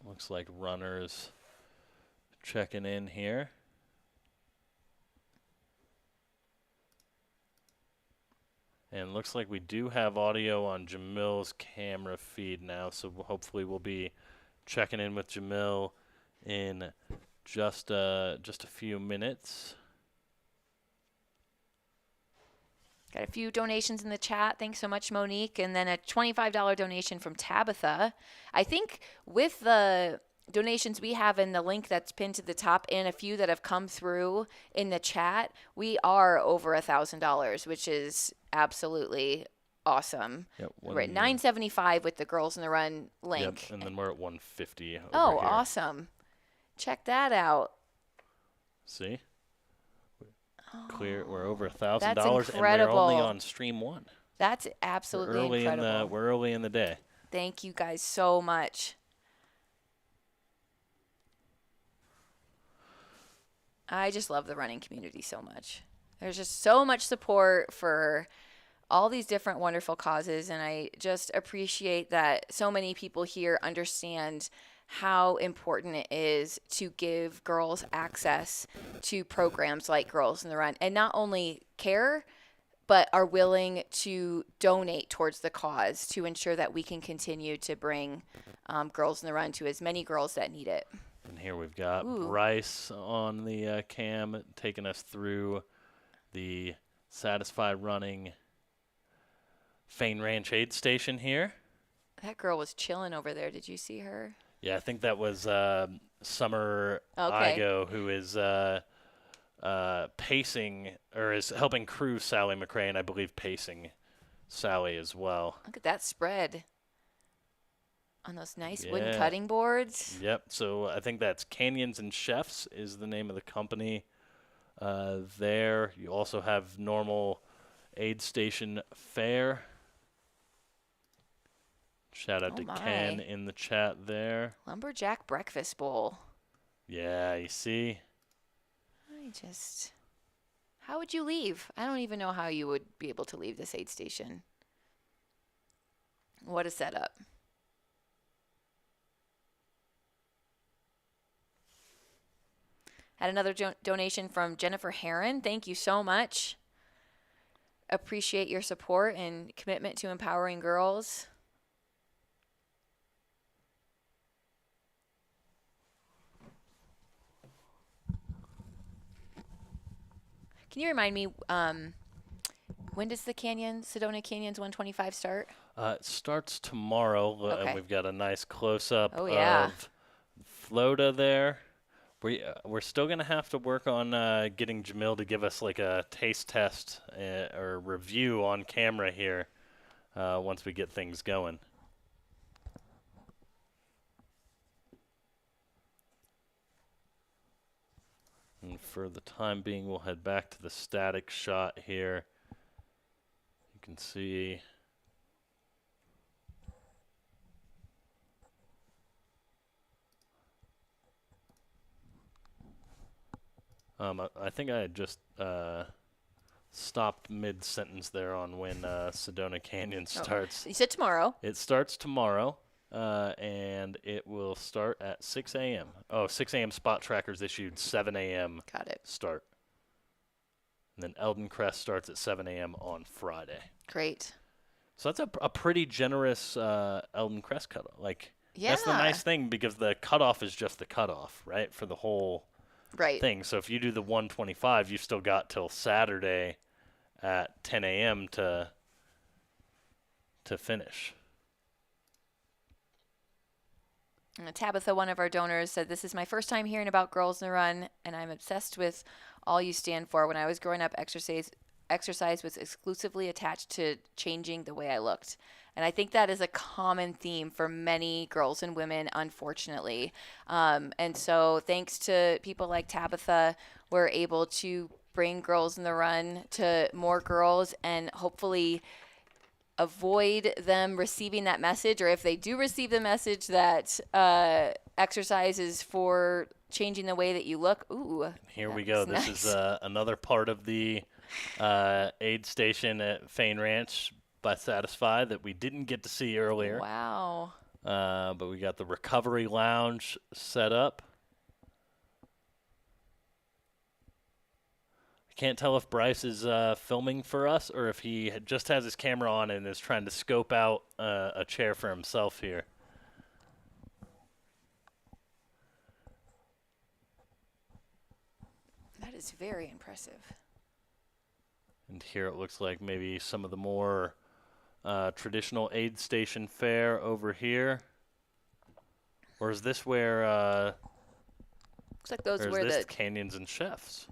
looks like runners checking in here. And looks like we do have audio on Jamil's camera feed now, so hopefully we'll be checking in with Jamil in just a few minutes. Got a few donations in the chat. Thanks so much, Monique. And then a $25 donation from Tabitha. I think with the donations we have in the link that's pinned to the top and a few that have come through in the chat, we are over $1,000, which is absolutely awesome. Yep, we're at $975 with the Girls in the Run link. Yep, and then we're at $150 over Oh, here. awesome. Check that out. See? Clear. We're over $1,000, That's and we're only incredible. on stream 1. That's absolutely incredible. We're early in the day. Thank you guys so much. I just love the running community so much. There's just so much support for all these different wonderful causes, and I just appreciate that so many people here understand how important it is to give girls access to programs like Girls in the Run, and not only care, but are willing to donate towards the cause to ensure that we can continue to bring Girls in the Run to as many girls that need it. And here we've got Ooh. Bryce on the cam taking us through the Satisfied Running Fain Ranch aid station here. That girl was chilling over there. Did you see her? Yeah, I think that was Summer Okay. Igo, who is pacing or is helping crew Sally McRae, and I believe pacing Sally as well. Look at that spread on those nice wooden Yeah. cutting boards. Yep. So I think that's Canyons and Chefs is the name of the company. There, you also have normal aid station fare. Shout out Oh to my. Ken in the chat there. Lumberjack breakfast bowl. Yeah, you see. How would you leave? I don't even know how you would be able to leave this aid station. What a setup. Had another donation from Jennifer Heron. Thank you so much. Appreciate your support and commitment to empowering girls. Can you remind me, when does the Sedona Canyons 125 start? It starts tomorrow, Okay. and we've got a nice close-up Oh, yeah. of Floda there. We're still going to have to work on getting Jamil to give us like a taste test or review on camera here once we get things going. And for the time being, we'll head back to the static shot here. You can see I think I had just stopped mid-sentence there on when Sedona Canyon starts. You said tomorrow. It starts tomorrow, and it will start at 6 a.m. Oh, 6 a.m. spot trackers issued, 7 a.m. Got it. start. And then Eldon Crest starts at 7 a.m. on Friday. Great. So that's a pretty generous Eldon Crest cutoff. Like, that's the Yeah. nice thing because the cutoff is just the cutoff, right, for the whole Right. thing. So if you do the 125, you've still got till Saturday at 10 a.m. to finish. Tabitha, one of our donors, said, "This is my first time hearing about Girls in the Run, and I'm obsessed with all you stand for. When I was growing up, exercise was exclusively attached to changing the way I looked." And I think that is a common theme for many girls and women, unfortunately. And so thanks to people like Tabitha, we're able to bring Girls in the Run to more girls and hopefully avoid them receiving that message, or if they do receive the message that exercise is for changing the way that you look. Ooh, Here we go. that's This nice. is another part of the aid station at Fain Ranch by Satisfy that we didn't get to see earlier. Wow. But we got the recovery lounge set up. I can't tell if Bryce is filming for us or if he just has his camera on and is trying to scope out a chair for himself here. That is very impressive. And here it looks like maybe some of the more traditional aid station fare over here. Or is this where Looks like those or is were this the Canyons and Chefs?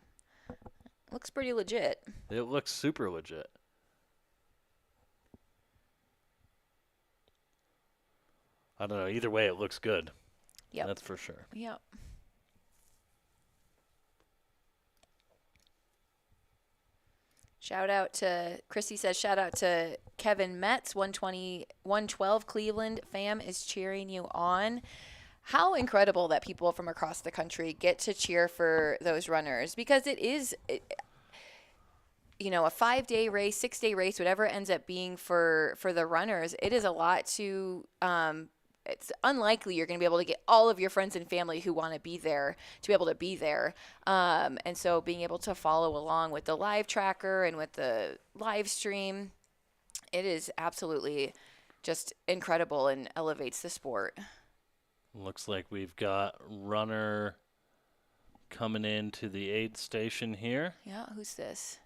looks pretty legit. It looks super legit. I don't know. Either way, it looks good. Yep. That's for sure. Yep. Shout out to Chrissy says shout out to Kevin Metz, 112 Cleveland fam is cheering you on. How incredible that people from across the country get to cheer for those runners, because it is a 5-day race, 6-day race, whatever it ends up being for the runners. It is a lot to it's unlikely you're going to be able to get all of your friends and family who want to be there to be able to be there. And so being able to follow along with the live tracker and with the live stream, it is absolutely just incredible and elevates the sport. Looks like we've got runner coming into the aid station here. Yeah, who's this?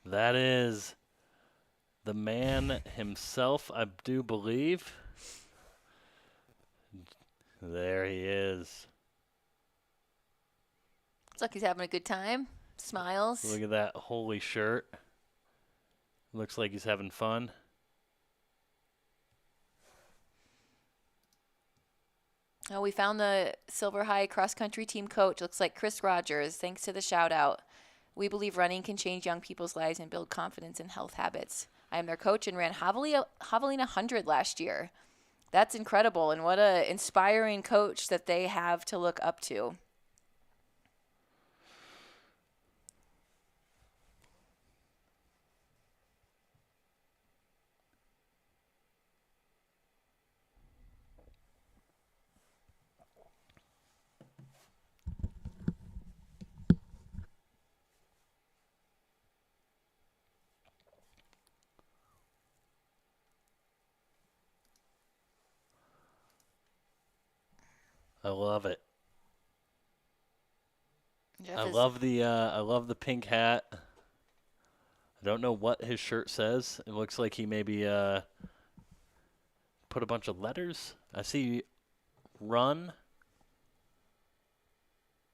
That is the man himself, I do believe. There he is. Looks like he's having a good time. Smiles. Look at that holy shirt. Looks like he's having fun. Oh, we found the Silver High cross country team coach. Looks like Chris Rogers. Thanks to the shout out. We believe running can change young people's lives and build confidence and health habits. I am their coach and ran Javelina 100 last year. That's incredible, and what a inspiring coach that they have to look up to. I love it. Jeff I is- love the pink hat. I don't know what his shirt says. It looks like he maybe put a bunch of letters. I see run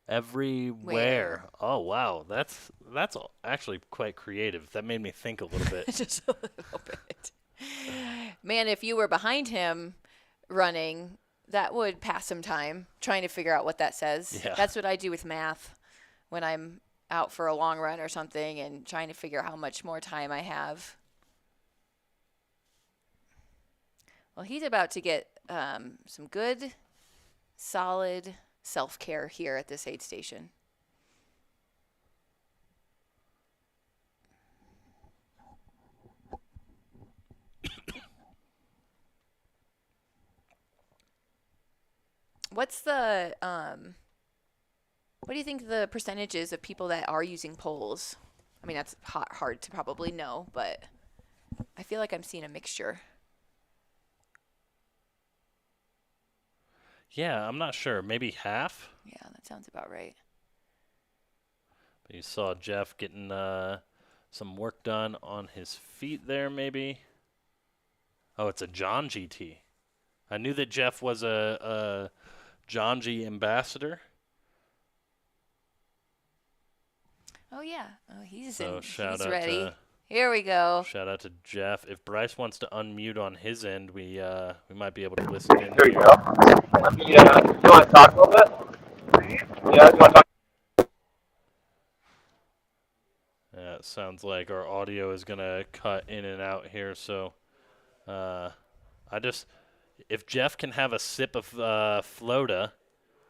everywhere. Oh wow, that's actually quite creative. That made me think a little bit. Just a little bit. Man, if you were behind him running, that would pass some time trying to figure out what that says. Yeah. That's what I do with math when I'm out for a long run or something and trying to figure out how much more time I have. Well, he's about to get some good, solid self-care here at this aid station. What's the what do you think the percentage is of people that are using poles? I mean, that's hard to probably know, but I feel like I'm seeing a mixture. Yeah, I'm not sure. Maybe half. Yeah, that sounds about right. But you saw Jeff getting some work done on his feet there, maybe. Oh, it's a John GT. I knew that Jeff was a John G ambassador. Oh yeah. Oh, he's So in. shout He's out ready. to- Here we go. Shout out to Jeff. If Bryce wants to unmute on his end, we might be able to listen in. There you go. Let me, you want to talk a little bit? Yeah, you want to talk? Yeah, it sounds like our audio is going to cut in and out here. So if Jeff can have a sip of Floda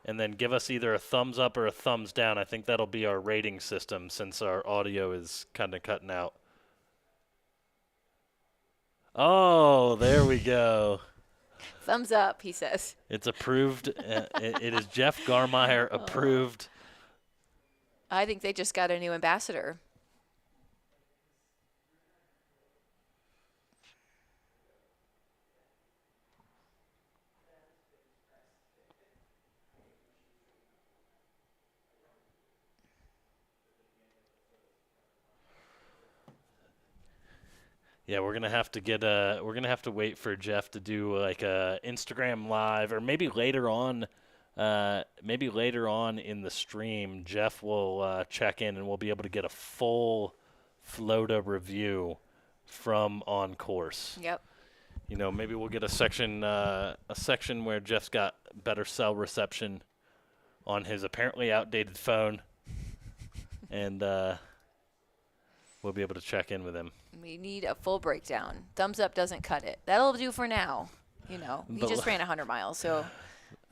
and then give us either a thumbs up or a thumbs down, I think that'll be our rating system since our audio is kind of cutting out. Oh, there we go. Thumbs up, he says. It's approved. It is Jeff Garmeyer approved. I think they just got a new ambassador. Yeah, we're gonna have to wait for Jeff to do like a Instagram live, or maybe later on in the stream, Jeff will check in and we'll be able to get a full Floda review from on course. Yep. You know, maybe we'll get a section where Jeff's got better cell reception on his apparently outdated phone, and we'll be able to check in with him. We need a full breakdown. Thumbs up doesn't cut it. That'll do for now. You know, he just ran 100 miles, so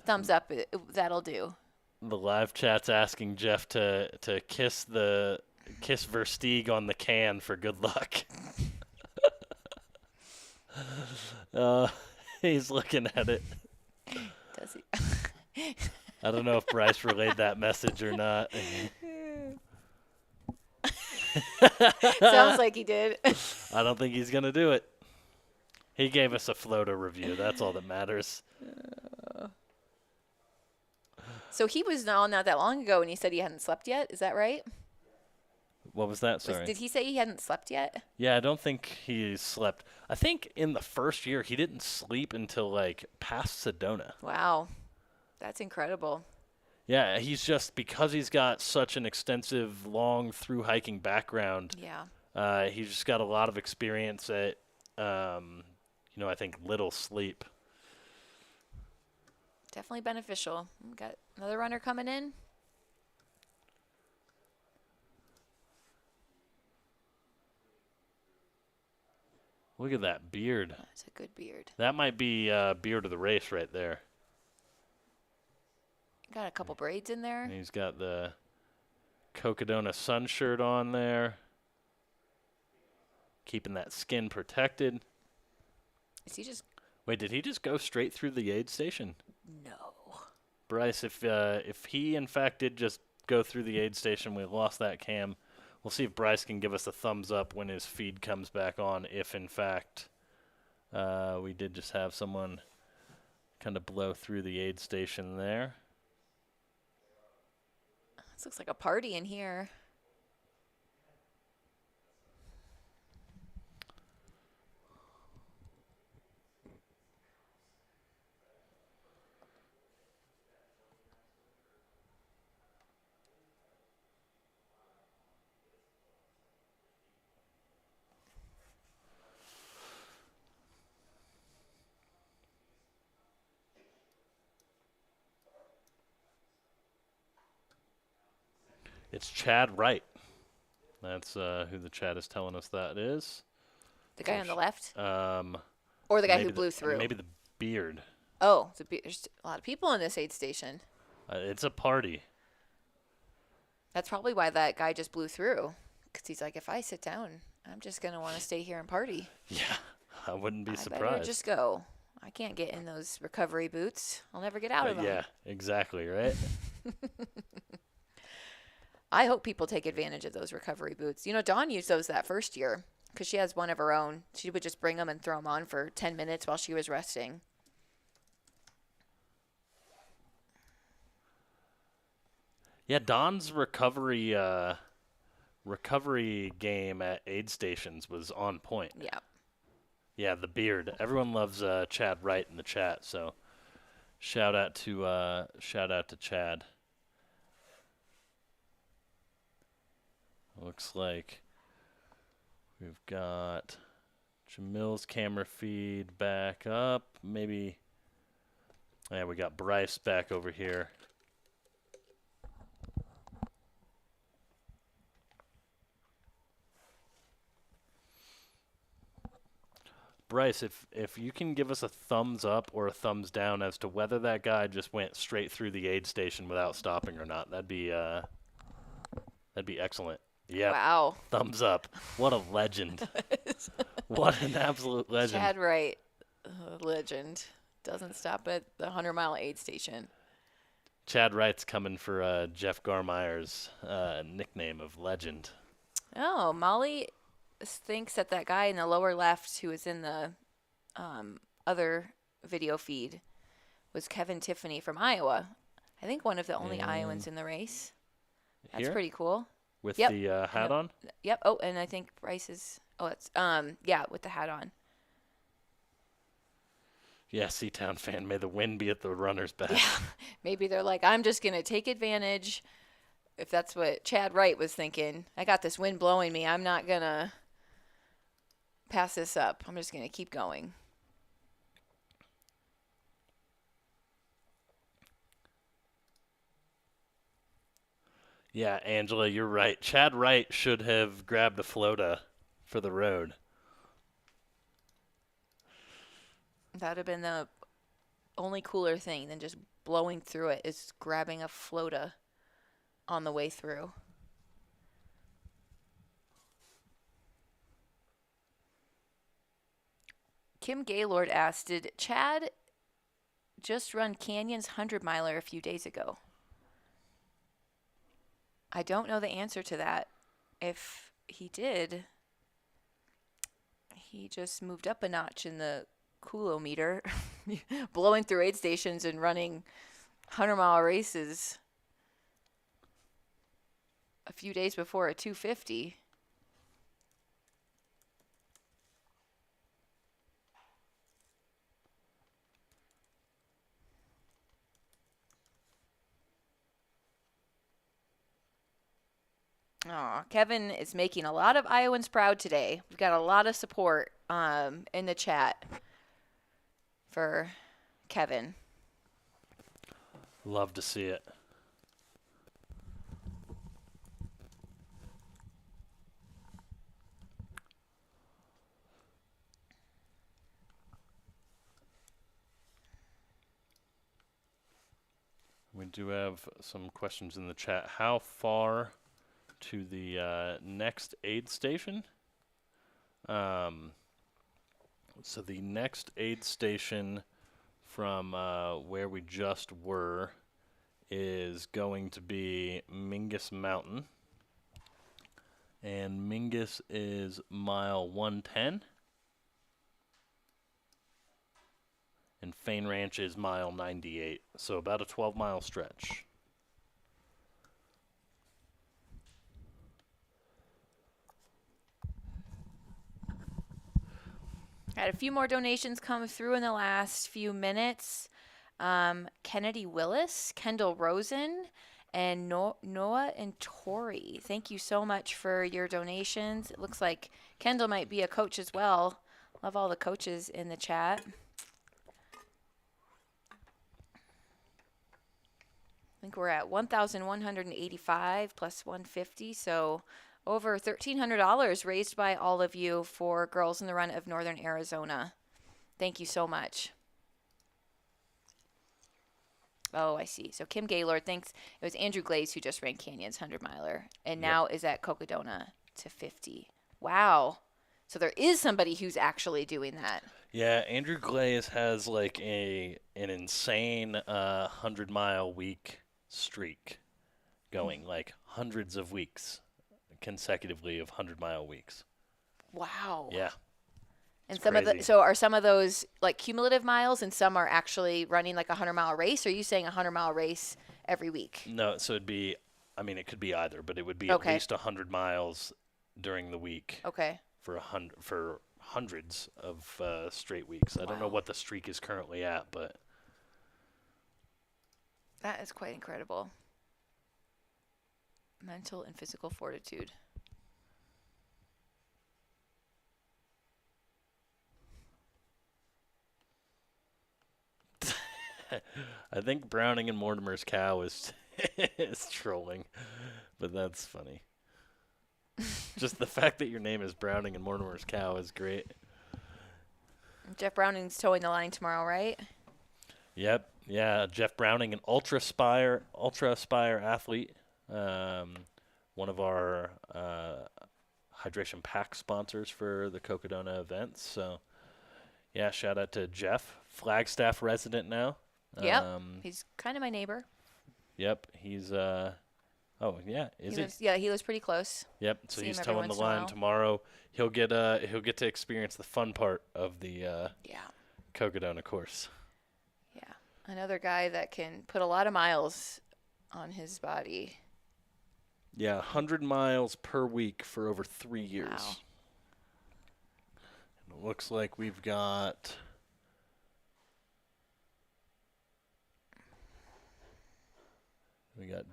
thumbs up, that'll do. The live chat's asking Jeff to kiss Versteeg on the can for good luck. He's looking at it. Does he? I don't know if Bryce relayed that message or not. Sounds like he did. I don't think he's going to do it. He gave us a Floda review. That's all that matters. So he was on not that long ago, and he said he hadn't slept yet. Is that right? What was that? Sorry. Did he say he hadn't slept yet? Yeah, I don't think he slept. I think in the first year he didn't sleep until like past Sedona. Wow. That's incredible. Yeah, he's just because he's got such an extensive, long through hiking background. Yeah. He's just got a lot of experience at, I think little sleep. Definitely beneficial. Got another runner coming in. Look at that beard. That's a good beard. That might be beard of the race right there. Got a couple braids in there. And he's got the Cocodona sun shirt on there. Keeping that skin protected. Is he just... Wait, did he just go straight through the aid station? No. Bryce, if he in fact did just go through the aid station, we lost that cam. We'll see if Bryce can give us a thumbs up when his feed comes back on, if in fact we did just have someone kind of blow through the aid station there. This looks like a party in here. It's Chad Wright. That's who the chat is telling us that is. The guy on the left? Or Or the guy who blew through? Maybe the beard. Oh, there's a lot of people in this aid station. It's a party. That's probably why that guy just blew through. Because he's like, if I sit down, I'm just going to want to stay here and party. Yeah, I wouldn't be surprised. I better just go. I can't get in those recovery boots. I'll never get out of them. Yeah, exactly, right? I hope people take advantage of those recovery boots. Dawn used those that first year because she has one of her own. She would just bring them and throw them on for 10 minutes while she was resting. Yeah, Don's recovery game at aid stations was on point. Yeah. Yeah, the beard. Everyone loves Chad Wright in the chat, so shout out to Chad. Looks like we've got Jamil's camera feed back up. Maybe, yeah, we got Bryce back over here. Bryce, if you can give us a thumbs up or a thumbs down as to whether that guy just went straight through the aid station without stopping or not, that'd be excellent. Yeah. Wow. Thumbs up. What a legend. What an absolute legend. Chad Wright, legend. Doesn't stop at the 100-mile aid station. Chad Wright's coming for Jeff Garmire's nickname of legend. Oh, Molly thinks that guy in the lower left who was in the other video feed was Kevin Tiffany from Iowa. I think one of the only Iowans in the race. That's Here? pretty cool. With the hat on? Yep. Oh, and I think Bryce is. Oh, it's with the hat on. Yeah, Seatown fan. May the wind be at the runner's back. Yeah. Maybe they're like, I'm just gonna take advantage. If that's what Chad Wright was thinking, I got this wind blowing me. I'm not gonna pass this up. I'm just gonna keep going. Yeah, Angela, you're right. Chad Wright should have grabbed a Floda for the road. That would have been the only cooler thing than just blowing through it is grabbing a Floda on the way through. Kim Gaylord asked, did Chad just run Canyon's 100-miler a few days ago? I don't know the answer to that. If he did, he just moved up a notch in the coolometer, blowing through aid stations and running 100-mile races. a few days before a 250. Aw, Kevin is making a lot of Iowans proud today. We've got a lot of support in the chat for Kevin. Love to see it. We do have some questions in the chat. How far to the next aid station? So the next aid station from where we just were is going to be Mingus Mountain. And Mingus is mile 110. And Fain Ranch is mile 98. So about a 12-mile stretch. Had a few more donations come through in the last few minutes. Kennedy Willis, Kendall Rosen, and Noah and Tori. Thank you so much for your donations. It looks like Kendall might be a coach as well. Love all the coaches in the chat. I think we're at 1,185 plus 150, so over $1,300 raised by all of you for Girls in the Run of Northern Arizona. Thank you so much. Oh, I see. So Kim Gaylord thinks it was Andrew Glaze who just ran Canyon's 100-miler and now is at Cocodona to 50. Wow. So there is somebody who's actually doing that. Yeah, Andrew Glaze has like an insane 100-mile week streak going, like hundreds of weeks consecutively of 100-mile weeks. Wow. Yeah. And It's some crazy. of the so are some of those like cumulative miles and some are actually running like a 100-mile race, or are you saying a 100-mile race every week? No, so it'd be, I mean, it could be either, but it would be Okay. at least 100 miles during the week. Okay. For hundreds of straight weeks. I don't know what the streak is currently at, but That is quite incredible. Mental and physical fortitude. I think Browning and Mortimer's cow is is trolling, but that's funny. Just the fact that your name is Browning and Mortimer's cow is great. Jeff Browning's towing the line tomorrow, right? Yep, yeah. Jeff Browning, an ultra aspire athlete, one of our hydration pack sponsors for the Cocodona events. So, yeah, shout out to Jeff, Flagstaff resident now. Yep. He's kind of my neighbor. Yep, he's oh yeah, is he? Yeah, he lives pretty close. Yep, so See he's him every towing the once in a line while. tomorrow. He'll get to experience the fun part of the Cocodona course. Yeah. Another guy that can put a lot of miles on his body. Yeah, 100 miles per week for over 3 years. Wow. And it looks like we've got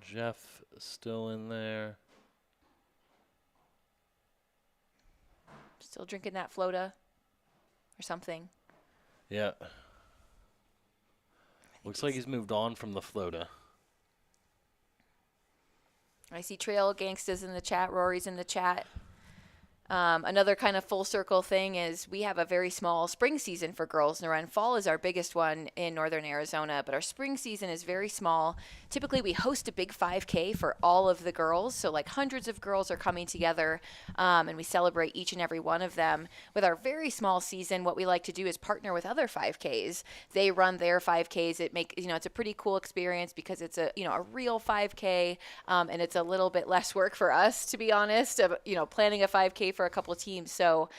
Jeff still in there. Still drinking that Floda or something. Yeah. Looks like he's moved on from the Floda. I see Trail Gangstas in the chat. Rory's in the chat. Another kind of full circle thing is we have a very small spring season for Girls in the Run. Fall is our biggest one in northern Arizona, but our spring season is very small. Typically, we host a big 5K for all of the girls. So like hundreds of girls are coming together, and we celebrate each and every one of them. With our very small season, what we like to do is partner with other 5Ks. They run their 5Ks. It's a pretty cool experience because it's a real 5K, and it's a little bit less work for us, to be honest, of planning a 5K 5K for a couple of teams. So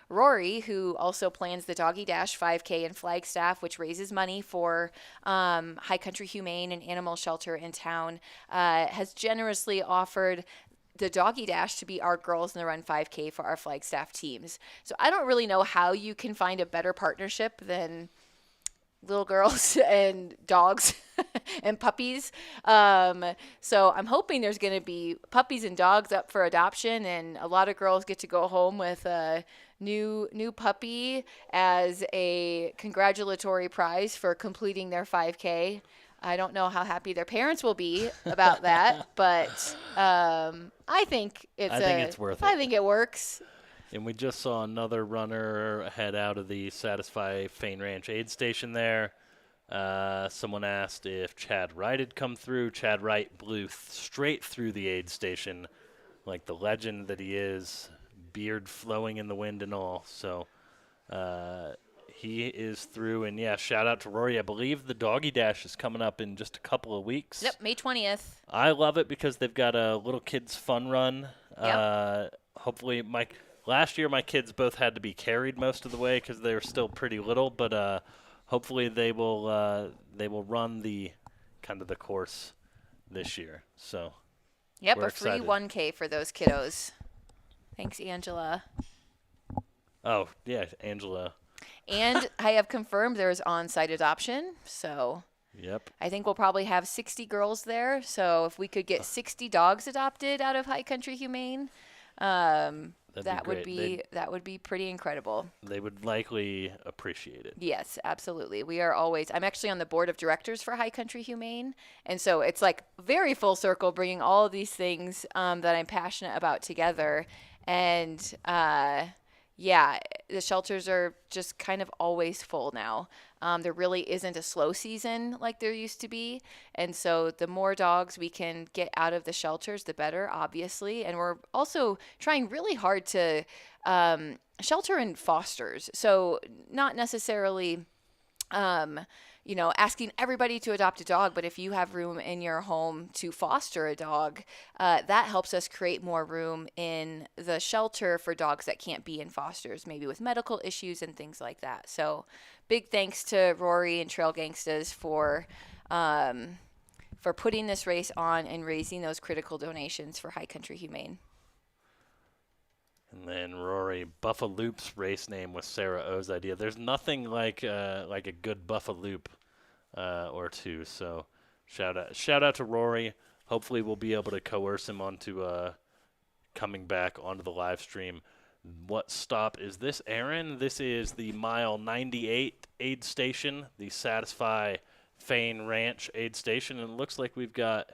Rory, who also plans the Doggy Dash 5K in Flagstaff, which raises money for High Country Humane and Animal Shelter in town, has generously offered the Doggy Dash to be our Girls in the Run 5K for our Flagstaff teams. So I don't really know how you can find a better partnership than little girls and dogs and puppies. So I'm hoping there's going to be puppies and dogs up for adoption, and a lot of girls get to go home with a new puppy as a congratulatory prize for completing their 5K. I don't know how happy their parents will be about that, but I think it's worth it. I think it works. And we just saw another runner head out of the Satisfy Fain Ranch aid station there. Someone asked if Chad Wright had come through. Chad Wright blew straight through the aid station like the legend that he is, beard flowing in the wind and all. So he is through. And, yeah, shout out to Rory. I believe the Doggy Dash is coming up in just a couple of weeks. Yep, May 20th. I love it because they've got a little kids fun run. Yep. Hopefully, last year my kids both had to be carried most of the way because they were still pretty little, but hopefully they will run the kind of the course this year. So yep, we're a free excited. 1K for those kiddos. Thanks, Angela. Oh yeah, Angela. And I have confirmed there is on-site adoption, so Yep. I think we'll probably have 60 girls there. So if we could get 60 dogs adopted out of High Country Humane, that would be pretty incredible. They would likely appreciate it. Yes, absolutely. I'm actually on the board of directors for High Country Humane. And so it's like very full circle, bringing all of these things that I'm passionate about together. And yeah, the shelters are just kind of always full now. There really isn't a slow season like there used to be. And so the more dogs we can get out of the shelters, the better, obviously. And we're also trying really hard to shelter in fosters. So not necessarily asking everybody to adopt a dog, but if you have room in your home to foster a dog, that helps us create more room in the shelter for dogs that can't be in fosters, maybe with medical issues and things like that. So big thanks to Rory and Trail Gangstas for putting this race on and raising those critical donations for High Country Humane. And then Rory, Buffaloop's race name was Sarah O's idea. There's nothing like a good Buffaloop or two. So shout out to Rory. Hopefully we'll be able to coerce him onto coming back onto the live stream. What stop is this, Aaron? This is the mile 98 aid station, the Satisfy Fain Ranch aid station. And it looks like we've got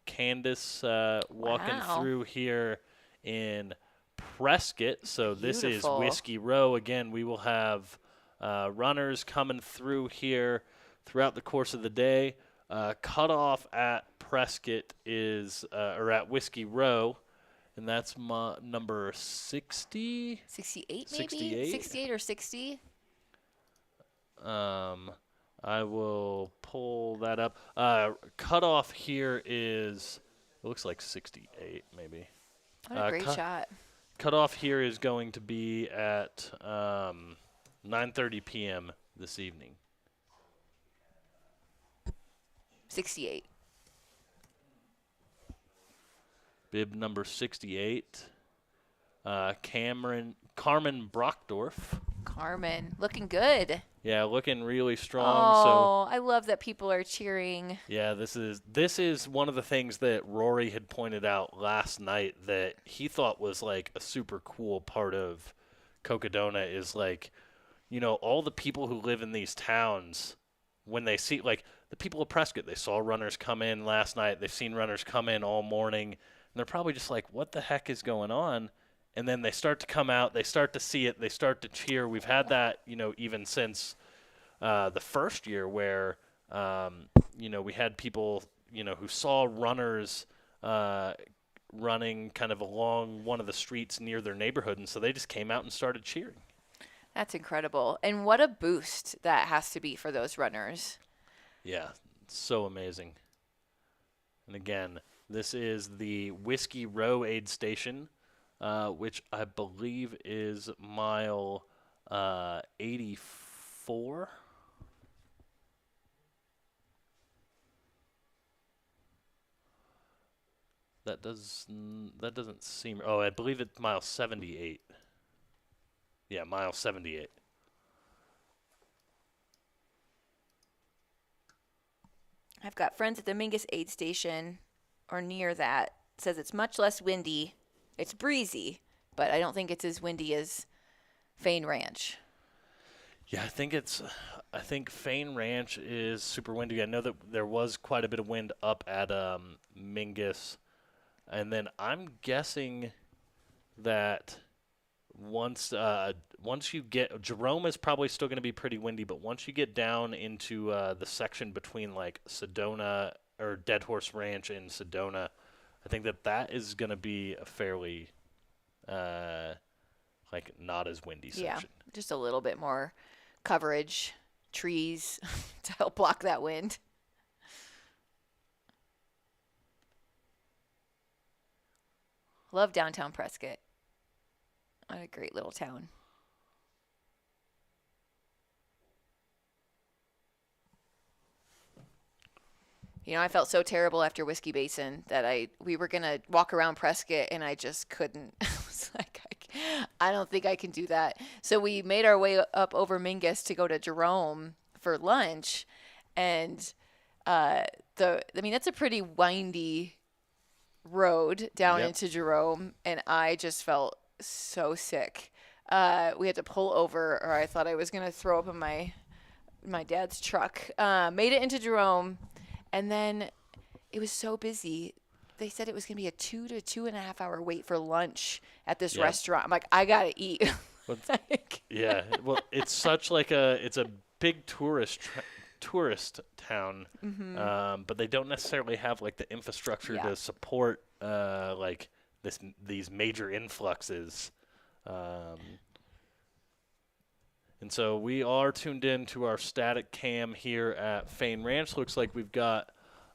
Candace walking through here in Prescott. So this is Whiskey Row. Again, we will have runners coming through here throughout the course of the day. Cutoff at Prescott is, or at Whiskey Row, and that's number 60? 68 maybe? 68? 68 or 60? I will pull that up. Cutoff here is, it looks like 68 maybe. What a great shot. Cutoff here is going to be at 9:30 p.m. this evening. 68. Bib number 68. Carmen Brockdorf. Carmen, looking good. Yeah, looking really strong. Oh, I love that people are cheering. Yeah, this is one of the things that Rory had pointed out last night that he thought was like a super cool part of Cocodona is like, all the people who live in these towns, when they see, like, the people of Prescott, they saw runners come in last night, they've seen runners come in all morning, and they're probably just like, what the heck is going on? And then they start to come out, they start to see it, they start to cheer. We've had that, even since the first year where, we had people, who saw runners running kind of along one of the streets near their neighborhood, and so they just came out and started cheering. That's incredible. And what a boost that has to be for those runners. Yeah, it's so amazing. And again, this is the Whiskey Row aid station. which I believe is mile 84. That doesn't seem. Oh, I believe it's mile 78. Yeah, mile 78. I've got friends at the Mingus aid station or near that. It says it's much less windy. It's breezy, but I don't think it's as windy as Fain Ranch. Yeah, I think Fain Ranch is super windy. I know that there was quite a bit of wind up at Mingus, and then I'm guessing that once you get Jerome is probably still going to be pretty windy, but once you get down into the section between like Sedona or Dead Horse Ranch and Sedona, I think that is going to be a fairly like not as windy section. Yeah, just a little bit more coverage, trees to help block that wind. Love downtown Prescott. What a great little town. You know, I felt so terrible after Whiskey Basin that we were gonna walk around Prescott and I just couldn't. I was like, I don't think I can do that. So we made our way up over Mingus to go to Jerome for lunch, and that's a pretty windy road down into Jerome, and I just felt so sick. We had to pull over, or I thought I was gonna throw up in my dad's truck. Made it into Jerome. And then it was so busy. They said it was going to be a 2 to 2.5 hour wait for lunch at this restaurant. I'm like, I got to eat. Yeah. Well, it's such like it's a big tourist town, but they don't necessarily have like the infrastructure to support like these major influxes. And so we are tuned in to our static cam here at Fain Ranch. Looks like we've got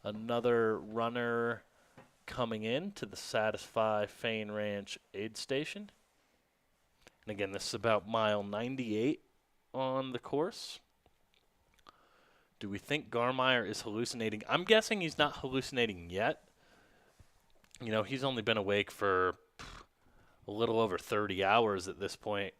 another runner coming in to the Satisfy Fain Ranch aid station. And again, this is about mile 98 on the course. Do we think Garmeyer is hallucinating? I'm guessing he's not hallucinating yet. You know, he's only been awake for a little over 30 hours at this point.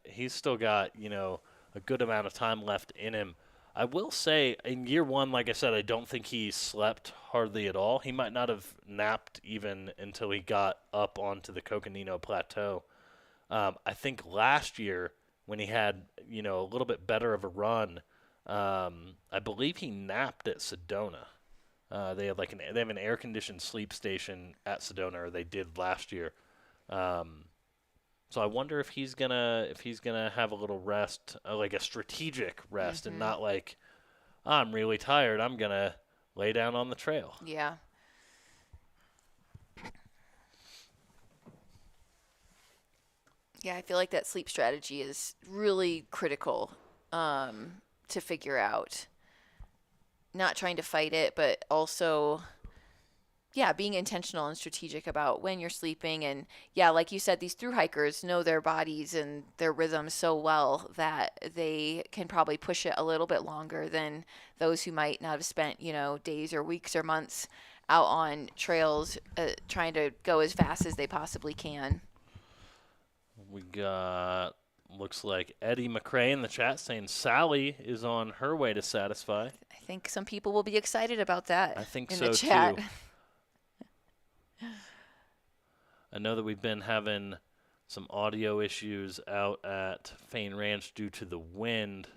He's still got, a good amount of time left in him. I will say, in year one, like I said, I don't think he slept hardly at all. He might not have napped even until he got up onto the Coconino Plateau. I think last year, when he had, a little bit better of a run, I believe he napped at Sedona. They have an air-conditioned sleep station at Sedona, or they did last year. So I wonder if he's gonna have a little rest, like a strategic rest, and not like, I'm really tired, I'm gonna lay down on the trail. Yeah. Yeah, I feel like that sleep strategy is really critical to figure out. Not trying to fight it, but also being intentional and strategic about when you're sleeping. And like you said, these thru hikers know their bodies and their rhythms so well that they can probably push it a little bit longer than those who might not have spent, days or weeks or months out on trails trying to go as fast as they possibly can. We got, looks like Eddie McRae in the chat saying Sally is on her way to Satisfy. I think some people will be excited about that. I think in so the chat. too. I know that we've been having some audio issues out at Fain Ranch due to the wind.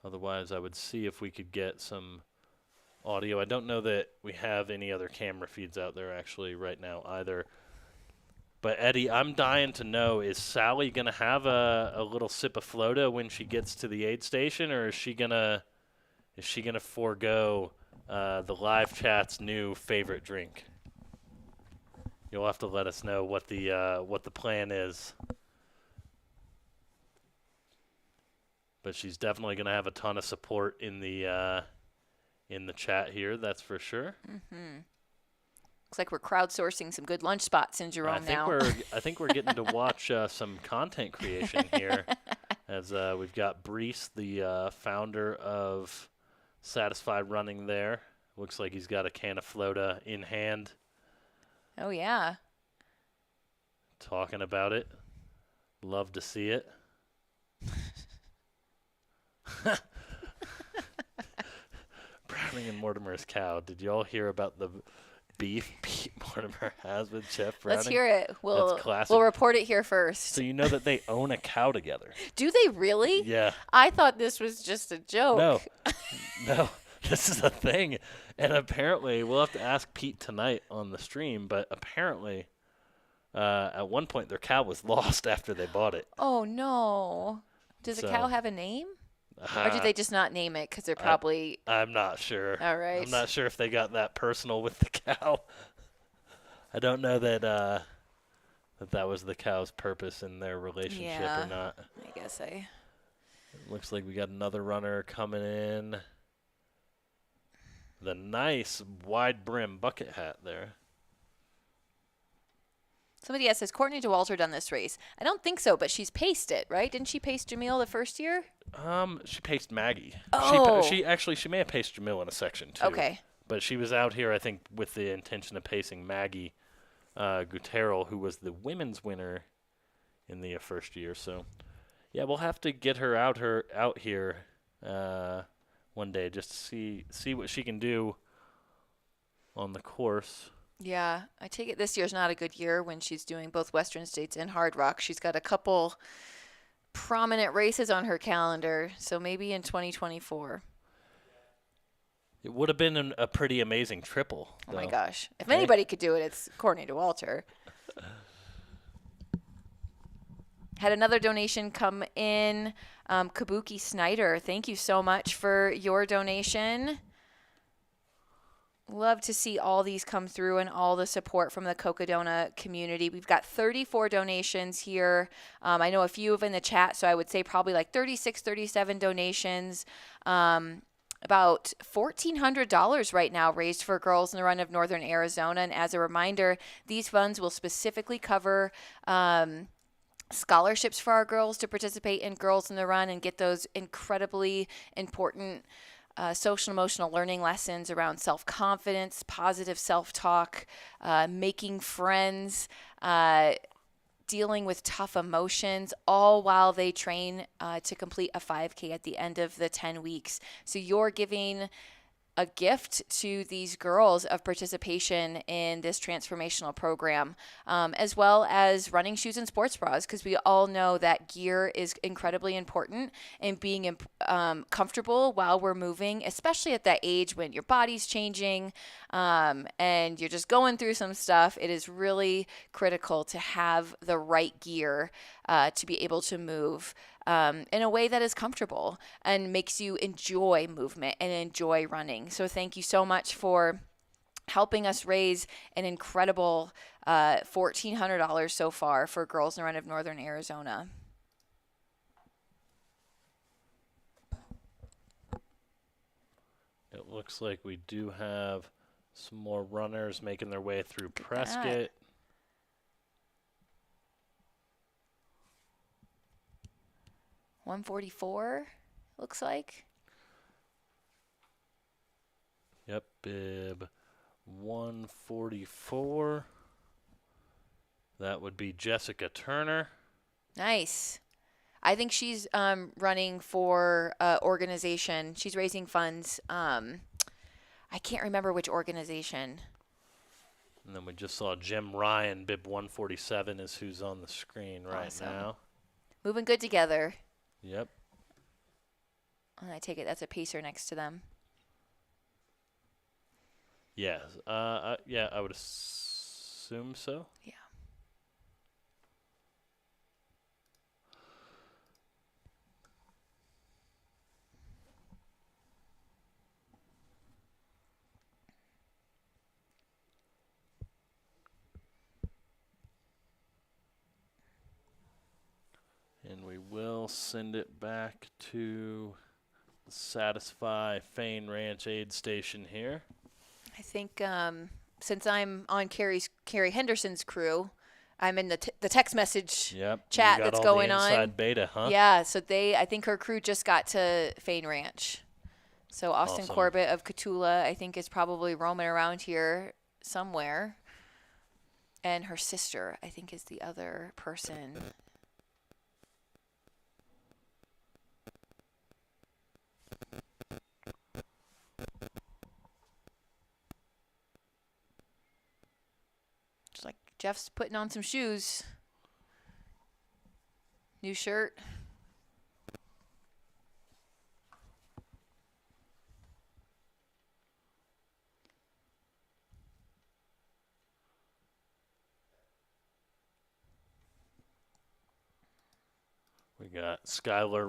Otherwise, I would see if we could get some audio. I don't know that we have any other camera feeds out there actually right now either. But Eddie, I'm dying to know, is Sally going to have a little sip of Floda when she gets to the aid station, or is she going to forego the live chat's new favorite drink? You'll have to let us know what the plan is. But she's definitely going to have a ton of support in the chat here, that's for sure. Mm-hmm. Looks like we're crowdsourcing some good lunch spots in Jerome now. I think we're getting to watch some content creation here, as we've got Brees, the founder of Satisfied Running there. Looks like he's got a can of Floda in hand. Oh, yeah. Talking about it. Love to see it. Browning and Mortimer's cow. Did you all hear about the beef Pete Mortimer has with Jeff Browning? Let's hear it. That's classic. We'll report it here first. So you know that they own a cow together. Do they really? Yeah. I thought this was just a joke. No, this is a thing. And apparently, we'll have to ask Pete tonight on the stream, but apparently at one point their cow was lost after they bought it. Oh, no. Does the cow have a name? Or did they just not name it because they're probably... I'm not sure. All right. I'm not sure if they got that personal with the cow. I don't know that that was the cow's purpose in their relationship or not. I guess I... Looks like we got another runner coming in. The nice wide brim bucket hat there. Somebody else says, Courtney DeWalter done this race. I don't think so, but she's paced it, right? Didn't she pace Jamil the first year? She paced Maggie. Oh. She may have paced Jamil in a section too. Okay. But she was out here, I think, with the intention of pacing Maggie Gutierrez, who was the women's winner in the first year. So, yeah, we'll have to get her out here one day just to see what she can do on the course. Yeah, I take it this year's not a good year when she's doing both Western States and Hard Rock. She's got a couple prominent races on her calendar, so maybe in 2024. It would have been a pretty amazing triple. Oh, my gosh. If anybody could do it, it's Courtney DeWalter. Had another donation come in. Kabuki Snyder, thank you so much for your donation. Love to see all these come through and all the support from the Cocodona community. We've got 34 donations here. I know a few of in the chat, so I would say probably like 36, 37 donations. About $1,400 right now raised for Girls in the Run of Northern Arizona. And as a reminder, these funds will specifically cover scholarships for our girls to participate in Girls in the Run and get those incredibly important social emotional learning lessons around self-confidence, positive self-talk, making friends, dealing with tough emotions, all while they train to complete a 5K at the end of the 10 weeks. So you're giving a gift to these girls of participation in this transformational program, as well as running shoes and sports bras, because we all know that gear is incredibly important in being comfortable while we're moving, especially at that age when your body's changing and you're just going through some stuff. It is really critical to have the right gear to be able to move in a way that is comfortable and makes you enjoy movement and enjoy running. So thank you so much for helping us raise an incredible $1,400 so far for Girls in the Run of Northern Arizona. It looks like we do have some more runners making their way through Prescott. 144, looks like. Yep, bib 144. That would be Jessica Turner. Nice. I think she's running for organization. She's raising funds. I can't remember which organization. And then we just saw Jim Ryan, bib 147 is who's on the screen right now. Moving good together. Yep. And I take it that's a pacer next to them. Yeah. Yeah, I would assume so. Yeah. And we will send it back to the Satisfy Fain Ranch aid station here. I think since I'm on Carrie Henderson's crew, I'm in the text message Yep. chat you got that's all going the on. inside beta, huh? Yeah, so I think her crew just got to Fain Ranch. So Austin Awesome. Corbett of Catula, I think, is probably roaming around here somewhere. And her sister, I think, is the other person. It's like Jeff's putting on some shoes. New shirt. We got Skylar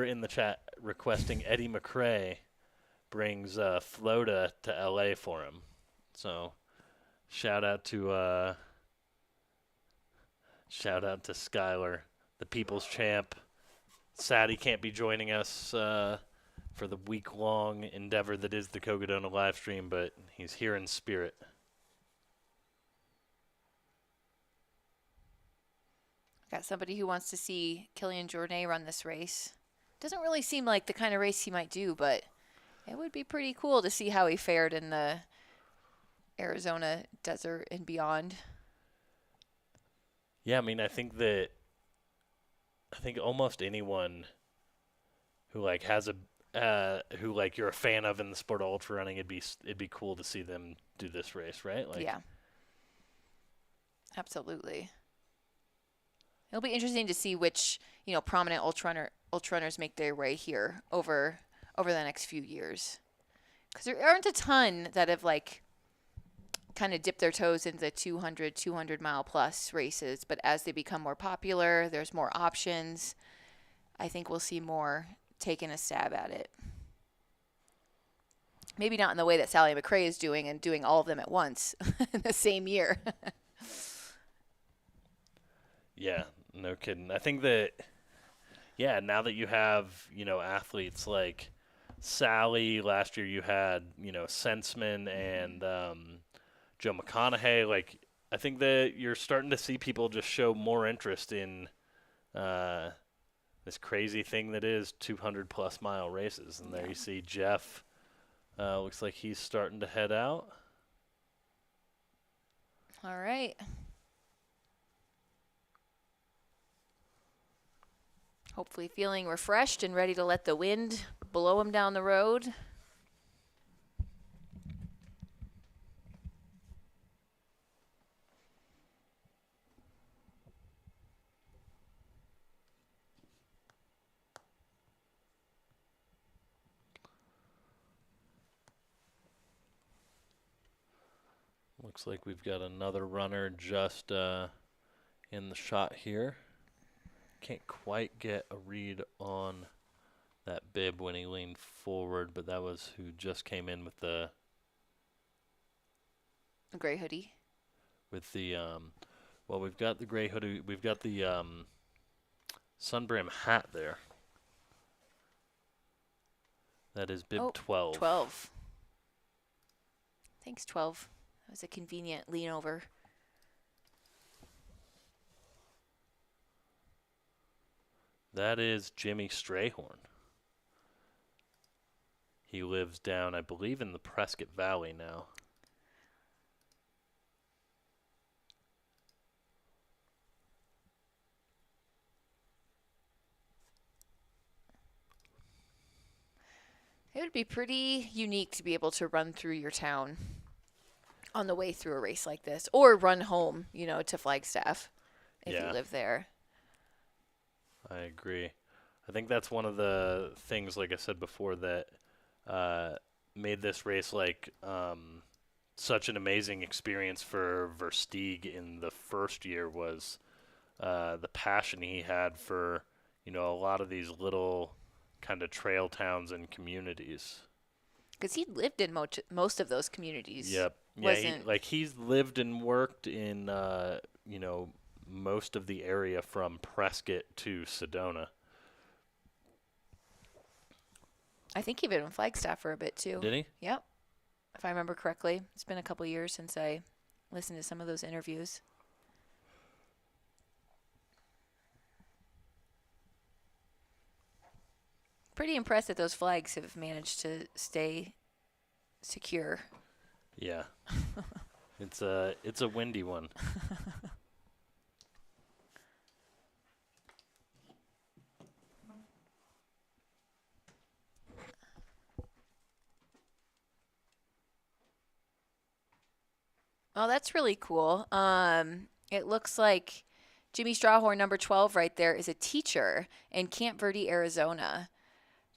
in the chat requesting Eddie McRae brings Floda to LA for him. So shout out to Skylar, the people's champ. Sad he can't be joining us for the week-long endeavor that is the Cocodona live stream, but he's here in spirit. Got somebody who wants to see Killian Jornet run this race. Doesn't really seem like the kind of race he might do, but it would be pretty cool to see how he fared in the Arizona desert and beyond. Yeah, I mean, I think almost anyone who like has who like you're a fan of in the sport of ultra running, it'd be cool to see them do this race, right? Like, yeah, absolutely. It'll be interesting to see which prominent ultra runners make their way here over the next few years, because there aren't a ton that have like kind of dipped their toes into the 200 mile plus races, but as they become more popular, there's more options. I think we'll see more taking a stab at it. Maybe not in the way that Sally McRae is doing and doing all of them at once in the same year. Yeah, no kidding. I think that, yeah, now that you have, athletes like Sally, last year you had, Sensman and Joe McConaughey, like, I think that you're starting to see people just show more interest in this crazy thing that is 200-plus mile races. And there you see Jeff, looks like he's starting to head out. All right. Hopefully feeling refreshed and ready to let the wind blow him down the road. Looks like we've got another runner just in the shot here. Can't quite get a read on that bib when he leaned forward, but that was who just came in with the gray hoodie. With the well, we've got the gray hoodie, we've got the sunbrim hat there. That is bib 12. 12. Thanks, 12. That was a convenient lean over. That is Jimmy Strayhorn. He lives down, I believe, in the Prescott Valley now. It would be pretty unique to be able to run through your town on the way through a race like this, or run home, to Flagstaff if you live there. I agree. I think that's one of the things, like I said before, that made this race like such an amazing experience for Versteeg in the first year was the passion he had for, a lot of these little kind of trail towns and communities. Because he lived in most of those communities. Yep. Yeah, he's lived and worked in, most of the area from Prescott to Sedona. I think he lived in Flagstaff for a bit too. Did he? Yep. if I remember correctly. It's been a couple years since I listened to some of those interviews. Pretty impressed that those flags have managed to stay secure. Yeah. It's a windy one. Oh, that's really cool. It looks like Jimmy Strawhorn, number 12 right there, is a teacher in Camp Verde, Arizona.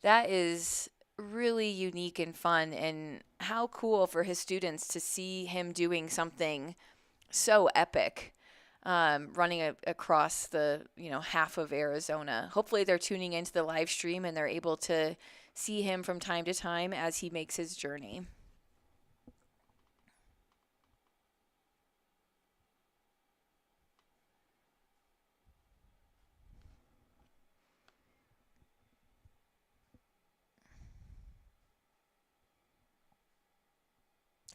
That is really unique and fun, and how cool for his students to see him doing something so epic, running across the half of Arizona. Hopefully they're tuning into the live stream and they're able to see him from time to time as he makes his journey.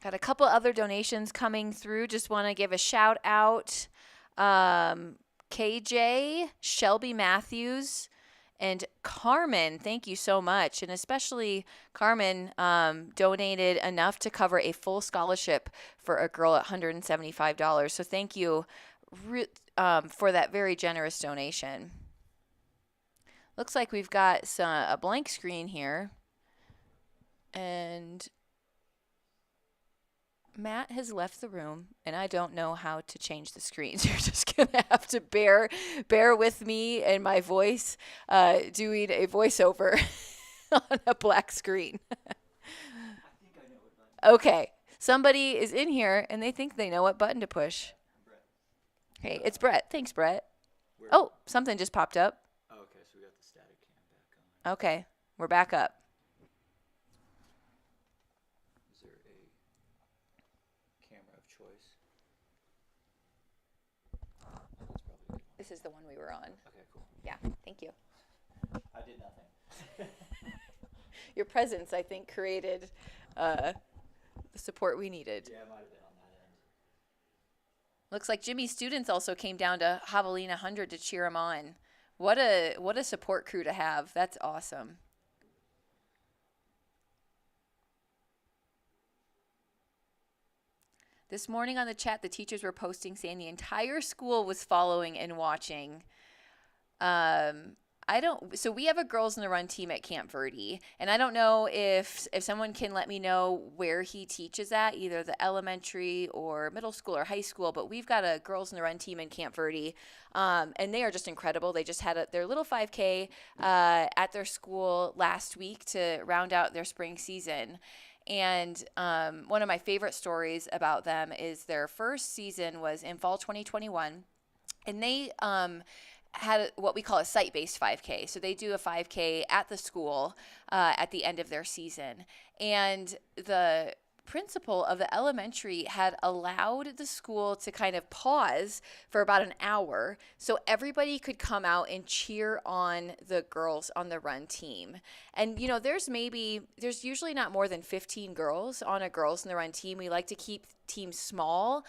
Got a couple other donations coming through. Just want to give a shout out. KJ, Shelby Matthews, and Carmen, thank you so much. And especially Carmen donated enough to cover a full scholarship for a girl at $175. So thank you for that very generous donation. Looks like we've got a blank screen here. And Matt has left the room, and I don't know how to change the screens. You're just going to have to bear with me and my voice doing a voiceover on a black screen. Okay, somebody is in here, and they think they know what button to push. Hey, it's Brett. Thanks, Brett. Oh, something just popped up. Oh, okay, so we got the static cam back on. Okay, we're back up. This is the one we were on. Okay, cool. Yeah, thank you. I did nothing. Your presence, I think, created the support we needed. Yeah, it might have been on that end. Looks like Jimmy's students also came down to Javelina 100 to cheer him on. What a support crew to have. That's awesome. This morning on the chat, the teachers were posting saying the entire school was following and watching. So we have a Girls in the Run team at Camp Verde, and I don't know if someone can let me know where he teaches at, either the elementary or middle school or high school, but we've got a Girls in the Run team in Camp Verde, and they are just incredible. They just had their little 5K at their school last week to round out their spring season. And one of my favorite stories about them is their first season was in fall 2021, and they had what we call a site-based 5K. So they do a 5K at the school at the end of their season. And the principal of the elementary had allowed the school to kind of pause for about an hour so everybody could come out and cheer on the girls on the run team. And there's usually not more than 15 girls on a Girls in the Run team. We like to keep teams small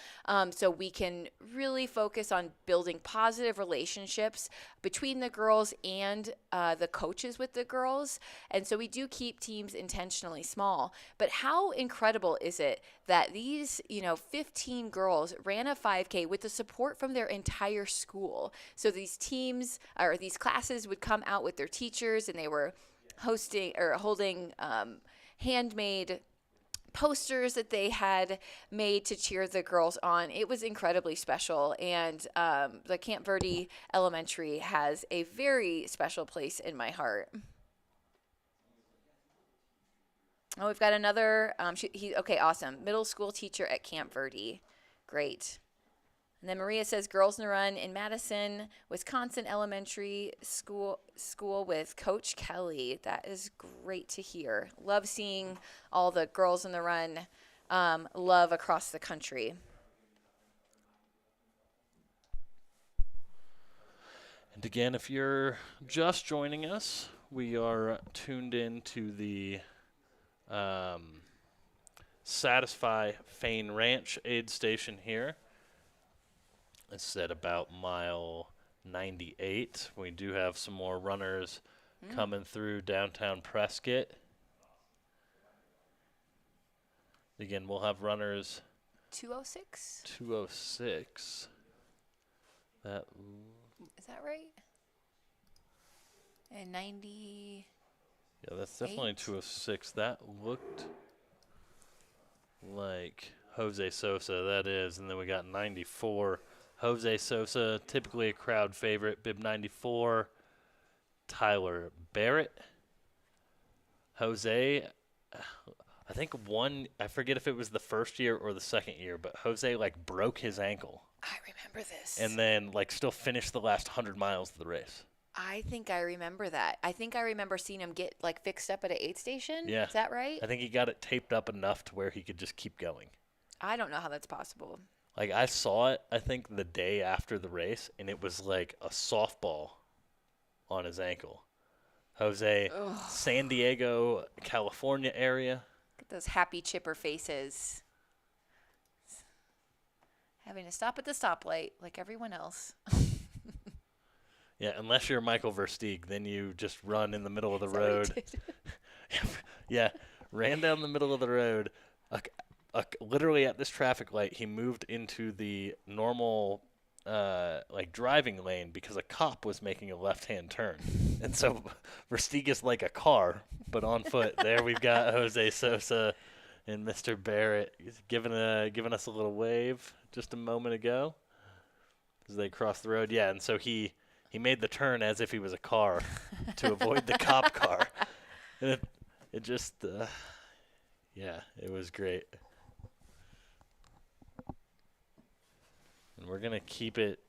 so we can really focus on building positive relationships between the girls and the coaches with the girls. And so we do keep teams intentionally small. But how incredible is it that these 15 girls ran a 5K with the support from their entire school? So these teams or these classes would come out with their teachers, and they were holding handmade posters that they had made to cheer the girls on. It was incredibly special, and the Camp Verde Elementary has a very special place in my heart. Oh, we've got another, okay, awesome. Middle school teacher at Camp Verde. Great. And then Maria says Girls in the Run in Madison, Wisconsin Elementary School with Coach Kelly. That is great to hear. Love seeing all the Girls in the Run love across the country. And again, if you're just joining us, we are tuned in to the Satisfy Fain Ranch aid station here. It's at about mile 98. We do have some more runners coming through downtown Prescott. Again, we'll have runners 206. 206. That Is that right? And 90. Yeah, that's definitely 206. That looked like Jose Sosa, that is. And then we got 94. Jose Sosa, typically a crowd favorite. Bib 94. Tyler Barrett. Jose, I think I forget if it was the first year or the second year, but Jose, like, broke his ankle. I remember this. And then, like, still finished the last 100 miles of the race. I think I remember that. I think I remember seeing him get, like, fixed up at an aid station. Yeah. Is that right? I think he got it taped up enough to where he could just keep going. I don't know how that's possible. Like, I saw it, I think, the day after the race, and it was like a softball on his ankle. Jose, San Diego, California area. Look at those happy chipper faces. Having to stop at the stoplight like everyone else. Yeah, unless you're Michael Versteeg, then you just run in the middle of the road. Yeah, ran down the middle of the road. Literally at this traffic light, he moved into the normal like driving lane because a cop was making a left-hand turn. And so Versteeg is like a car, but on foot. There we've got Jose Sosa and Mr. Barrett. He's giving us a little wave just a moment ago as they crossed the road. Yeah, and so he made the turn as if he was a car to avoid the cop car. And it just, yeah, it was great. And we're going to keep it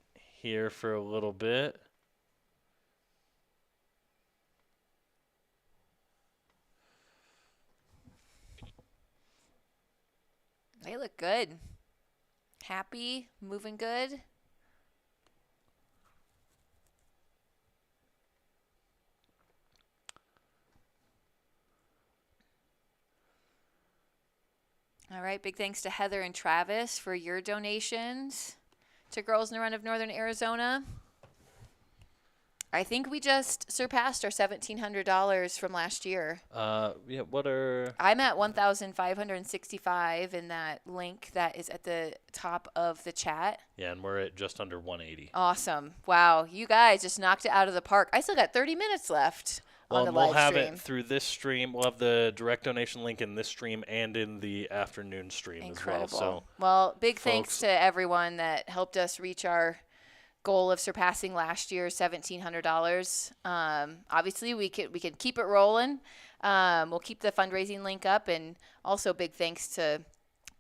here for a little bit. They look good. Happy, moving good. All right, big thanks to Heather and Travis for your donations to Girls in the Run of Northern Arizona. I think we just surpassed our $1,700 from last year. Yeah, what are... I'm at 1,565 in that link that is at the top of the chat. Yeah, and we're at just under 180. Awesome. Wow, you guys just knocked it out of the park. I still got 30 minutes left on the live we'll have stream. it through this stream. We'll have the direct donation link in this stream and in the afternoon stream Incredible. as well. So, well, big thanks to everyone that helped us reach our goal of surpassing last year's $1,700. Obviously, we can keep it rolling. We'll keep the fundraising link up, and also big thanks to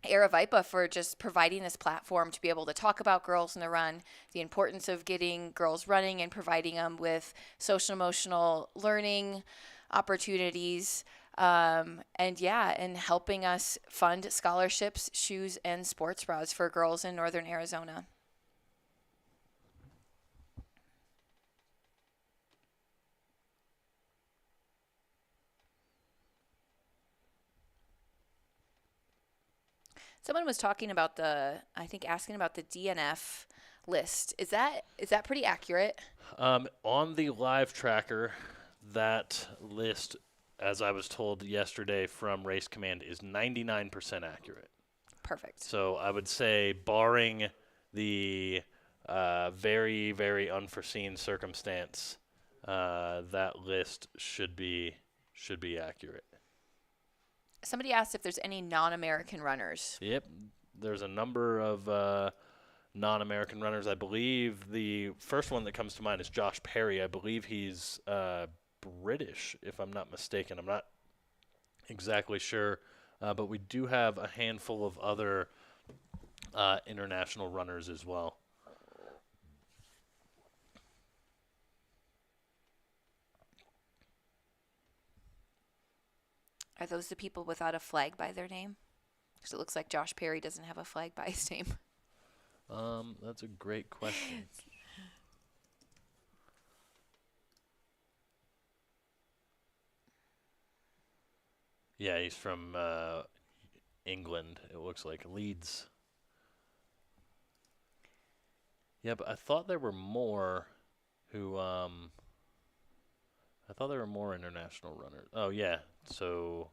Aravaipa for just providing this platform to be able to talk about Girls in the Run, the importance of getting girls running and providing them with social emotional learning opportunities. And helping us fund scholarships, shoes, and sports bras for girls in Northern Arizona. Someone was talking about asking about the DNF list. Is that pretty accurate? On the live tracker, that list, as I was told yesterday from Race Command, is 99% accurate. Perfect. So I would say, barring the very, very unforeseen circumstance, that list should be accurate. Somebody asked if there's any non-American runners. Yep, there's a number of non-American runners. I believe the first one that comes to mind is Josh Perry. I believe he's British, if I'm not mistaken. I'm not exactly sure, but we do have a handful of other international runners as well. Are those the people without a flag by their name? Because it looks like Josh Perry doesn't have a flag by his name. That's a great question. Yeah, he's from England. It looks like Leeds. Yeah, but I thought there were more who I thought there were more international runners. Oh yeah. So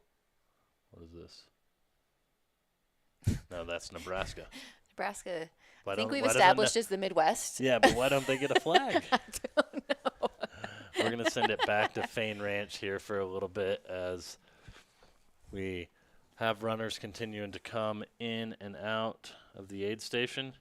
what is this? No, that's Nebraska. Nebraska. Why I think don't- we've why doesn't established Ne- as the Midwest. Yeah, but why don't they get a flag? I don't know. We're going to send it back to Fain Ranch here for a little bit as we have runners continuing to come in and out of the aid station.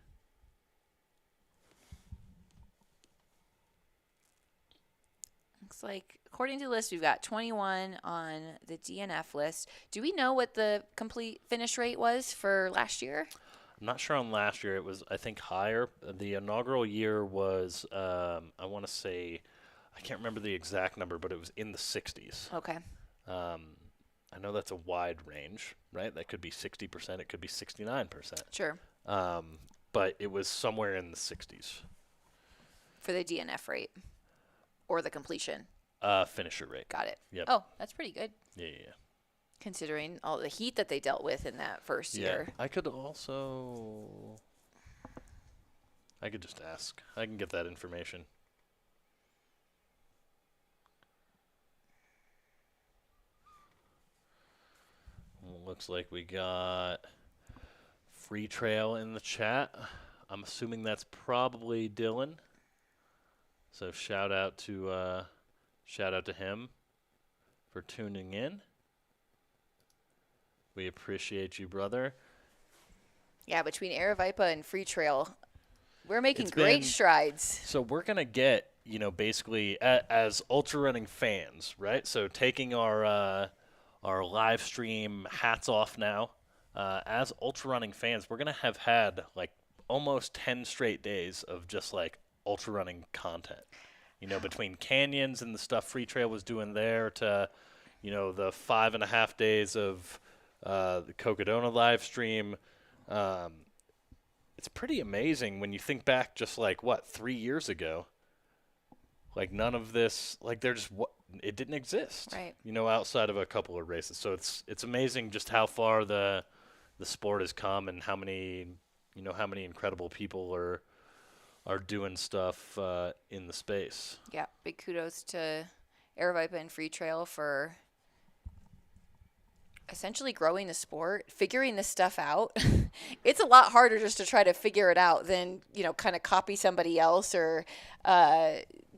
Looks like, according to the list, we've got 21 on the DNF list. Do we know what the complete finish rate was for last year? I'm not sure on last year. It was, I think, higher. The inaugural year was, I want to say, I can't remember the exact number, but it was in the 60s. Okay. I know that's a wide range, right? That could be 60%. It could be 69%. Sure. But it was somewhere in the 60s. For the DNF rate or the completion? Finisher rate. Got it. Yep. Oh, that's pretty good. Yeah. Considering all the heat that they dealt with in that first year. I could also... I could just ask. I can get that information. Looks like we got Free Trail in the chat. I'm assuming that's probably Dylan. So shout out to him for tuning in. We appreciate you, brother. Yeah, between Aravaipa and Free Trail, we're making It's great been- strides. So we're going to get, basically as ultra running fans, right? So taking our live stream hats off now, as ultra running fans, we're going to have had like almost 10 straight days of just like ultra running content. Between canyons and the stuff Free Trail was doing there to, the 5.5 days of the Cocodona live stream. It's pretty amazing when you think back just like, 3 years ago? Like none of this, like it didn't exist, right? Outside of a couple of races. So it's amazing just how far the sport has come and how many incredible people are doing stuff in the space. Yeah, big kudos to Aravaipa and Free Trail for essentially growing the sport, figuring this stuff out. It's a lot harder just to try to figure it out than, kind of copy somebody else or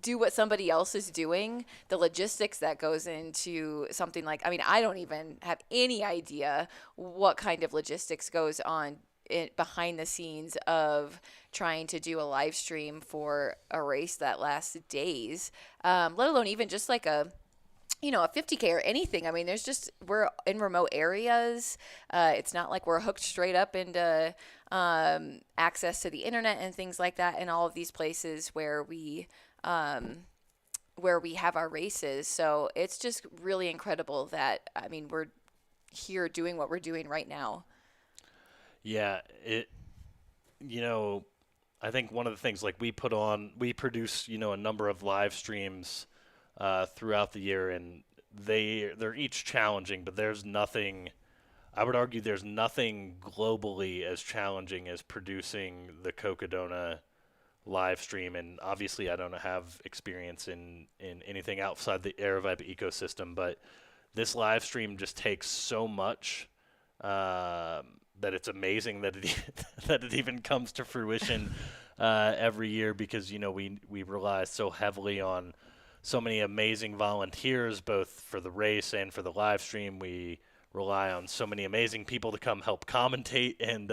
do what somebody else is doing. The logistics that goes into something like, I don't even have any idea what kind of logistics goes on behind the scenes of trying to do a live stream for a race that lasts days, let alone even just like a 50K or anything. We're in remote areas. It's not like we're hooked straight up into access to the internet and things like that in all of these places where we have our races. So it's just really incredible that, we're here doing what we're doing right now. Yeah, I think one of the things like we produce, a number of live streams throughout the year, and they're each challenging, but I would argue there's nothing globally as challenging as producing the Cocodona live stream. And obviously I don't have experience in anything outside the Aravaipa ecosystem, but this live stream just takes so much that it's amazing that it even comes to fruition every year, because we rely so heavily on so many amazing volunteers, both for the race and for the live stream. We rely on so many amazing people to come help commentate and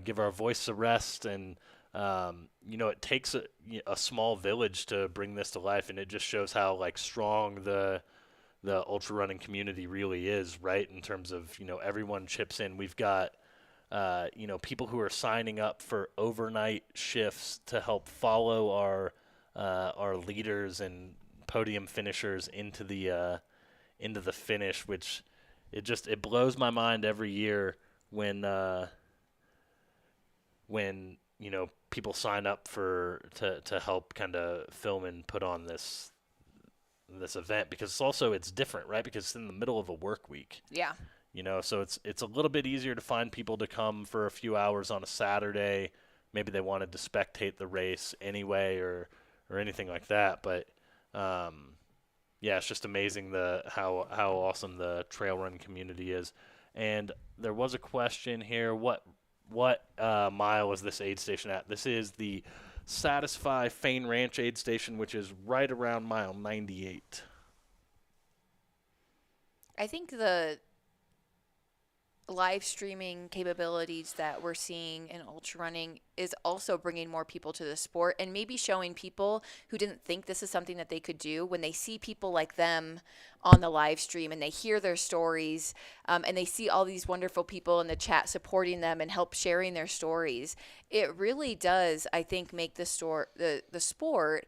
give our voice a rest. And it takes a small village to bring this to life, and it just shows how like strong the ultra running community really is, right? In terms of, everyone chips in. We've got, people who are signing up for overnight shifts to help follow our leaders and podium finishers into the finish, which it blows my mind every year when people sign up to help kind of film and put on this event, because it's different, right? Because it's in the middle of a work week. Yeah. So it's a little bit easier to find people to come for a few hours on a Saturday. Maybe they wanted to spectate the race anyway, or anything like that. But yeah, it's just amazing how awesome the trail run community is. And there was a question here: what mile is this aid station at? This is the Satisfy Fain Ranch aid station, which is right around mile 98. I think the live streaming capabilities that we're seeing in ultra running is also bringing more people to the sport, and maybe showing people who didn't think this is something that they could do, when they see people like them on the live stream and they hear their stories, and they see all these wonderful people in the chat supporting them and help sharing their stories. It really does, I think, make the sport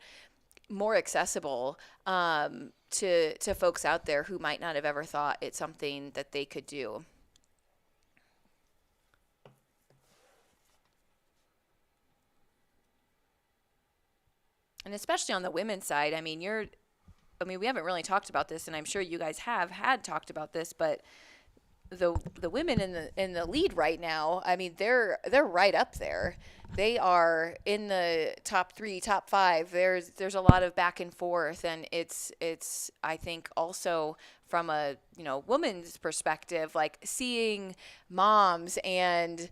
more accessible to folks out there who might not have ever thought it's something that they could do. And especially on the women's side, I mean, we haven't really talked about this, and I'm sure you guys had talked about this, but the women in the lead right now, I mean, they're right up there. They are in the top 3, top 5. There's a lot of back and forth, and it's I think also from a woman's perspective, like seeing moms and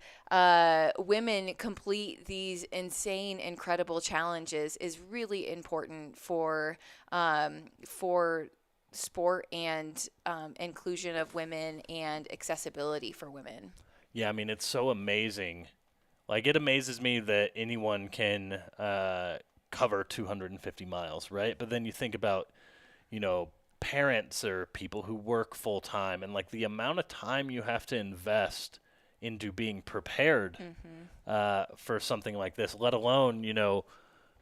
women complete these insane, incredible challenges is really important for sport and inclusion of women and accessibility for women. Yeah, I mean, it's so amazing. Like, it amazes me that anyone can cover 250 miles, right? But then you think about, parents or people who work full time, and like the amount of time you have to invest into being prepared for something like this, let alone,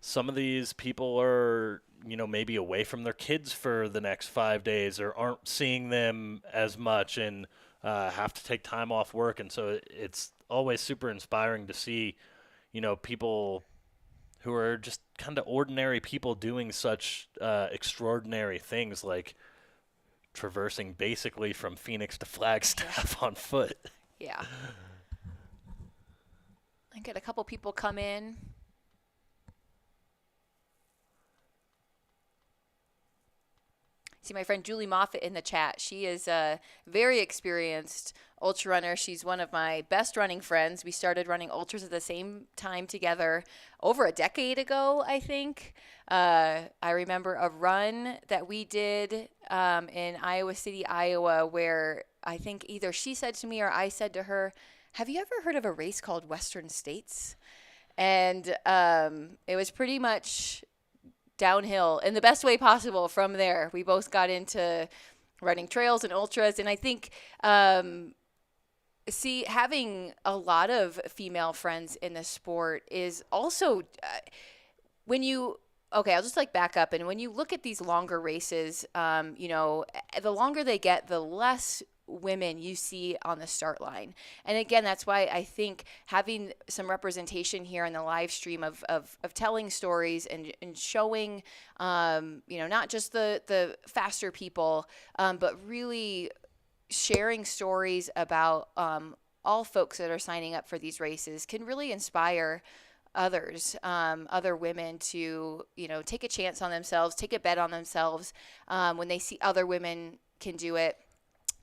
some of these people are, maybe away from their kids for the next 5 days, or aren't seeing them as much, and have to take time off work. And so it's always super inspiring to see, people who are just kind of ordinary people doing such extraordinary things, like traversing basically from Phoenix to Flagstaff on foot. Yeah. I get a couple people come in. See my friend Julie Moffat in the chat. She is a very experienced ultra runner. She's one of my best running friends. We started running ultras at the same time together over a decade ago, I think. I remember a run that we did in Iowa City, Iowa, where I think either she said to me or I said to her, "Have you ever heard of a race called Western States?" And it was pretty much downhill in the best way possible from there. We both got into running trails and ultras, and I think having a lot of female friends in the sport is also I'll just back up, and when you look at these longer races, the longer they get, the less women you see on the start line. And again, that's why I think having some representation here in the live stream of telling stories and showing, not just the faster people, but really sharing stories about all folks that are signing up for these races can really inspire others, other women to, take a chance on themselves, take a bet on themselves. When they see other women can do it,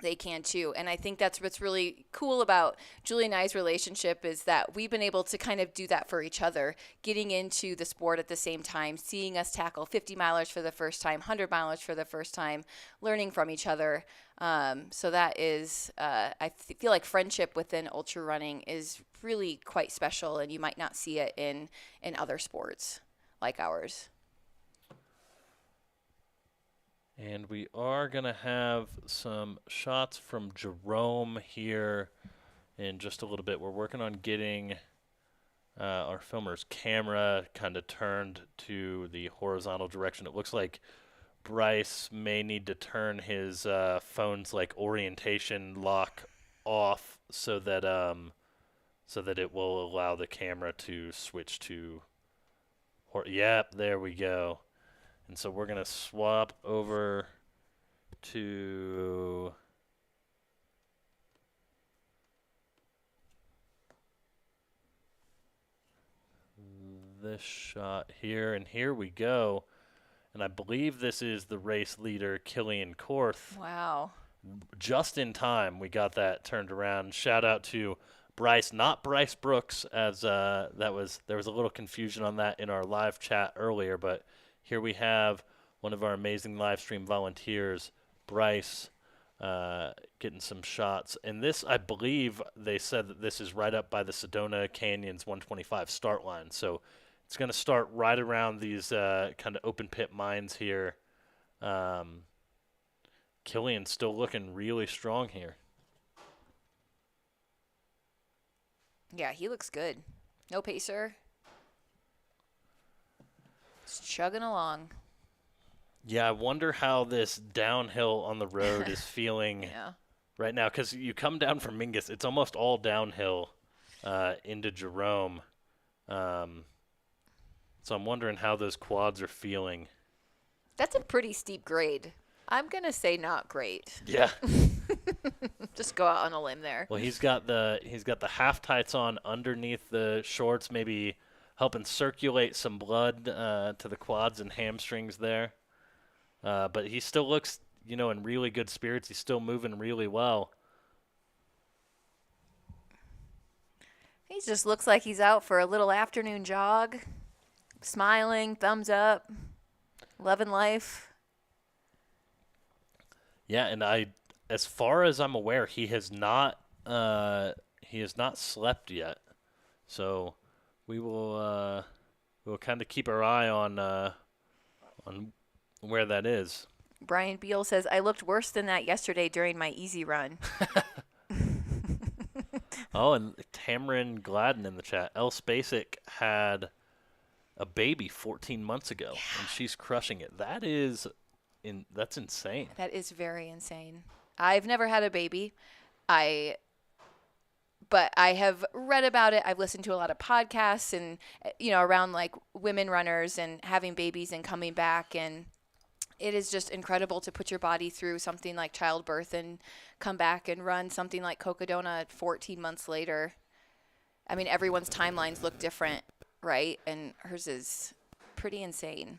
they can too. And I think that's what's really cool about Julie and I's relationship, is that we've been able to kind of do that for each other, getting into the sport at the same time, seeing us tackle 50 milers for the first time, 100 milers for the first time, learning from each other. So that is, I feel like friendship within ultra running is really quite special, and you might not see it in other sports like ours. And we are going to have some shots from Jerome here in just a little bit. We're working on getting our filmer's camera kind of turned to the horizontal direction. It looks like Bryce may need to turn his phone's orientation lock off so that it will allow the camera to switch to yep, there we go. And so we're going to swap over to this shot here, and here we go. And I believe this is the race leader, Killian Korth. Wow. Just in time, we got that turned around. Shout out to Bryce, not Bryce Brooks, as there was a little confusion on that in our live chat earlier. But here we have one of our amazing live stream volunteers, Bryce, getting some shots. And this, I believe, they said that this is right up by the Sedona Canyons 125 start line. So it's going to start right around these kind of open pit mines here. Killian's still looking really strong here. Yeah, he looks good. No pacer. Just chugging along. Yeah, I wonder how this downhill on the road is feeling right now. Because you come down from Mingus, it's almost all downhill into Jerome. So I'm wondering how those quads are feeling. That's a pretty steep grade. I'm going to say not great. Yeah. Just go out on a limb there. Well, he's got the half tights on underneath the shorts, maybe helping circulate some blood to the quads and hamstrings there. But he still looks, in really good spirits. He's still moving really well. He just looks like he's out for a little afternoon jog, smiling, thumbs up, loving life. Yeah, and as far as I'm aware, he has not slept yet. So we'll kind of keep our eye on where that is. Brian Beal says, I looked worse than that yesterday during my easy run. Oh, and Tamron Gladden in the chat. Elle Spacek had a baby 14 months ago, and she's crushing it. That's insane. That is very insane. I've never had a baby. But I have read about it. I've listened to a lot of podcasts and, around like women runners and having babies and coming back. And it is just incredible to put your body through something like childbirth and come back and run something like Cocodona 14 months later. I mean, everyone's timelines look different, right? And hers is pretty insane.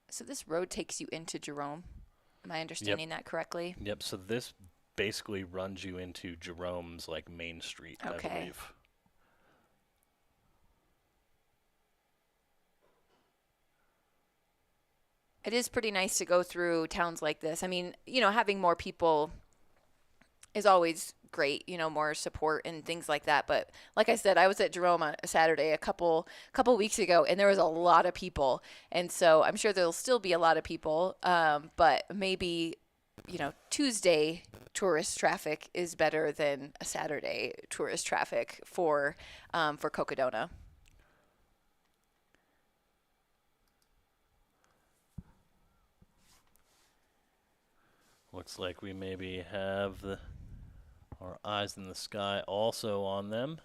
So this road takes you into Jerome. Am I understanding that correctly? Yep. So this basically runs you into Jerome's like main street, I believe. It is pretty nice to go through towns like this. I mean, having more people is always great, more support and things like that. But like I said, I was at Jerome on a Saturday a couple weeks ago, and there was a lot of people. And so I'm sure there'll still be a lot of people, but maybe, Tuesday tourist traffic is better than a Saturday tourist traffic for Cocodona. Looks like we maybe have our eyes in the sky also on them.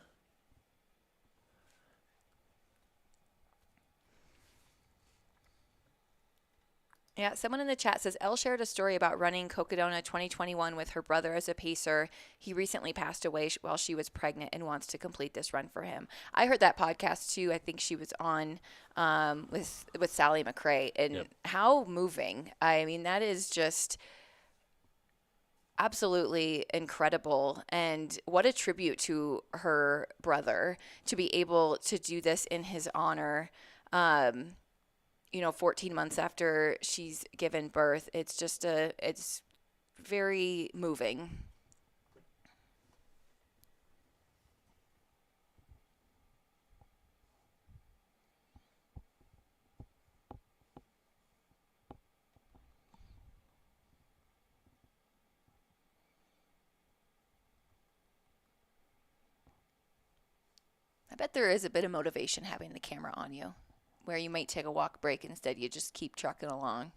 Yeah, someone in the chat says, Elle shared a story about running Cocodona 2021 with her brother as a pacer. He recently passed away while she was pregnant and wants to complete this run for him. I heard that podcast too. I think she was on with Sally McRae. And how moving. I mean, that is just absolutely incredible, and what a tribute to her brother to be able to do this in his honor. 14 months after she's given birth, it's very moving. I bet there is a bit of motivation having the camera on you, where you might take a walk break and instead you just keep trucking along.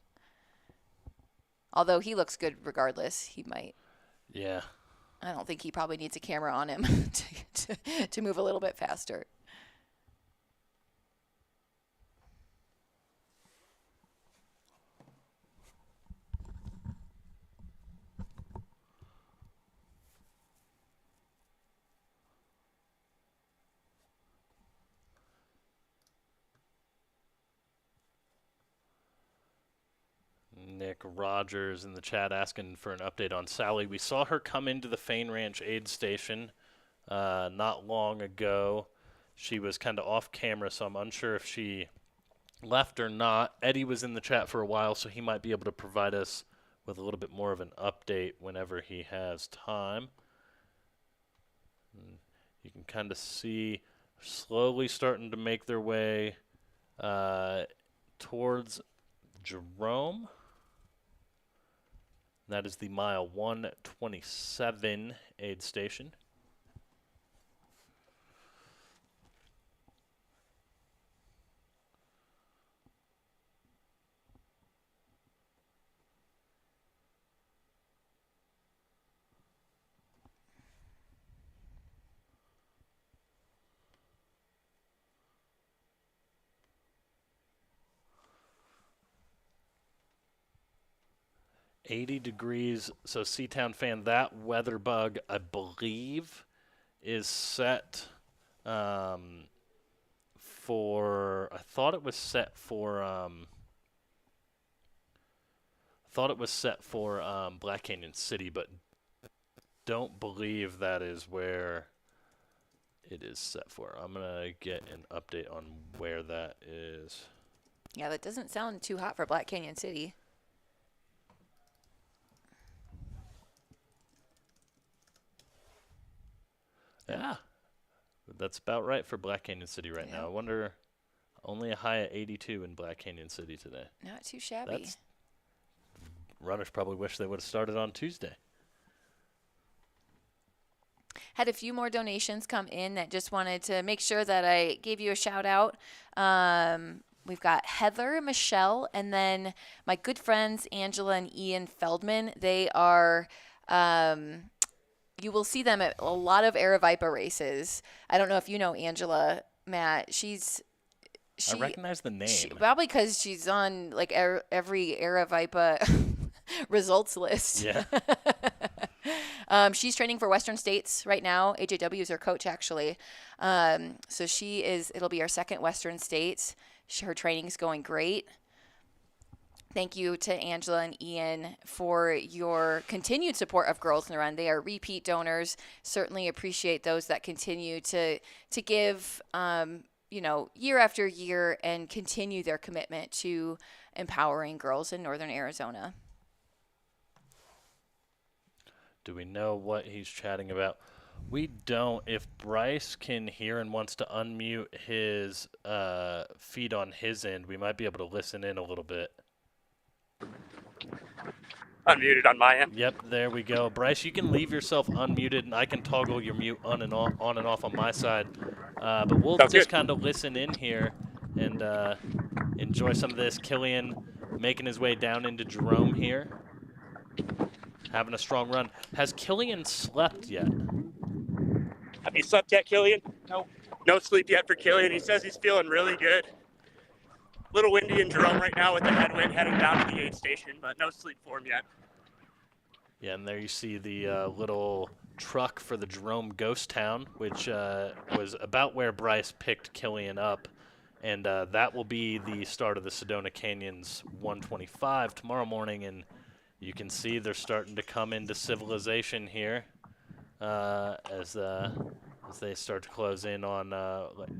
Although he looks good regardless, he might. Yeah. I don't think he probably needs a camera on him to move a little bit faster. Nick Rogers in the chat asking for an update on Sally. We saw her come into the Fain Ranch aid station not long ago. She was kind of off camera, so I'm unsure if she left or not. Eddie was in the chat for a while, so he might be able to provide us with a little bit more of an update whenever he has time. And you can kind of see slowly starting to make their way towards Jerome. That is the mile 127 aid station. $80 degrees. So, Seatown fan, that weather bug, I believe, is set for. I thought it was set for. Black Canyon City, but don't believe that is where it is set for. I'm gonna get an update on where that is. Yeah, that doesn't sound too hot for Black Canyon City. Yeah, that's about right for Black Canyon City right now. I wonder, only a high of 82 in Black Canyon City today. Not too shabby. Runners probably wish they would have started on Tuesday. Had a few more donations come in that just wanted to make sure that I gave you a shout out. We've got Heather, Michelle, and then my good friends Angela and Ian Feldman. They are... you will see them at a lot of Aravaipa races. I don't know if you know Angela, Matt. She I recognize the name. Probably because she's on like every Aravaipa results list. Yeah. She's training for Western States right now. AJW is her coach, actually. So it'll be our second Western States. Her training's going great. Thank you to Angela and Ian for your continued support of Girls in the Run. They are repeat donors. Certainly appreciate those that continue to give, year after year and continue their commitment to empowering girls in Northern Arizona. Do we know what he's chatting about? We don't. If Bryce can hear and wants to unmute his feed on his end, we might be able to listen in a little bit. Unmuted on my end. Yep, there we go. Bryce, you can leave yourself unmuted, and I can toggle your mute on and off on my side. But we'll just kind of listen in here and enjoy some of this. Killian making his way down into Jerome here, having a strong run. Has Killian slept yet? Have you slept yet, Killian? No. No sleep yet for Killian. He says he's feeling really good. Little windy in Jerome right now with the headwind heading down to the aid station, but no sleep for him yet. Yeah, and there you see the little truck for the Jerome Ghost Town, which was about where Bryce picked Killian up. And that will be the start of the Sedona Canyons 125 tomorrow morning. And you can see they're starting to come into civilization here as they start to close in on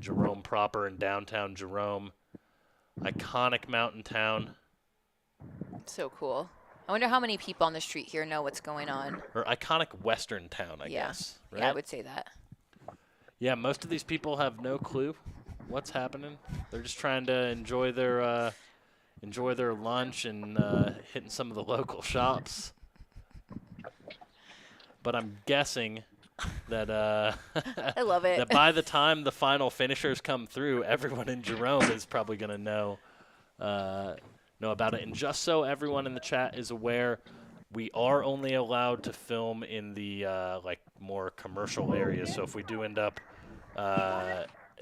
Jerome proper and downtown Jerome. Iconic mountain town. So cool. I wonder how many people on the street here know what's going on. Or iconic western town, I guess. Right? Yeah, I would say that. Yeah, most of these people have no clue what's happening. They're just trying to enjoy their lunch and hitting some of the local shops. But I'm guessing that I love it. That by the time the final finishers come through, everyone in Jerome is probably going to know about it. And just so everyone in the chat is aware, We are only allowed to film in the like more commercial areas. So if we do end up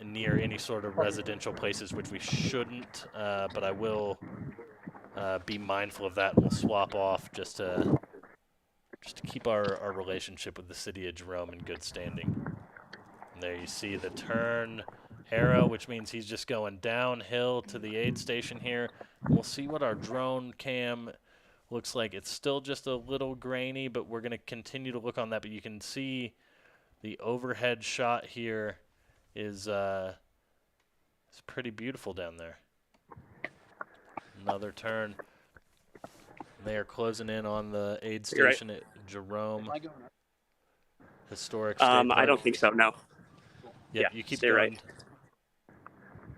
near any sort of residential places, which we shouldn't, but I will be mindful of that. We'll swap off just to keep our relationship with the city of Jerome in good standing. And there you see the turn arrow, which means he's just going downhill to the aid station here. We'll see what our drone cam looks like. It's still just a little grainy, but we're going to continue to look on that. But you can see the overhead shot here is it's pretty beautiful down there. Another turn. They are closing in on the aid station at Jerome Historic State Park. I don't think so, no. Yep, Yeah, you keep stay going.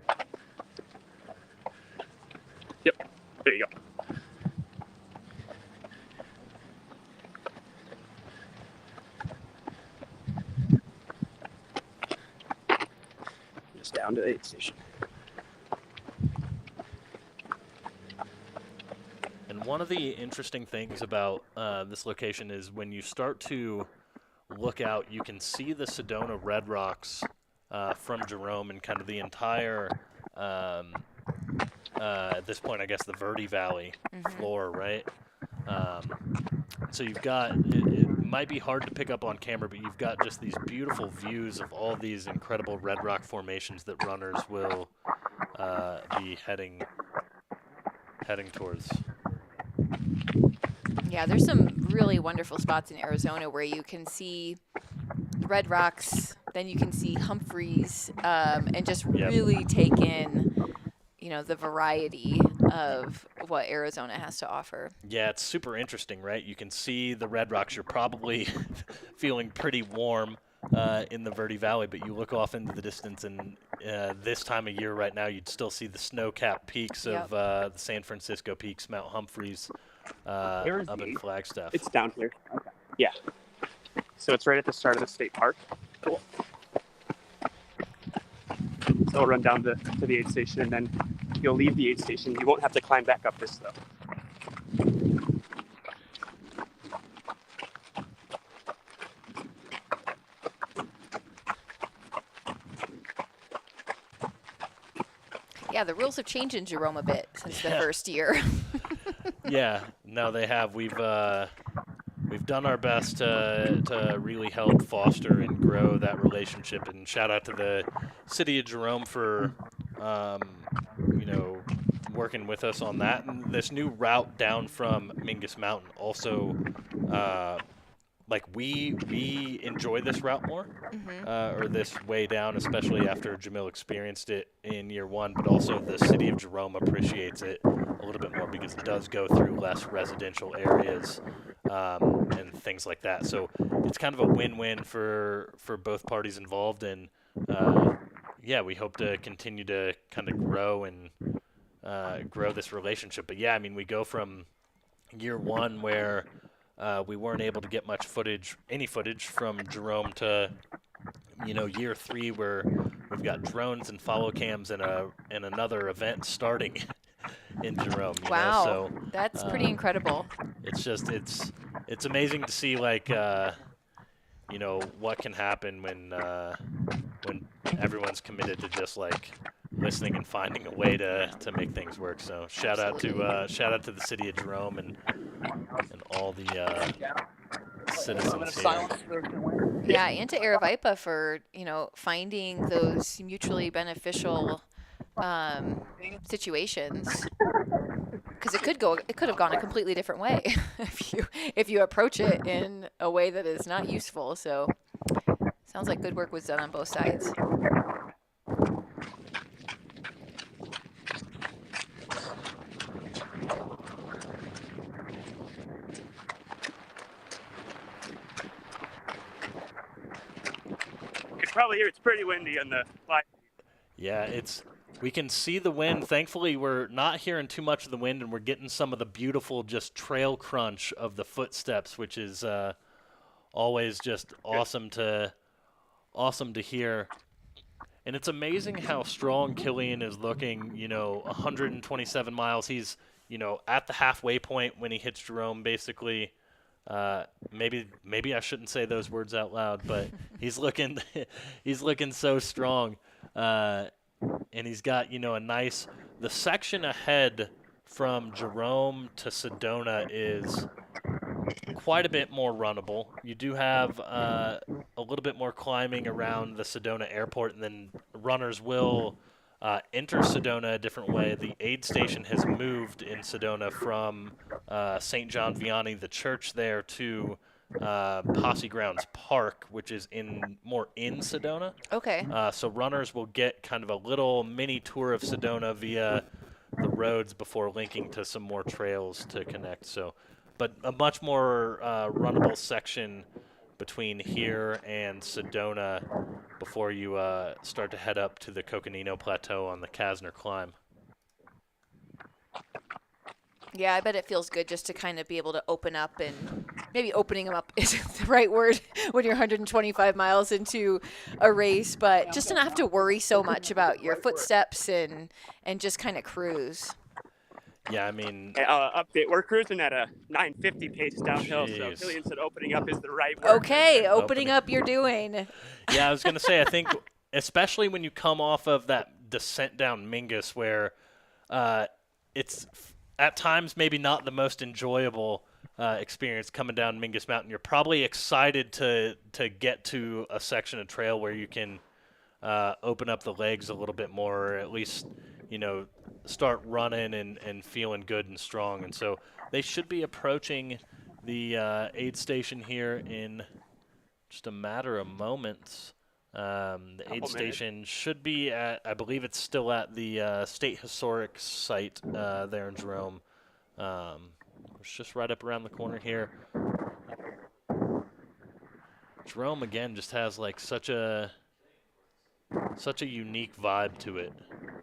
right. Yep, there you go. Just down to the aid station. And one of the interesting things about this location is when you start to look out, you can see the Sedona Red Rocks from Jerome and kind of the entire, at this point, I guess, the Verde Valley floor, right? So you've got, it might be hard to pick up on camera, but you've got just these beautiful views of all these incredible red rock formations that runners will be heading towards. Yeah, there's some really wonderful spots in Arizona where you can see red rocks, then you can see Humphreys, and just really take in, you know, the variety of what Arizona has to offer. Yeah, it's super interesting, right? You can see the red rocks. You're probably feeling pretty warm in the Verde Valley, but you look off into the distance, and this time of year right now, you'd still see the snow-capped peaks of the San Francisco peaks, Mount Humphreys, up in Flagstaff. It's down here. Okay. Yeah. So it's right at the start of the state park. Cool. So we'll run down to the aid station, and then you'll leave the aid station. You won't have to climb back up this, though. Yeah, the rules have changed in Jerome a bit since the first year. Yeah, no, they have. We've done our best to really help foster and grow that relationship. And shout out to the city of Jerome for, you know, working with us on that. And this new route down from Mingus Mountain also, like we enjoy this route more, or this way down, especially after Jamil experienced it in year one. But also the city of Jerome appreciates it a little bit more because it does go through less residential areas and things like that. So it's kind of a win-win for both parties involved. And yeah, we hope to continue to kind of grow and grow this relationship. But yeah, I mean, we go from year one where we weren't able to get much any footage from Jerome to, you know, year three where we've got drones and follow cams and another event starting in Jerome. Wow, so that's pretty incredible. It's just it's amazing to see, like, you know, what can happen when everyone's committed to just like listening and finding a way to make things work. So shout out to the city of Jerome and all the citizens here. Yeah, and to Aravaipa for, you know, finding those mutually beneficial situations, because it could have gone a completely different way if you approach it in a way that is not useful. So sounds like good work was done on both sides. You can probably hear it's pretty windy on the live. Yeah, we can see the wind. Thankfully, we're not hearing too much of the wind, and we're getting some of the beautiful just trail crunch of the footsteps, which is always just awesome to hear. And it's amazing how strong Killian is looking. You know, 127 miles. He's at the halfway point when he hits Jerome, basically. Maybe I shouldn't say those words out loud, but he's looking so strong, and he's got the section ahead from Jerome to Sedona is quite a bit more runnable. You do have a little bit more climbing around the Sedona airport, and then runners will enter Sedona a different way. The aid station has moved in Sedona from St. John Vianney, the church there, to Posse Grounds Park, which is more in Sedona. Okay. So runners will get kind of a little mini tour of Sedona via the roads before linking to some more trails to connect. But a much more runnable section between here and Sedona before you start to head up to the Coconino Plateau on the Kasner climb. Yeah, I bet it feels good just to kind of be able to open up, and maybe opening them up isn't the right word when you're 125 miles into a race, but just to not have to worry so much about your footsteps and just kind of cruise. Yeah, I mean... update, we're cruising at a 950 pace downhill, so Killian said opening up is the right word. Okay, opening up you're doing. Yeah, I was going to say, I think, especially when you come off of that descent down Mingus, where it's at times maybe not the most enjoyable experience coming down Mingus Mountain. You're probably excited to get to a section of trail where you can open up the legs a little bit more, or at least, start running and feeling good and strong. And so they should be approaching the aid station here in just a matter of moments. The aid station should be I believe it's still at the State Historic Site there in Jerome. It's just right up around the corner here. Jerome, again, just has like such a unique vibe to it,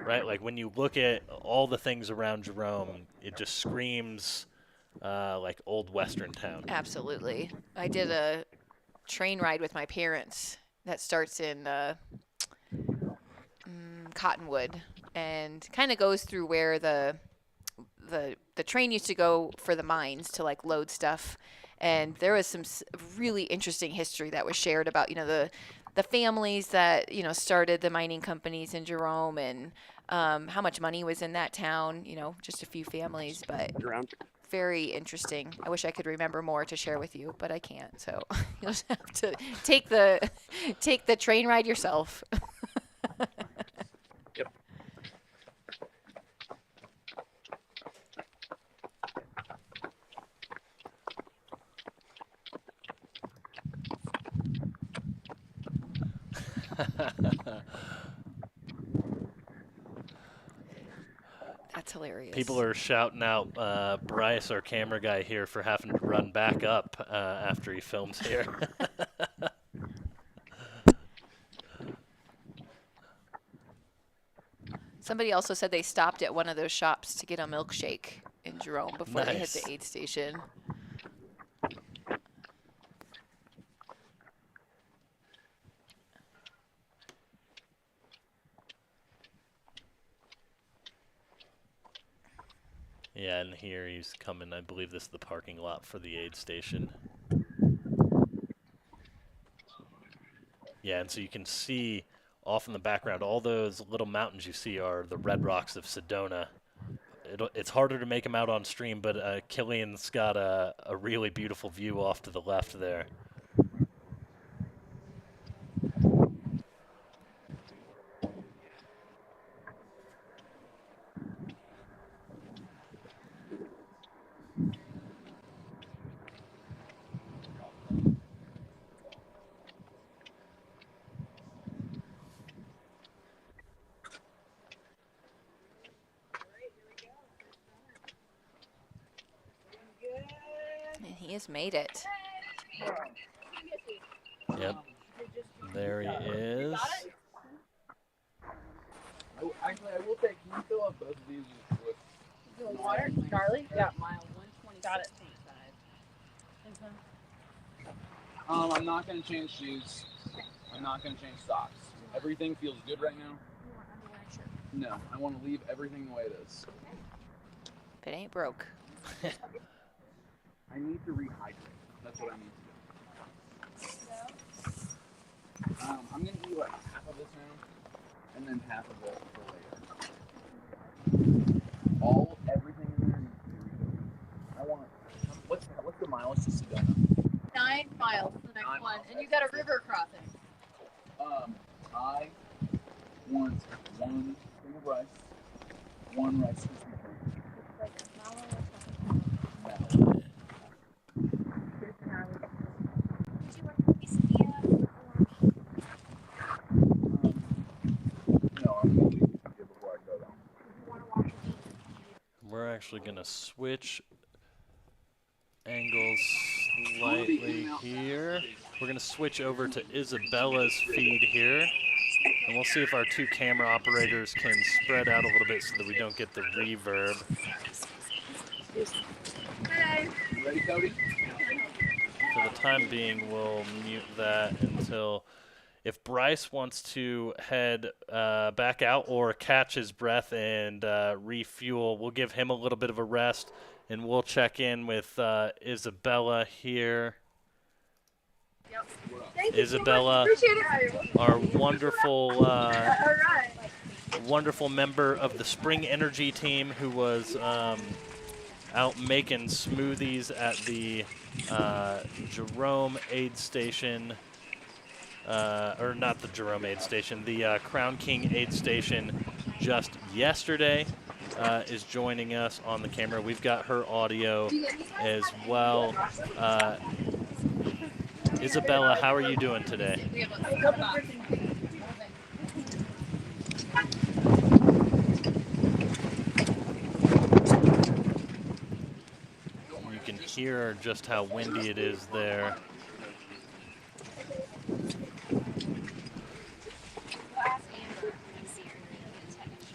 right? Like when you look at all the things around Jerome, it just screams like old Western town. Absolutely. I did a train ride with my parents that starts in Cottonwood and kind of goes through where the train used to go for the mines to like load stuff. And there was some really interesting history that was shared about, the families that, started the mining companies in Jerome, and how much money was in that town, just a few families, but very interesting. I wish I could remember more to share with you, but I can't. So you'll just have to take the train ride yourself. Yep. That's hilarious. People are shouting out Bryce, our camera guy here, for having to run back up after he films here. Somebody also said they stopped at one of those shops to get a milkshake in Jerome before they hit the aid station. Yeah, and here he's coming. I believe this is the parking lot for the aid station. Yeah, and so you can see off in the background, all those little mountains you see are the red rocks of Sedona. It's harder to make them out on stream, but Killian's got a really beautiful view off to the left there. And he has made it. Yep. There he is. Actually, I will take. Can you fill up both of these with water? Charlie? Yeah, mile 120. Got it. I'm not going to change shoes. I'm not going to change socks. Everything feels good right now. No, I want to leave everything the way it is. If it ain't broke. I need to rehydrate. That's what I need to do. I'm gonna eat like half of this now, and then half of it for later. Everything in there needs to be refilled. I want. What's the mileage to Sedona? 9 miles the next one, and you got a river crossing. I want 1 thing of rice, 1 Rice Krispie We're actually going to switch angles slightly here. We're going to switch over to Isabella's feed here. And we'll see if our 2 camera operators can spread out a little bit so that we don't get the reverb. Hey. Ready, Cody? For the time being, we'll mute that until if Bryce wants to head back out or catch his breath and refuel, we'll give him a little bit of a rest, and we'll check in with Isabella here. Yep. Thank you Isabella, so much. Appreciate it. our wonderful, All right. wonderful member of the Spring Energy team who was out making smoothies at the Jerome aid station. Or not the Jerome aid station, the Crown King aid station just yesterday is joining us on the camera. We've got her audio as well. Isabella, how are you doing today? You can hear just how windy it is there.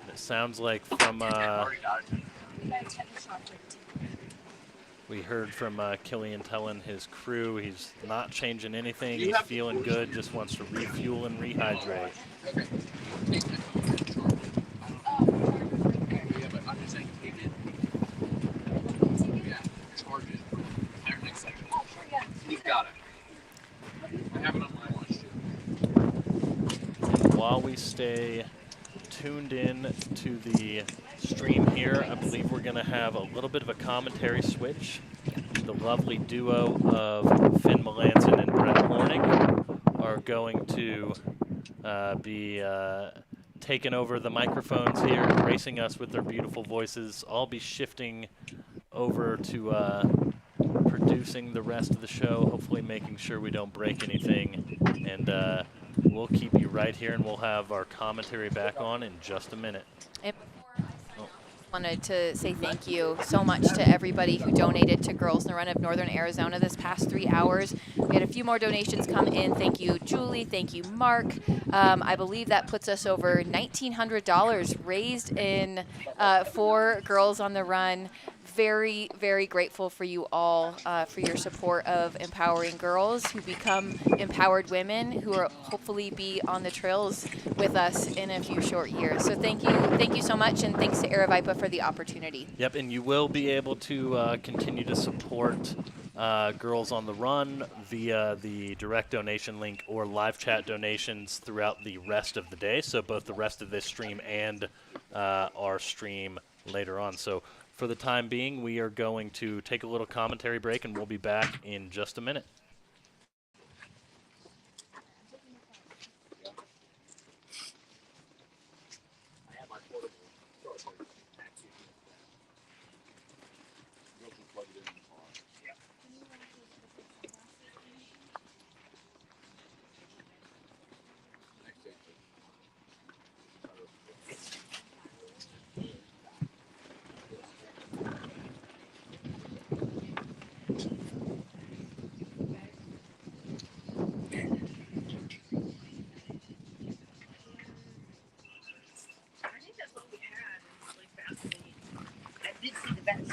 It sounds like from we heard from Killian telling his crew he's not changing anything, he's feeling good, just wants to refuel and rehydrate. He's got it. I have it on my watch too. And while we stay tuned in to the stream here, I believe we're going to have a little bit of a commentary switch. The lovely duo of Finn Melanson and Brett Horning are going to be taking over the microphones here, gracing us with their beautiful voices. I'll be shifting over to producing the rest of the show, hopefully making sure we don't break anything. And we'll keep you right here, and we'll have our commentary back on in just a minute. And before I sign off, I wanted to say thank you so much to everybody who donated to Girls in the Run of Northern Arizona this past 3 hours. We had a few more donations come in. Thank you, Julie. Thank you, Mark. I believe that puts us over $1,900 raised in for Girls on the Run. Very, very grateful for you all for your support of empowering girls who become empowered women who are hopefully be on the trails with us in a few short years. So thank you so much, and thanks to Aravaipa for the opportunity. Yep, and you will be able to continue to support Girls on the Run via the direct donation link or live chat donations throughout the rest of the day. So both the rest of this stream and our stream later on. So for the time being, we are going to take a little commentary break, and we'll be back in just a minute.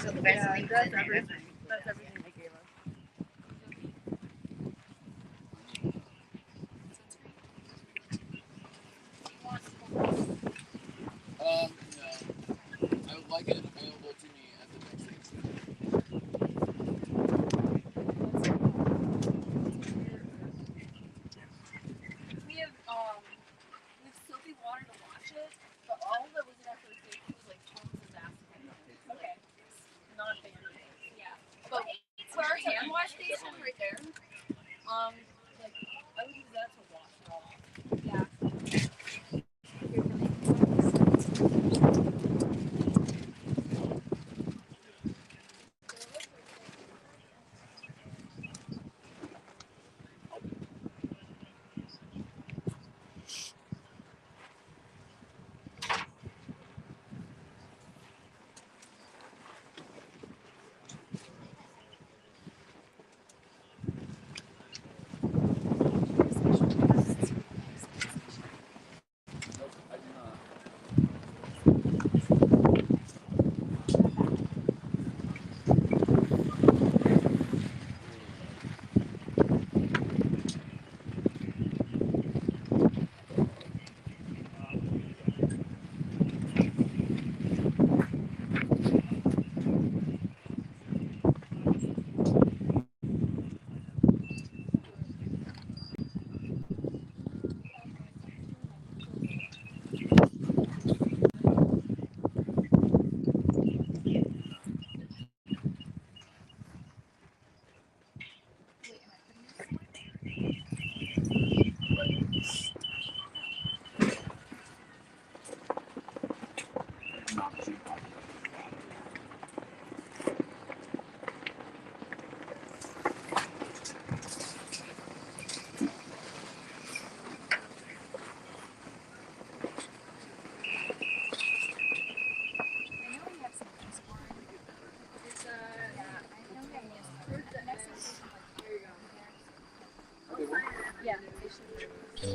So the Vaseline does everything. That's everything they gave us. No. I would like it available to me at the Like I would use that to wash it off.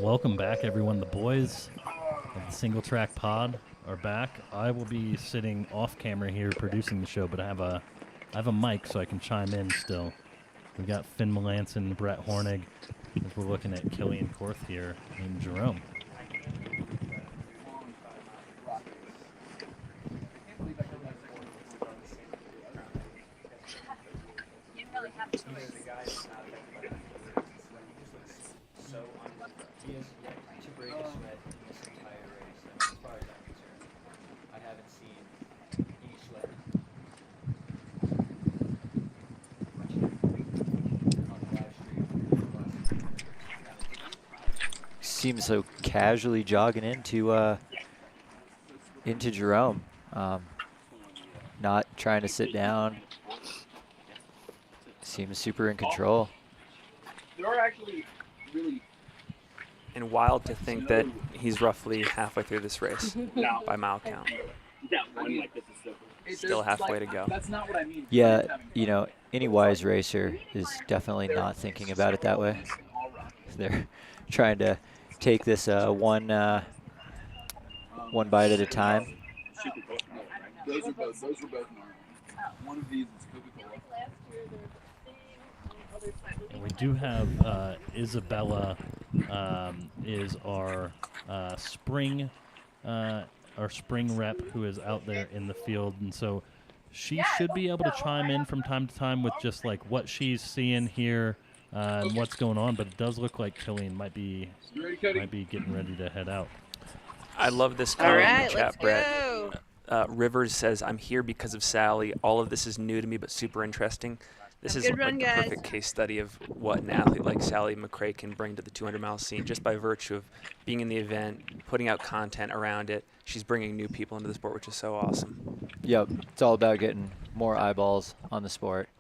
Welcome back, everyone. The boys of the Single Track Pod are back. I will be sitting off camera here producing the show, but I have a mic so I can chime in still. We got Finn Melanson, Brett Hornig, as we're looking at Killian Korth here and Jerome. Seems so casually jogging into Jerome, not trying to sit down. Seems super in control. There are actually really and wild to think that he's roughly halfway through this race by mile count. Still halfway to go. That's not what I mean. Yeah, you know, any wise racer is definitely not thinking about it that way. They're trying to take this one bite at a time. Those were both normal. One of these is Coca-Cola. We do have Isabella is our spring rep who is out there in the field, and so she should be able to chime in from time to time with just like what she's seeing here and what's going on. But it does look like Killian might be getting ready to head out. I love this comment in the chat, Brett. Rivers says, "I'm here because of Sally. All of this is new to me, but super interesting. This is like the perfect case study of what an athlete like Sally McRae can bring to the 200-mile scene just by virtue of being in the event, putting out content around it. She's bringing new people into the sport, which is so awesome." Yep, it's all about getting more eyeballs on the sport.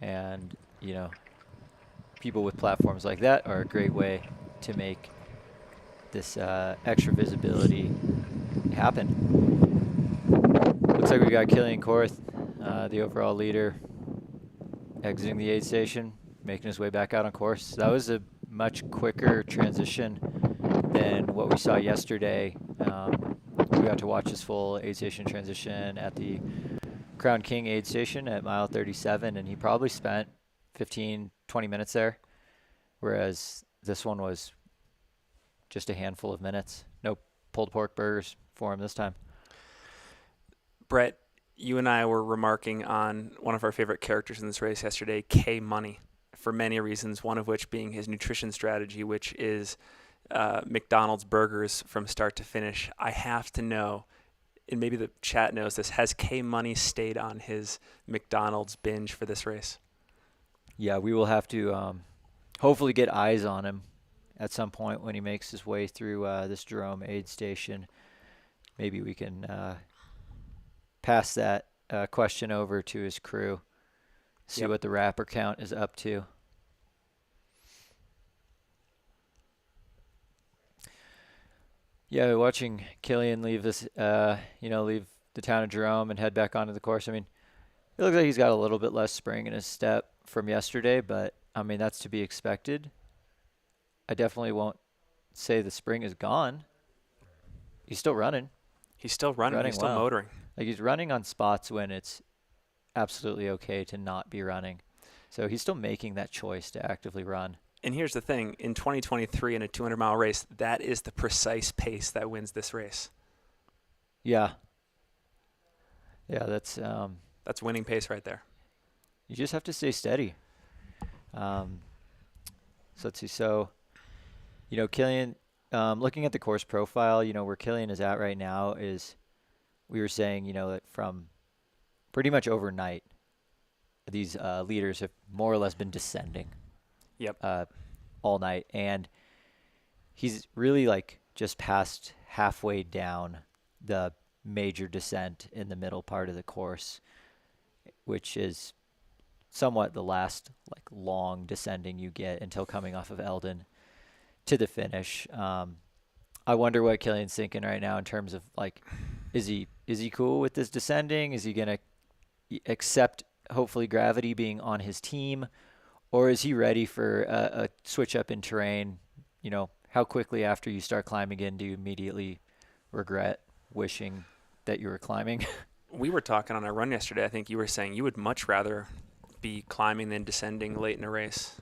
And, you know, people with platforms like that are a great way to make this extra visibility happen. Looks like we got Killian Korth, the overall leader, exiting the aid station, making his way back out on course. That was a much quicker transition than what we saw yesterday. We got to watch his full aid station transition at the Crown King aid station at mile 37, and he probably spent 15, 20 minutes there, whereas this one was just a handful of minutes. No pulled pork burgers for him this time. Brett, you and I were remarking on one of our favorite characters in this race yesterday, K Money, for many reasons, one of which being his nutrition strategy, which is McDonald's burgers from start to finish. I have to know, and maybe the chat knows this, has K Money stayed on his McDonald's binge for this race? Yeah, we will have to hopefully get eyes on him at some point when he makes his way through this Jerome aid station. Maybe we can pass that question over to his crew, see what the rapper count is up to. Yeah, watching Killian leave this, leave the town of Jerome and head back onto the course. I mean, it looks like he's got a little bit less spring in his step from yesterday, but I mean, that's to be expected. I definitely won't say the spring is gone. He's still running. He's still running. He's still well. motoring. Like, he's running on spots when it's absolutely okay to not be running. So he's still making that choice to actively run. And here's the thing. In 2023, in a 200-mile race, that is the precise pace that wins this race. Yeah. Yeah, that's winning pace right there. You just have to stay steady. So let's see. So, Killian, looking at the course profile, where Killian is at right now is, we were saying, that from pretty much overnight, these leaders have more or less been descending. Yep. All night. And he's really just past halfway down the major descent in the middle part of the course, which is somewhat the last long descending you get until coming off of Eldon to the finish. I wonder what Killian's thinking right now in terms of is he cool with this descending? Is he gonna accept hopefully gravity being on his team, or is he ready for a switch up in terrain? How quickly after you start climbing in do you immediately regret wishing that you were climbing? We were talking on our run yesterday. I think you were saying you would much rather be climbing than descending late in a race.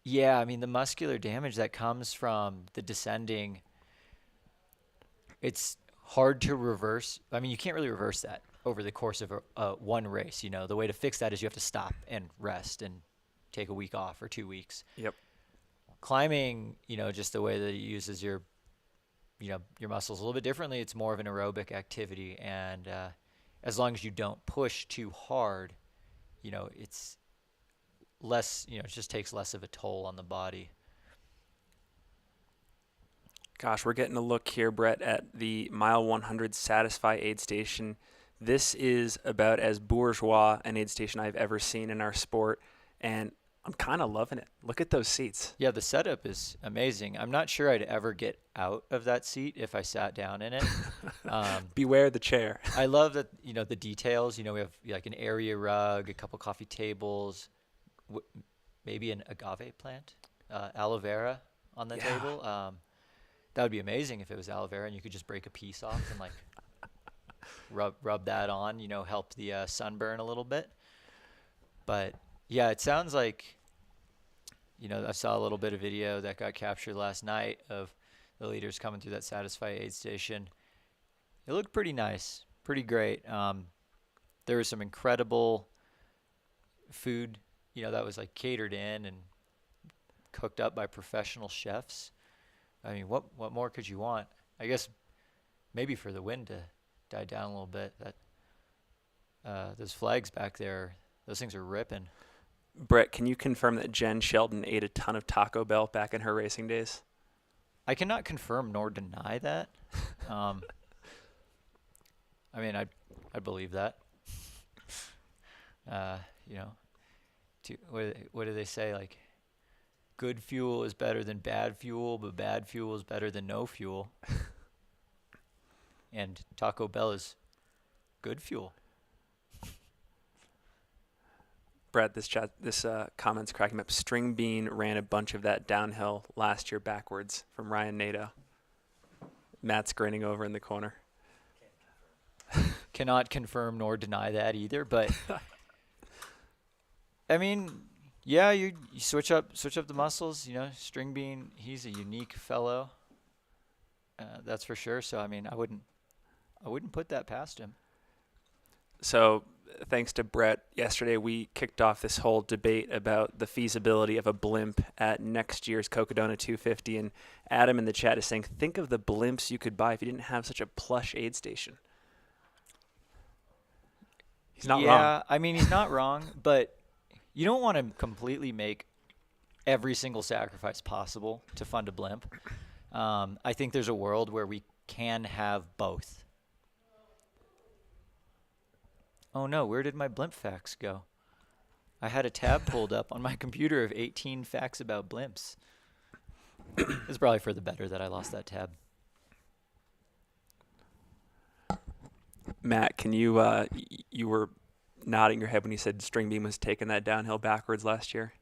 Yeah, I mean, the muscular damage that comes from the descending, it's hard to reverse. I mean, you can't really reverse that over the course of one race. The way to fix that is you have to stop and rest and take a week off or 2 weeks. Yep. Climbing, just the way that it uses your muscles a little bit differently. It's more of an aerobic activity, and as long as you don't push too hard, it's less. It just takes less of a toll on the body. Gosh, we're getting a look here, Brett, at the mile 100 Satisfy aid station. This is about as bourgeois an aid station I've ever seen in our sport, and I'm kind of loving it. Look at those seats. Yeah, the setup is amazing. I'm not sure I'd ever get out of that seat if I sat down in it. Beware the chair. I love that, the details. We have an area rug, a couple coffee tables, maybe an agave plant, aloe vera on the table. That would be amazing if it was aloe vera and you could just break a piece off and rub that on, help the sunburn a little bit. But yeah, it sounds like, I saw a little bit of video that got captured last night of the leaders coming through that Satisfy aid station. It looked pretty nice, pretty great. There was some incredible food, that was catered in and cooked up by professional chefs. I mean, what more could you want? I guess maybe for the wind to die down a little bit. That those flags back there, those things are ripping. Brett, can you confirm that Jen Shelton ate a ton of Taco Bell back in her racing days? I cannot confirm nor deny that. I mean, I believe that. What do they say? Good fuel is better than bad fuel, but bad fuel is better than no fuel. And Taco Bell is good fuel. Brett, this comment's cracking me up. String Bean ran a bunch of that downhill last year backwards from Ryan Nadeau. Matt's grinning over in the corner. Cannot confirm nor deny that either, but I mean, yeah, you switch up the muscles. String Bean, he's a unique fellow. That's for sure. So I mean, I wouldn't put that past him. So, thanks to Brett, yesterday we kicked off this whole debate about the feasibility of a blimp at next year's Cocodona 250, and Adam in the chat is saying, think of the blimps you could buy if you didn't have such a plush aid station. He's not wrong. Yeah, I mean, he's not wrong, but you don't want to completely make every single sacrifice possible to fund a blimp. I think there's a world where we can have both. Oh no, where did my blimp facts go? I had a tab pulled up on my computer of 18 facts about blimps. It's probably for the better that I lost that tab. Matt, can you you were nodding your head when you said String Beam was taking that downhill backwards last year.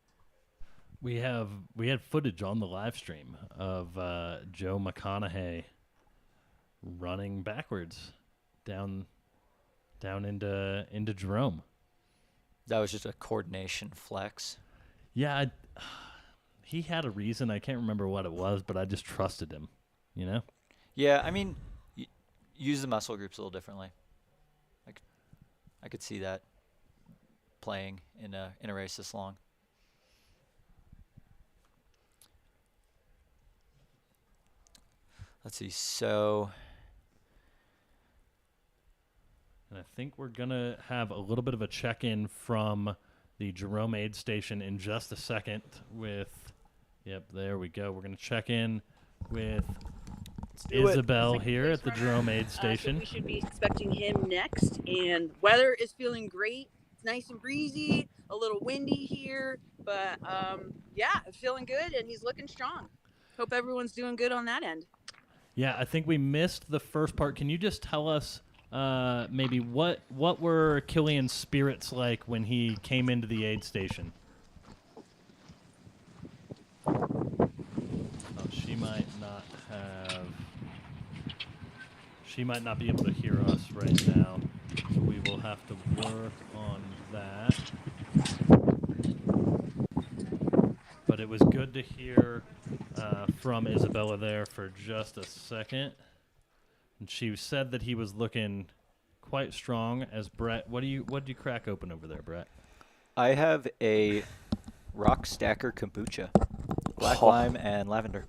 We had footage on the live stream of Joe McConaughey running backwards down into Jerome. That was just a coordination flex. Yeah, he had a reason. I can't remember what it was, but I just trusted him, you know? Yeah, I mean, use the muscle groups a little differently. I could see that playing in a race this long. Let's see. So, and I think we're gonna have a little bit of a check-in from the Jerome aid station in just a second. Yep, there we go. We're gonna check in with Isabel here at the Jerome aid station. So we should be expecting him next, and weather is feeling great. It's nice and breezy, a little windy here, but yeah, feeling good, and he's looking strong. Hope everyone's doing good on that end. Yeah, I think we missed the first part. Can you just tell us maybe what were Killian's spirits like when he came into the aid station? Oh, she might not be able to hear us right now, so we will have to work on that. But it was good to hear from Isabella there for just a second. And she said that he was looking quite strong. As Brett, what did you crack open over there, Brett? I have a rock stacker kombucha, black lime and lavender.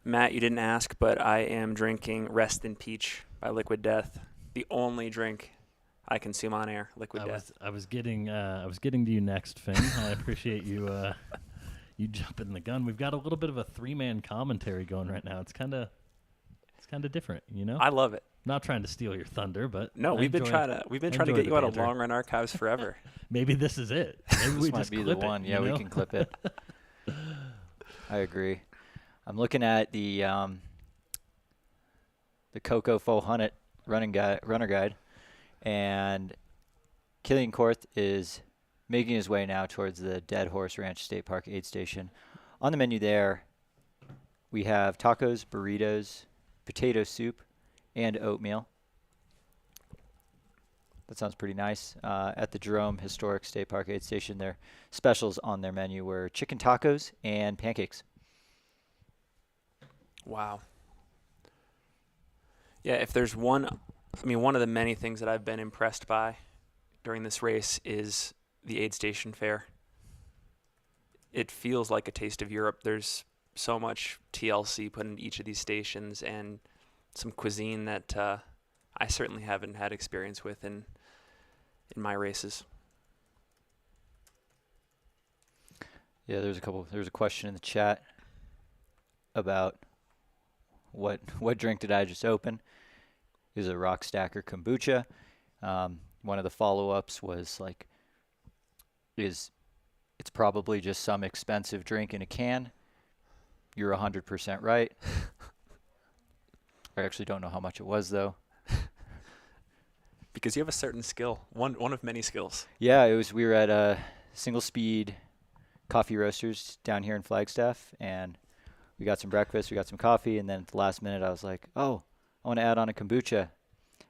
Matt, you didn't ask, but I am drinking Rest in Peach by Liquid Death. The only drink I consume on air, Liquid Death. I was getting to you next, Finn. I appreciate you you jumping the gun. We've got a little bit of a 3-man commentary going right now. It's kind of different, you know. I love it. Not trying to steal your thunder, but no, we've been trying to get you out of Long Run Archives forever. Maybe this is it. Maybe This might be the one. Yeah, we can clip it. I agree. I'm looking at the Coco 400 runner guide, and Killian Korth is making his way now towards the Dead Horse Ranch State Park aid station. On the menu there, we have tacos, burritos, potato soup, and oatmeal. That sounds pretty nice. At the Jerome Historic State Park aid station, their specials on their menu were chicken tacos and pancakes. Wow. Yeah, if there's one of the many things that I've been impressed by during this race is the aid station fare. It feels like a taste of Europe. There's so much TLC put in each of these stations and some cuisine that I certainly haven't had experience with in my races. Yeah, there's a question in the chat about what drink did I just open? It was a rock stacker kombucha. One of the follow-ups was like, it's probably just some expensive drink in a can. You're 100% right. I actually don't know how much it was though. Because you have a certain skill, one of many skills. Yeah, we were at Single Speed Coffee Roasters down here in Flagstaff, and we got some breakfast, we got some coffee, and then at the last minute I was like, oh, I want to add on a kombucha.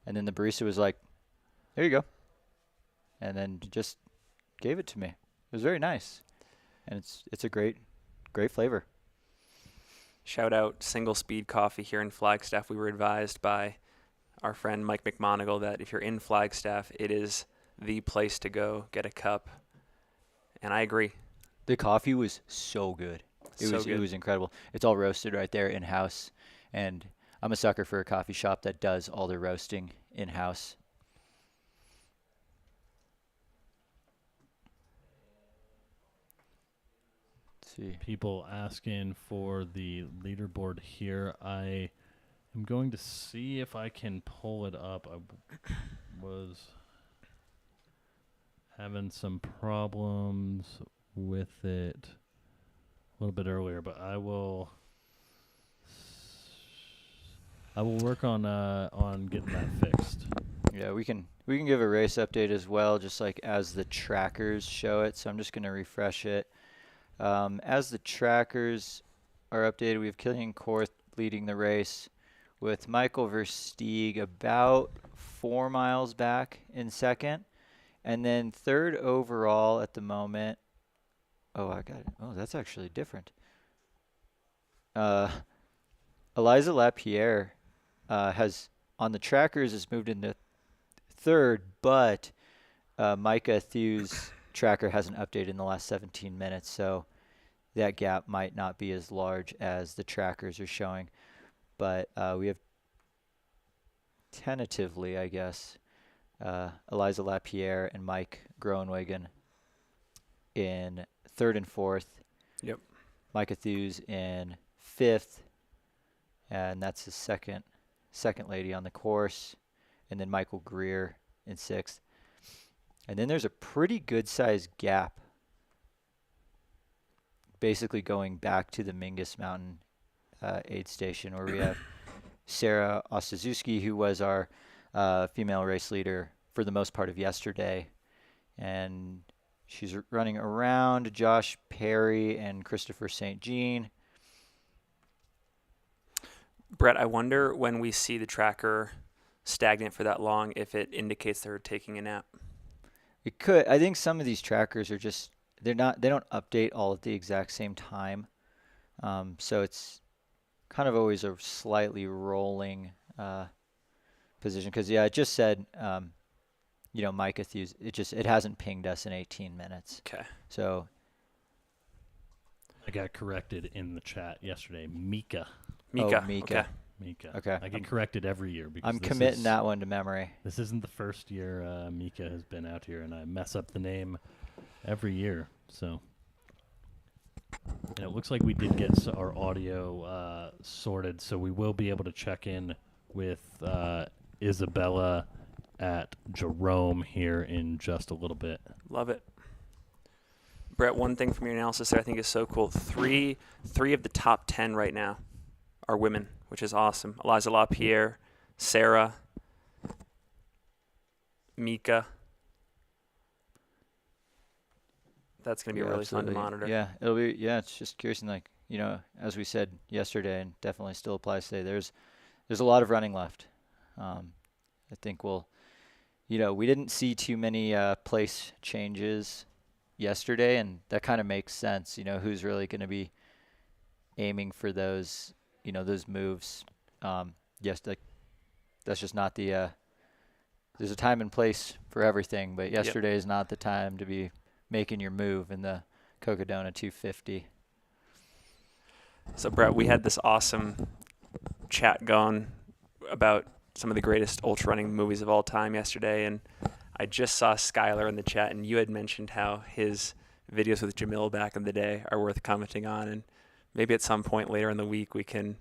And then the barista was like, there you go. And then just gave it to me. It was very nice. And it's a great flavor. Shout out Single Speed Coffee here in Flagstaff. We were advised by our friend Mike McMonigal that if you're in Flagstaff, it is the place to go get a cup. And I agree. The coffee was so good. It was incredible. It's all roasted right there in-house. And I'm a sucker for a coffee shop that does all their roasting in-house. see. People asking for the leaderboard here. I am going to see if I can pull it up. I was having some problems with it a little bit earlier, but I will work on getting that fixed. Yeah, we can give a race update as well, just like as the trackers show it. So I'm just going to refresh it. As the trackers are updated, we have Killian Korth leading the race with Michael Versteeg about 4 miles back in second. And then third overall at the moment. Oh, I got it. Oh, that's actually different. Eliza LaPierre has, on the trackers, has moved into third, but Micah Thew's tracker hasn't updated in the last 17 minutes, so that gap might not be as large as the trackers are showing. But we have tentatively, I guess, Eliza LaPierre and Mike Groenwegen in third and fourth. Yep. Micah Thew's in fifth, and that's his second lady on the course. And then Michael Greer in sixth. And then there's a pretty good sized gap basically going back to the Mingus Mountain aid station, where we have Sarah Ostazuski, who was our female race leader for the most part of yesterday. And she's running around Josh Perry and Christopher St. Jean. Brett, I wonder when we see the tracker stagnant for that long if it indicates they're taking a nap. It could. I think some of these trackers are just, they don't update all at the exact same time. So it's kind of always a slightly rolling position. Because, yeah, it just said, Micah Thews, it hasn't pinged us in 18 minutes. Okay. So I got corrected in the chat yesterday. Mika. Mika. Mika. Okay. I get corrected every year because I'm committing that one to memory. This isn't the first year Mika has been out here, and I mess up the name every year. So, and it looks like we did get our audio sorted, so we will be able to check in with Isabella at Jerome here in just a little bit. Love it. Brett, one thing from your analysis there I think is so cool. Three of the top 10 right now are women, which is awesome. Eliza LaPierre, Sarah, Mika. That's going to be really fun to monitor. Yeah, it'll be. Yeah, it's just curious, and as we said yesterday, and definitely still applies today. There's a lot of running left. I think we didn't see too many place changes yesterday, and that kind of makes sense. Who's really going to be aiming for those moves. Yes, that's just not the. There's a time and place for everything, but yesterday is not the time to be making your move in the Cocodona 250. So, Brett, we had this awesome chat going about some of the greatest ultra running movies of all time yesterday, and I just saw Skylar in the chat, and you had mentioned how his videos with Jamil back in the day are worth commenting on, and maybe at some point later in the week we can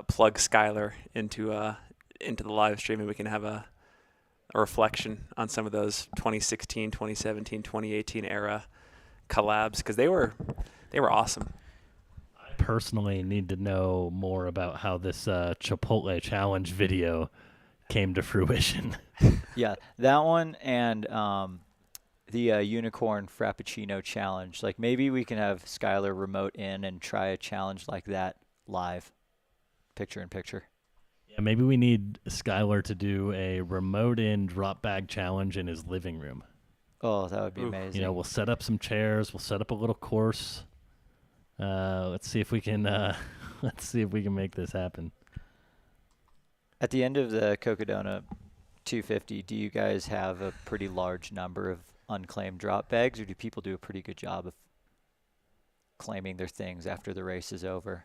plug Skylar into the live stream, and we can have a reflection on some of those 2016, 2017, 2018 era collabs, because they were awesome. I personally need to know more about how this Chipotle challenge video came to fruition. Yeah, that one and the Unicorn Frappuccino challenge. Like, maybe we can have Skylar remote in and try a challenge like that live, picture in picture. Yeah, maybe we need Skylar to do a remote in drop bag challenge in his living room. Oh, that would be amazing. We'll set up some chairs. We'll set up a little course. Let's see if we can make this happen. At the end of the Cocodona 250, do you guys have a pretty large number of unclaimed drop bags, or do people do a pretty good job of claiming their things after the race is over?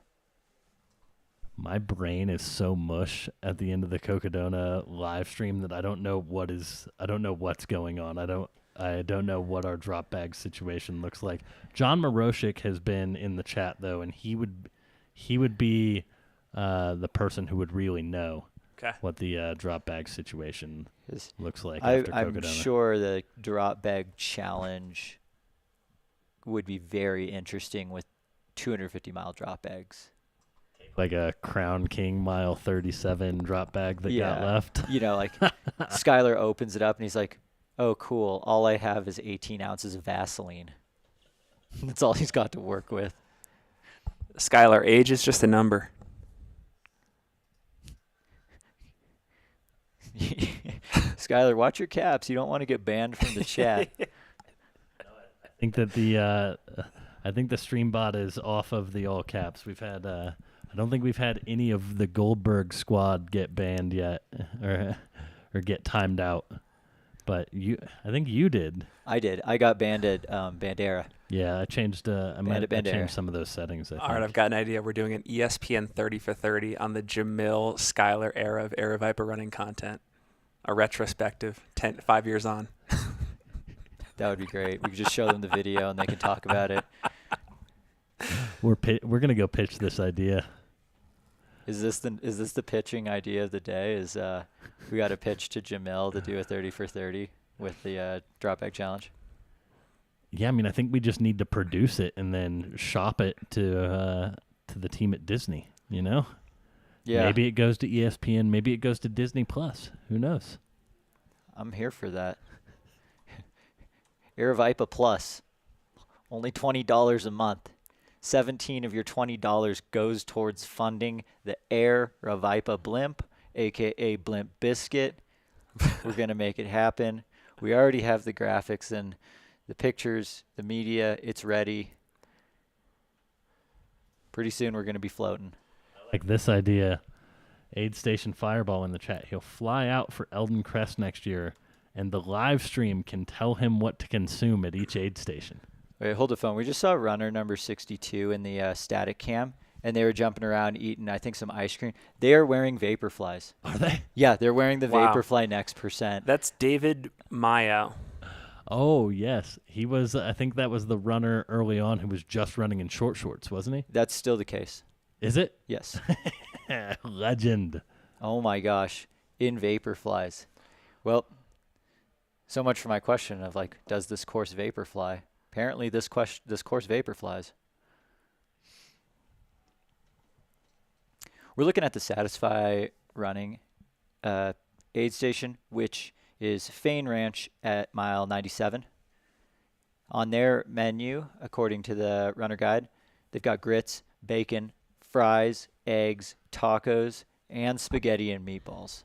My brain is so mush at the end of the Cocodona live stream that I don't know what's going on. I don't know what our drop bag situation looks like. John Maroshik has been in the chat though, and he would be the person who would really know what the drop bag situation looks like after I'm Cocodona. sure the drop bag challenge would be very interesting with 250-mile drop bags. Like a Crown King mile 37 drop bag that got left. You know, like Skylar opens it up and he's like, oh, cool. All I have is 18 ounces of Vaseline. That's all he's got to work with. Skylar, age is just a number. Skylar, watch your caps. You don't want to get banned from the chat. I think that the stream bot is off of the all caps. We've had I don't think we've had any of the Goldberg squad get banned yet or get timed out. But I think you did. I did. I got banned at Bandera. Yeah, I changed. I might have changed some of those settings. All right, I've got an idea. We're doing an ESPN 30 for 30 on the Jamil Skylar era of Aravaipa Running content. A retrospective, 5 years on. That would be great. We could just show them the video and they can talk about it. We're gonna go pitch this idea. Is this the pitching idea of the day? Is we got to pitch to Jamil to do a 30 for 30 with the drop bag challenge? Yeah, I mean, I think we just need to produce it and then shop it to the team at Disney. You know? Yeah. Maybe it goes to ESPN. Maybe it goes to Disney Plus. Who knows? I'm here for that. Aravaipa Plus, only $20 a month. 17 of your $20 goes towards funding the Aravaipa Blimp, a.k.a. Blimp Biscuit. We're going to make it happen. We already have the graphics and the pictures, the media. It's ready. Pretty soon we're going to be floating. Like this idea. Aid Station Fireball in the chat. He'll fly out for Eldon Crest next year, and the live stream can tell him what to consume at each aid station. Wait, hold the phone. We just saw runner number 62 in the static cam, and they were jumping around eating, I think, some ice cream. They are wearing Vaporflies. Are they? Yeah, they're wearing the Wow. Vaporfly Next %. That's David Mayo. Oh, yes. He was, I think that was the runner early on who was just running in short shorts, wasn't he? That's still the case. Is it? Yes. Legend. Oh, my gosh. In Vaporflies. Well, so much for my question of, like, does this course Vaporfly? Apparently, this course Vaporflies. We're looking at the Satisfy Running aid station, which is Fain Ranch at mile 97. On their menu, according to the runner guide, they've got grits, bacon, fries, eggs, tacos, and spaghetti and meatballs.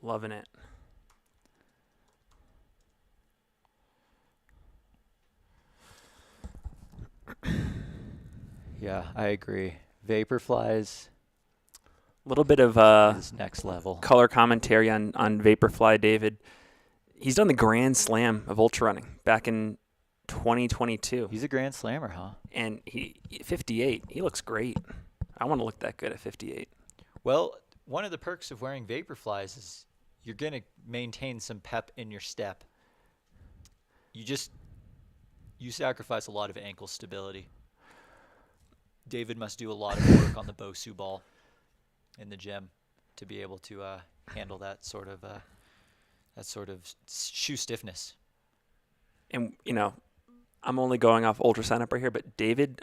Loving it. Yeah, I agree. Vaporflies. A little bit of is next level color commentary on Vaporfly, David. He's done the Grand Slam of ultra running back in 2022. He's a Grand Slammer, huh? And he 58. He looks great. I want to look that good at 58. Well, one of the perks of wearing Vaporflies is you're going to maintain some pep in your step. You sacrifice a lot of ankle stability. David must do a lot of work on the Bosu ball in the gym to be able to handle that sort of shoe stiffness. And, you know, I'm only going off ultra sign up right here, but David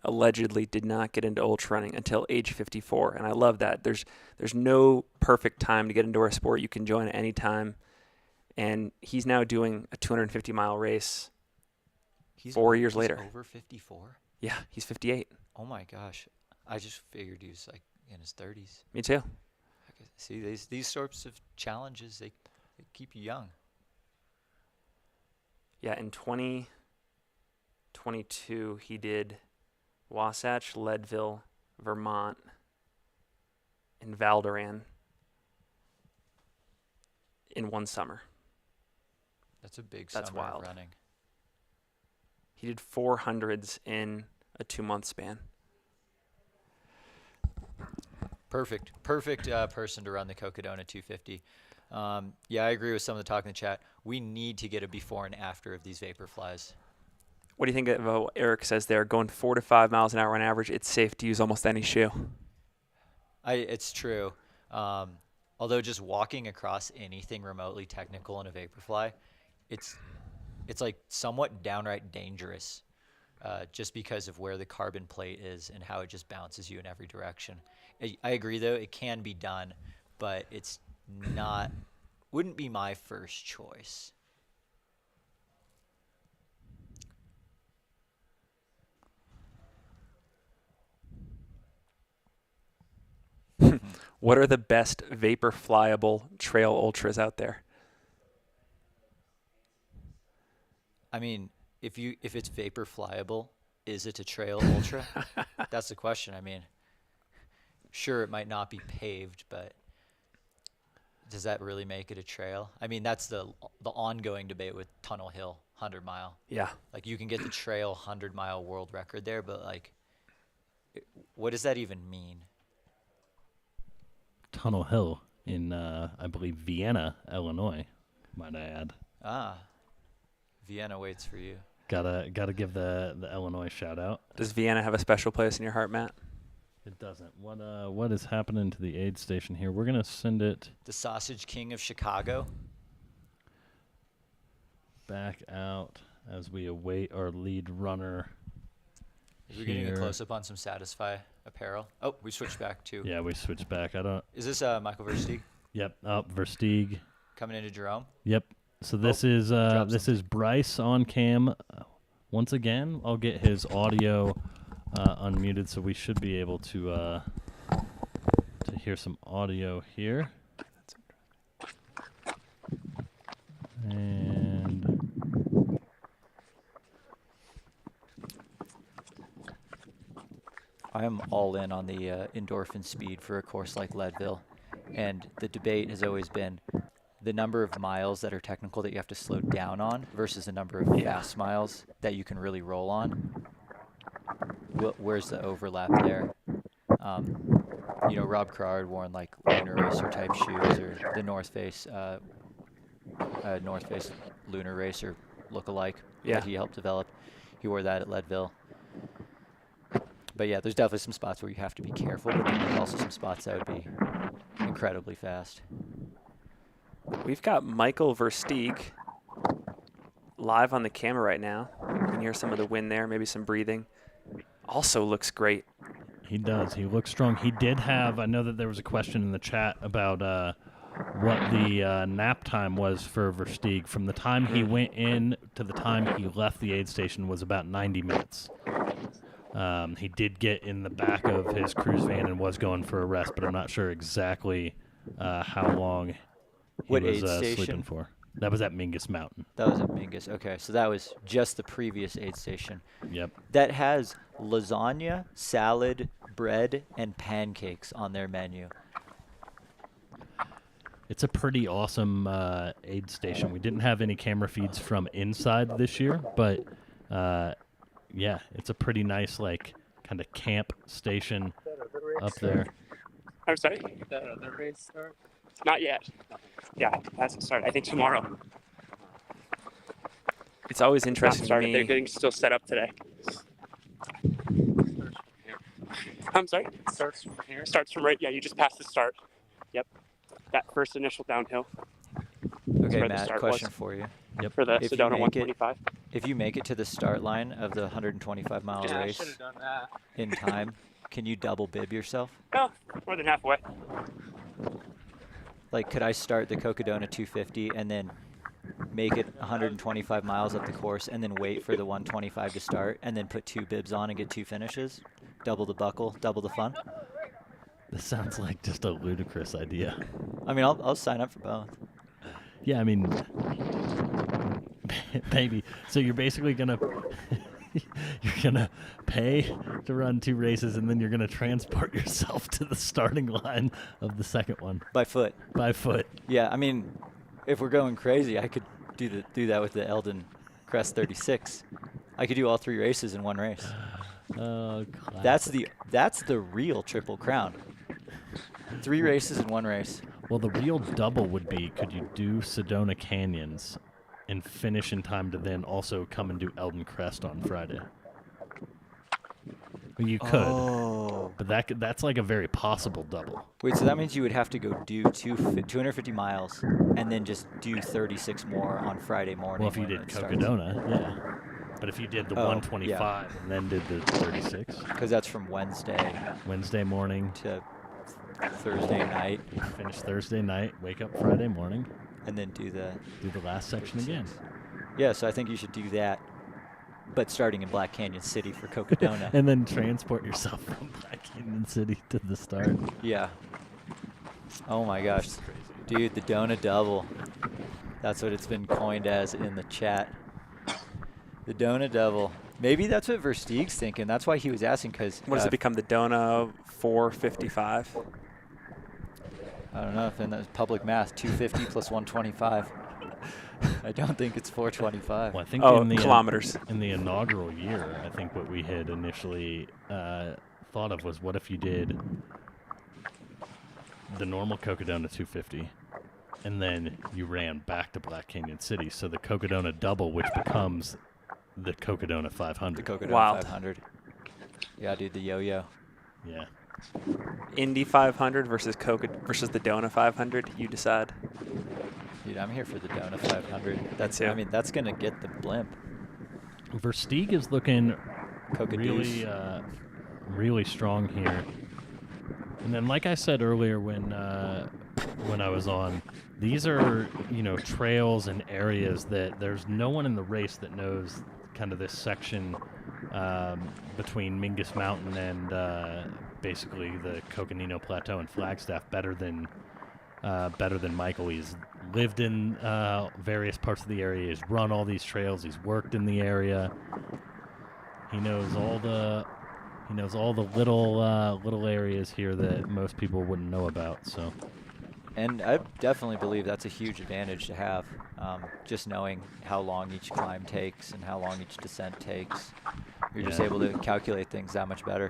allegedly did not get into ultra running until age 54. And I love that. There's no perfect time to get into our sport. You can join at any time. And he's now doing a 250-mile race 4 years later. Over 54? Yeah, he's 58. Oh, my gosh. I just figured he was, like, in his 30s. Me too. See, these sorts of challenges, they keep you young. Yeah, in 2022, he did Wasatch, Leadville, Vermont, and Valdoran in one summer. That's a big That's summer wild. of running. He did 400s in a 2-month span. Perfect person to run the Cocodona 250. Yeah, I agree with some of the talk in the chat. We need to get a before and after of these vapor flies. What do you think of what Eric says there? Going 4 to 5 miles an hour on average, it's safe to use almost any shoe. It's true. Although just walking across anything remotely technical in a vaporfly, it's like somewhat downright dangerous, just because of where the carbon plate is and how it just bounces you in every direction. I agree though, it can be done, but it's wouldn't be my first choice. What are the best vapor flyable trail ultras out there? I mean, if it's vapor flyable, is it a trail ultra? That's the question. I mean, sure, it might not be paved, but does that really make it a trail? I mean, that's the ongoing debate with Tunnel Hill 100 mile. Yeah. Like you can get the trail 100 mile world record there, but like, what does that even mean? Tunnel Hill in, I believe, Vienna, Illinois, might I add. Ah, Vienna waits for you. Gotta give the Illinois shout out. Does Vienna have a special place in your heart, Matt? It doesn't. What is happening to the aid station here? We're gonna send it The Sausage King of Chicago. back out as we await our lead runner. We're getting a close up on some Satisfy apparel. Oh, we switched back to. Yeah, we switched back. Is this Michael Versteeg? Yep. Versteeg. Coming into Jerome. Yep. So this is Bryce on cam. Once again, I'll get his audio unmuted, so we should be able to hear some audio here. And I am all in on the endorphin speed for a course like Leadville, and the debate has always been the number of miles that are technical that you have to slow down on versus the number of fast miles that you can really roll on. Where's the overlap there? Rob Carr had worn like Lunar Racer type shoes, or the North Face Lunar Racer look-alike that he helped develop. He wore that at Leadville. But yeah, there's definitely some spots where you have to be careful, but then there's also some spots that would be incredibly fast. We've got Michael Versteeg live on the camera right now. You can hear some of the wind there, maybe some breathing. Also looks great. he does. He looks strong. He did have. I know that there was a question in the chat about what the nap time was for Versteeg. From the time he went in to the time he left the aid station was about 90 minutes. He did get in the back of his cruise van and was going for a rest, but I'm not sure exactly how long he was sleeping for. That was at Mingus Mountain. That was at Mingus. Okay, so that was just the previous aid station. Yep. That has lasagna, salad, bread, and pancakes on their menu. It's a pretty awesome aid station. We didn't have any camera feeds from inside this year, but yeah, it's a pretty nice, like, kind of camp station up there. I'm sorry? The race start? Not yet. Yeah, it hasn't started. I think tomorrow. It's always interesting to me. They're getting still set up today. I'm sorry? Starts from here? Starts from right, yeah, you just passed the start. Yep. That first initial downhill. Okay, Matt, question for you. Yep. For the Sedona 125. If you make it to the start line of the 125-mile Yeah, I race should have done that. in time, can you double bib yourself? No, more than halfway. Like, could I start the Cocodona 250 and then make it 125 miles up the course and then wait for the 125 to start and then put 2 bibs on and get 2 finishes? Double the buckle, double the fun? This sounds like just a ludicrous idea. I mean, I'll sign up for both. Yeah, I mean, maybe. So you're basically gonna pay to run 2 races, and then you're gonna transport yourself to the starting line of the second one by foot. By foot. Yeah, I mean, if we're going crazy, I could do that with the Eldon Crest 36. I could do all 3 races in one race. Oh, that's the real Triple Crown. 3 races in one race. Well, the real double would be, could you do Sedona Canyons and finish in time to then also come and do Eldon Crest on Friday? Well, you could, but that's like a very possible double. Wait, so that means you would have to go do 250 miles and then just do 36 more on Friday morning. Well, if you did Cocodona, yeah. But if you did the 125 and then did the 36. Because that's from Wednesday morning to Thursday night. Finish Thursday night, wake up Friday morning. And then do the last section again. Yeah, so I think you should do that. But starting in Black Canyon City for Cocodona. And then transport yourself from Black Canyon City to the start. Yeah. Oh my gosh. Dude, the Dona Double. That's what it's been coined as in the chat. The Dona Double. Maybe that's what Versteeg's thinking. That's why he was asking, because... What does it become, the Dona 455? I don't know if in that public math, 250 plus 125. I don't think it's 425. Well, I think kilometers. In the inaugural year, I think what we had initially thought of was, what if you did the normal Cocodona 250, and then you ran back to Black Canyon City, so the Cocodona double, which becomes the Cocodona 500. The Cocodona Wild. 500. Yeah, dude, the yo-yo. Yeah. Indy 500 versus the Dona 500. You decide. Dude, I'm here for the Dona 500. That's it. I mean, that's gonna get the blimp. Versteeg is looking Cocadoos. really strong here. And then, like I said earlier when I was on, these are trails and areas that there's no one in the race that knows kind of this section between Mingus Mountain and basically the Coconino Plateau and Flagstaff better than Michael. He's lived in various parts of the area. He's run all these trails. He's worked in the area. He knows all the little areas here that most people wouldn't know about. So, and I definitely believe that's a huge advantage to have. Just knowing how long each climb takes and how long each descent takes, you're just able to calculate things that much better.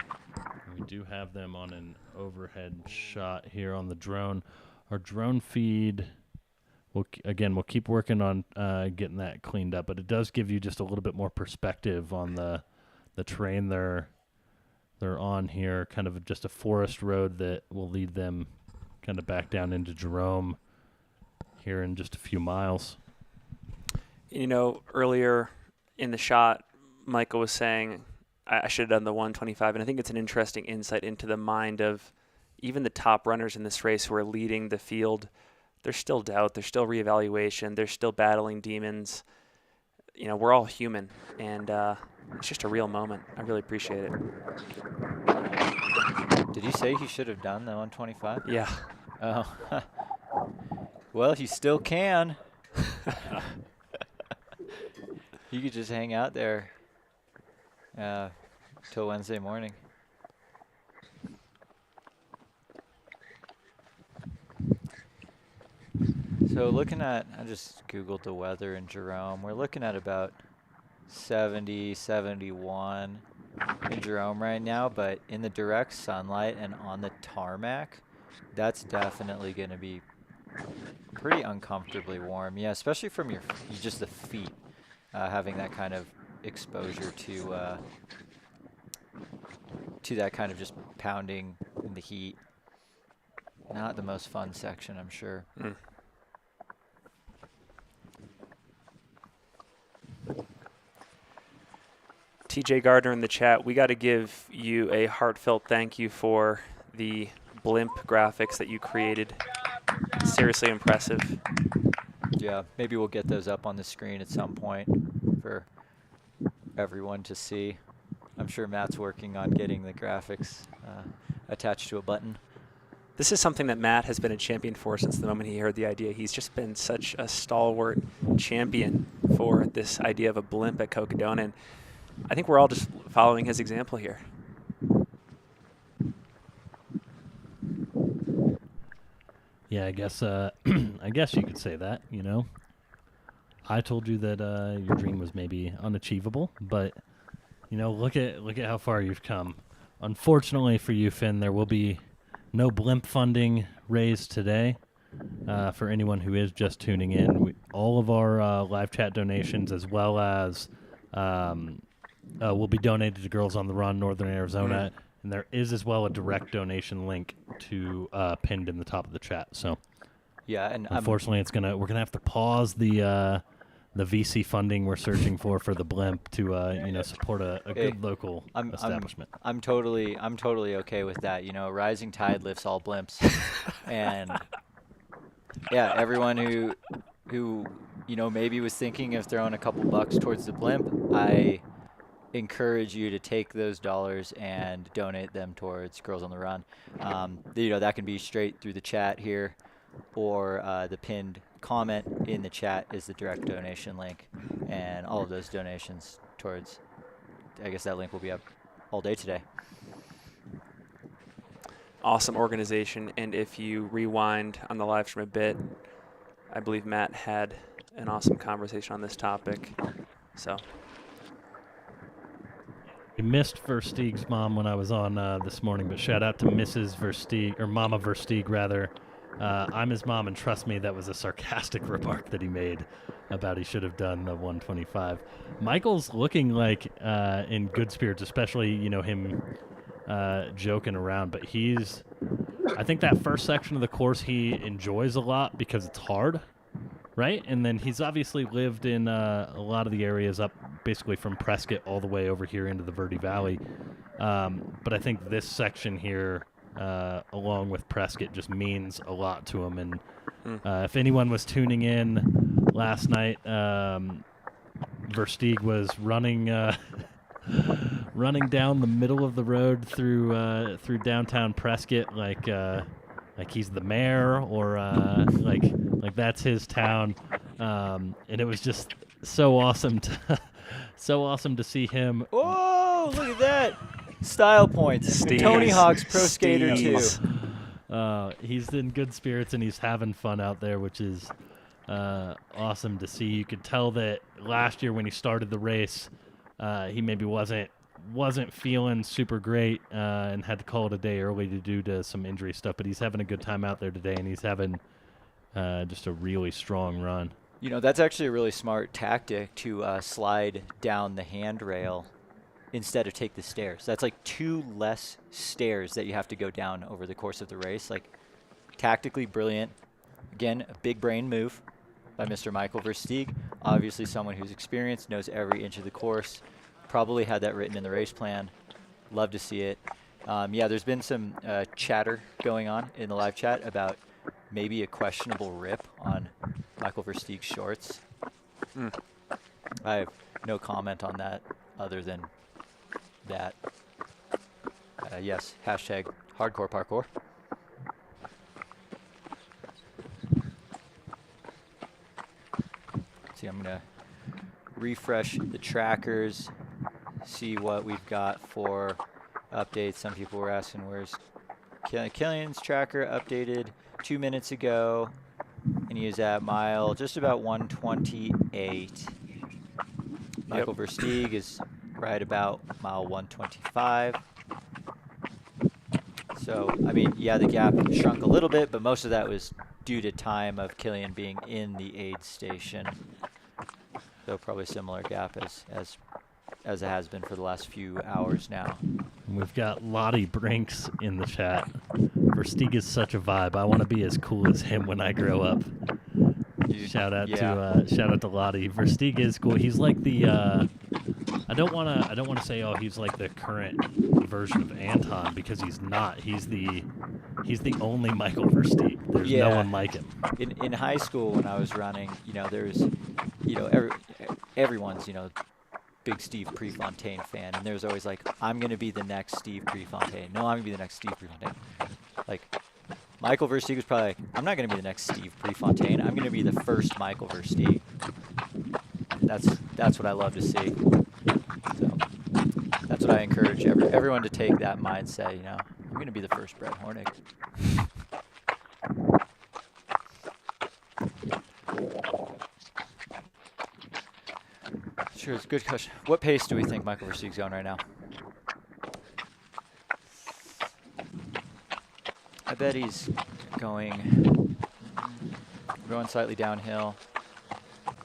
We do have them on an overhead shot here on the drone. Our drone feed, we'll keep working on getting that cleaned up, but it does give you just a little bit more perspective on the terrain they're on here, kind of just a forest road that will lead them kind of back down into Jerome here in just a few miles. Earlier in the shot, Michael was saying I should have done the 125, and I think it's an interesting insight into the mind of even the top runners in this race who are leading the field. There's still doubt. There's still reevaluation. They're still battling demons. We're all human, and it's just a real moment. I really appreciate it. Did you say he should have done the 125? Yeah. Oh. Well, he still can. You could just hang out there till Wednesday morning. So looking at, I just Googled the weather in Jerome. We're looking at about 70, 71 in Jerome right now, but in the direct sunlight and on the tarmac, that's definitely going to be pretty uncomfortably warm. Yeah, especially from just the feet, having that kind of exposure to that kind of just pounding in the heat. Not the most fun section, I'm sure. Mm. TJ Gardner in the chat, we got to give you a heartfelt thank you for the blimp graphics that you created. Seriously impressive. Yeah, maybe we'll get those up on the screen at some point for everyone to see. I'm sure Matt's working on getting the graphics attached to a button. This is something that Matt has been a champion for since the moment he heard the idea. He's just been such a stalwart champion for this idea of a blimp at Cocodona, and I think we're all just following his example here. Yeah, I guess you could say that, I told you that your dream was maybe unachievable, but look at how far you've come. Unfortunately for you, Finn, there will be no blimp funding raised today. for anyone who is just tuning in, all of our live chat donations, as well as will be donated to Girls on the Run, Northern Arizona. And there is as well a direct donation link to pinned in the top of the chat. So, yeah, and unfortunately, we're gonna have to pause the VC funding we're searching for the blimp to support a good local establishment. I'm totally okay with that. Rising tide lifts all blimps, and yeah, everyone who maybe was thinking of throwing a couple bucks towards the blimp, I encourage you to take those dollars and donate them towards Girls on the Run. That can be straight through the chat here, or the pinned comment in the chat is the direct donation link, and all of those donations towards, I guess that link will be up all day today. Awesome organization, and if you rewind on the live stream a bit, I believe Matt had an awesome conversation on this topic. So we missed Versteeg's mom when I was on this morning, but shout out to Mrs. Versteeg, or Mama Versteeg rather. I'm his mom, and trust me, that was a sarcastic remark that he made about he should have done the 125. Michael's looking like in good spirits, especially him joking around, but I think that first section of the course he enjoys a lot because it's hard, right? And then he's obviously lived in a lot of the areas up basically from Prescott all the way over here into the Verde Valley. But I think this section here, along with Prescott, just means a lot to him. And if anyone was tuning in last night, Versteeg was running down the middle of the road through downtown Prescott like he's the mayor, or like that's his town. And it was just so awesome to see him. Oh, look at that! Style points. Tony Hawk's Pro Skater 2. He's in good spirits and he's having fun out there, which is awesome to see. You could tell that last year when he started the race, he maybe wasn't feeling super great and had to call it a day early due to some injury stuff. But he's having a good time out there today, and he's having just a really strong run. That's actually a really smart tactic to slide down the handrail instead of take the stairs. That's like 2 less stairs that you have to go down over the course of the race. Like, tactically brilliant. Again, a big brain move by Mr. Michael Versteeg. Obviously someone who's experienced, knows every inch of the course, probably had that written in the race plan. Love to see it. There's been some chatter going on in the live chat about maybe a questionable rip on Michael Versteeg's shorts. I have no comment on that other than that. Yes, hashtag hardcore parkour. See, I'm going to refresh the trackers, see what we've got for updates. Some people were asking where's Killian's tracker updated 2 minutes ago, and he is at mile just about 128. Michael Versteeg is right about mile 125. So, I mean, yeah, the gap shrunk a little bit, but most of that was due to time of Killian being in the aid station. So probably similar gap as it has been for the last few hours now. We've got Lottie Brinks in the chat. Versteeg is such a vibe. I want to be as cool as him when I grow up. Shout out to Lottie. Versteeg is cool. He's like the I don't want to say he's like the current version of Anton, because he's not. He's the only Michael Versteeg. There's no one like him. In high school when I was running, there's everyone's big Steve Prefontaine fan, and there's always like, I'm gonna be the next Steve Prefontaine. No, I'm gonna be the next Steve Prefontaine. Like, Michael Versteeg was probably like, I'm not gonna be the next Steve Prefontaine. I'm gonna be the first Michael Versteeg. That's what I love to see. So that's what I encourage everyone to take that mindset. I'm gonna be the first Brett Hornick. Sure, it's a good question. What pace do we think Michael Versteeg's going right now? I bet he's going going slightly downhill.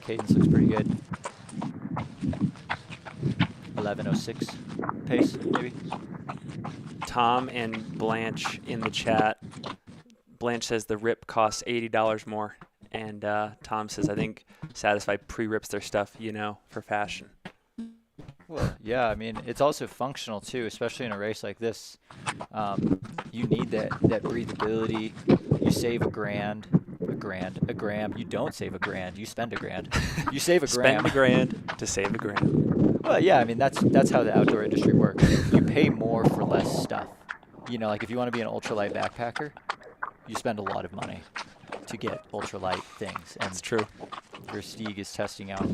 Cadence looks pretty good. 11:06 pace, maybe. Tom and Blanche in the chat. Blanche says the rip costs $80 more. And Tom says, I think Satisfy pre-rips their stuff, for fashion. Well, yeah, I mean, it's also functional too, especially in a race like this. You need that breathability. You save a gram. You don't save a grand. You spend a grand. You save a gram. Spend a grand to save a gram. Well, yeah, I mean, that's how the outdoor industry works. You pay more for less stuff. Like if you want to be an ultralight backpacker, you spend a lot of money to get ultralight things. And that's true. Versteeg is testing out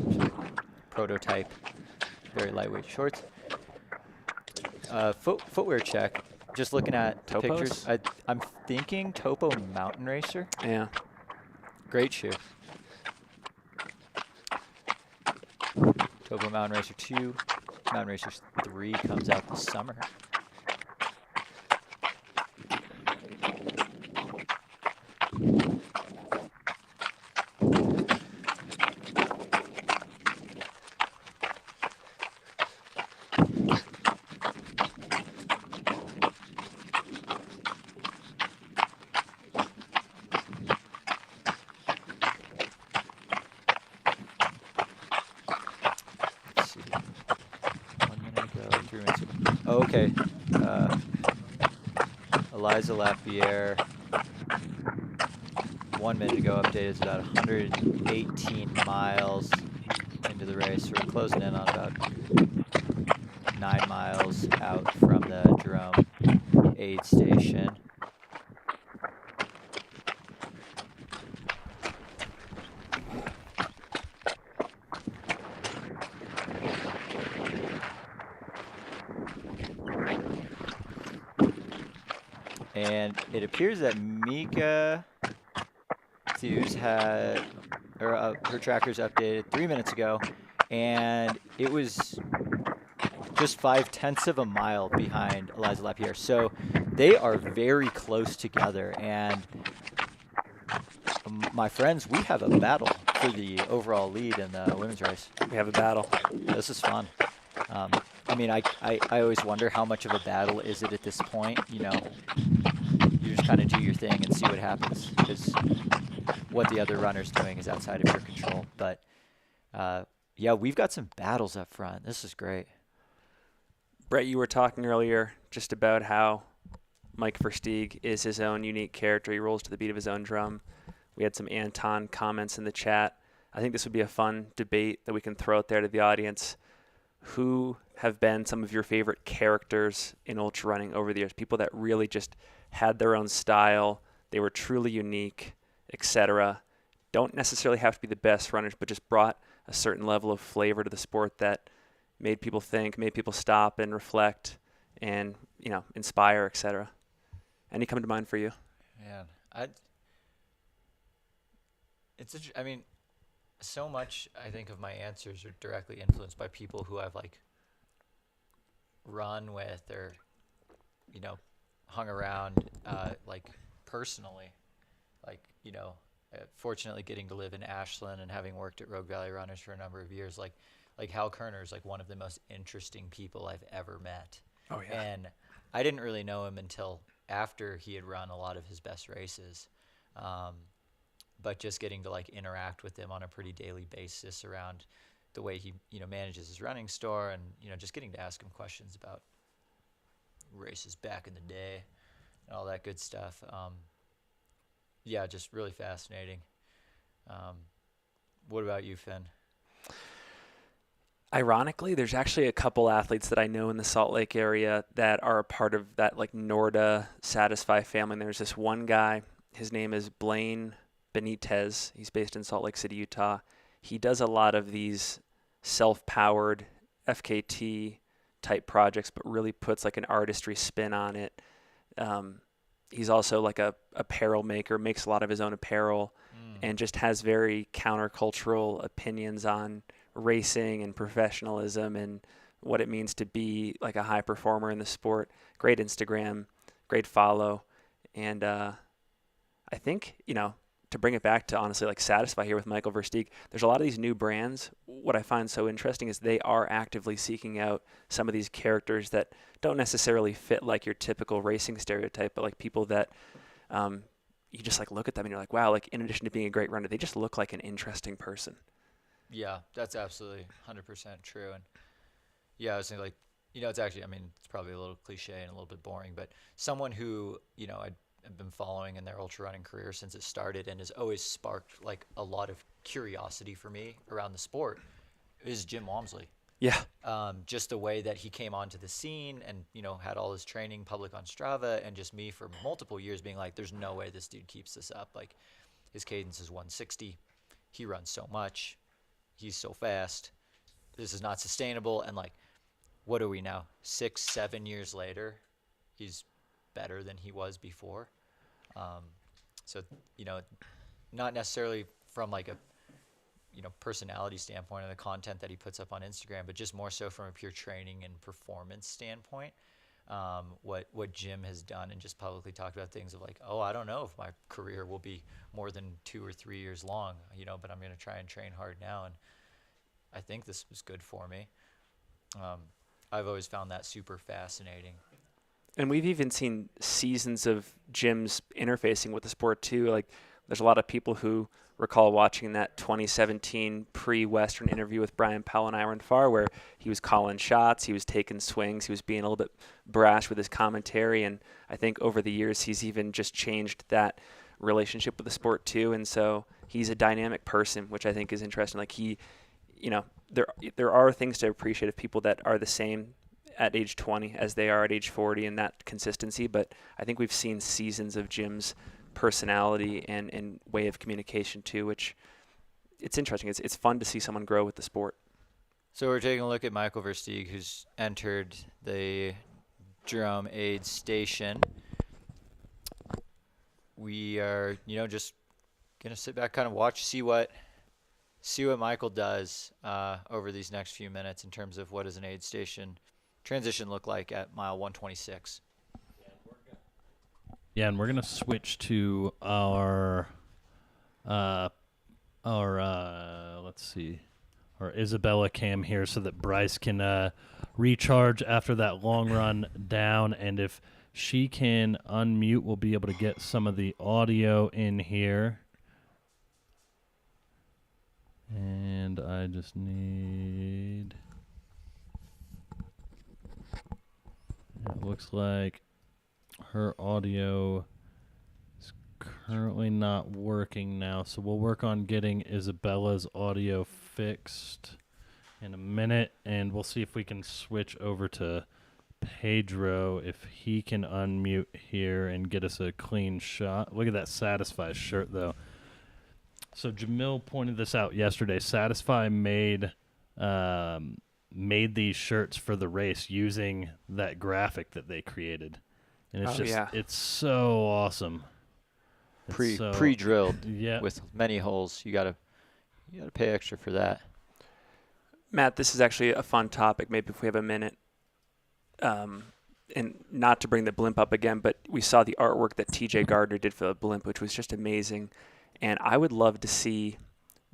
prototype, very lightweight shorts. Footwear check. Just looking at the pictures, I'm thinking Topo Mountain Racer. Yeah. Great shoe. Topo Mountain Racer 2, Mountain Racer 3 comes out this summer. Okay. Eliza LaPierre, 1 minute ago, update is about 118 miles into the race. We're closing in on about 9 miles out from the Jerome aid station. And it appears that Mika Thews had her trackers updated 3 minutes ago, and it was just 0.5 of a mile behind Eliza LaPierre. So they are very close together. And my friends, we have a battle for the overall lead in the women's race. We have a battle. This is fun. I mean, I always wonder how much of a battle is it at this point. You just kind of do your thing and see what happens, because what the other runner's doing is outside of your control. But, yeah, we've got some battles up front. This is great. Brett, you were talking earlier just about how Mike Versteeg is his own unique character. He rolls to the beat of his own drum. We had some Anton comments in the chat. I think this would be a fun debate that we can throw out there to the audience. Who have been some of your favorite characters in ultra running over the years? People that really just had their own style. They were truly unique, etc. Don't necessarily have to be the best runners, but just brought a certain level of flavor to the sport that made people think, made people stop and reflect and, inspire, etc. Any come to mind for you? Man, so much, I think, of my answers are directly influenced by people who I've, run with or, hung around, personally. Fortunately getting to live in Ashland and having worked at Rogue Valley Runners for a number of years, Hal Kerner's, one of the most interesting people I've ever met. Oh, yeah. And I didn't really know him until after he had run a lot of his best races. But just getting to interact with him on a pretty daily basis around the way he manages his running store, and just getting to ask him questions about races back in the day and all that good stuff. Yeah, just really fascinating. What about you, Finn? Ironically, there's actually a couple athletes that I know in the Salt Lake area that are a part of that Norda Satisfy family. And there's this one guy, his name is Blaine Benitez. He's based in Salt Lake City, Utah. He does a lot of these self-powered FKT type projects, but really puts an artistry spin on it. He's also a apparel maker, makes a lot of his own apparel, and just has very countercultural opinions on racing and professionalism and what it means to be a high performer in the sport. Great Instagram, great follow. And I think, to bring it back to honestly like Satisfy here with Michael Versteeg, there's a lot of these new brands. What I find so interesting is they are actively seeking out some of these characters that don't necessarily fit like your typical racing stereotype, but like people that you just like look at them and you're like, wow, like in addition to being a great runner, they just look like an interesting person. Yeah, that's absolutely 100% true. And yeah, I was thinking like, it's actually, I mean, it's probably a little cliche and a little bit boring, but someone who, I've been following in their ultra running career since it started and has always sparked like a lot of curiosity for me around the sport is Jim Walmsley. Yeah. Just the way that he came onto the scene and, had all his training public on Strava, and just me for multiple years being like, there's no way this dude keeps this up. Like, his cadence is 160. He runs so much. He's so fast. This is not sustainable. And like, what are we now? 6-7 years later, he's better than he was before. So, not necessarily from like a, personality standpoint and the content that he puts up on Instagram, but just more so from a pure training and performance standpoint. What Jim has done and just publicly talked about things of like, oh, I don't know if my career will be more than 2 or 3 years long, but I'm going to try and train hard now. And I think this was good for me. I've always found that super fascinating. And we've even seen seasons of Jim's interfacing with the sport too. Like, there's a lot of people who recall watching that 2017 pre-Western interview with Brian Powell and Iron Farr, where he was calling shots, he was taking swings, he was being a little bit brash with his commentary. And I think over the years, he's even just changed that relationship with the sport too. And so he's a dynamic person, which I think is interesting. Like, he, there are things to appreciate of people that are the same at age 20 as they are at age 40, and that consistency. But I think we've seen seasons of Jim's personality and way of communication too, which it's interesting. It's fun to see someone grow with the sport. So we're taking a look at Michael Versteeg, who's entered the Jerome aid station. We are, just gonna sit back, kind of watch, see what Michael does over these next few minutes in terms of what does an aid station transition look like at mile 126. Yeah, and we're gonna switch to our let's see, our Isabella cam here, so that Bryce can recharge after that long run down, and if she can unmute, we'll be able to get some of the audio in here. And I just need. It looks like her audio is currently not working now, so we'll work on getting Isabella's audio fixed in a minute, and we'll see if we can switch over to Pedro if he can unmute here and get us a clean shot. Look at that Satisfy shirt, though. So Jamil pointed this out yesterday. Satisfy made these shirts for the race using that graphic that they created, and it's it's so awesome. Pre-drilled, yeah, with many holes. You gotta pay extra for that. Matt, this is actually a fun topic. Maybe if we have a minute, and not to bring the blimp up again, but we saw the artwork that TJ Gardner did for the blimp, which was just amazing. And I would love to see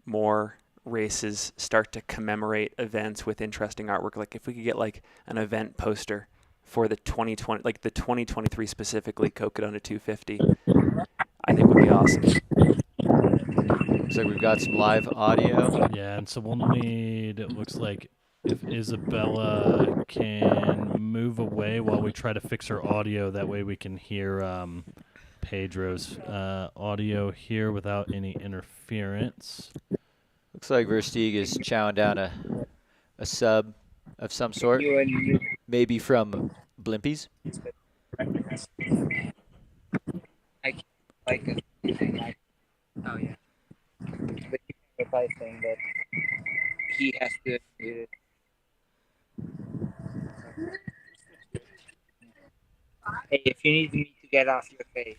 more races start to commemorate events with interesting artwork. Like, if we could get like an event poster for the 2020, like the 2023 specifically Cocodona 250, I think would be awesome. Looks like we've got some live audio. Yeah, and so we'll need, it looks like, if Isabella can move away while we try to fix her audio, that way we can hear Pedro's audio here without any interference. Looks like Versteeg is chowing down a sub of some sort, maybe from Blimpies. Oh yeah. But if I think that he has to do it. Hey, if you need me to get off your face.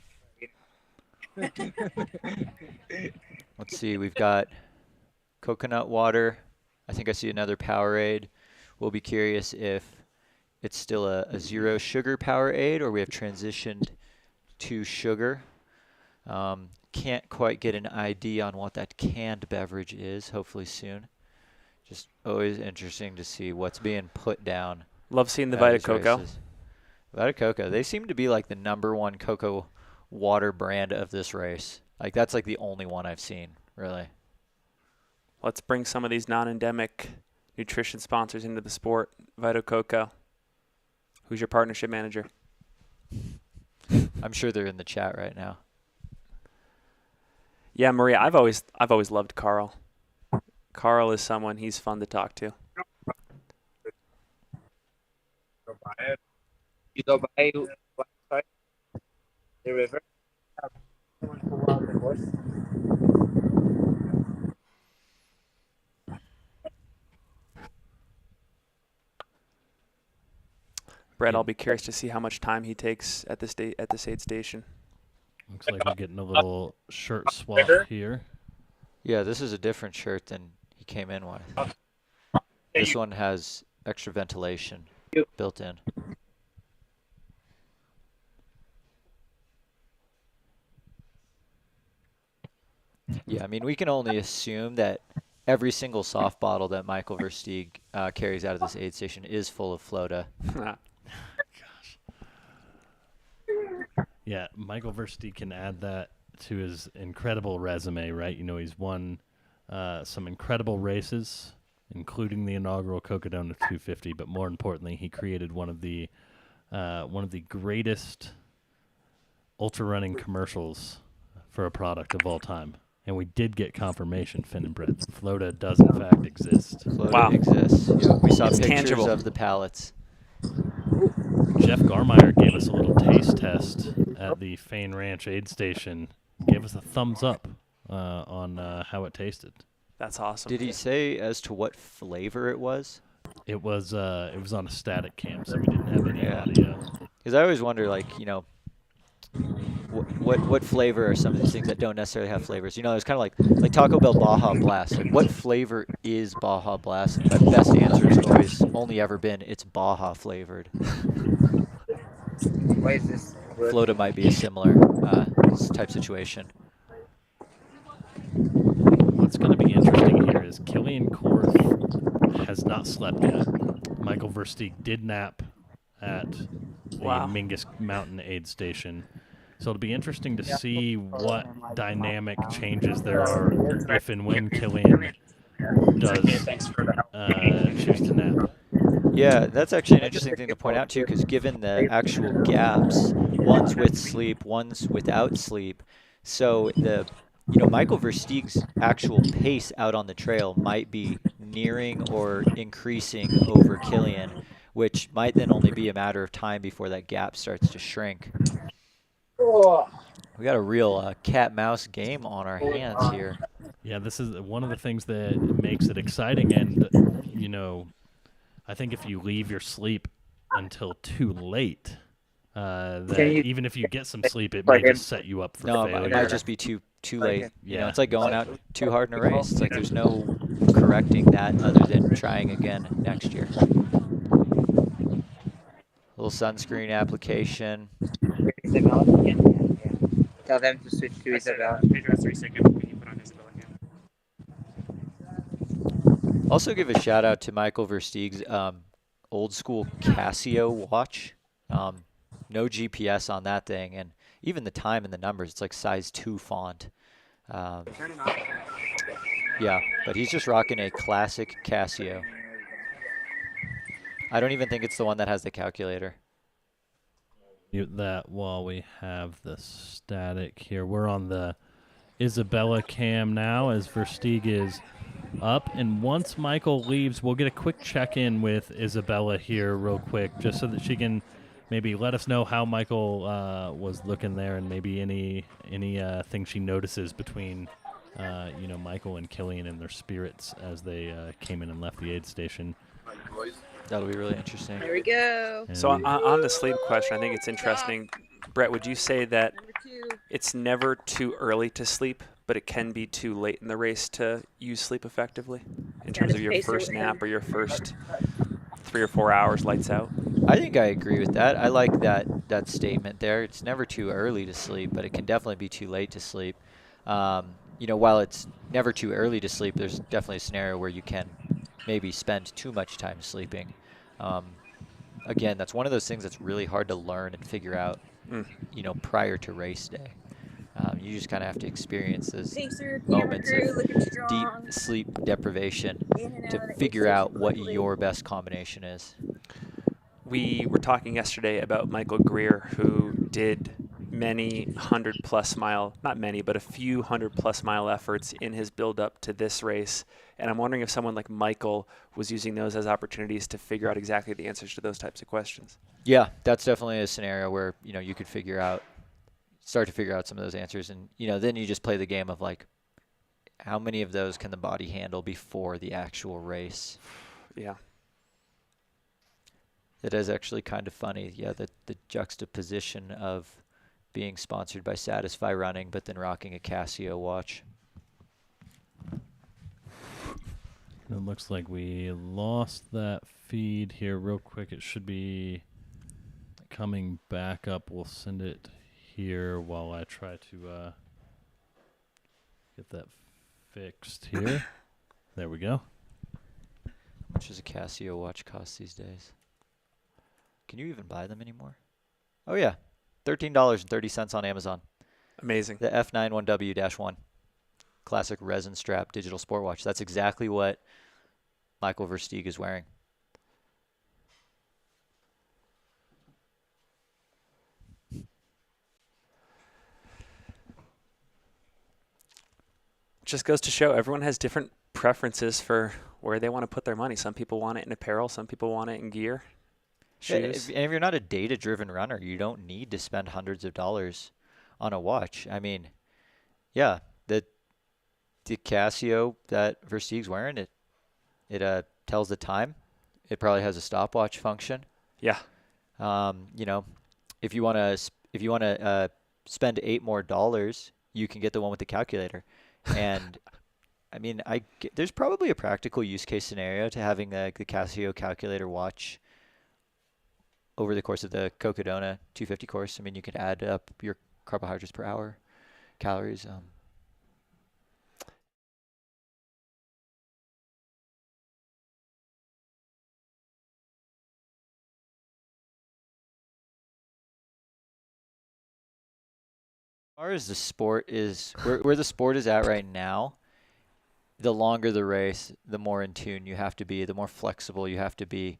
Let's see, we've got coconut water. I think I see another Powerade. We'll be curious if it's still a zero sugar Powerade or we have transitioned to sugar. can't quite get an ID on what that canned beverage is. Hopefully soon. Just always interesting to see what's being put down. Love seeing the at Vita these Coco. races. Vita Coco. They seem to be like the #1 cocoa water brand of this race. Like that's like the only one I've seen, really. Let's bring some of these non-endemic nutrition sponsors into the sport. Vita Coco. Who's your partnership manager? I'm sure they're in the chat right now. Yeah, Maria, I've always loved Carl. Carl is someone, he's fun to talk to. You go by what side? The river. Someone pull out the horse. Brett, I'll be curious to see how much time he takes at this aid station. Looks like we're getting a little shirt swap here. Yeah, this is a different shirt than he came in with. This one has extra ventilation built in. Yeah, I mean, we can only assume that every single soft bottle that Michael Versteeg carries out of this aid station is full of Floda. Yeah, Michael Versteeg can add that to his incredible resume, right? You know, he's won some incredible races, including the inaugural Cocodona 250, but more importantly, he created one of the greatest ultra running commercials for a product of all time. And we did get confirmation, Finn and Brett, Floda does in fact exist. Floda exists. Yeah, we saw It's pictures tangible. of the pallets. Jeff Garmeyer gave us a little taste test at the Fain Ranch aid station. Gave us a thumbs up on how it tasted. That's awesome. Did he say as to what flavor it was? It was on a static cam, so we didn't have any audio. Because I always wonder, like, you know, what flavor are some of these things that don't necessarily have flavors? You know, it's kind of like Taco Bell Baja Blast. Like, what flavor is Baja Blast? And my best answer has always only ever been it's Baja flavored. Why is this? Floda might be a similar type situation. What's going to be interesting here is Killian Korth has not slept yet. Michael Versteeg did nap at the Mingus Mountain aid station. So it'll be interesting to see what dynamic changes there are if and when Killian does choose to nap. Yeah, that's actually an interesting thing to point out, too, because given the actual gaps, one's with sleep, one's without sleep, so Michael Versteeg's actual pace out on the trail might be nearing or increasing over Killian, which might then only be a matter of time before that gap starts to shrink. We got a real cat-mouse game on our hands here. Yeah, this is one of the things that makes it exciting, and, you know, I think if you leave your sleep until too late, even if you get some sleep, it may just set you up for failure. It might just be too late. Yeah. You know, it's like going out too hard in a race. It's like there's no correcting that other than trying again next year. Little sunscreen application. Tell them to switch to Isabel. Also give a shout out to Michael Versteeg's old school Casio watch. No GPS on that thing, and even the time and the numbers, it's like size 2 font. Yeah, but he's just rocking a classic Casio. I don't even think it's the one that has the calculator. Mute that while we have the static here. We're on the Isabella cam now as Versteeg is up. And once Michael leaves, we'll get a quick check-in with Isabella here real quick, just so that she can maybe let us know how Michael was looking there and maybe any thing she notices between Michael and Killian and their spirits as they came in and left the aid station. That'll be really interesting. There we go. So on the sleep question, I think it's interesting. Brett, would you say that it's never too early to sleep, but it can be too late in the race to use sleep effectively in terms of your first nap or your first 3 or 4 hours lights out? I think I agree with that. I like that statement there. It's never too early to sleep, but it can definitely be too late to sleep. While it's never too early to sleep, there's definitely a scenario where you can maybe spend too much time sleeping. Again, that's one of those things that's really hard to learn and figure out, prior to race day. You just kind of have to experience those Pacer, camera moments crew, of looking deep strong. sleep deprivation In and to out of the figure aid out station what quickly. your best combination is. We were talking yesterday about Michael Greer, who did many 100-plus mile, not many, but a few 100-plus mile efforts in his build-up to this race. And I'm wondering if someone like Michael was using those as opportunities to figure out exactly the answers to those types of questions. Yeah, that's definitely a scenario where, you could start to figure out some of those answers. And, then you just play the game of like, how many of those can the body handle before the actual race? Yeah. It is actually kind of funny, the juxtaposition of being sponsored by Satisfy Running, but then rocking a Casio watch. It looks like we lost that feed here real quick. It should be coming back up. We'll send it here while I try to get that fixed here. There we go. How much does a Casio watch cost these days? Can you even buy them anymore? Oh, yeah. $13.30 on Amazon. Amazing. The F91W-1. Classic resin strap digital sport watch. That's exactly what Michael Versteeg is wearing. Just goes to show everyone has different preferences for where they want to put their money. Some people want it in apparel. Some people want it in gear. Shoes. And if you're not a data-driven runner, you don't need to spend hundreds of dollars on a watch. I mean, yeah, the Casio that Versteeg's wearing, it tells the time. It probably has a stopwatch function. Yeah. If you want to spend $8 more, you can get the one with the calculator. And I mean, there's probably a practical use case scenario to having the Casio calculator watch over the course of the Cocodona 250 course. I mean, you could add up your carbohydrates per hour, calories. As far as the sport is, where the sport is at right now, the longer the race, the more in tune you have to be, the more flexible you have to be,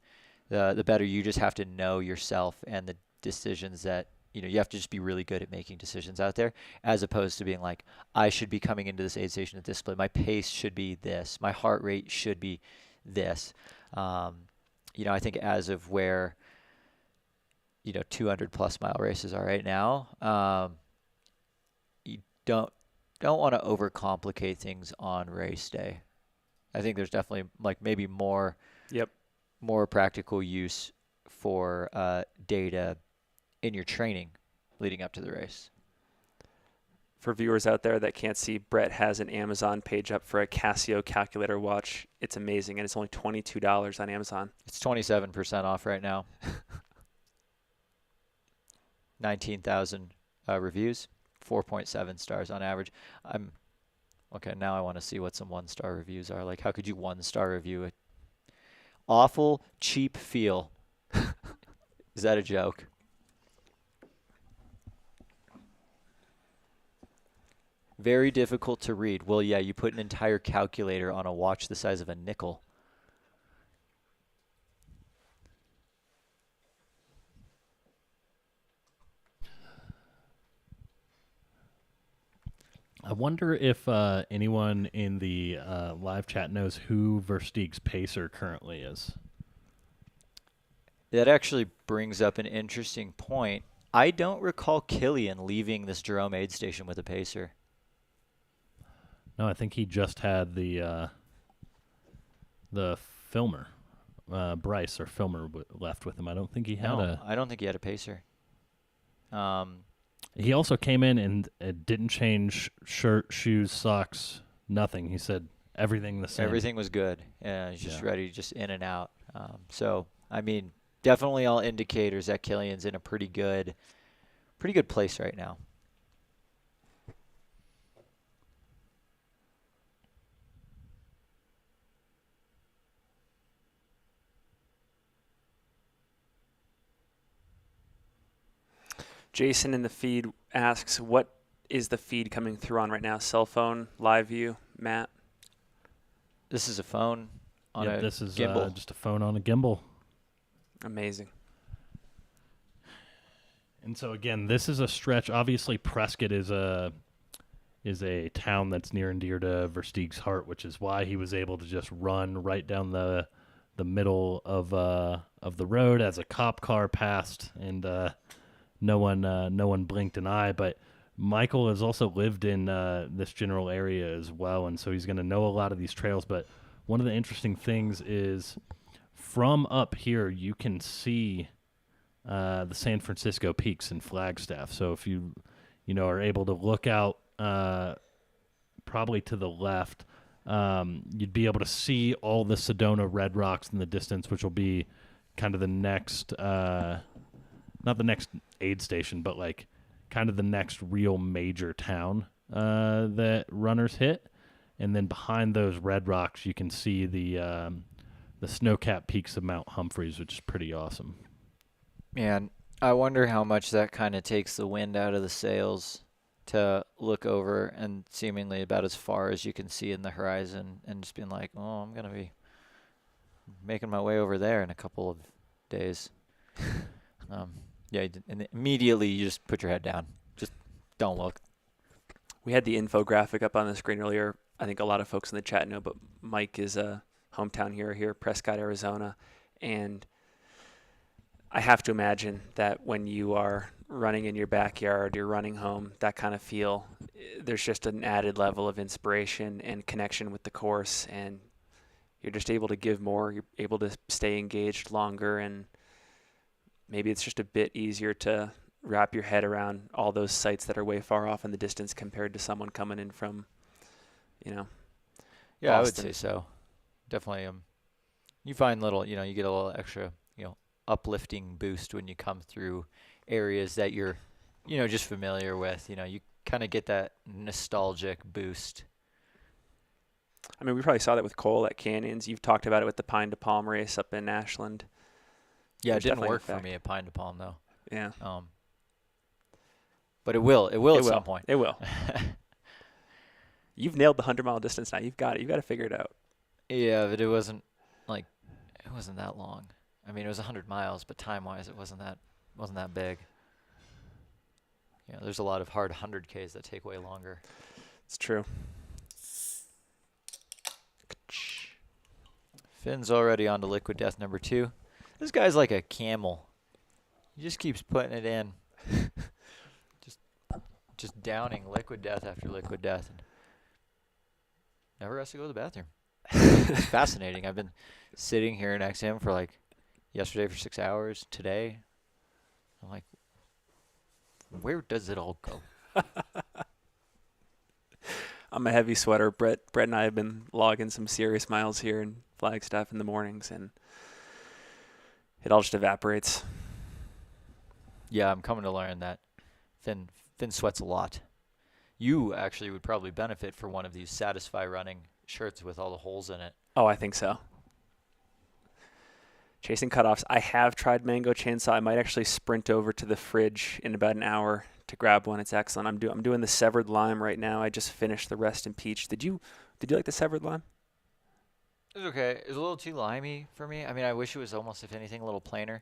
the better you just have to know yourself and the decisions that, you have to just be really good at making decisions out there, as opposed to being like, I should be coming into this aid station at this split. My pace should be this. My heart rate should be this. I think as of where, 200-plus mile races are right now, you don't want to overcomplicate things on race day. I think there's definitely maybe more practical use for data in your training leading up to the race. For viewers out there that can't see, Brett has an Amazon page up for a Casio calculator watch. It's amazing, and it's only $22 on Amazon. It's 27% off right now. 19,000 reviews. 4.7 stars on average. Okay, now I want to see what some one-star reviews are. Like, how could you one-star review it? Awful, cheap feel. Is that a joke? Very difficult to read. Well, yeah, you put an entire calculator on a watch the size of a nickel. I wonder if anyone in the live chat knows who Versteeg's pacer currently is. That actually brings up an interesting point. I don't recall Killian leaving this Jerome aid station with a pacer. No, I think he just had the filmer, Bryce or filmer left with him. I don't think he had I don't think he had a pacer. He also came in and didn't change shirt, shoes, socks, nothing. He said everything the same. Everything was good. He's just ready, just in and out. So, I mean, definitely all indicators that Killian's in a pretty good place right now. Jason in the feed asks, what is the feed coming through on right now? Cell phone, live view, Matt? This is a phone on a this is gimbal. just a phone on a gimbal. Amazing. And so again, this is a stretch. Obviously, Prescott is a town that's near and dear to Versteeg's heart, which is why he was able to just run right down the middle of the road as a cop car passed, and no one blinked an eye. But Michael has also lived in this general area as well, and so he's going to know a lot of these trails. But one of the interesting things is from up here you can see the San Francisco peaks in Flagstaff. So if you are able to look out probably to the left, you'd be able to see all the Sedona red rocks in the distance, which will be kind of the next, not the next aid station, but like kind of the next real major town that runners hit. And then behind those red rocks, you can see the snow-capped peaks of Mount Humphreys, which is pretty awesome. Man, I wonder how much that kind of takes the wind out of the sails to look over and seemingly about as far as you can see in the horizon and just being like, oh, I'm going to be making my way over there in a couple of days. And immediately you just put your head down. Just don't look. We had the infographic up on the screen earlier. I think a lot of folks in the chat know, but Mike is a hometown hero here, Prescott, Arizona. And I have to imagine that when you are running in your backyard, you're running home, that kind of feel, there's just an added level of inspiration and connection with the course, and you're just able to give more, you're able to stay engaged longer, and maybe it's just a bit easier to wrap your head around all those sites that are way far off in the distance compared to someone coming in from, Yeah, Boston. I would say so. Definitely. You find little, you get a little extra, uplifting boost when you come through areas that you're, just familiar with. You kind of get that nostalgic boost. I mean, we probably saw that with Cole at Canyons. You've talked about it with the Pine to Palm race up in Ashland. Yeah, There's it didn't definitely work an for effect. me at Pine to Palm, though. Yeah. But it will. It will at some point. It will. You've nailed the 100-mile distance now. You've got it. You've got to figure it out. Yeah, but it wasn't that long. I mean, it was 100 miles, but time-wise, it wasn't that big. There's a lot of hard 100Ks that take way longer. It's true. Finn's already on to Liquid Death number 2. This guy's like a camel. He just keeps putting it in. just downing Liquid Death after Liquid Death. And never has to go to the bathroom. It's fascinating. I've been sitting here next to him for yesterday for 6 hours, today. I'm like, where does it all go? I'm a heavy sweater. Brett and I have been logging some serious miles here in Flagstaff in the mornings, and it all just evaporates. Yeah, I'm coming to learn that Finn sweats a lot. You actually would probably benefit for one of these Satisfy Running shirts with all the holes in it. Oh, I think so. Chasing cutoffs. I have tried Mango Chainsaw. I might actually sprint over to the fridge in about an hour to grab one. It's excellent. I'm doing the Severed Lime right now. I just finished the Rest in Peach. Did you like the Severed Lime? It was okay. It was a little too limey for me. I mean, I wish it was almost, if anything, a little plainer.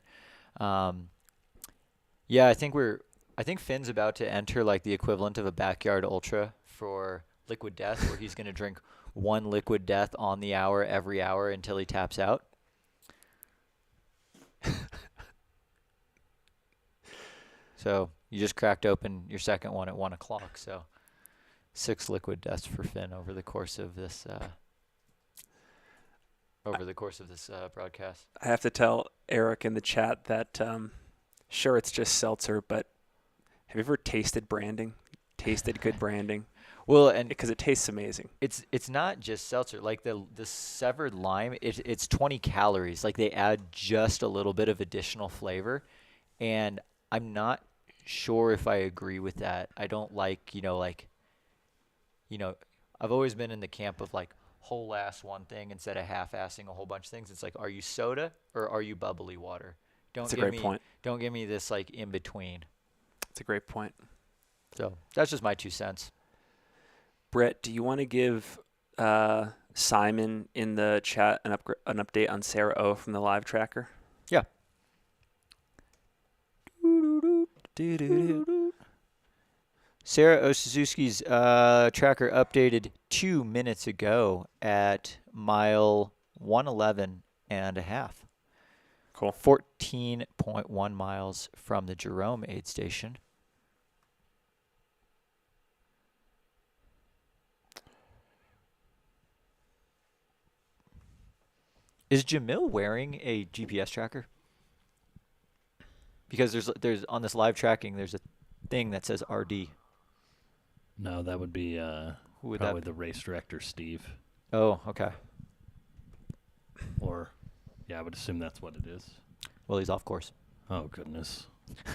Yeah, I think Finn's about to enter the equivalent of a backyard ultra for Liquid Death, where he's going to drink one Liquid Death on the hour every hour until he taps out. So you just cracked open your second one at 1 o'clock. So 6 Liquid Deaths for Finn over the course of this broadcast. I have to tell Eric in the chat that sure, it's just seltzer, but have you ever tasted branding? Tasted good branding? Well, and because it tastes amazing. It's not just seltzer. Like the Severed Lime, it's 20 calories. Like they add just a little bit of additional flavor, and I'm not sure if I agree with that. I don't I've always been in the camp of whole ass one thing instead of half-assing a whole bunch of things. It's are you soda or are you bubbly water? That's a great point. Don't give me this in between. That's a great point. So that's just my 2 cents. Brett, do you want to give Simon in the chat an update on Sarah O from the live tracker? Yeah. Sarah O. Suzuki's tracker updated 2 minutes ago at mile 111 and a half. Cool. 14.1 miles from the Jerome aid station. Is Jamil wearing a GPS tracker? Because there's on this live tracking, there's a thing that says RD. No, that would be Who would probably that the race director, Steve. Oh, okay. Or, yeah, I would assume that's what it is. Well, he's off course. Oh, goodness.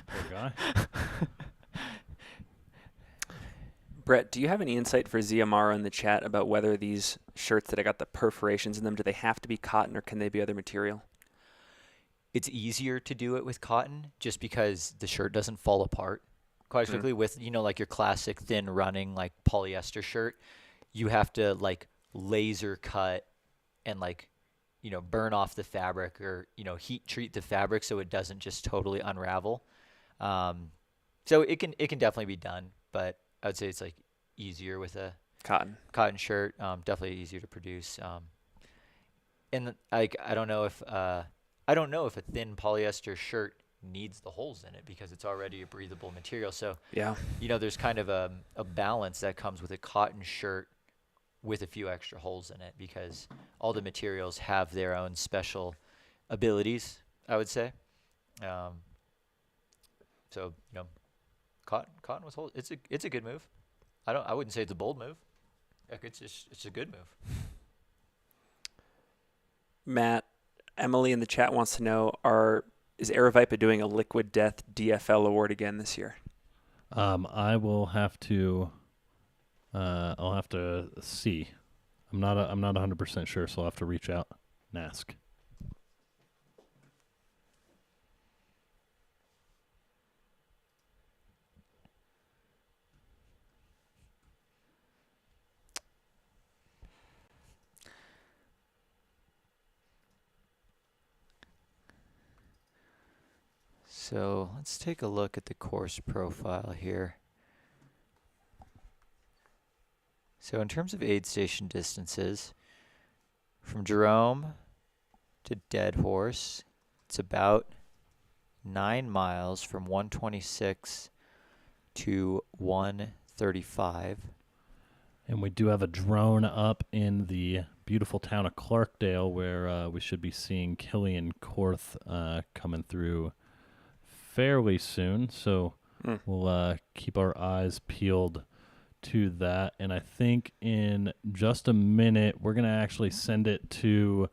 Poor guy. Brett, do you have any insight for Ziamara in the chat about whether these shirts that I got the perforations in them, do they have to be cotton or can they be other material? It's easier to do it with cotton just because the shirt doesn't fall apart quite quickly. With, like your classic thin running, like polyester shirt, you have to like laser cut and like, burn off the fabric or, heat treat the fabric so it doesn't just totally unravel. So it can definitely be done, but I would say it's like easier with a cotton shirt. Definitely easier to produce. And I don't know if a thin polyester shirt needs the holes in it because it's already a breathable material. So yeah, there's kind of a balance that comes with a cotton shirt with a few extra holes in it because all the materials have their own special abilities, I would say. So cotton with holes. It's a good move. I wouldn't say it's a bold move. It's a good move. Matt, Emily in the chat wants to know: is Aravaipa doing a Liquid Death DFL award again this year? I will have to. I'll have to see. I'm not 100% sure, so I'll have to reach out and ask. So let's take a look at the course profile here. So in terms of aid station distances, from Jerome to Dead Horse, it's about 9 miles from 126 to 135. And we do have a drone up in the beautiful town of Clarkdale where we should be seeing Killian Korth coming through fairly soon. So we'll keep our eyes peeled to that. And I think in just a minute, we're going to actually send it to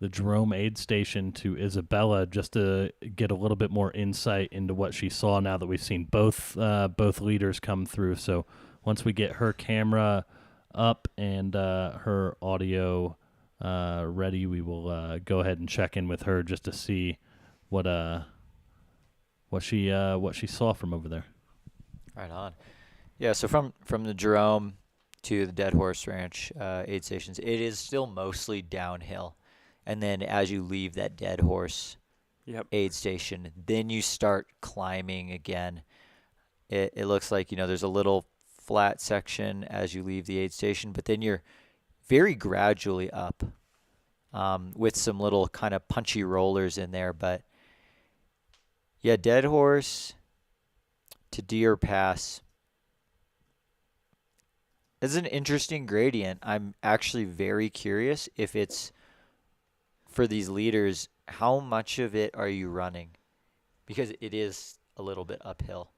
the Jerome aid station to Isabella just to get a little bit more insight into what she saw now that we've seen both leaders come through. So once we get her camera up and her audio ready, we will go ahead and check in with her just to see what she saw from over there. Right on. Yeah, so from the Jerome to the Dead Horse Ranch aid stations, it is still mostly downhill. And then as you leave that Dead Horse aid station, then you start climbing again. It looks like, there's a little flat section as you leave the aid station, but then you're very gradually up with some little kind of punchy rollers in there. But yeah, Dead Horse to Deer Pass is an interesting gradient. I'm actually very curious if it's, for these leaders, how much of it are you running? Because it is a little bit uphill.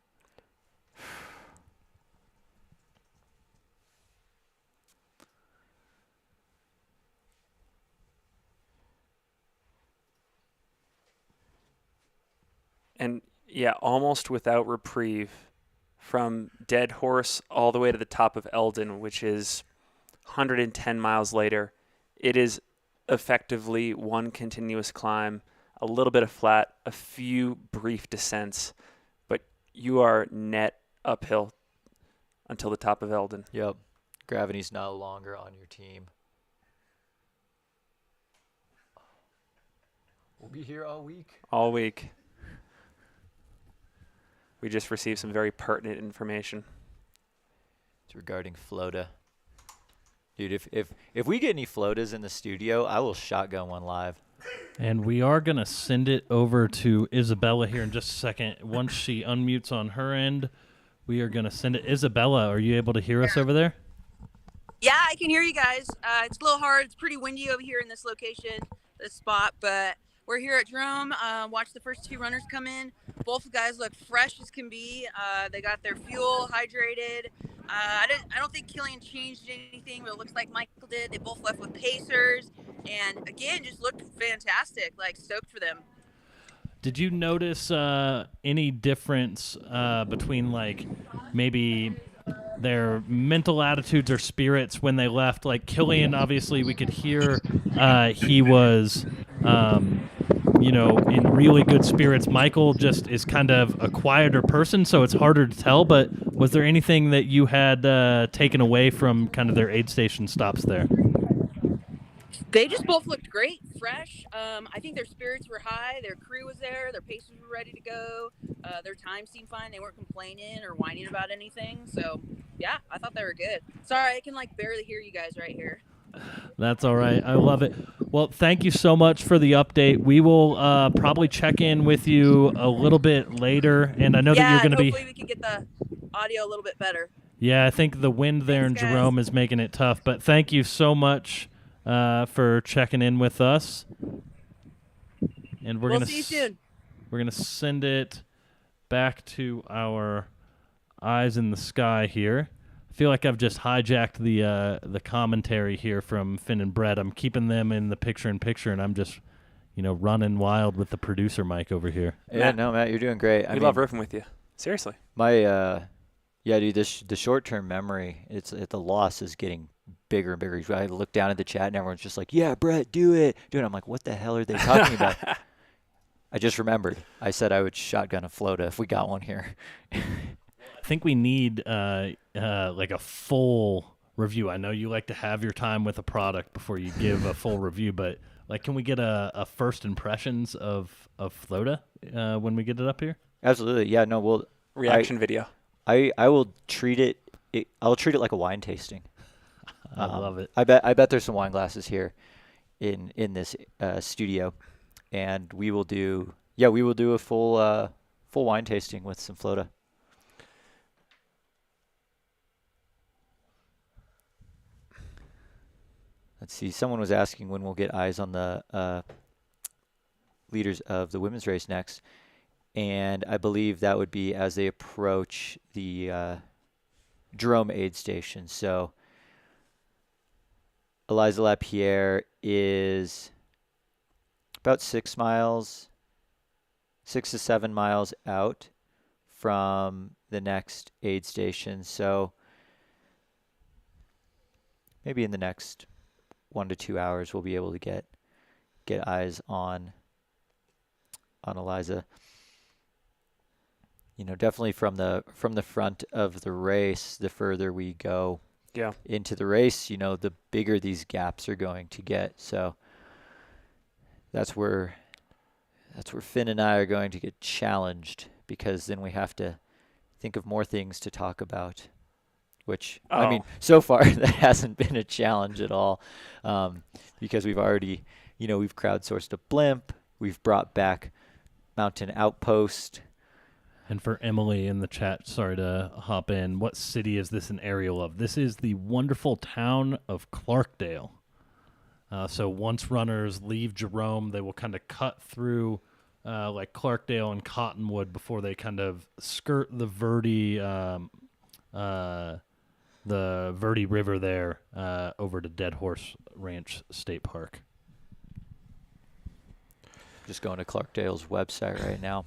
And yeah, almost without reprieve from Dead Horse all the way to the top of Eldon, which is 110 miles later. It is effectively one continuous climb, a little bit of flat, a few brief descents, but you are net uphill until the top of Eldon. Yep. Gravity's no longer on your team. We'll be here all week. All week. We just received some very pertinent information. It's regarding Floda. Dude, if we get any Flodas in the studio, I will shotgun one live. And we are going to send it over to Isabella here in just a second. Once she unmutes on her end, we are going to send it. Isabella, are you able to hear us over there? Yeah, I can hear you guys. It's a little hard. It's pretty windy over here in this location, this spot, but we're here at Jerome. Watched the first two runners come in. Both guys look fresh as can be. They got their fuel, hydrated. I don't think Killian changed anything, but it looks like Michael did. They both left with pacers, and again, just looked fantastic. Like stoked for them. Did you notice any difference between like maybe their mental attitudes or spirits when they left? Like Killian, obviously we could hear he was in really good spirits. Michael just is kind of a quieter person, so it's harder to tell, but was there anything that you had taken away from kind of their aid station stops there? They just both looked great, fresh. I think their spirits were high. Their crew was there. Their pacers were ready to go. Their time seemed fine. They weren't complaining or whining about anything. So, yeah, I thought they were good. Sorry, I can barely hear you guys right here. That's all right. I love it. Well, thank you so much for the update. We will probably check in with you a little bit later, and I know that you're going to be. Hopefully we can get the audio a little bit better. Yeah, I think the wind there in Jerome is making it tough, but thank you so much for checking in with us. And we'll see you soon. We're gonna send it back to our eyes in the sky here. I feel like I've just hijacked the commentary here from Finn and Brett. I'm keeping them in the picture-in-picture, and I'm just, running wild with the producer mic over here. Yeah, Matt, you're doing great. We love riffing with you. Seriously. My, dude, the short-term memory, the loss is getting bigger and bigger. I look down at the chat, and everyone's just like, yeah, Brett, do it. Dude, I'm like, what the hell are they talking about? I just remembered. I said I would shotgun a Floda if we got one here. I think we need like a full review. I know you like to have your time with a product before you give a full review, but can we get a first impressions of Floda when we get it up here? Absolutely. Yeah. No. We'll reaction video. I will treat it. I'll treat it like a wine tasting. I love it. I bet there's some wine glasses here in this studio, and we will do a full wine tasting with some Floda. Let's see. Someone was asking when we'll get eyes on the leaders of the women's race next, and I believe that would be as they approach the Jerome aid station. So Eliza LaPierre is about 6 to 7 miles out from the next aid station. So maybe in the next 1 to 2 hours, we'll be able to get eyes on Eliza. Definitely from the front of the race, the further we go into the race, the bigger these gaps are going to get. So that's where Finn and I are going to get challenged, because then we have to think of more things to talk about. Which, I mean, so far that hasn't been a challenge at all, because we've already, we've crowdsourced a blimp, we've brought back Mountain Outpost. And for Emily in the chat, sorry to hop in, what city is this an aerial of? This is the wonderful town of Clarkdale. So once runners leave Jerome, they will kind of cut through like Clarkdale and Cottonwood before they kind of skirt the Verde River there over to Dead Horse Ranch State Park. Just going to Clarkdale's website right now.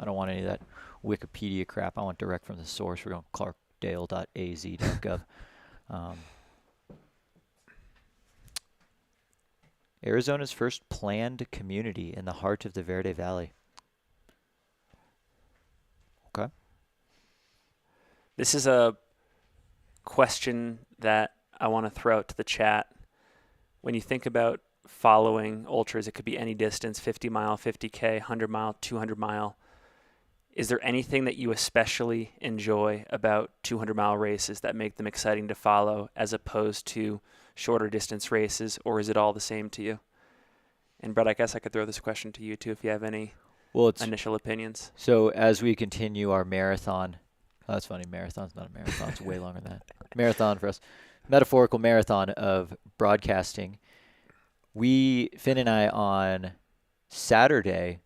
I don't want any of that Wikipedia crap. I want direct from the source. We're going clarkdale.az.gov. Arizona's first planned community in the heart of the Verde Valley. Okay. This is a question that I want to throw out to the chat. When you think about following ultras, it could be any distance, 50 mile, 50K, 100 mile, 200 mile. Is there anything that you especially enjoy about 200-mile races that make them exciting to follow as opposed to shorter distance races, or is it all the same to you? And Brett, I guess I could throw this question to you too if you have any initial opinions. So as we continue our marathon, that's funny, marathon's not a marathon, it's way longer than that. Marathon for us, metaphorical marathon of broadcasting. Finn and I on Saturday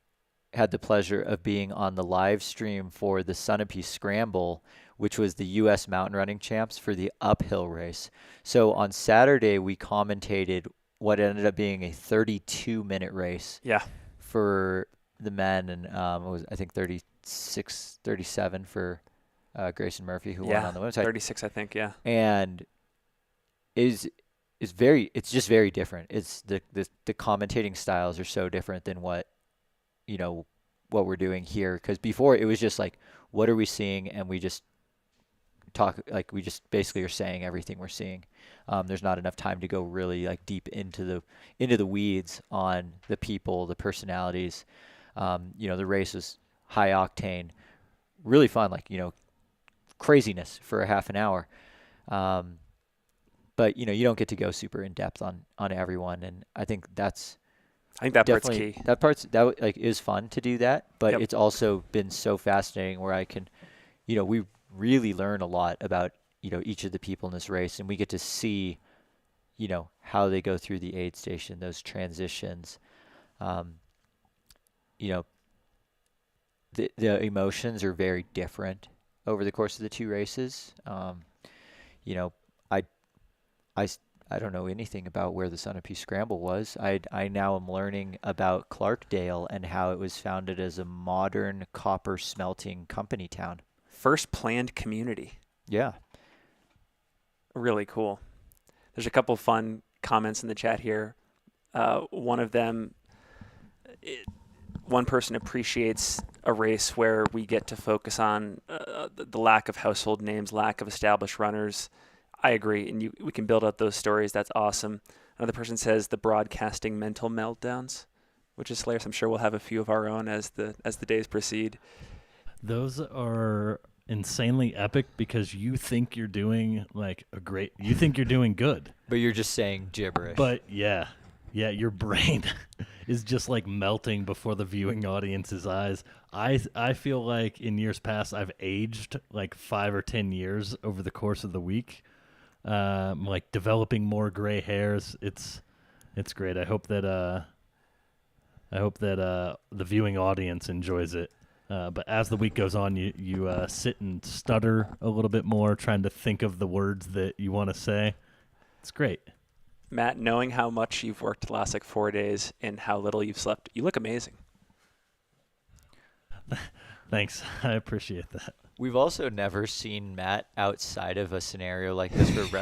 had the pleasure of being on the live stream for the Sunapee Scramble, which was the U.S. mountain running champs for the uphill race. So on Saturday, we commentated what ended up being a 32-minute race. Yeah. For the men, and it was, I think, 36, 37 for Grayson Murphy, who won on the women's side. 36, I think, yeah. And it's just very different. It's the commentating styles are so different than what we're doing here. Because before it was just like, what are we seeing? And we just talk, like we just basically are saying everything we're seeing. There's not enough time to go really like deep into the weeds on the people, the personalities. The race was high octane, really fun, craziness for a half an hour. But you don't get to go super in depth on everyone. And I think that part's key. That is fun to do that, but It's also been so fascinating where I can, we really learn a lot about, each of the people in this race, and we get to see, how they go through the aid station, those transitions. The emotions are very different over the course of the two races. I don't know anything about where the Sunapee Scramble was. I now am learning about Clarkdale and how it was founded as a modern copper smelting company town. First planned community. Yeah. Really cool. There's a couple fun comments in the chat here. One of them, one person appreciates a race where we get to focus on the lack of household names, lack of established runners. I agree, and we can build out those stories. That's awesome. Another person says the broadcasting mental meltdowns, which is hilarious. I'm sure we'll have a few of our own as the days proceed. Those are insanely epic because you think you're doing you think you're doing good, but you're just saying gibberish. But yeah, your brain is just like melting before the viewing audience's eyes. I feel like in years past I've aged like 5 or 10 years over the course of the week. Like developing more gray hairs. It's great. I hope that the viewing audience enjoys it. But as the week goes on, you sit and stutter a little bit more, trying to think of the words that you want to say. It's great. Matt, knowing how much you've worked the last 4 days and how little you've slept, you look amazing. Thanks. I appreciate that. We've also never seen Matt outside of a scenario like this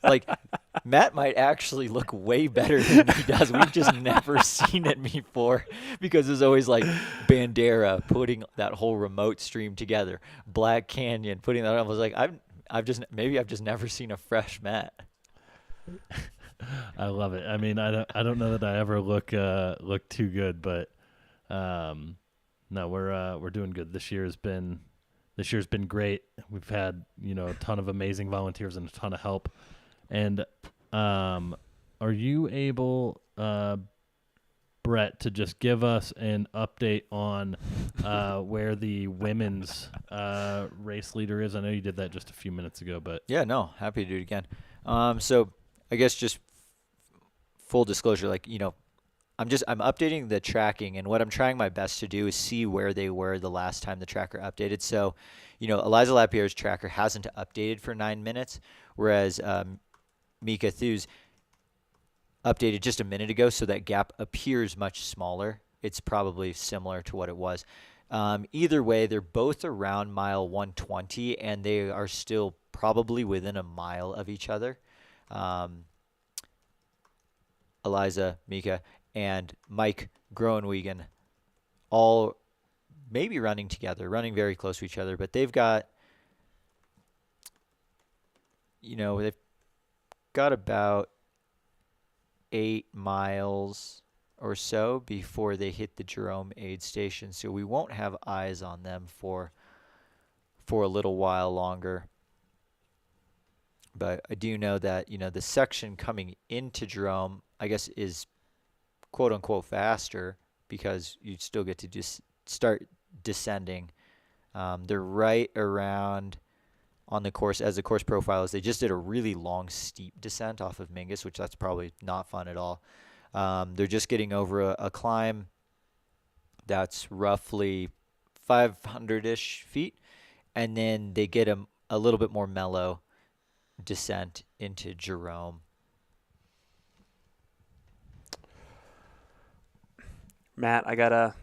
like Matt might actually look way better than he does. We've just never seen it before because it's always like Bandera putting that whole remote stream together, Black Canyon putting that on. I was like, I've just never seen a fresh Matt. I love it. I mean, I don't know that I ever look too good, but no, we're doing good. This year's been great. We've had a ton of amazing volunteers and a ton of help. And are you able, Brett, to just give us an update on where the women's race leader is? I know you did that just a few minutes ago, but yeah, no, happy to do it again. So I guess just full disclosure, I'm updating the tracking, and what I'm trying my best to do is see where they were the last time the tracker updated. So, Eliza LaPierre's tracker hasn't updated for 9 minutes, whereas Mika Thu's updated just a minute ago, so that gap appears much smaller. It's probably similar to what it was. Either way, they're both around mile 120, and they are still probably within a mile of each other. Eliza, Mika, and Mike Groenwegen all maybe running together, running very close to each other, but they've got they've got about 8 miles or so before they hit the Jerome aid station, so we won't have eyes on them for a little while longer. But I do know that, the section coming into Jerome, I guess, is quote unquote faster because you still get to just start descending. They're right around on the course, as the course profile is. They just did a really long, steep descent off of Mingus, which that's probably not fun at all. They're just getting over a climb that's roughly 500-ish feet, and then they get a little bit more mellow descent into Jerome. Matt, I gotta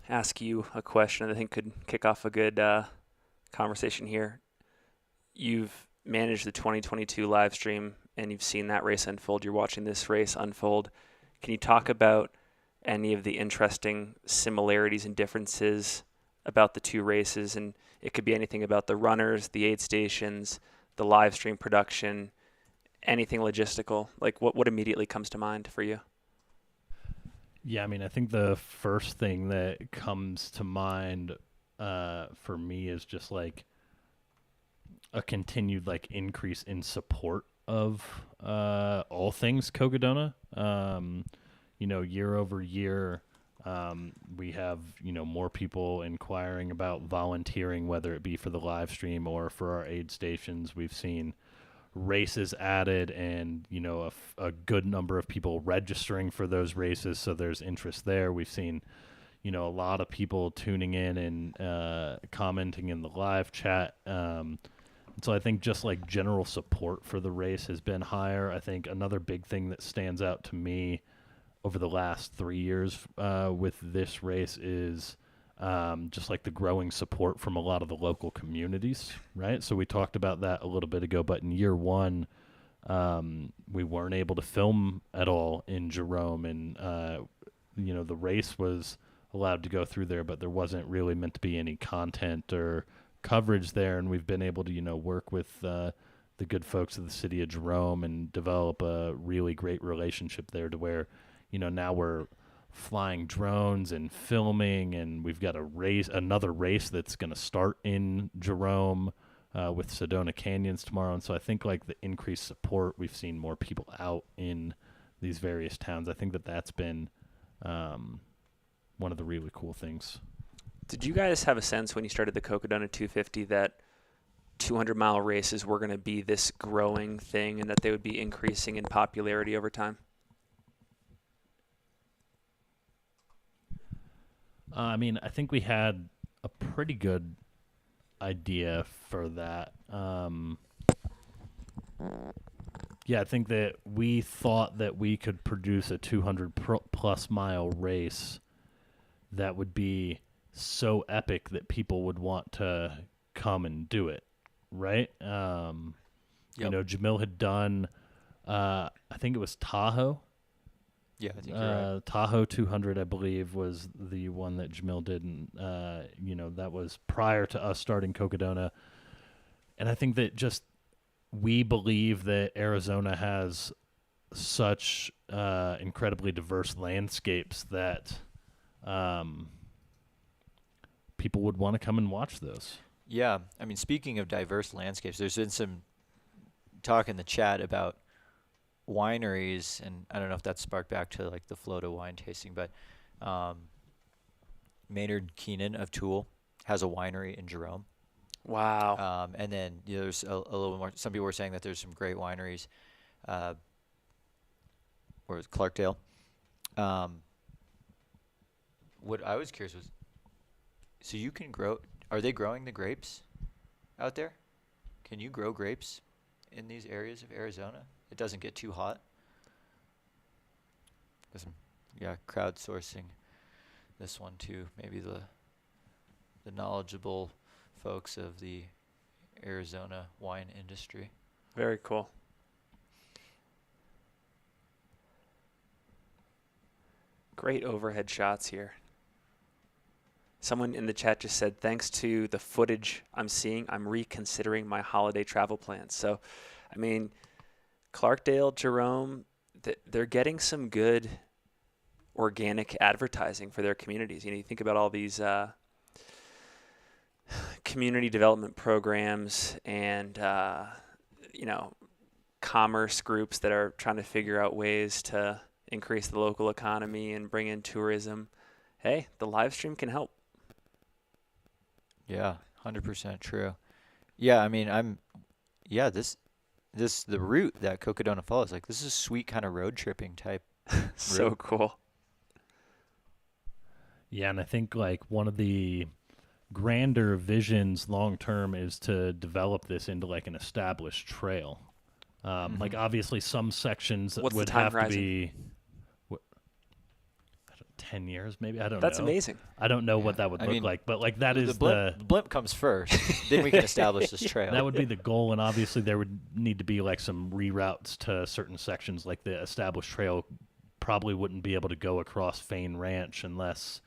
ask you a question that I think could kick off a good conversation here. You've managed the 2022 live stream, and you've seen that race unfold. You're watching this race unfold. Can you talk about any of the interesting similarities and differences about the two races? And it could be anything about the runners, the aid stations, the live stream production, anything logistical. Like what immediately comes to mind for you? Yeah, I mean, I think the first thing that comes to mind for me is just like a continued like increase in support of all things Cocodona. Year over year, we have, more people inquiring about volunteering, whether it be for the live stream or for our aid stations. We've seen races added and, a good number of people registering for those races, so there's interest there. We've seen, a lot of people tuning in and commenting in the live chat. So I think just like general support for the race has been higher. I think another big thing that stands out to me over the last 3 years with this race is just like the growing support from a lot of the local communities, right? So we talked about that a little bit ago, but in year one, we weren't able to film at all in Jerome, and the race was allowed to go through there, but there wasn't really meant to be any content or coverage there, and we've been able to work with the good folks of the city of Jerome and develop a really great relationship there to where now we're flying drones and filming, and we've got another race that's going to start in Jerome with Sedona Canyons tomorrow. And so I think like the increased support, we've seen more people out in these various towns. I think that's been one of the really cool things. Did you guys have a sense when you started the Cocodona 250 that 200-mile races were going to be this growing thing and that they would be increasing in popularity over time? I mean, I think we had a pretty good idea for that. I think that we thought that we could produce a 200-plus mile race that would be so epic that people would want to come and do it, right? Jamil had done, I think it was Tahoe. Yeah, I think you're right. Tahoe 200, I believe, was the one that Jamil did, and that was prior to us starting Cocodona. And I think that just we believe that Arizona has such incredibly diverse landscapes that people would want to come and watch those. Yeah, I mean, speaking of diverse landscapes, there's been some talk in the chat about wineries, and I don't know if that sparked back to like the Floda wine tasting, but Maynard Keenan of Tool has a winery in Jerome. Wow. And then there's a little more. Some people were saying that there's some great wineries. Or is Clarkdale? What I was curious was, so you can grow. Are they growing the grapes out there? Can you grow grapes in these areas of Arizona? It doesn't get too hot. Crowdsourcing this one too. Maybe the knowledgeable folks of the Arizona wine industry. Very cool. Great overhead shots here. Someone in the chat just said, thanks to the footage I'm seeing, I'm reconsidering my holiday travel plans. So, I mean, Clarkdale, Jerome, they're getting some good organic advertising for their communities. You know, you think about all these community development programs and, you know, commerce groups that are trying to figure out ways to increase the local economy and bring in tourism. Hey, the live stream can help. Yeah, 100% true. Yeah, I mean, the route that Cocodona follows, like, this is sweet kind of road tripping type. So route. cool. Yeah, and I think like one of the grander visions long term is to develop this into like an established trail. Like obviously some sections What's would the time have horizon? to be 10 years maybe. I don't know. That's amazing. I don't know what that would look like, but like that is the blimp comes first. Then we can establish this trail. That would be the goal, and obviously there would need to be like some reroutes to certain sections. Like the established trail probably wouldn't be able to go across Fain Ranch unless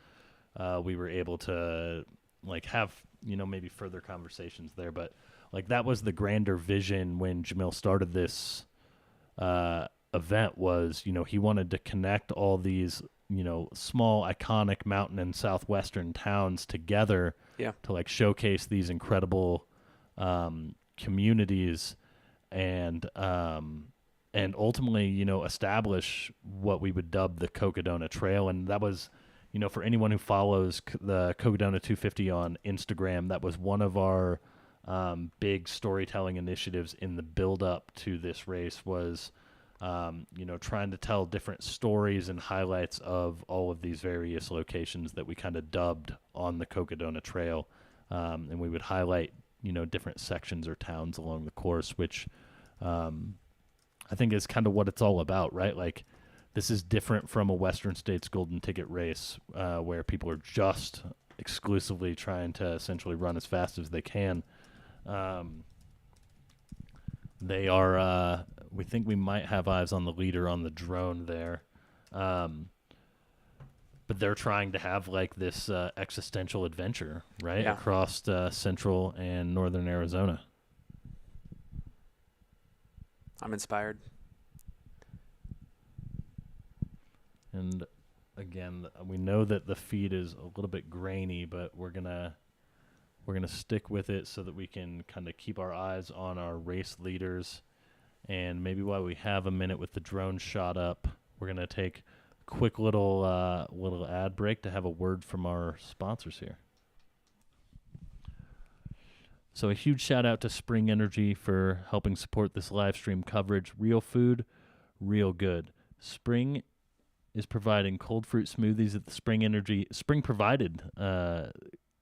we were able to like have, you know, maybe further conversations there. But like that was the grander vision when Jamil started this event was, you know, he wanted to connect all these, you know, small iconic mountain and southwestern towns together to like showcase these incredible communities and ultimately, you know, establish what we would dub the Cocodona Trail. And that was, you know, for anyone who follows the Cocodona 250 on Instagram, that was one of our big storytelling initiatives in the build up to this race was, you know, trying to tell different stories and highlights of all of these various locations that we kind of dubbed on the Cocodona Trail. And we would highlight, you know, different sections or towns along the course, which I think is kind of what it's all about, right? Like, this is different from a Western States Golden Ticket race where people are just exclusively trying to essentially run as fast as they can. They are, we think we might have eyes on the leader on the drone there. But they're trying to have like this existential adventure, right? Yeah. Across central and northern Arizona. I'm inspired. And again, we know that the feed is a little bit grainy, but we're gonna stick with it so that we can kind of keep our eyes on our race leaders. And maybe while we have a minute with the drone shot up, we're gonna take a quick little ad break to have a word from our sponsors here. So a huge shout out to Spring Energy for helping support this live stream coverage. Real food, real good. Spring is providing cold fruit smoothies at the Spring Energy. Spring provided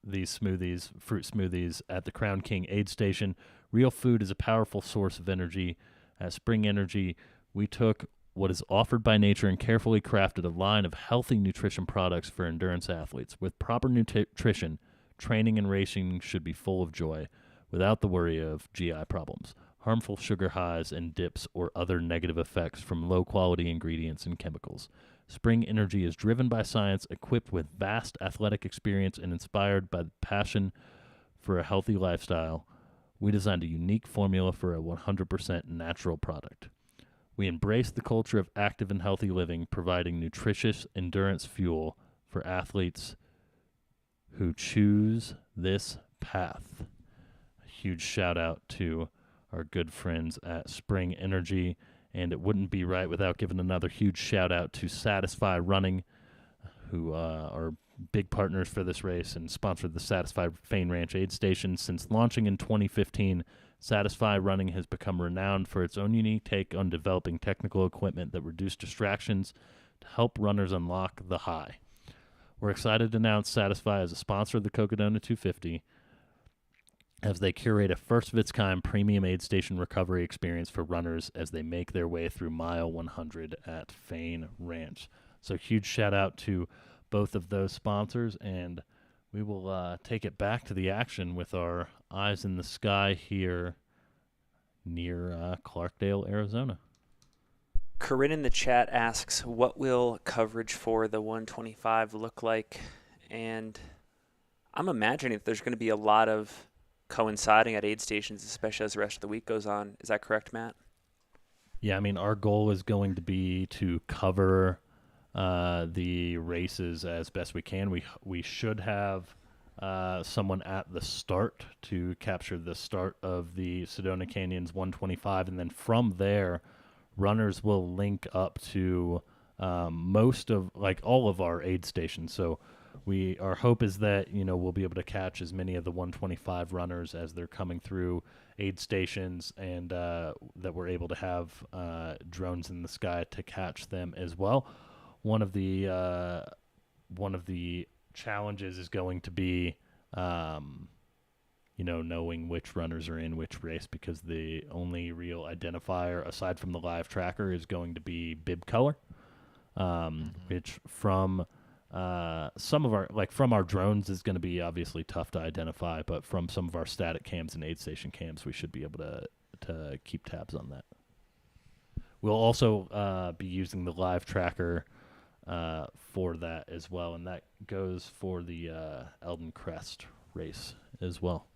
these smoothies, fruit smoothies, at the Crown King aid station. Real food is a powerful source of energy. At Spring Energy, we took what is offered by nature and carefully crafted a line of healthy nutrition products for endurance athletes. With proper nutrition, training and racing should be full of joy, without the worry of GI problems, harmful sugar highs and dips, or other negative effects from low-quality ingredients and chemicals. Spring Energy is driven by science, equipped with vast athletic experience, and inspired by the passion for a healthy lifestyle. We designed a unique formula for a 100% natural product. We embrace the culture of active and healthy living, providing nutritious endurance fuel for athletes who choose this path. A huge shout out to our good friends at Spring Energy. And it wouldn't be right without giving another huge shout out to Satisfy Running, who are big partners for this race and sponsored the Satisfy Fain Ranch aid station. Since launching in 2015, Satisfy Running has become renowned for its own unique take on developing technical equipment that reduce distractions to help runners unlock the high. We're excited to announce Satisfy as a sponsor of the Cocodona 250, as they curate a first-of-its-kind premium aid station recovery experience for runners as they make their way through mile 100 at Fain Ranch. So huge shout-out to both of those sponsors, and we will take it back to the action with our eyes in the sky here near Clarkdale, Arizona. Corinne in the chat asks, what will coverage for the 125 look like? And I'm imagining that there's going to be a lot of coinciding at aid stations, especially as the rest of the week goes on. Is that correct, Matt? Yeah, I mean, our goal is going to be to cover the races as best we can. We should have someone at the start to capture the start of the Sedona Canyons 125, and then from there, runners will link up to all of our aid stations. So our hope is that we'll be able to catch as many of the 125 runners as they're coming through aid stations, and that we're able to have drones in the sky to catch them as well. One of the challenges is going to be knowing which runners are in which race, because the only real identifier aside from the live tracker is going to be bib color, which from some of our drones is going to be obviously tough to identify, but from some of our static cams and aid station cams, we should be able to keep tabs on that. We'll also be using the live tracker for that as well, and that goes for the Eldon Crest race as well.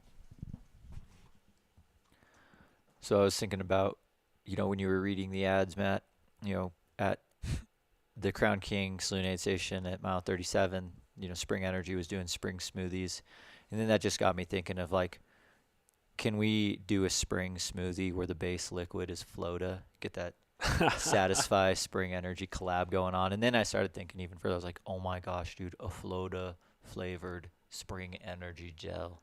So I was thinking about, when you were reading the ads, Matt, at the Crown King Saloon Aid Station at mile 37, Spring Energy was doing spring smoothies. And then that just got me thinking of, can we do a spring smoothie where the base liquid is Floda? Get that Satisfy Spring Energy collab going on. And then I started thinking even further. I was like, oh my gosh, dude, a Floda flavored Spring Energy gel.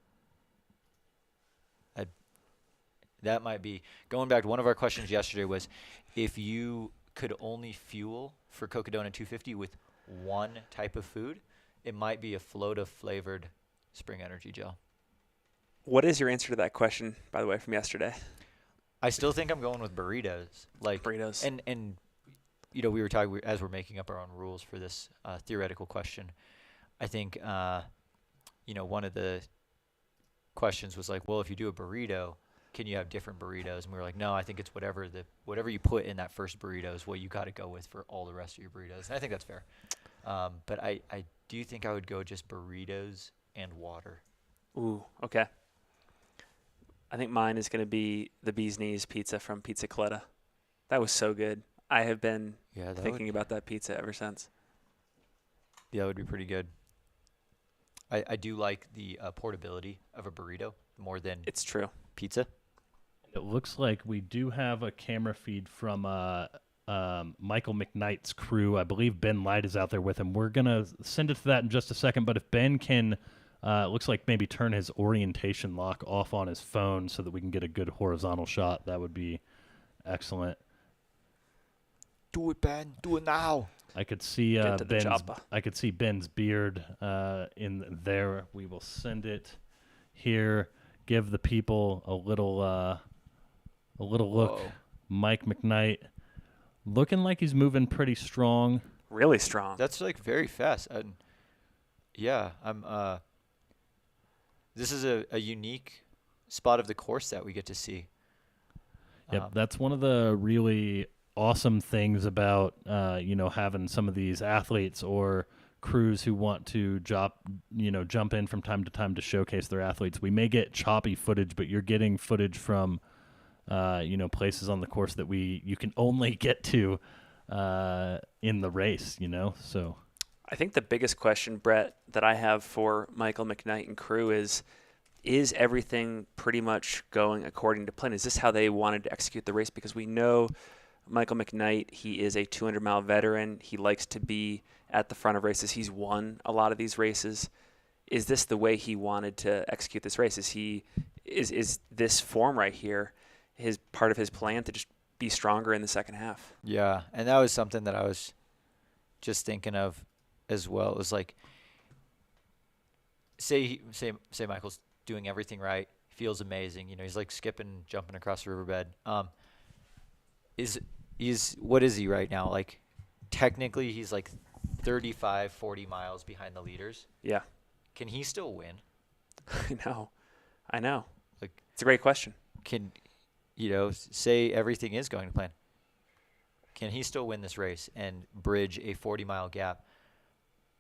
That might be, going back to one of our questions yesterday was, if you could only fuel for Cocodona 250 with one type of food, it might be a Floda flavored Spring Energy gel. What is your answer to that question, by the way, from yesterday? I still think I'm going with burritos. Burritos. And we were talking, as we're making up our own rules for this theoretical question, I think, one of the questions was like, well, if you do a burrito, can you have different burritos? And we were like, no, I think it's whatever you put in that first burrito is what you got to go with for all the rest of your burritos. And I think that's fair. But I do think I would go just burritos and water. Ooh, okay. I think mine is going to be the Bee's Knees pizza from Pizza Coletta. That was so good. I have been thinking about that pizza ever since. Yeah, that would be pretty good. I do like the portability of a burrito more than it's true pizza. It looks like we do have a camera feed from Michael McKnight's crew. I believe Ben Light is out there with him. We're going to send it to that in just a second, but if Ben can, it looks like maybe turn his orientation lock off on his phone so that we can get a good horizontal shot, that would be excellent. Do it, Ben. Do it now. I could see Ben's beard in there. We will send it here. Give the people a little look. Whoa. Mike McKnight looking like he's moving pretty strong. Really strong. That's very fast. This is a unique spot of the course that we get to see. Yep, that's one of the really awesome things about having some of these athletes or crews who want to jump in from time to time to showcase their athletes. We may get choppy footage, but you're getting footage from places on the course that you can only get to in the race, so I think the biggest question, Brett, that I have for Michael McKnight and crew is everything pretty much going according to plan? Is this how they wanted to execute the race? Because we know Michael McKnight, he is a 200-mile veteran. He likes to be at the front of races. He's won a lot of these races. Is this the way he wanted to execute this race? Is this form right here part of his plan to just be stronger in the second half? Yeah, and that was something that I was just thinking of as well. It was like, say Michael's doing everything right, feels amazing. He's like skipping, jumping across the riverbed. What is he right now? Like, technically, he's like 35, 40 miles behind the leaders. Yeah. Can he still win? I know. Like, it's a great question. Say everything is going to plan. Can he still win this race and bridge a 40-mile gap?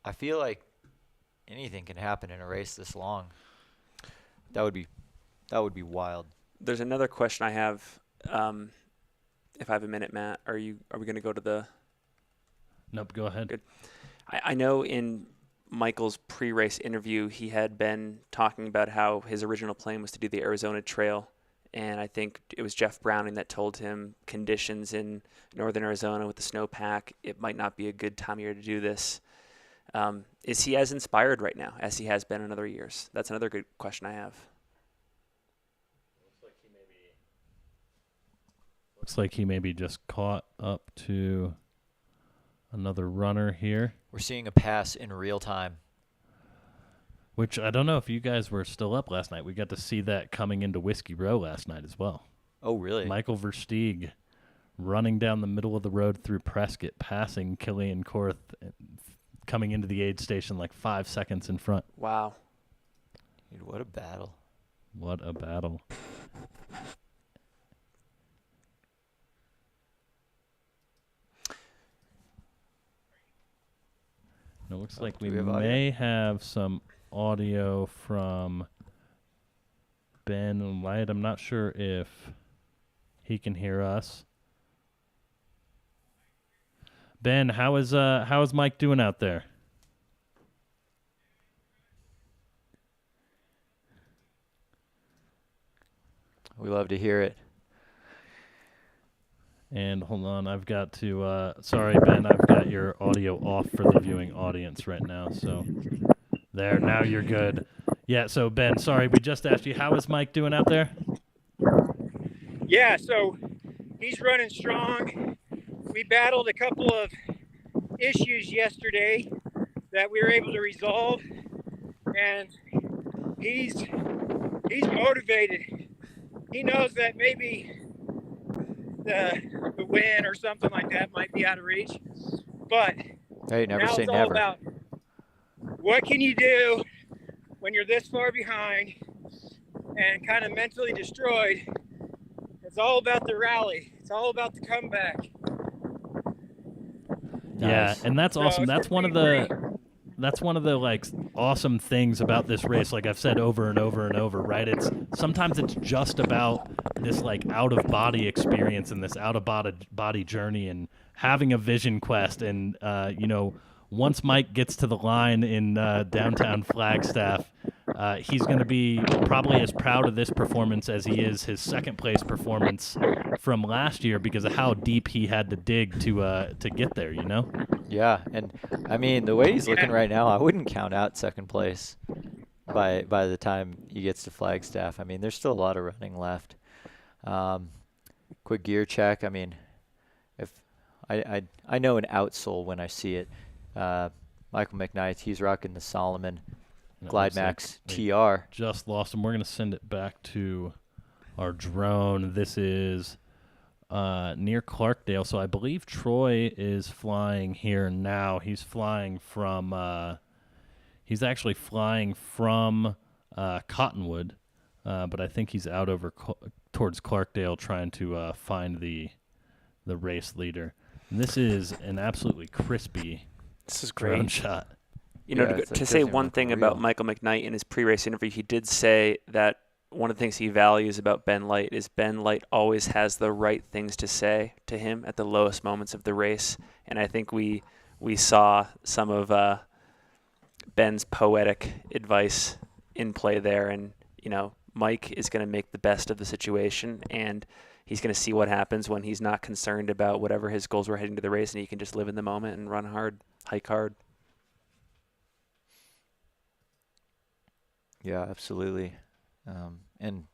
I feel like anything can happen in a race this long. That would be wild. There's another question I have. If I have a minute, Matt, are we going to go to the? Nope. Go ahead. Good. I know in Michael's pre-race interview, he had been talking about how his original plan was to do the Arizona Trail. And I think it was Jeff Browning that told him conditions in northern Arizona with the snowpack, it might not be a good time of year to do this. Is he as inspired right now as he has been in other years? That's another good question I have. Looks like he maybe just caught up to another runner here. We're seeing a pass in real time. Which I don't know if you guys were still up last night. We got to see that coming into Whiskey Row last night as well. Oh, really? Michael Versteeg running down the middle of the road through Prescott, passing Killian Korth, coming into the aid station like 5 seconds in front. Wow. Dude, what a battle. What a battle. It looks like we may have some audio from Ben Light. I'm not sure if he can hear us. Ben, how is Mike doing out there? We love to hear it. And hold on, I've got to, sorry, Ben, I've got your audio off for the viewing audience right now. So there, now you're good. Yeah, so Ben, sorry, we just asked you, how is Mike doing out there? Yeah, so he's running strong. We battled a couple of issues yesterday that we were able to resolve, and he's motivated. He knows that maybe the win or something like that might be out of reach, but hey, never now say it's all never. about what can you do when you're this far behind and kind of mentally destroyed. It's all about the rally. It's all about the comeback. Yeah, and that's awesome. That's one of the like awesome things about this race. Like I've said over and over and over, right? Sometimes it's just about this like out of body experience and this out of body journey and having a vision quest. And once Mike gets to the line in downtown Flagstaff, he's going to be probably as proud of this performance as he is his second place performance from last year because of how deep he had to dig to get there, you know? Yeah, and I mean, the way he's looking right now, I wouldn't count out second place by the time he gets to Flagstaff. I mean, there's still a lot of running left. Quick gear check. I mean, if I know an outsole when I see it. Michael McKnight, he's rocking the Solomon Glide Max TR. Just lost him. We're going to send it back to our drone. This is near Clarkdale. So I believe Troy is flying here now. He's flying from he's actually flying from Cottonwood, but I think he's out over towards Clarkdale trying to find the race leader. And this is an absolutely crispy drone shot. You know, to say one thing about Michael McKnight in his pre-race interview, he did say that one of the things he values about Ben Light is Ben Light always has the right things to say to him at the lowest moments of the race. And I think we saw some of Ben's poetic advice in play there. And, you know, Mike is going to make the best of the situation, and he's going to see what happens when he's not concerned about whatever his goals were heading to the race, and he can just live in the moment and run hard, hike hard. Yeah, absolutely. And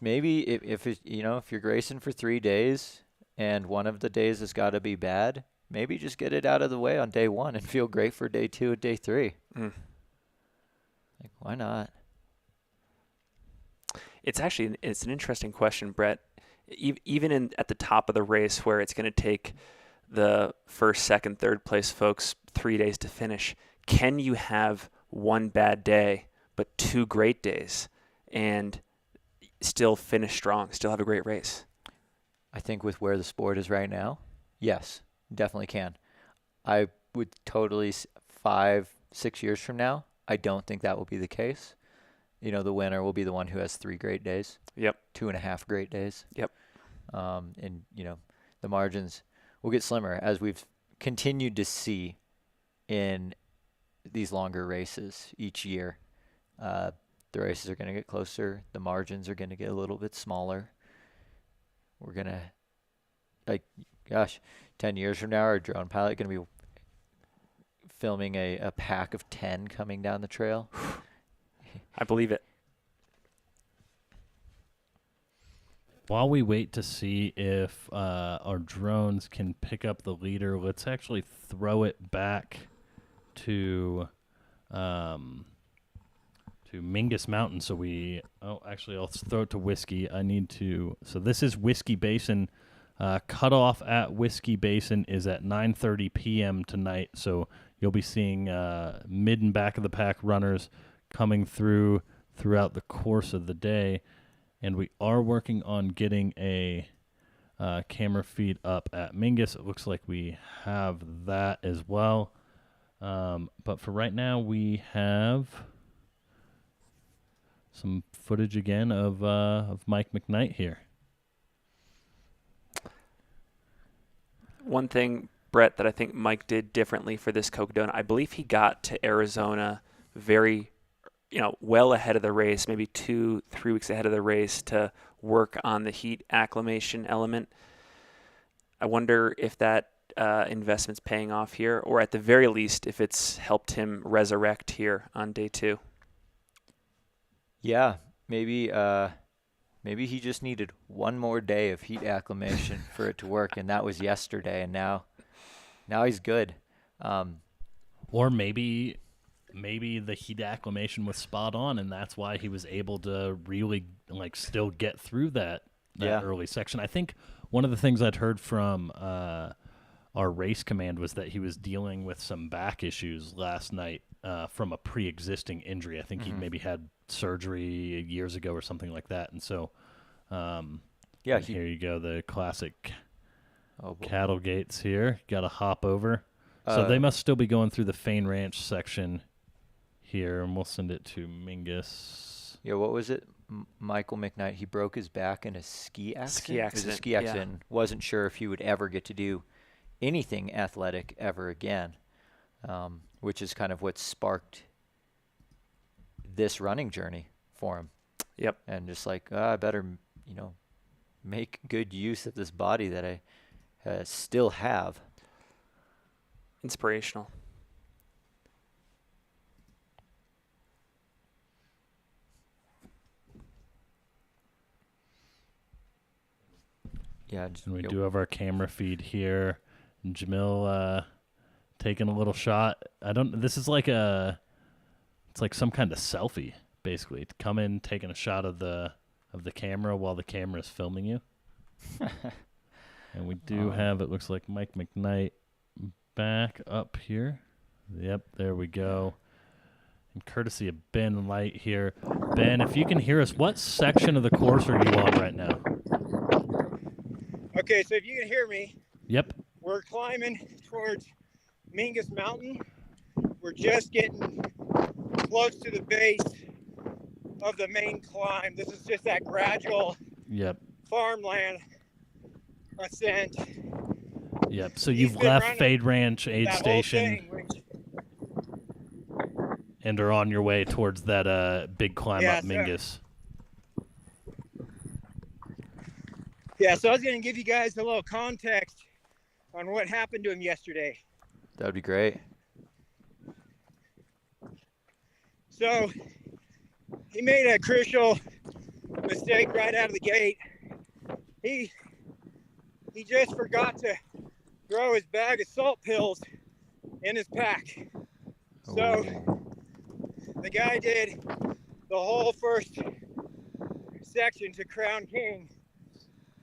maybe if you're racing for 3 days and one of the days has got to be bad, maybe just get it out of the way on day one and feel great for day 2 and day 3. Like, why not? It's an interesting question, Brett. Even at the top of the race where it's going to take the first, second, third place folks 3 days to finish, can you have one bad day but 2 great days and still finish strong, still have a great race? I think with where the sport is right now, yes, definitely can. I would totally 5 6 years from now, I don't think that will be the case. You know, the winner will be the one who has 3 great days. Yep. 2.5 great days. Yep. And, you know, the margins will get slimmer as we've continued to see in these longer races each year. The races are going to get closer. The margins are going to get a little bit smaller. We're going to, like, gosh, 10 years from now, our drone pilot going to be filming a pack of 10 coming down the trail. I believe it. While we wait to see if our drones can pick up the leader, let's actually throw it back to Mingus Mountain. So I'll throw it to Whiskey. So this is Whiskey Basin. Cutoff at Whiskey Basin is at 9:30 p.m. tonight. So you'll be seeing mid and back of the pack runners coming throughout the course of the day. And we are working on getting a camera feed up at Mingus. It looks like we have that as well. But for right now, we have some footage again of Mike McKnight here. One thing, Brett, that I think Mike did differently for this Cocodona, I believe he got to Arizona very, well ahead of the race, maybe 2-3 weeks ahead of the race to work on the heat acclimation element. I wonder if that investment's paying off here, or at the very least, if it's helped him resurrect here on day 2. Yeah, maybe he just needed one more day of heat acclimation for it to work, and that was yesterday, and now he's good. Or maybe the heat acclimation was spot on, and that's why he was able to really still get through that early section. I think one of the things I'd heard from our race command was that he was dealing with some back issues last night from a pre-existing injury. I think he maybe had surgery years ago or something like that, and so here you go, the classic cattle gates here. Got to hop over. So they must still be going through the Fain Ranch section here, and we'll send it to Mingus. Yeah, what was it? Michael McKnight, he broke his back in a ski accident. Ski accident. It was a ski accident. Yeah. Wasn't sure if he would ever get to do anything athletic ever again, which is kind of what sparked this running journey for him. Yep. And just I better, make good use of this body that I still have. Inspirational. Yeah, and we do have our camera feed here. And Jamil taking a little shot. This is it's like some kind of selfie, basically. Come in, taking a shot of the camera while the camera is filming you. And we do have, it looks like Mike McKnight back up here. Yep, there we go. And courtesy of Ben Light here. Ben, if you can hear us, what section of the course are you on right now? Okay, so if you can hear me. Yep. We're climbing towards Mingus Mountain. We're just getting close to the base of the main climb. This is just that gradual farmland ascent. Yep, so you've left Fain Ranch aid station and are on your way towards that big climb up Mingus. Yeah, so I was going to give you guys a little context on what happened to him yesterday. That would be great. So he made a crucial mistake right out of the gate. He just forgot to throw his bag of salt pills in his pack. So the guy did the whole first section to Crown King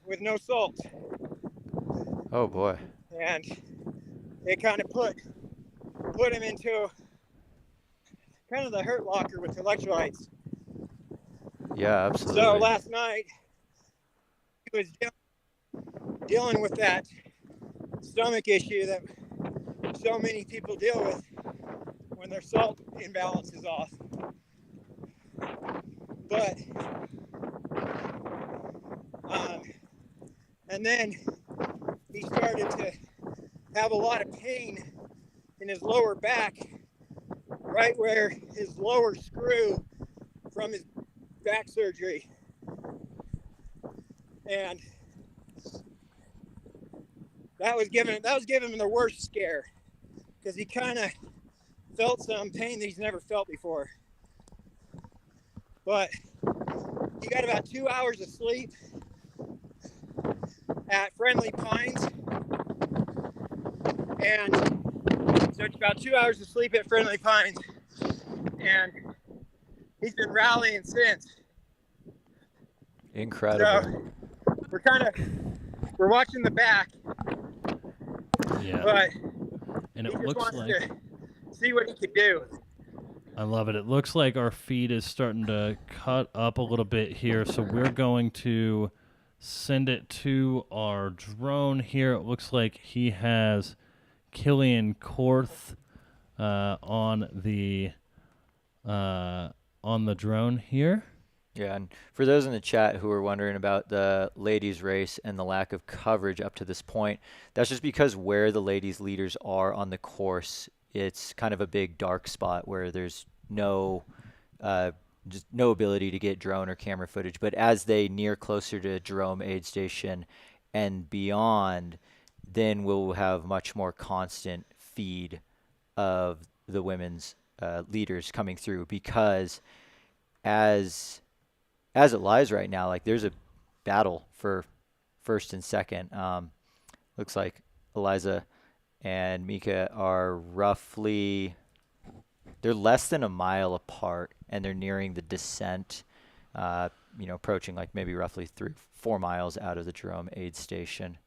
with no salt. Oh boy. And it kind of put him into kind of the hurt locker with electrolytes. Yeah, absolutely. So last night he was dealing with that stomach issue that so many people deal with when their salt imbalance is off. But and then he started to have a lot of pain in his lower back, right where his lower screw from his back surgery. And that was giving him the worst scare, because he kind of felt some pain that he's never felt before. But he got about 2 hours of sleep at Friendly Pines. And so it's about 2 hours of sleep at Friendly Pines. And he's been rallying since. Incredible. So we're watching the back. Yeah. But and he it just looks wants like to see what he could do. I love it. It looks like our feed is starting to cut up a little bit here, so we're going to send it to our drone here. It looks like he has Killian Korth on the drone here. Yeah, and for those in the chat who are wondering about the ladies race and the lack of coverage up to this point, that's just because where the ladies leaders are on the course, it's kind of a big dark spot where there's just no ability to get drone or camera footage. But as they near closer to Jerome aid station and beyond, then we'll have much more constant feed of the women's leaders coming through, because as it lies right now, like, there's a battle for first and second. Looks like Eliza and Mika are they're less than a mile apart, and they're nearing the descent, approaching like maybe roughly 3-4 miles out of the Jerome aid station.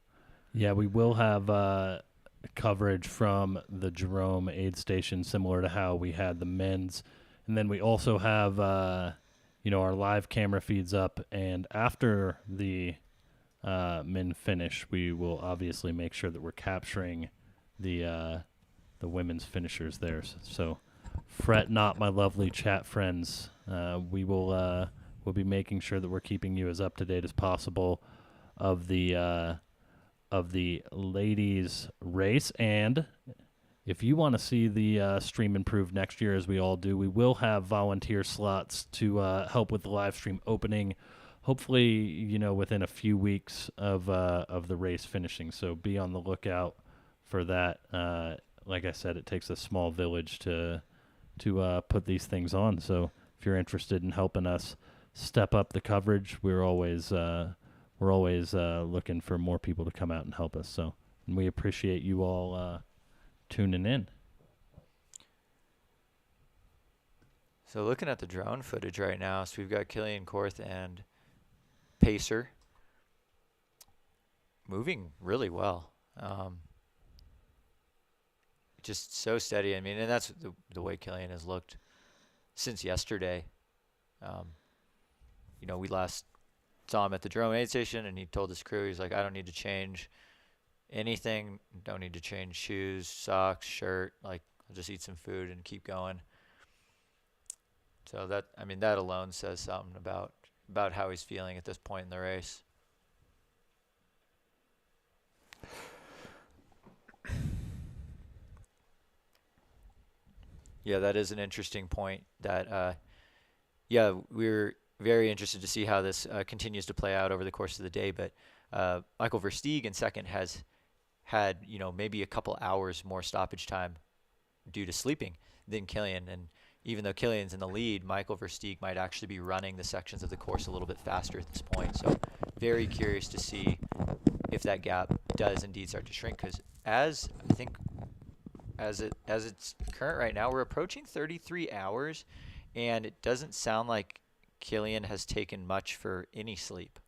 Yeah, we will have coverage from the Jerome aid station, similar to how we had the men's. And then we also have, our live camera feeds up. And after the men finish, we will obviously make sure that we're capturing the women's finishers there. So fret not, my lovely chat friends. We'll be making sure that we're keeping you as up to date as possible of the ladies race. And if you want to see the stream improve next year, as we all do, we will have volunteer slots to help with the live stream opening, hopefully, within a few weeks of the race finishing. So be on the lookout for that. Like I said, it takes a small village to put these things on. So if you're interested in helping us step up the coverage, we're always looking for more people to come out and help us. So, and we appreciate you all tuning in. So looking at the drone footage right now, so we've got Killian Korth and Pacer moving really well. Just so steady. I mean, and that's the way Killian has looked since yesterday. We last saw him at the Jerome aid station, and he told his crew, he's like, I don't need to change anything. Don't need to change shoes, socks, shirt. Like, I'll just eat some food and keep going. So that alone says something about how he's feeling at this point in the race. Yeah, that is an interesting point. That we're very interested to see how this continues to play out over the course of the day. But Michael Versteeg in second has had maybe a couple hours more stoppage time due to sleeping than Killian. And even though Killian's in the lead, Michael Versteeg might actually be running the sections of the course a little bit faster at this point. So very curious to see if that gap does indeed start to shrink. Because as it's current right now, we're approaching 33 hours, and it doesn't sound like Killian has taken much for any sleep.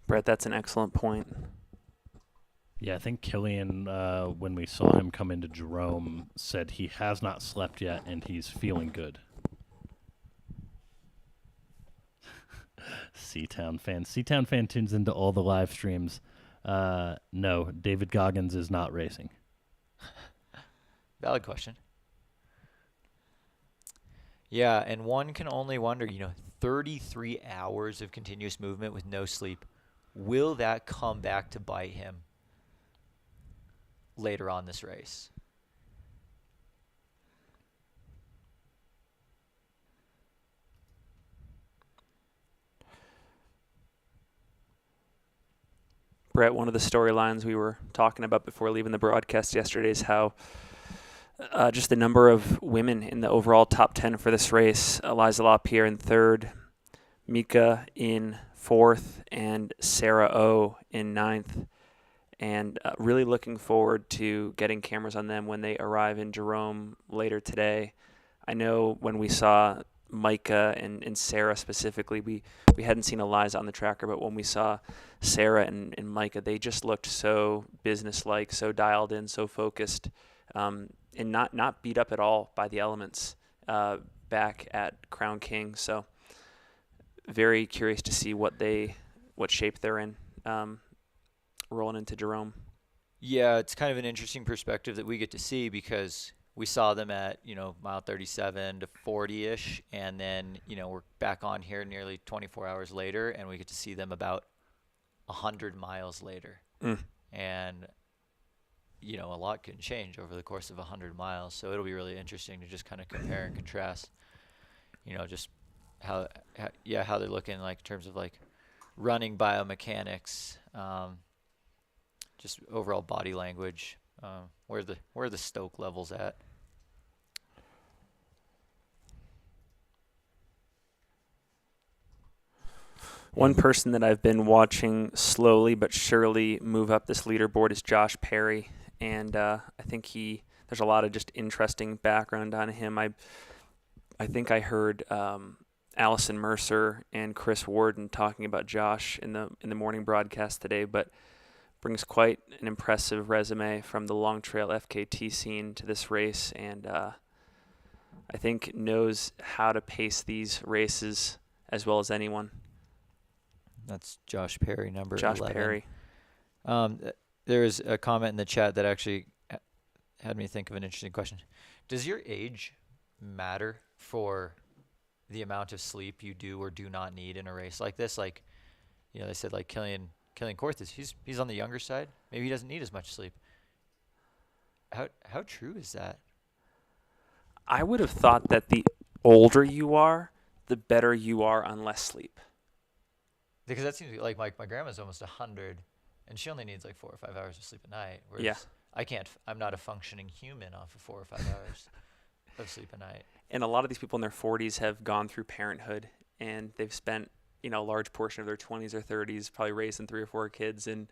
Brett, that's an excellent point. Yeah, I think Killian, when we saw him come into Jerome, said he has not slept yet and he's feeling good. Seatown fan tunes into all the live streams. No, David Goggins is not racing. Valid question. Yeah, and one can only wonder, 33 hours of continuous movement with no sleep. Will that come back to bite him later on this race? Brett, one of the storylines we were talking about before leaving the broadcast yesterday is how just the number of women in the overall top 10 for this race. Eliza LaPierre in third, Mika in fourth, and Sarah O in ninth. And really looking forward to getting cameras on them when they arrive in Jerome later today. I know when we saw Micah and Sarah specifically, we hadn't seen Eliza on the tracker, but when we saw Sarah and Micah, they just looked so businesslike, so dialed in, so focused, and not beat up at all by the elements back at Crown King. So very curious to see what shape they're in rolling into Jerome. Yeah, it's kind of an interesting perspective that we get to see because we saw them at, mile 37 to 40-ish, and then, we're back on here nearly 24 hours later, and we get to see them about 100 miles later. And, a lot can change over the course of 100 miles, so it'll be really interesting to just kind of compare and contrast, just how they're looking, like, in terms of, like, running biomechanics, just overall body language, where are the stoke levels at? One person that I've been watching slowly but surely move up this leaderboard is Josh Perry, and I think there's a lot of just interesting background on him. I think I heard Allison Mercer and Chris Warden talking about Josh in the morning broadcast today, but brings quite an impressive resume from the long trail FKT scene to this race, and I think knows how to pace these races as well as anyone. That's Josh Perry, number 11. Josh Perry. There is a comment in the chat that actually had me think of an interesting question. Does your age matter for the amount of sleep you do or do not need in a race like this? Like, they said like Killian Cortez, he's on the younger side. Maybe he doesn't need as much sleep. How true is that? I would have thought that the older you are, the better you are on less sleep. Because that seems like my grandma's almost 100, and she only needs like 4 or 5 hours of sleep a night. Whereas Yeah. I'm not a functioning human off of 4 or 5 hours of sleep a night. And a lot of these people in their 40s have gone through parenthood, and they've spent a large portion of their 20s or 30s probably raising 3 or 4 kids in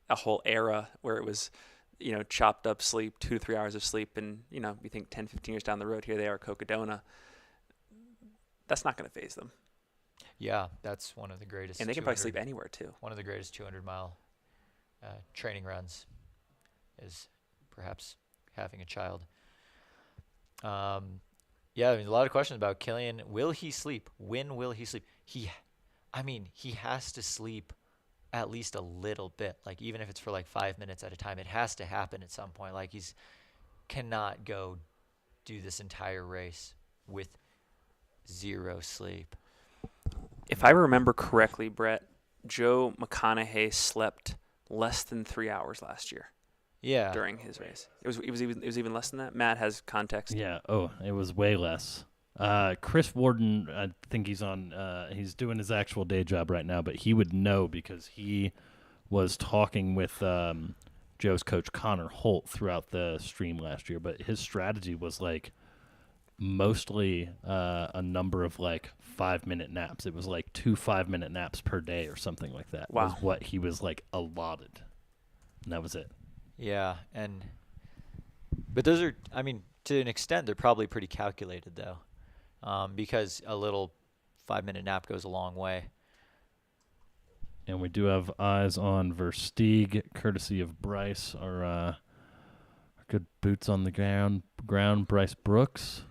a whole era where it was chopped up sleep, 2 to 3 hours of sleep, and you think 10, 15 years down the road, here they are at Cocodona. That's not going to faze them. Yeah, that's one of the greatest. And they can probably sleep anywhere too. One of the greatest 200-mile training runs is perhaps having a child. Yeah, a lot of questions about Killian. Will he sleep? When will he sleep? He has to sleep at least a little bit. Like, even if it's for like 5 minutes at a time, it has to happen at some point. Like, cannot go do this entire race with 0 sleep. If I remember correctly, Brett, Joe McConaughey slept less than 3 hours last year. Yeah. During his race, it was even less than that. Matt has context. Yeah. Oh, it was way less. Chris Warden, I think he's on. He's doing his actual day job right now, but he would know because he was talking with Joe's coach Connor Holt throughout the stream last year. But his strategy was like mostly a number of like 5-minute naps. It was like 2 5-minute naps per day or something like that. Wow. Was what he was like allotted, and that was it. Yeah, but those are, to an extent, they're probably pretty calculated though, because a little 5-minute nap goes a long way. And we do have eyes on Versteeg, courtesy of Bryce, our good boots on the ground, Bryce Brooks.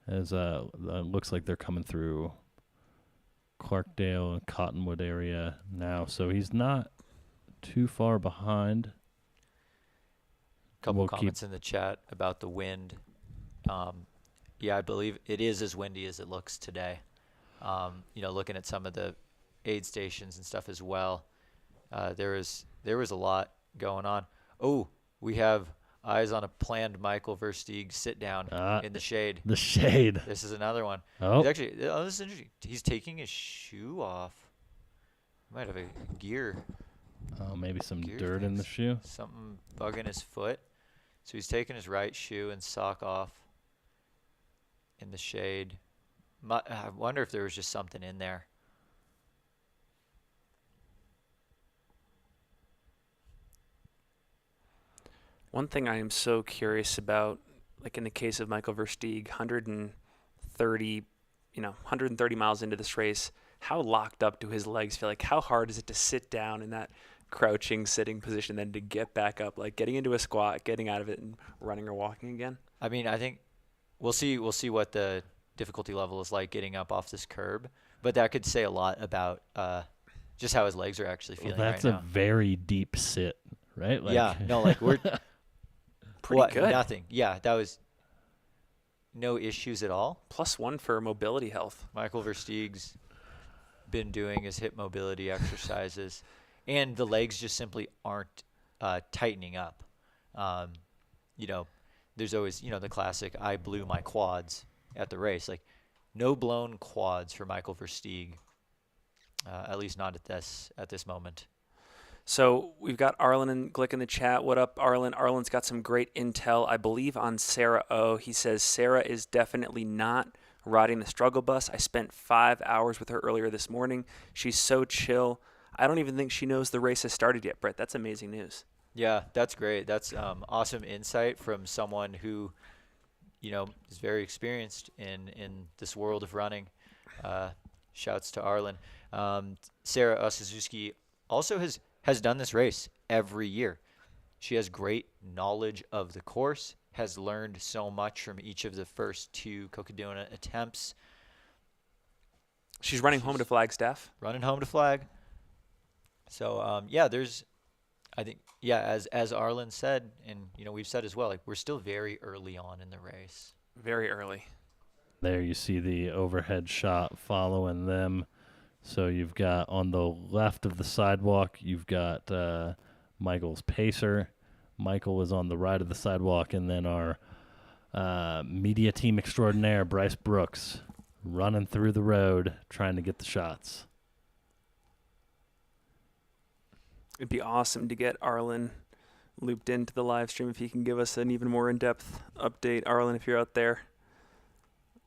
As looks like they're coming through Clarkdale and Cottonwood area now, so he's not too far behind. Couple comments in the chat about the wind. Yeah, I believe it is as windy as it looks today. Looking at some of the aid stations and stuff as well, there was a lot going on. Oh, we have eyes on a planned Michael Versteeg sit down in the shade. The shade. This is another one. Oh. This is interesting. He's taking his shoe off. Might have a gear. Oh, maybe some dirt in the shoe. Something bugging his foot. So he's taking his right shoe and sock off in the shade. I wonder if there was just something in there. One thing I am so curious about, like in the case of Michael Versteeg, 130 miles into this race, how locked up do his legs feel? Like, how hard is it to sit down in that crouching sitting position, then to get back up, like getting into a squat, getting out of it, and running or walking again? I mean, I think we'll see what the difficulty level is like getting up off this curb, but that could say a lot about just how his legs are actually feeling That's right now. a very deep sit, right? We're pretty good. Nothing. Yeah, that was no issues at all. +1 for mobility health. Michael Versteeg's been doing his hip mobility exercises, and the legs just simply aren't tightening up. There's always, the classic, I blew my quads at the race. Like, no blown quads for Michael Versteeg, at least not at this moment. So we've got Arlen and Glick in the chat. What up, Arlen? Arlen's got some great intel, I believe, on Sarah O. He says Sarah is definitely not riding the struggle bus. I spent 5 hours with her earlier this morning. She's so chill. I don't even think she knows the race has started yet, Brett. That's amazing news. Yeah, that's great. That's awesome insight from someone who, is very experienced in this world of running. Shouts to Arlen. Sarah Osazuski also has done this race every year. She has great knowledge of the course, has learned so much from each of the first 2 Cocodona attempts. She's running home to Flagstaff. Running home to Flag. So, as Arlen said, and, we've said as well, like, we're still very early on in the race. Very early. There you see the overhead shot following them. So you've got on the left of the sidewalk, you've got Michael's pacer. Michael is on the right of the sidewalk, and then our media team extraordinaire, Bryce Brooks, running through the road trying to get the shots. It'd be awesome to get Arlen looped into the live stream if he can give us an even more in-depth update. Arlen, if you're out there,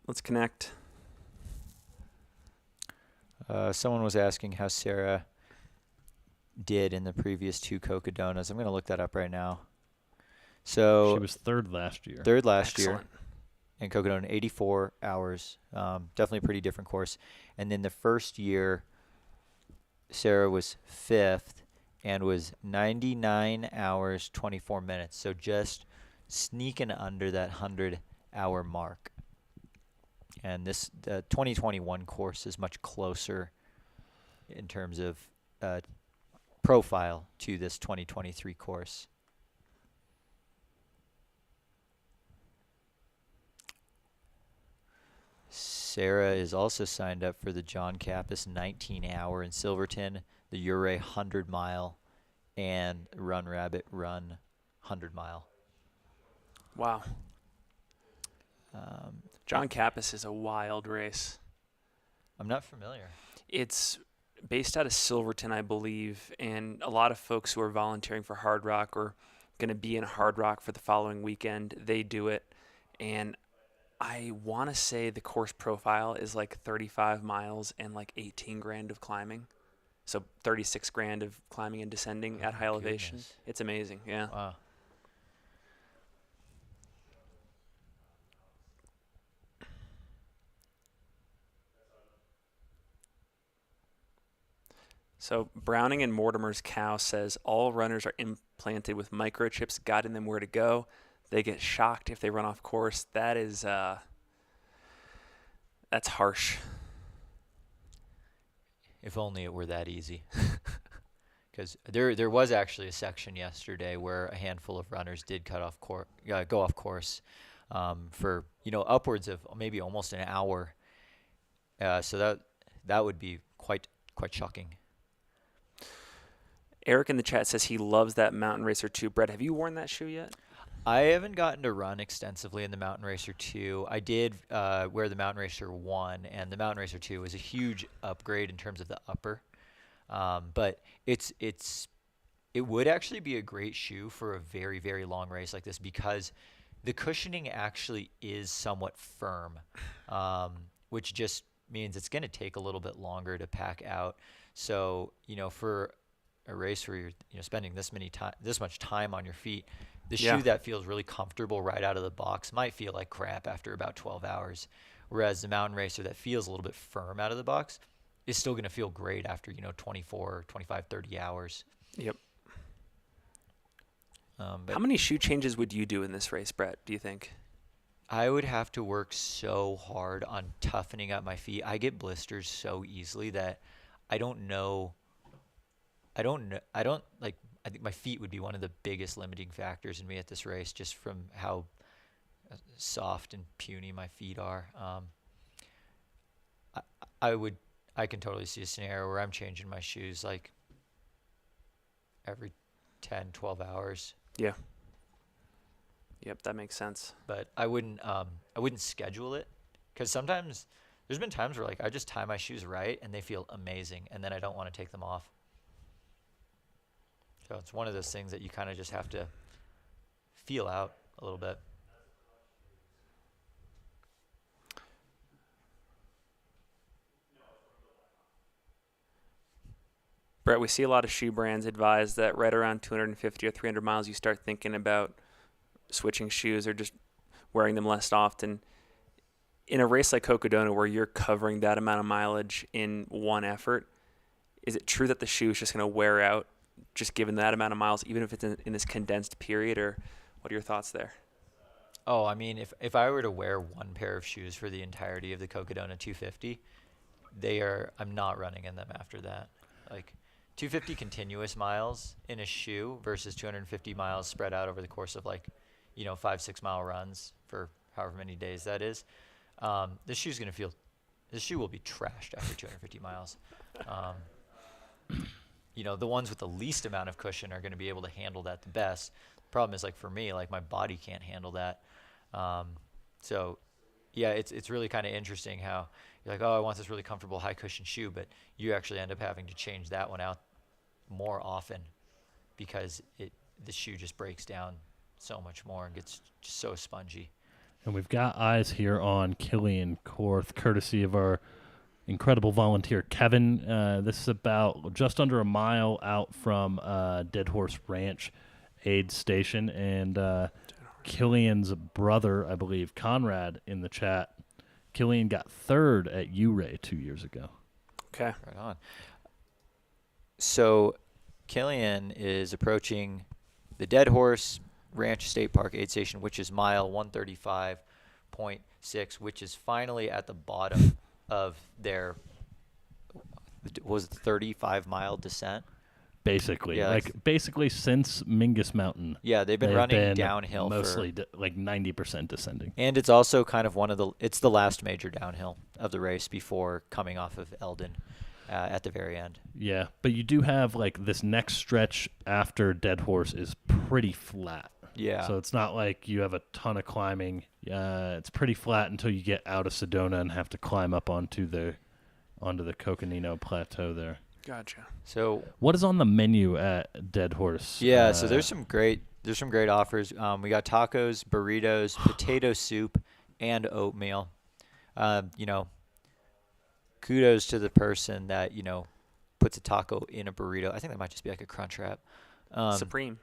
let's connect. Someone was asking how Sarah did in the previous 2 Cocodonas. I'm going to look that up right now. So she was third last year. Year in Cocodona, 84 hours. Definitely a pretty different course. And then the first year, Sarah was 5th and was 99 hours, 24 minutes. So just sneaking under that 100-hour mark. And the 2021 course is much closer in terms of profile to this 2023 course. Sarah is also signed up for the John Kappas 19-hour in Silverton, the Ouray 100-mile, and Run Rabbit Run 100-mile. Wow. John Kappas is a wild race. I'm not familiar. It's based out of Silverton, I believe, and a lot of folks who are volunteering for Hard Rock or going to be in Hard Rock for the following weekend, they do it. And I want to say the course profile is like 35 miles and like 18 grand of climbing. So 36 grand of climbing and descending at high elevation. It's amazing, yeah. Wow. So Browning and Mortimer's cow says all runners are implanted with microchips guiding them where to go. They get shocked if they run off course. That is, that's harsh. If only it were that easy. Because there was actually a section yesterday where a handful of runners did go off course. for, upwards of maybe almost an hour. So that would be quite shocking. Eric in the chat says he loves that Mountain Racer 2. Brett, have you worn that shoe yet? I haven't gotten to run extensively in the Mountain Racer 2. I did wear the Mountain Racer 1, and the Mountain Racer 2 was a huge upgrade in terms of the upper. But it would actually be a great shoe for a very, very long race like this because the cushioning actually is somewhat firm, which just means it's going to take a little bit longer to pack out. So, for a race where you're spending this much time on your feet, the shoe that feels really comfortable right out of the box might feel like crap after about 12 hours, whereas the Mountain Racer that feels a little bit firm out of the box is still going to feel great after 24, 25, 30 hours. Yep. But how many shoe changes would you do in this race, Brett, do you think? I would have to work so hard on toughening up my feet. I get blisters so easily that I think my feet would be one of the biggest limiting factors in me at this race, just from how soft and puny my feet are. I can totally see a scenario where I'm changing my shoes like every 10, 12 hours. Yeah. Yep, that makes sense. But I wouldn't schedule it, because sometimes there's been times where I just tie my shoes right and they feel amazing, and then I don't want to take them off. So it's one of those things that you kind of just have to feel out a little bit. Brett, we see a lot of shoe brands advise that right around 250 or 300 miles, you start thinking about switching shoes or just wearing them less often. In a race like Cocodona, where you're covering that amount of mileage in one effort, is it true that the shoe is just going to wear out just given that amount of miles, even if it's in this condensed period, or what are your thoughts there? Oh, I mean, if I were to wear one pair of shoes for the entirety of the Cocodona 250, I'm not running in them after that. 250 continuous miles in a shoe versus 250 miles spread out over the course of 5-6 mile runs for however many days that is. This shoe will be trashed after 250 miles. The ones with the least amount of cushion are going to be able to handle that the best. The problem is, for me, my body can't handle that. So, yeah, it's really kind of interesting how you're like, oh, I want this really comfortable high cushion shoe, but you actually end up having to change that one out more often because the shoe just breaks down so much more and gets just so spongy. And we've got eyes here on Killian Korth, courtesy of our incredible volunteer, Kevin. This is about just under a mile out from Dead Horse Ranch aid station. And Killian's brother, I believe, Conrad, in the chat. Killian got third at URAY 2 years ago. Okay. Right on. So Killian is approaching the Dead Horse Ranch State Park aid station, which is mile 135.6, which is finally at the bottom of their 35-mile descent. Basically, yeah, basically since Mingus Mountain. Yeah, they've been running downhill mostly 90% descending. And it's also kind of it's the last major downhill of the race before coming off of Eldon at the very end. Yeah, but you do have this next stretch after Dead Horse is pretty flat. Yeah. So it's not like you have a ton of climbing. It's pretty flat until you get out of Sedona and have to climb up onto the Coconino Plateau there. Gotcha. So what is on the menu at Dead Horse? Yeah, so there's some great offers. We got tacos, burritos, potato soup, and oatmeal. Kudos to the person that puts a taco in a burrito. I think that might just be like a Crunchwrap. Supreme.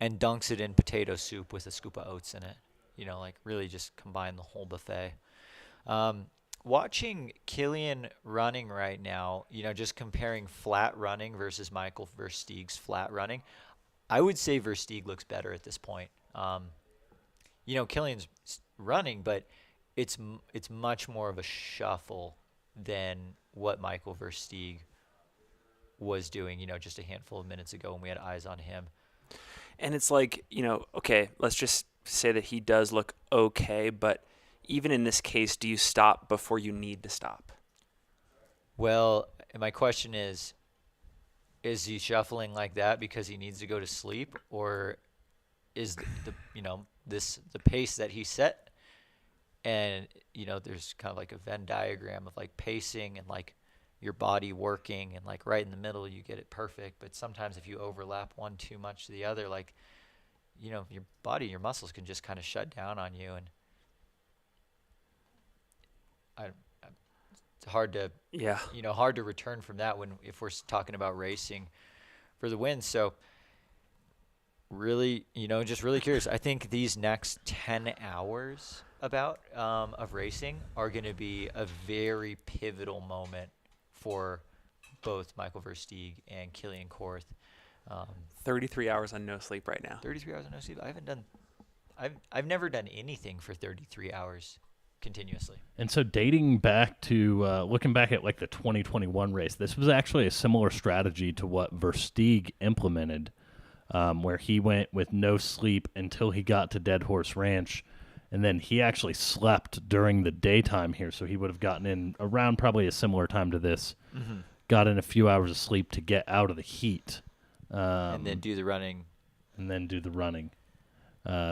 And dunks it in potato soup with a scoop of oats in it. Really just combine the whole buffet. Watching Killian running right now, just comparing flat running versus Michael Versteeg's flat running, I would say Versteeg looks better at this point. Killian's running, but it's much more of a shuffle than what Michael Versteeg was doing, just a handful of minutes ago when we had eyes on him. And it's okay, let's just say that he does look okay, but even in this case, do you stop before you need to stop? Well, my question is he shuffling like that because he needs to go to sleep, or is the pace that he set, and there's kind of like a Venn diagram of like pacing and like your body working, and like right in the middle you get it perfect, but sometimes if you overlap one too much to the other, like your body, your muscles can just kind of shut down on you, and it's hard to hard to return from that if we're talking about racing for the win. So really, just really curious. I think these next 10 hours of racing are going to be a very pivotal moment for both Michael Versteeg and Killian Korth. 33 hours on no sleep right now. 33 hours on no sleep. I've never done anything for 33 hours continuously. And so dating back to looking back at like the 2021 race, this was actually a similar strategy to what Versteeg implemented, where he went with no sleep until he got to Dead Horse Ranch, and then he actually slept during the daytime here, so he would have gotten in around probably a similar time to this. Mm-hmm. Got in a few hours of sleep to get out of the heat. And then do the running.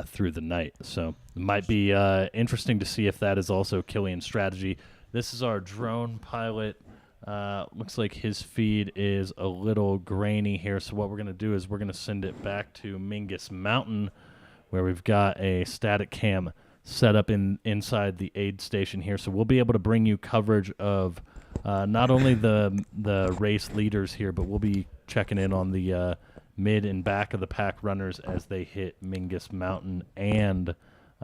Through the night. So it might be interesting to see if that is also Killian's strategy. This is our drone pilot. Looks like his feed is a little grainy here. So what we're going to do is we're going to send it back to Mingus Mountain, where we've got a static cam set up inside the aid station here. So we'll be able to bring you coverage of not only the race leaders here, but we'll be checking in on the mid and back of the pack runners as they hit Mingus Mountain and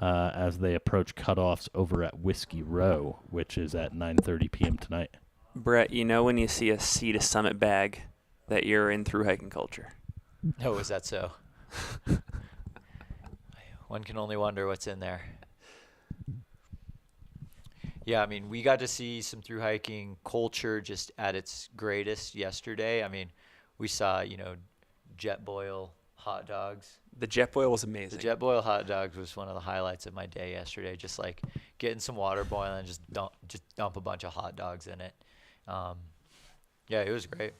as they approach cutoffs over at Whiskey Row, which is at 9:30 p.m. tonight. Brett, when you see a Sea to Summit bag that you're in through hiking culture? Oh, is that so? One can only wonder what's in there. Yeah, I mean, we got to see some through hiking culture just at its greatest yesterday. I mean, we saw, jet boil hot dogs. The jet boil was amazing. The jet boil hot dogs was one of the highlights of my day yesterday. Just like getting some water boiling and just dump a bunch of hot dogs in it. Yeah, it was great.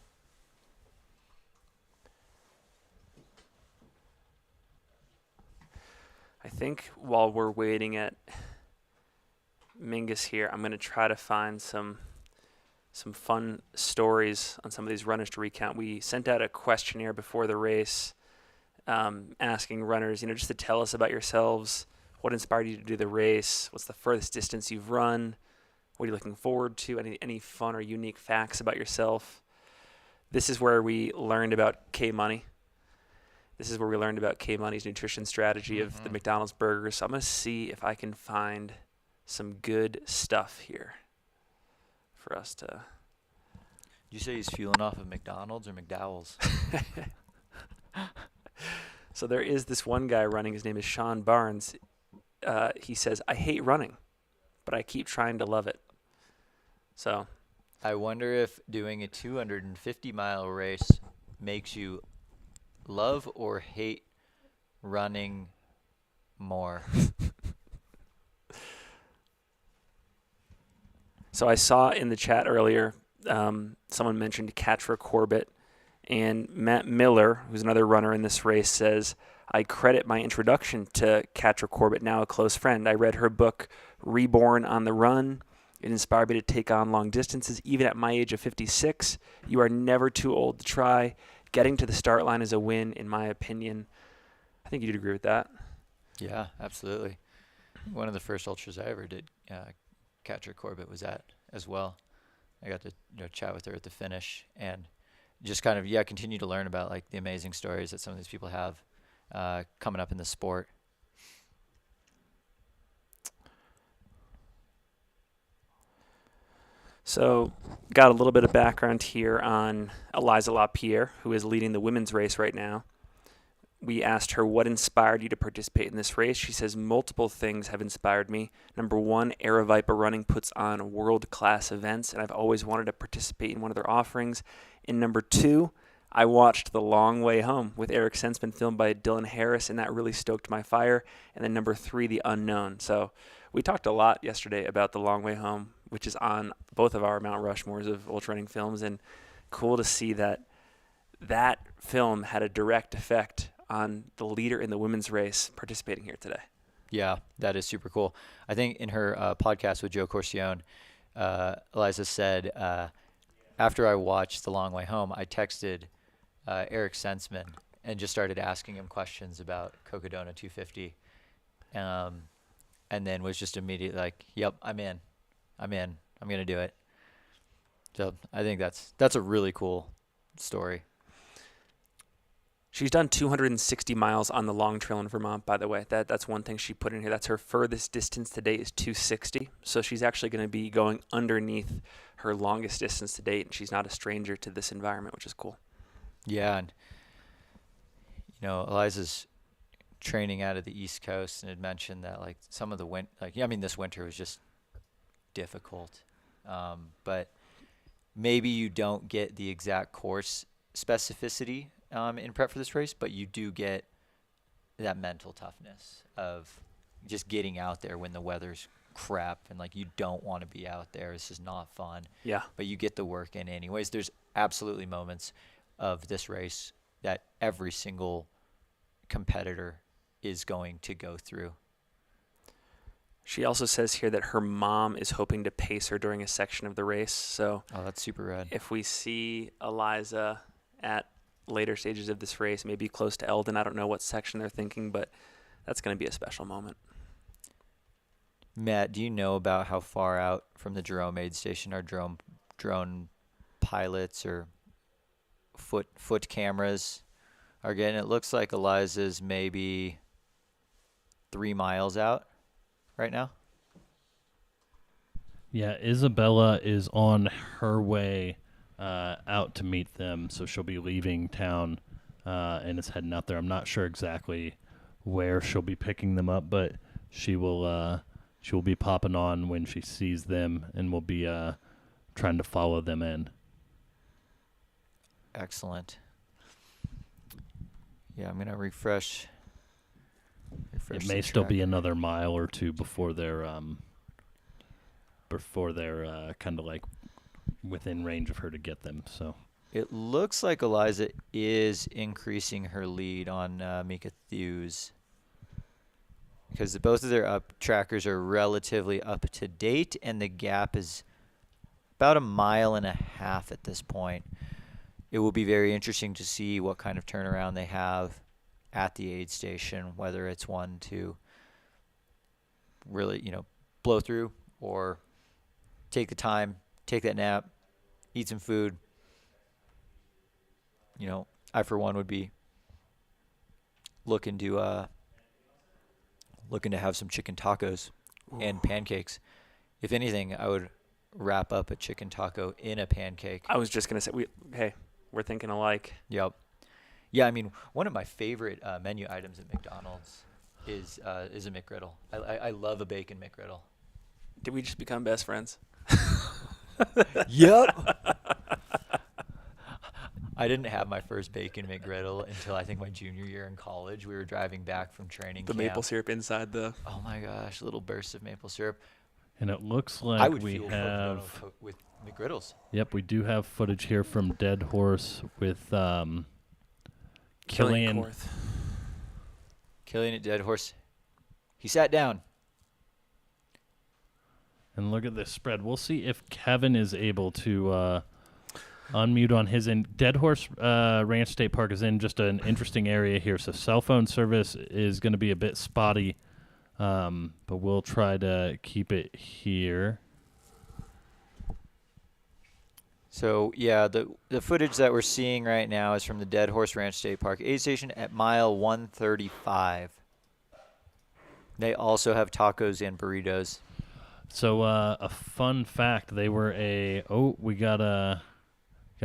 I think while we're waiting at Mingus here, I'm going to try to find some fun stories on some of these runners to recount. We sent out a questionnaire before the race asking runners, just to tell us about yourselves, what inspired you to do the race, what's the furthest distance you've run, what are you looking forward to, any fun or unique facts about yourself. This is where we learned about K-Money. This is where we learned about K-Money's nutrition strategy of the McDonald's burgers. So I'm going to see if I can find some good stuff here for us to. Did you say he's fueling off of McDonald's or McDowell's? So there is this one guy running. His name is Sean Barnes. He says, I hate running, but I keep trying to love it. So I wonder if doing a 250-mile race makes you love or hate running more. So I saw in the chat earlier, someone mentioned Catra Corbett, and Matt Miller, who's another runner in this race, says, I credit my introduction to Catra Corbett, now a close friend. I read her book, Reborn on the Run. It inspired me to take on long distances. Even at my age of 56, you are never too old to try. Getting to the start line is a win, in my opinion. I think you'd agree with that. Yeah, absolutely. One of the first ultras I ever did, Catra Corbett was at as well. I got to chat with her at the finish and just kind of continue to learn about like the amazing stories that some of these people have coming up in the sport. So got a little bit of background here on Eliza LaPierre, who is leading the women's race right now. We asked her what inspired you to participate in this race. She says multiple things have inspired me. Number one, Aravaipa Running puts on world-class events, and I've always wanted to participate in one of their offerings. And number two, I watched The Long Way Home with Eric Sensman, filmed by Dylan Harris, and that really stoked my fire. And then number 3, The Unknown. So we talked a lot yesterday about The Long Way Home, which is on both of our Mount Rushmores of ultra running films, and cool to see that film had a direct effect on the leader in the women's race participating here today. Yeah, that is super cool. I think in her podcast with Joe Corcione, Eliza said, after I watched The Long Way Home, I texted Eric Sensman and just started asking him questions about Cocodona 250, and then was just immediately like, yep, I'm in. I'm going to do it. So I think that's a really cool story. She's done 260 miles on the long trail in Vermont, by the way. That's one thing she put in here. That's her furthest distance to date is 260. So she's actually going to be going underneath her longest distance to date, and she's not a stranger to this environment, which is cool. Yeah, and Eliza's training out of the East Coast and had mentioned that like some of the this winter was just difficult, but maybe you don't get the exact course specificity in prep for this race, but you do get that mental toughness of just getting out there when the weather's crap and like you don't want to be out there. This is not fun. Yeah. But you get the work in anyways. There's absolutely moments of this race that every single competitor is going to go through. She also says here that her mom is hoping to pace her during a section of the race. So that's super rad. If we see Eliza at later stages of this race, maybe close to Eldon, I don't know what section they're thinking, but that's going to be a special moment. Matt, do you know about how far out from the Jerome aid station our drone pilots or foot cameras are getting? It looks like Eliza's maybe 3 miles out right now. Yeah, Isabella is on her way out to meet them, so she'll be leaving town and is heading out there. I'm not sure exactly where she'll be picking them up, but she will be popping on when she sees them, and will be trying to follow them in. Excellent. Yeah, I'm gonna refresh. It may still be another mile or two before they're kind of like within range of her to get them. So it looks like Eliza is increasing her lead on Mika Thews, because both of their up trackers are relatively up to date, and the gap is about 1.5 miles at this point. It will be very interesting to see what kind of turnaround they have at the aid station, whether it's one to really, blow through, or take the time, take that nap, eat some food. I for one would be looking to have some chicken tacos and pancakes. If anything, I would wrap up a chicken taco in a pancake. I was just gonna say, we're thinking alike. Yep. Yeah, I mean, one of my favorite menu items at McDonald's is a McGriddle. I love a bacon McGriddle. Did we just become best friends? Yep. I didn't have my first bacon McGriddle until I think my junior year in college. We were driving back from training camp. The maple syrup inside the... Oh my gosh, little bursts of maple syrup. And it looks like I would we feel have with McGriddles. Yep, we do have footage here from Dead Horse with Killian. Killian at Dead Horse. He sat down. And look at this spread. We'll see if Kevin is able to unmute on his end. Dead Horse Ranch State Park is in just an interesting area here, so cell phone service is going to be a bit spotty, but we'll try to keep it here. So, yeah, the footage that we're seeing right now is from the Dead Horse Ranch State Park aid station at mile 135. They also have tacos and burritos. So, a fun fact, they were we got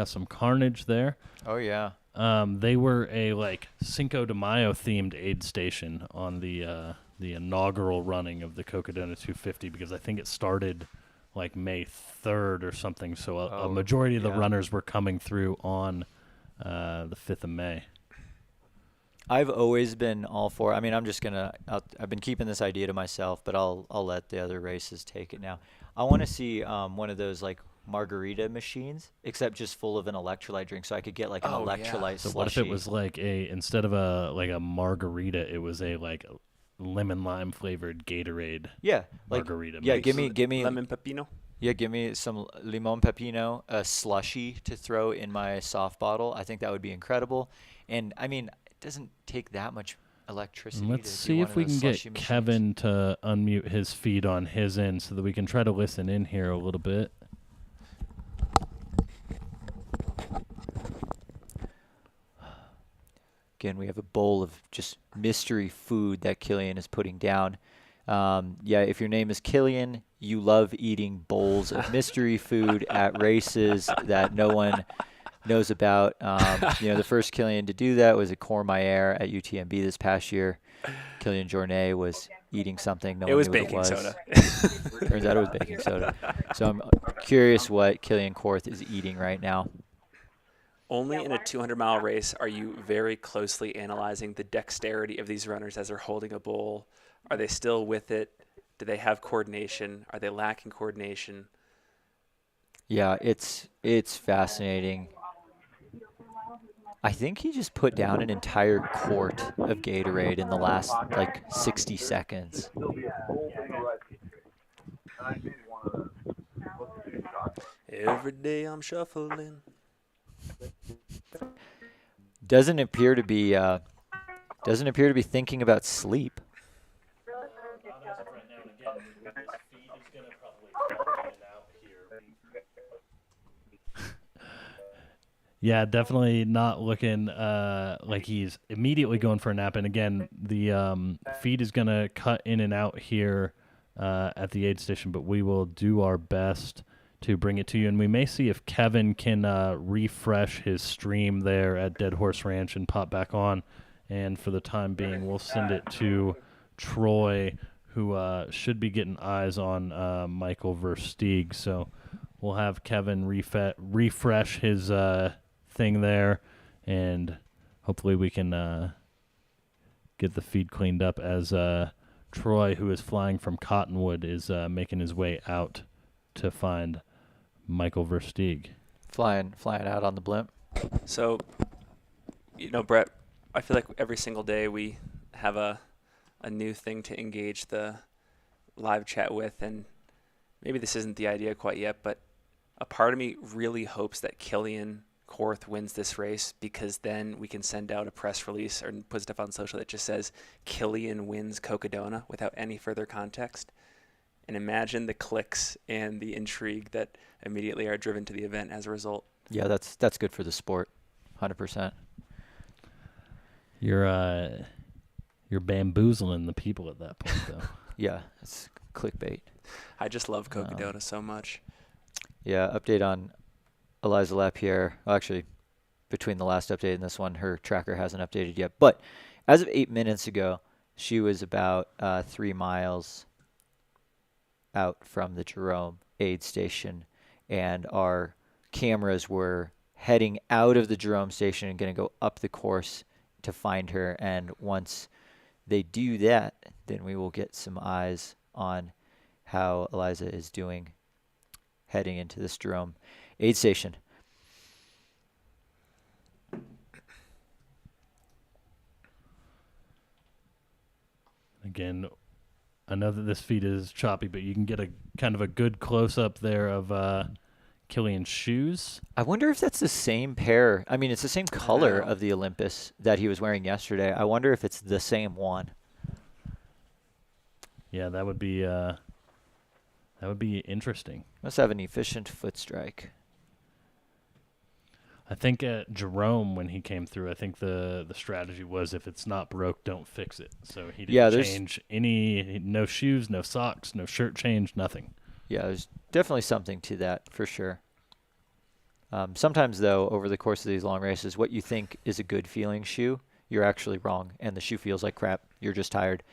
some carnage there. Oh, yeah. They were a, Cinco de Mayo themed aid station on the inaugural running of the Cocodona 250, because I think it started May 3rd or something. So a majority of the runners were coming through on the 5th of May. I've always been all for. I mean, I've been keeping this idea to myself, but I'll let the other races take it now. I want to see one of those like margarita machines, except just full of an electrolyte drink, so I could get like an electrolyte. So what if it was like instead of a margarita, it was a like lemon lime flavored Gatorade? Yeah, margarita. Yeah, mix. give me lemon pepino. Yeah, give me some limon pepino, a slushy to throw in my soft bottle. I think that would be incredible. And I mean, it doesn't take that much electricity. Let's to see do if one we of can those get slushy machines. Kevin to unmute his feed on his end so that we can try to listen in here a little bit. Again, we have a bowl of just mystery food that Killian is putting down. Yeah, if your name is Killian, you love eating bowls of mystery food at races that no one knows about. The first Killian to do that was at Courmayeur at UTMB this past year. Killian Jornet was eating something. No it one was knew baking what it was. soda. Turns out it was baking soda. So I'm curious what Killian Korth is eating right now. Only in a 200-mile race are you very closely analyzing the dexterity of these runners as they're holding a bowl. Are they still with it? Do they have coordination? Are they lacking coordination? Yeah, it's fascinating. I think he just put down an entire quart of Gatorade in the last, 60 seconds. Every day I'm shuffling. Doesn't appear to be thinking about sleep. Yeah, definitely not looking like he's immediately going for a nap. And again, the feed is going to cut in and out here at the aid station, but we will do our best to bring it to you. And we may see if Kevin can refresh his stream there at Dead Horse Ranch and pop back on. And for the time being, we'll send it to Troy, who should be getting eyes on Michael Versteeg. So we'll have Kevin refresh his thing there, and hopefully we can get the feed cleaned up as Troy, who is flying from Cottonwood, is making his way out to find Michael Versteeg. Flying out on the blimp. So, Brett, I feel like every single day we have a new thing to engage the live chat with, and maybe this isn't the idea quite yet, but a part of me really hopes that Killian Korth wins this race, because then we can send out a press release or put stuff on social that just says Killian wins Cocodona without any further context. And imagine the clicks and the intrigue that immediately are driven to the event as a result. Yeah, that's good for the sport, 100%. You're bamboozling the people at that point, though. Yeah, it's clickbait. I just love Cocodona so much. Yeah, update on Eliza LaPierre. Well, actually, between the last update and this one, her tracker hasn't updated yet. But as of 8 minutes ago, she was about 3 miles out from the Jerome aid station, and our cameras were heading out of the Jerome station and going to go up the course to find her. And once they do that, then we will get some eyes on how Eliza is doing heading into this Jerome aid station. Again, I know that this feed is choppy, but you can get a kind of a good close-up there of Killian's shoes. I wonder if that's the same pair. I mean, it's the same color of the Olympus that he was wearing yesterday. I wonder if it's the same one. Yeah, that would be interesting. Must have an efficient foot strike. I think at Jerome, when he came through, I think the strategy was, if it's not broke, don't fix it. So he didn't change no shoes, no socks, no shirt change, nothing. Yeah, there's definitely something to that for sure. Sometimes, though, over the course of these long races, what you think is a good feeling shoe, you're actually wrong, and the shoe feels like crap. You're just tired.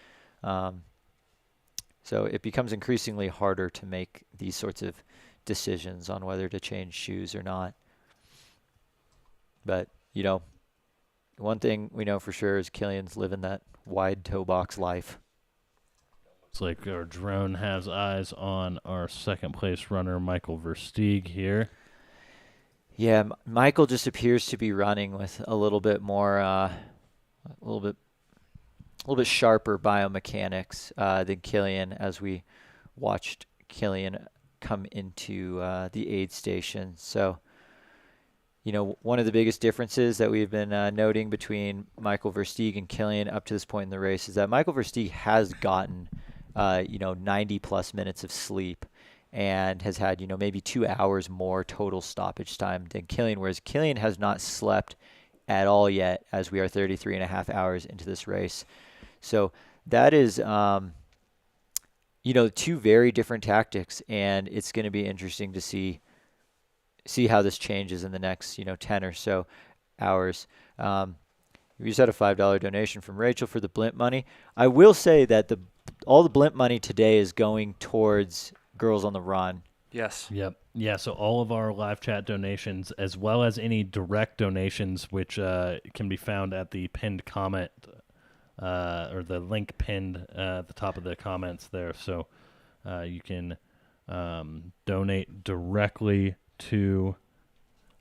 So it becomes increasingly harder to make these sorts of decisions on whether to change shoes or not. But, you know, one thing we know for sure is Killian's living that wide toe box life. It's like our drone has eyes on our second place runner, Michael Versteeg here. Yeah, Michael just appears to be running with a little bit more, a little bit sharper biomechanics than Killian, as we watched Killian come into the aid station. So, you know, one of the biggest differences that we've been noting between Michael Versteeg and Killian up to this point in the race is that Michael Versteeg has gotten, 90 plus minutes of sleep and has had, maybe 2 hours more total stoppage time than Killian, whereas Killian has not slept at all yet, as we are 33 and a half hours into this race. So that is, two very different tactics, and it's going to be interesting to see how this changes in the next, 10 or so hours. We just had a $5 donation from Rachel for the blimp money. I will say that all the blimp money today is going towards Girls on the Run. Yes. Yep. Yeah, so all of our live chat donations, as well as any direct donations, which can be found at the pinned comment, or the link pinned at the top of the comments there. So you can donate directly to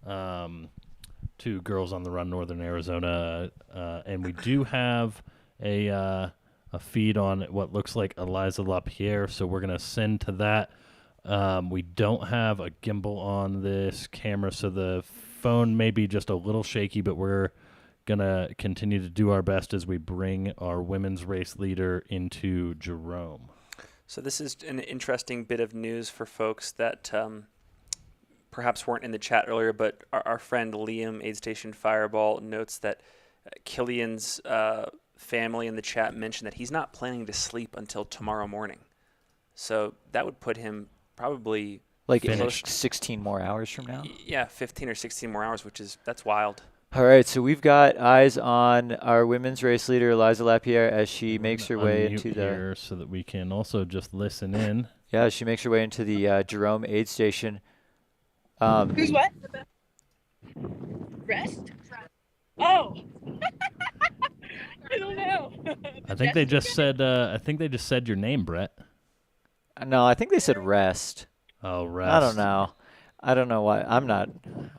Girls on the Run Northern Arizona. And we do have a feed on what looks like Eliza LaPierre, so we're going to send to that. We don't have a gimbal on this camera, so the phone may be just a little shaky, but we're going to continue to do our best as we bring our women's race leader into Jerome. So this is an interesting bit of news for folks that perhaps weren't in the chat earlier, but our friend Liam, Aid Station Fireball, notes that Killian's family in the chat mentioned that he's not planning to sleep until tomorrow morning. So that would put him probably like 16 more hours from now. Yeah, 15 or 16 more hours, that's wild. All right, so we've got eyes on our women's race leader, Eliza LaPierre, as she makes her way into here so that we can also just listen in. Yeah, she makes her way into the Jerome aid station. Who's what? Rest? Oh. I don't know. I think they just said. Your name, Brett. No, I think they said rest. Oh, rest. I don't know. I don't know why. I'm not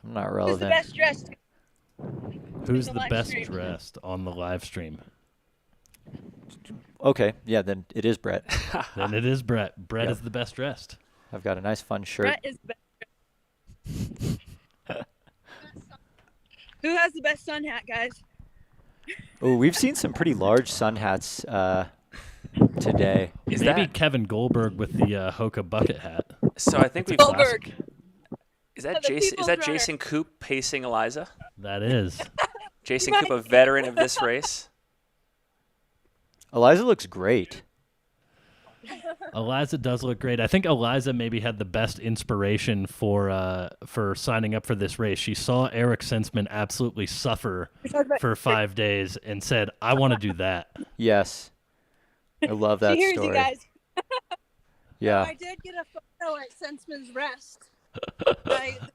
relevant. Who's the best dressed? Who's the best dressed on the live stream? Okay, yeah, then it is Brett. Then it is Brett. Brett Yep. is the best dressed. I've got a nice fun shirt. Brett is the best. Who has the best sun hat, guys? Oh, we've seen some pretty large sun hats today. Maybe Kevin Goldberg with the Hoka bucket hat. So I think we've Goldberg. Is that Jason? Is that Jason Coop pacing Eliza? That is. Jason Coop, a veteran of this race. Eliza looks great. Eliza does look great. I think Eliza maybe had the best inspiration for signing up for this race. She saw Eric Sensman absolutely suffer for 5 days and said, "I want to do that." Yes, I love that she hears story. you guys. Yeah. I did get a photo at Sensman's Rest. The predictions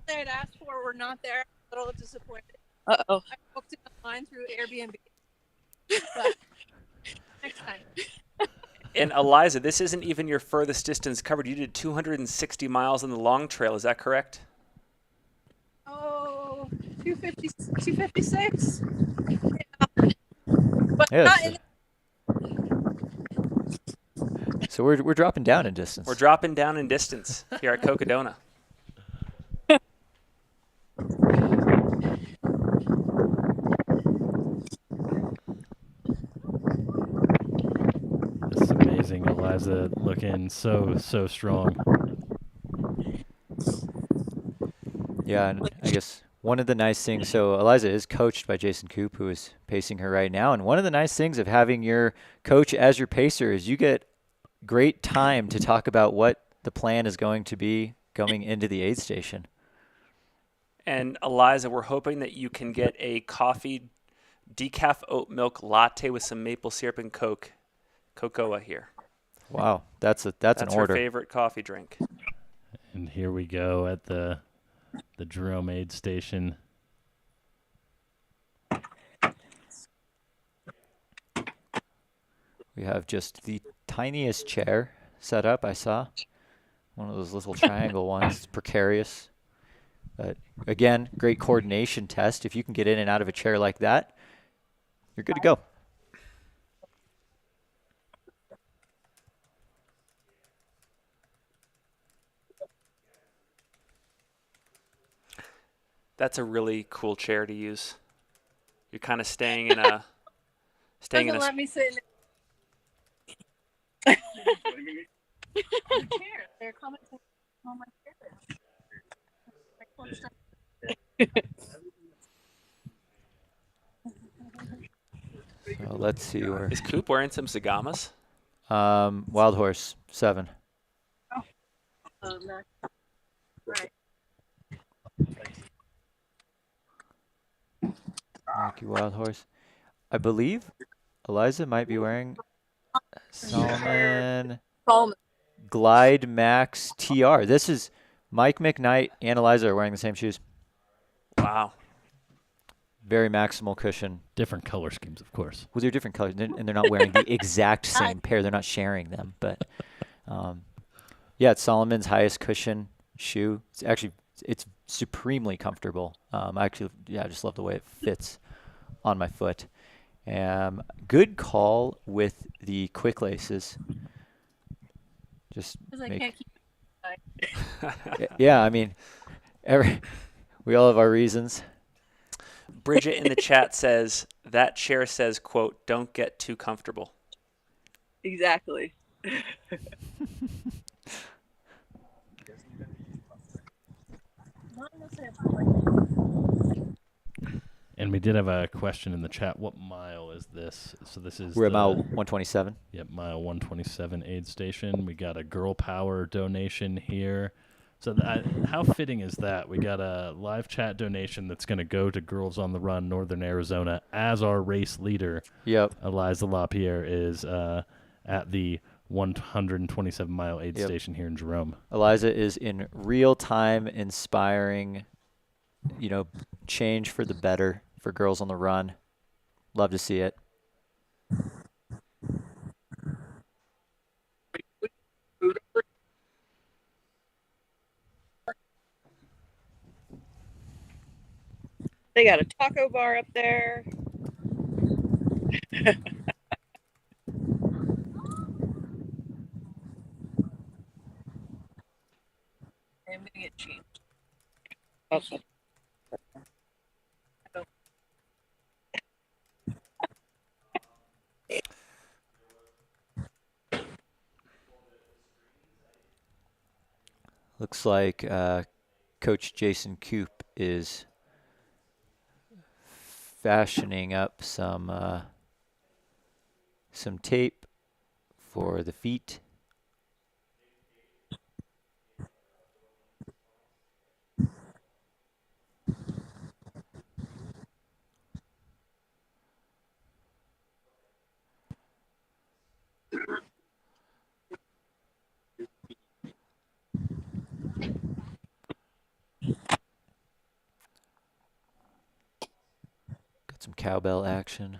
I had asked for were not there. I'm a little disappointed. Uh-oh. I booked it online through Airbnb. But next time. And Eliza, this isn't even your furthest distance covered. You did 260 miles on the long trail. Is that correct? Oh, 256. Yeah. But Yeah, not in so we're dropping down in distance. We're dropping down in distance here at Cocodona. It's amazing. Eliza looking so strong. Yeah, and I guess one of the nice things, so Eliza is coached by Jason Coop, who is pacing her right now, and one of the nice things of having your coach as your pacer is you get great time to talk about what the plan is going to be going into the aid station. And Eliza, we're hoping that you can get a coffee decaf oat milk latte with some maple syrup and cocoa here. Wow, that's an order. Her favorite coffee drink. And here we go at the Jerome aid station. We have just the tiniest chair set up. I saw one of those little triangle ones. It's precarious. But again, great coordination test. If you can get in and out of a chair like that, you're good to go. That's a really cool chair to use. You're kind of staying in a Doesn't let me sit in chair. They're commenting on my chair. So let's see where is Coop wearing some Sagamas? Wild Horse 7. Right. Thank you, Wild Horse. I believe Eliza might be wearing Salmon Glide Max TR. This is Mike McKnight and Eliza are wearing the same shoes. Wow. Very maximal cushion. Different color schemes, of course. Well, they're different colors, and they're not wearing the exact same pair. They're not sharing them. But, yeah, it's Solomon's highest cushion shoe. It's supremely comfortable. I just love the way it fits on my foot. Good call with the quick laces. Just I can't keep yeah, I mean, we all have our reasons. Bridget in the chat says, that chair says, quote, don't get too comfortable. Exactly. And we did have a question in the chat. What mile is this? So this is We're at mile 127. Yep, mile 127 aid station. We got a Girl Power donation here. So how fitting is that? We got a live chat donation that's going to go to Girls on the Run, Northern Arizona, as our race leader. Yep. Eliza LaPierre is at the 127-mile aid station here in Jerome. Eliza is in real time inspiring, change for the better for Girls on the Run. Love to see it. They got a taco bar up there. I'm gonna get changed. Okay. Looks like Coach Jason Coop is fashioning up some tape for the feet. Got some cowbell action.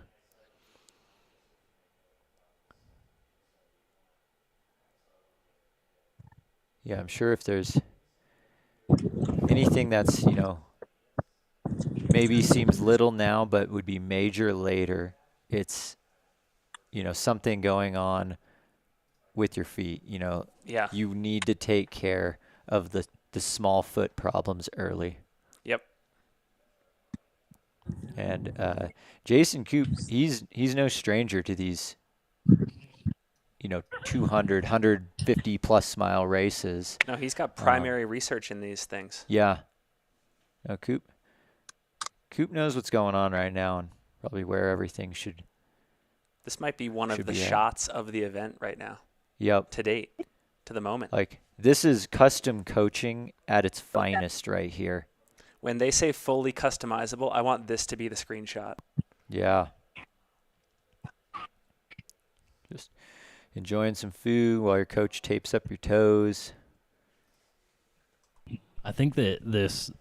Yeah, I'm sure if there's anything that's, maybe seems little now, but would be major later, it's, something going on with your feet. Yeah. You need to take care of the small foot problems early. Yep. And Jason Coop, he's no stranger to these, 200, 150 plus mile races. No, he's got primary research in these things. Yeah. No, Coop knows what's going on right now and probably where everything should. This might be one of the be at. shots of the event right now. Yep. To date, to the moment. Like, this is custom coaching at its finest right here. When they say fully customizable, I want this to be the screenshot. Yeah. Just enjoying some food while your coach tapes up your toes. I think that this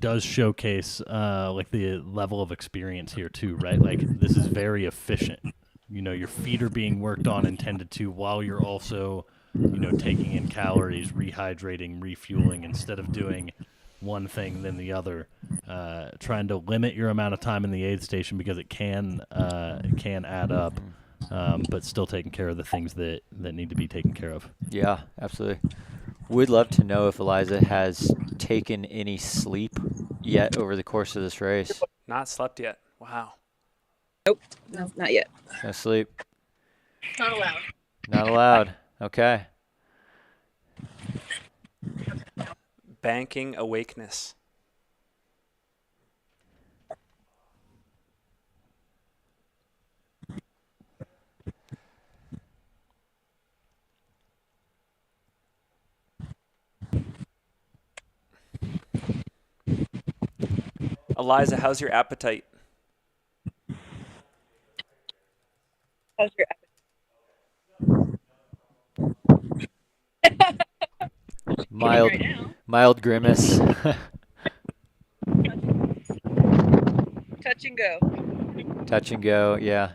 does showcase the level of experience here too, right? Like, this is very efficient. your feet are being worked on and tended to while you're also, taking in calories, rehydrating, refueling, instead of doing one thing then the other. Trying to limit your amount of time in the aid station because it can add up, but still taking care of the things that need to be taken care of. Yeah, absolutely. We'd love to know if Eliza has taken any sleep yet over the course of this race. Not slept yet. Wow. Nope, no, not yet. No sleep. Not allowed. Not allowed. Okay. Banking awakeness. Eliza, how's your appetite? How's your Mild grimace. Touch and go. Touch and go. Yeah,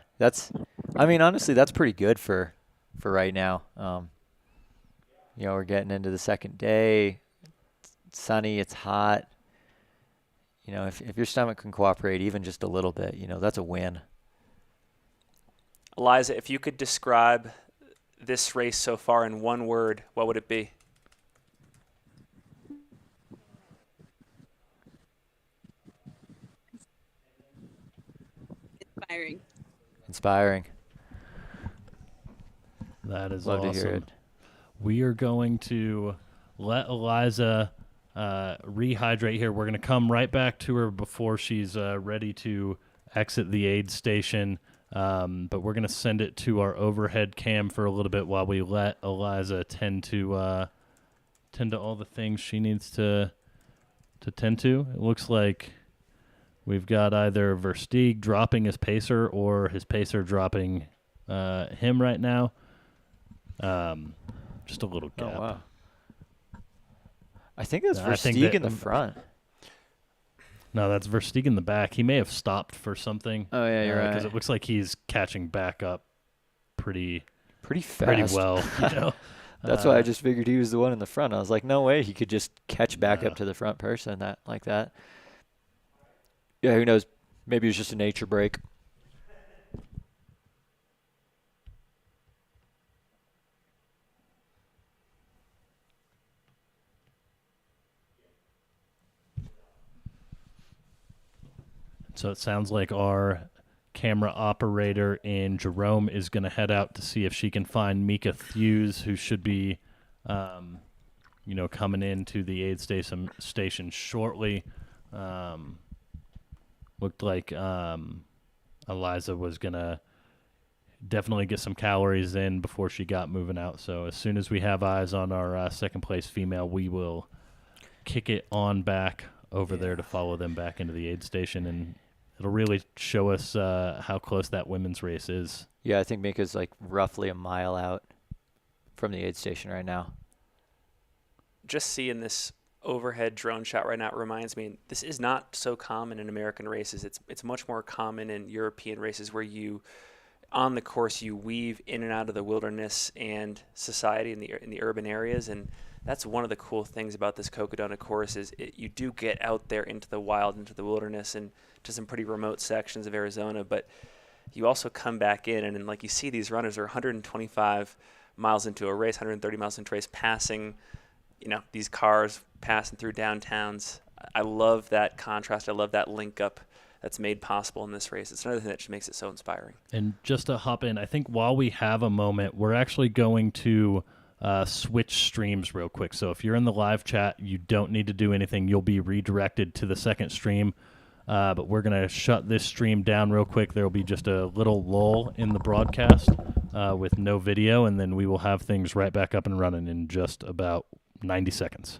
honestly, that's pretty good for right now. We're getting into the second day. It's sunny. It's hot. If your stomach can cooperate even just a little bit, that's a win. Eliza, if you could describe this race so far in one word, what would it be? Inspiring. Inspiring. That is Love awesome. to hear it. We are going to let Eliza rehydrate here. We're going to come right back to her before she's ready to exit the aid station. But we're going to send it to our overhead cam for a little bit while we let Eliza tend to all the things she needs to tend to. It looks like we've got either Versteeg dropping his pacer or his pacer dropping him right now. Just a little gap. Oh, wow. I think that's Versteeg in the front. No, that's Versteeg in the back. He may have stopped for something. Oh, yeah, you're right. Because it looks like he's catching back up pretty fast. Pretty well. That's why I just figured he was the one in the front. I was like, no way he could just catch back up to the front person like that. Yeah, who knows? Maybe it was just a nature break. So it sounds like our camera operator in Jerome is going to head out to see if she can find Mika Thews, who should be, coming into the aid station shortly. Looked like Eliza was going to definitely get some calories in before she got moving out. So as soon as we have eyes on our second place female, we will kick it on back over there to follow them back into the aid station, and it'll really show us how close that women's race is. Yeah, I think Mika's like roughly a mile out from the aid station right now. Just seeing this overhead drone shot right now, it reminds me, this is not so common in American races. It's much more common in European races where on the course, you weave in and out of the wilderness and society in the urban areas, and that's one of the cool things about this Cocodona course is you do get out there into the wild, into the wilderness, and to some pretty remote sections of Arizona, but you also come back in, and like you see these runners are 125 miles into a race, 130 miles into a race, passing, these cars passing through downtowns. I love that contrast. I love that link up that's made possible in this race. It's another thing that just makes it so inspiring. And just to hop in, I think while we have a moment, we're actually going to switch streams real quick. So if you're in the live chat, you don't need to do anything. You'll be redirected to the second stream. But we're going to shut this stream down real quick. There will be just a little lull in the broadcast with no video, and then we will have things right back up and running in just about 90 seconds.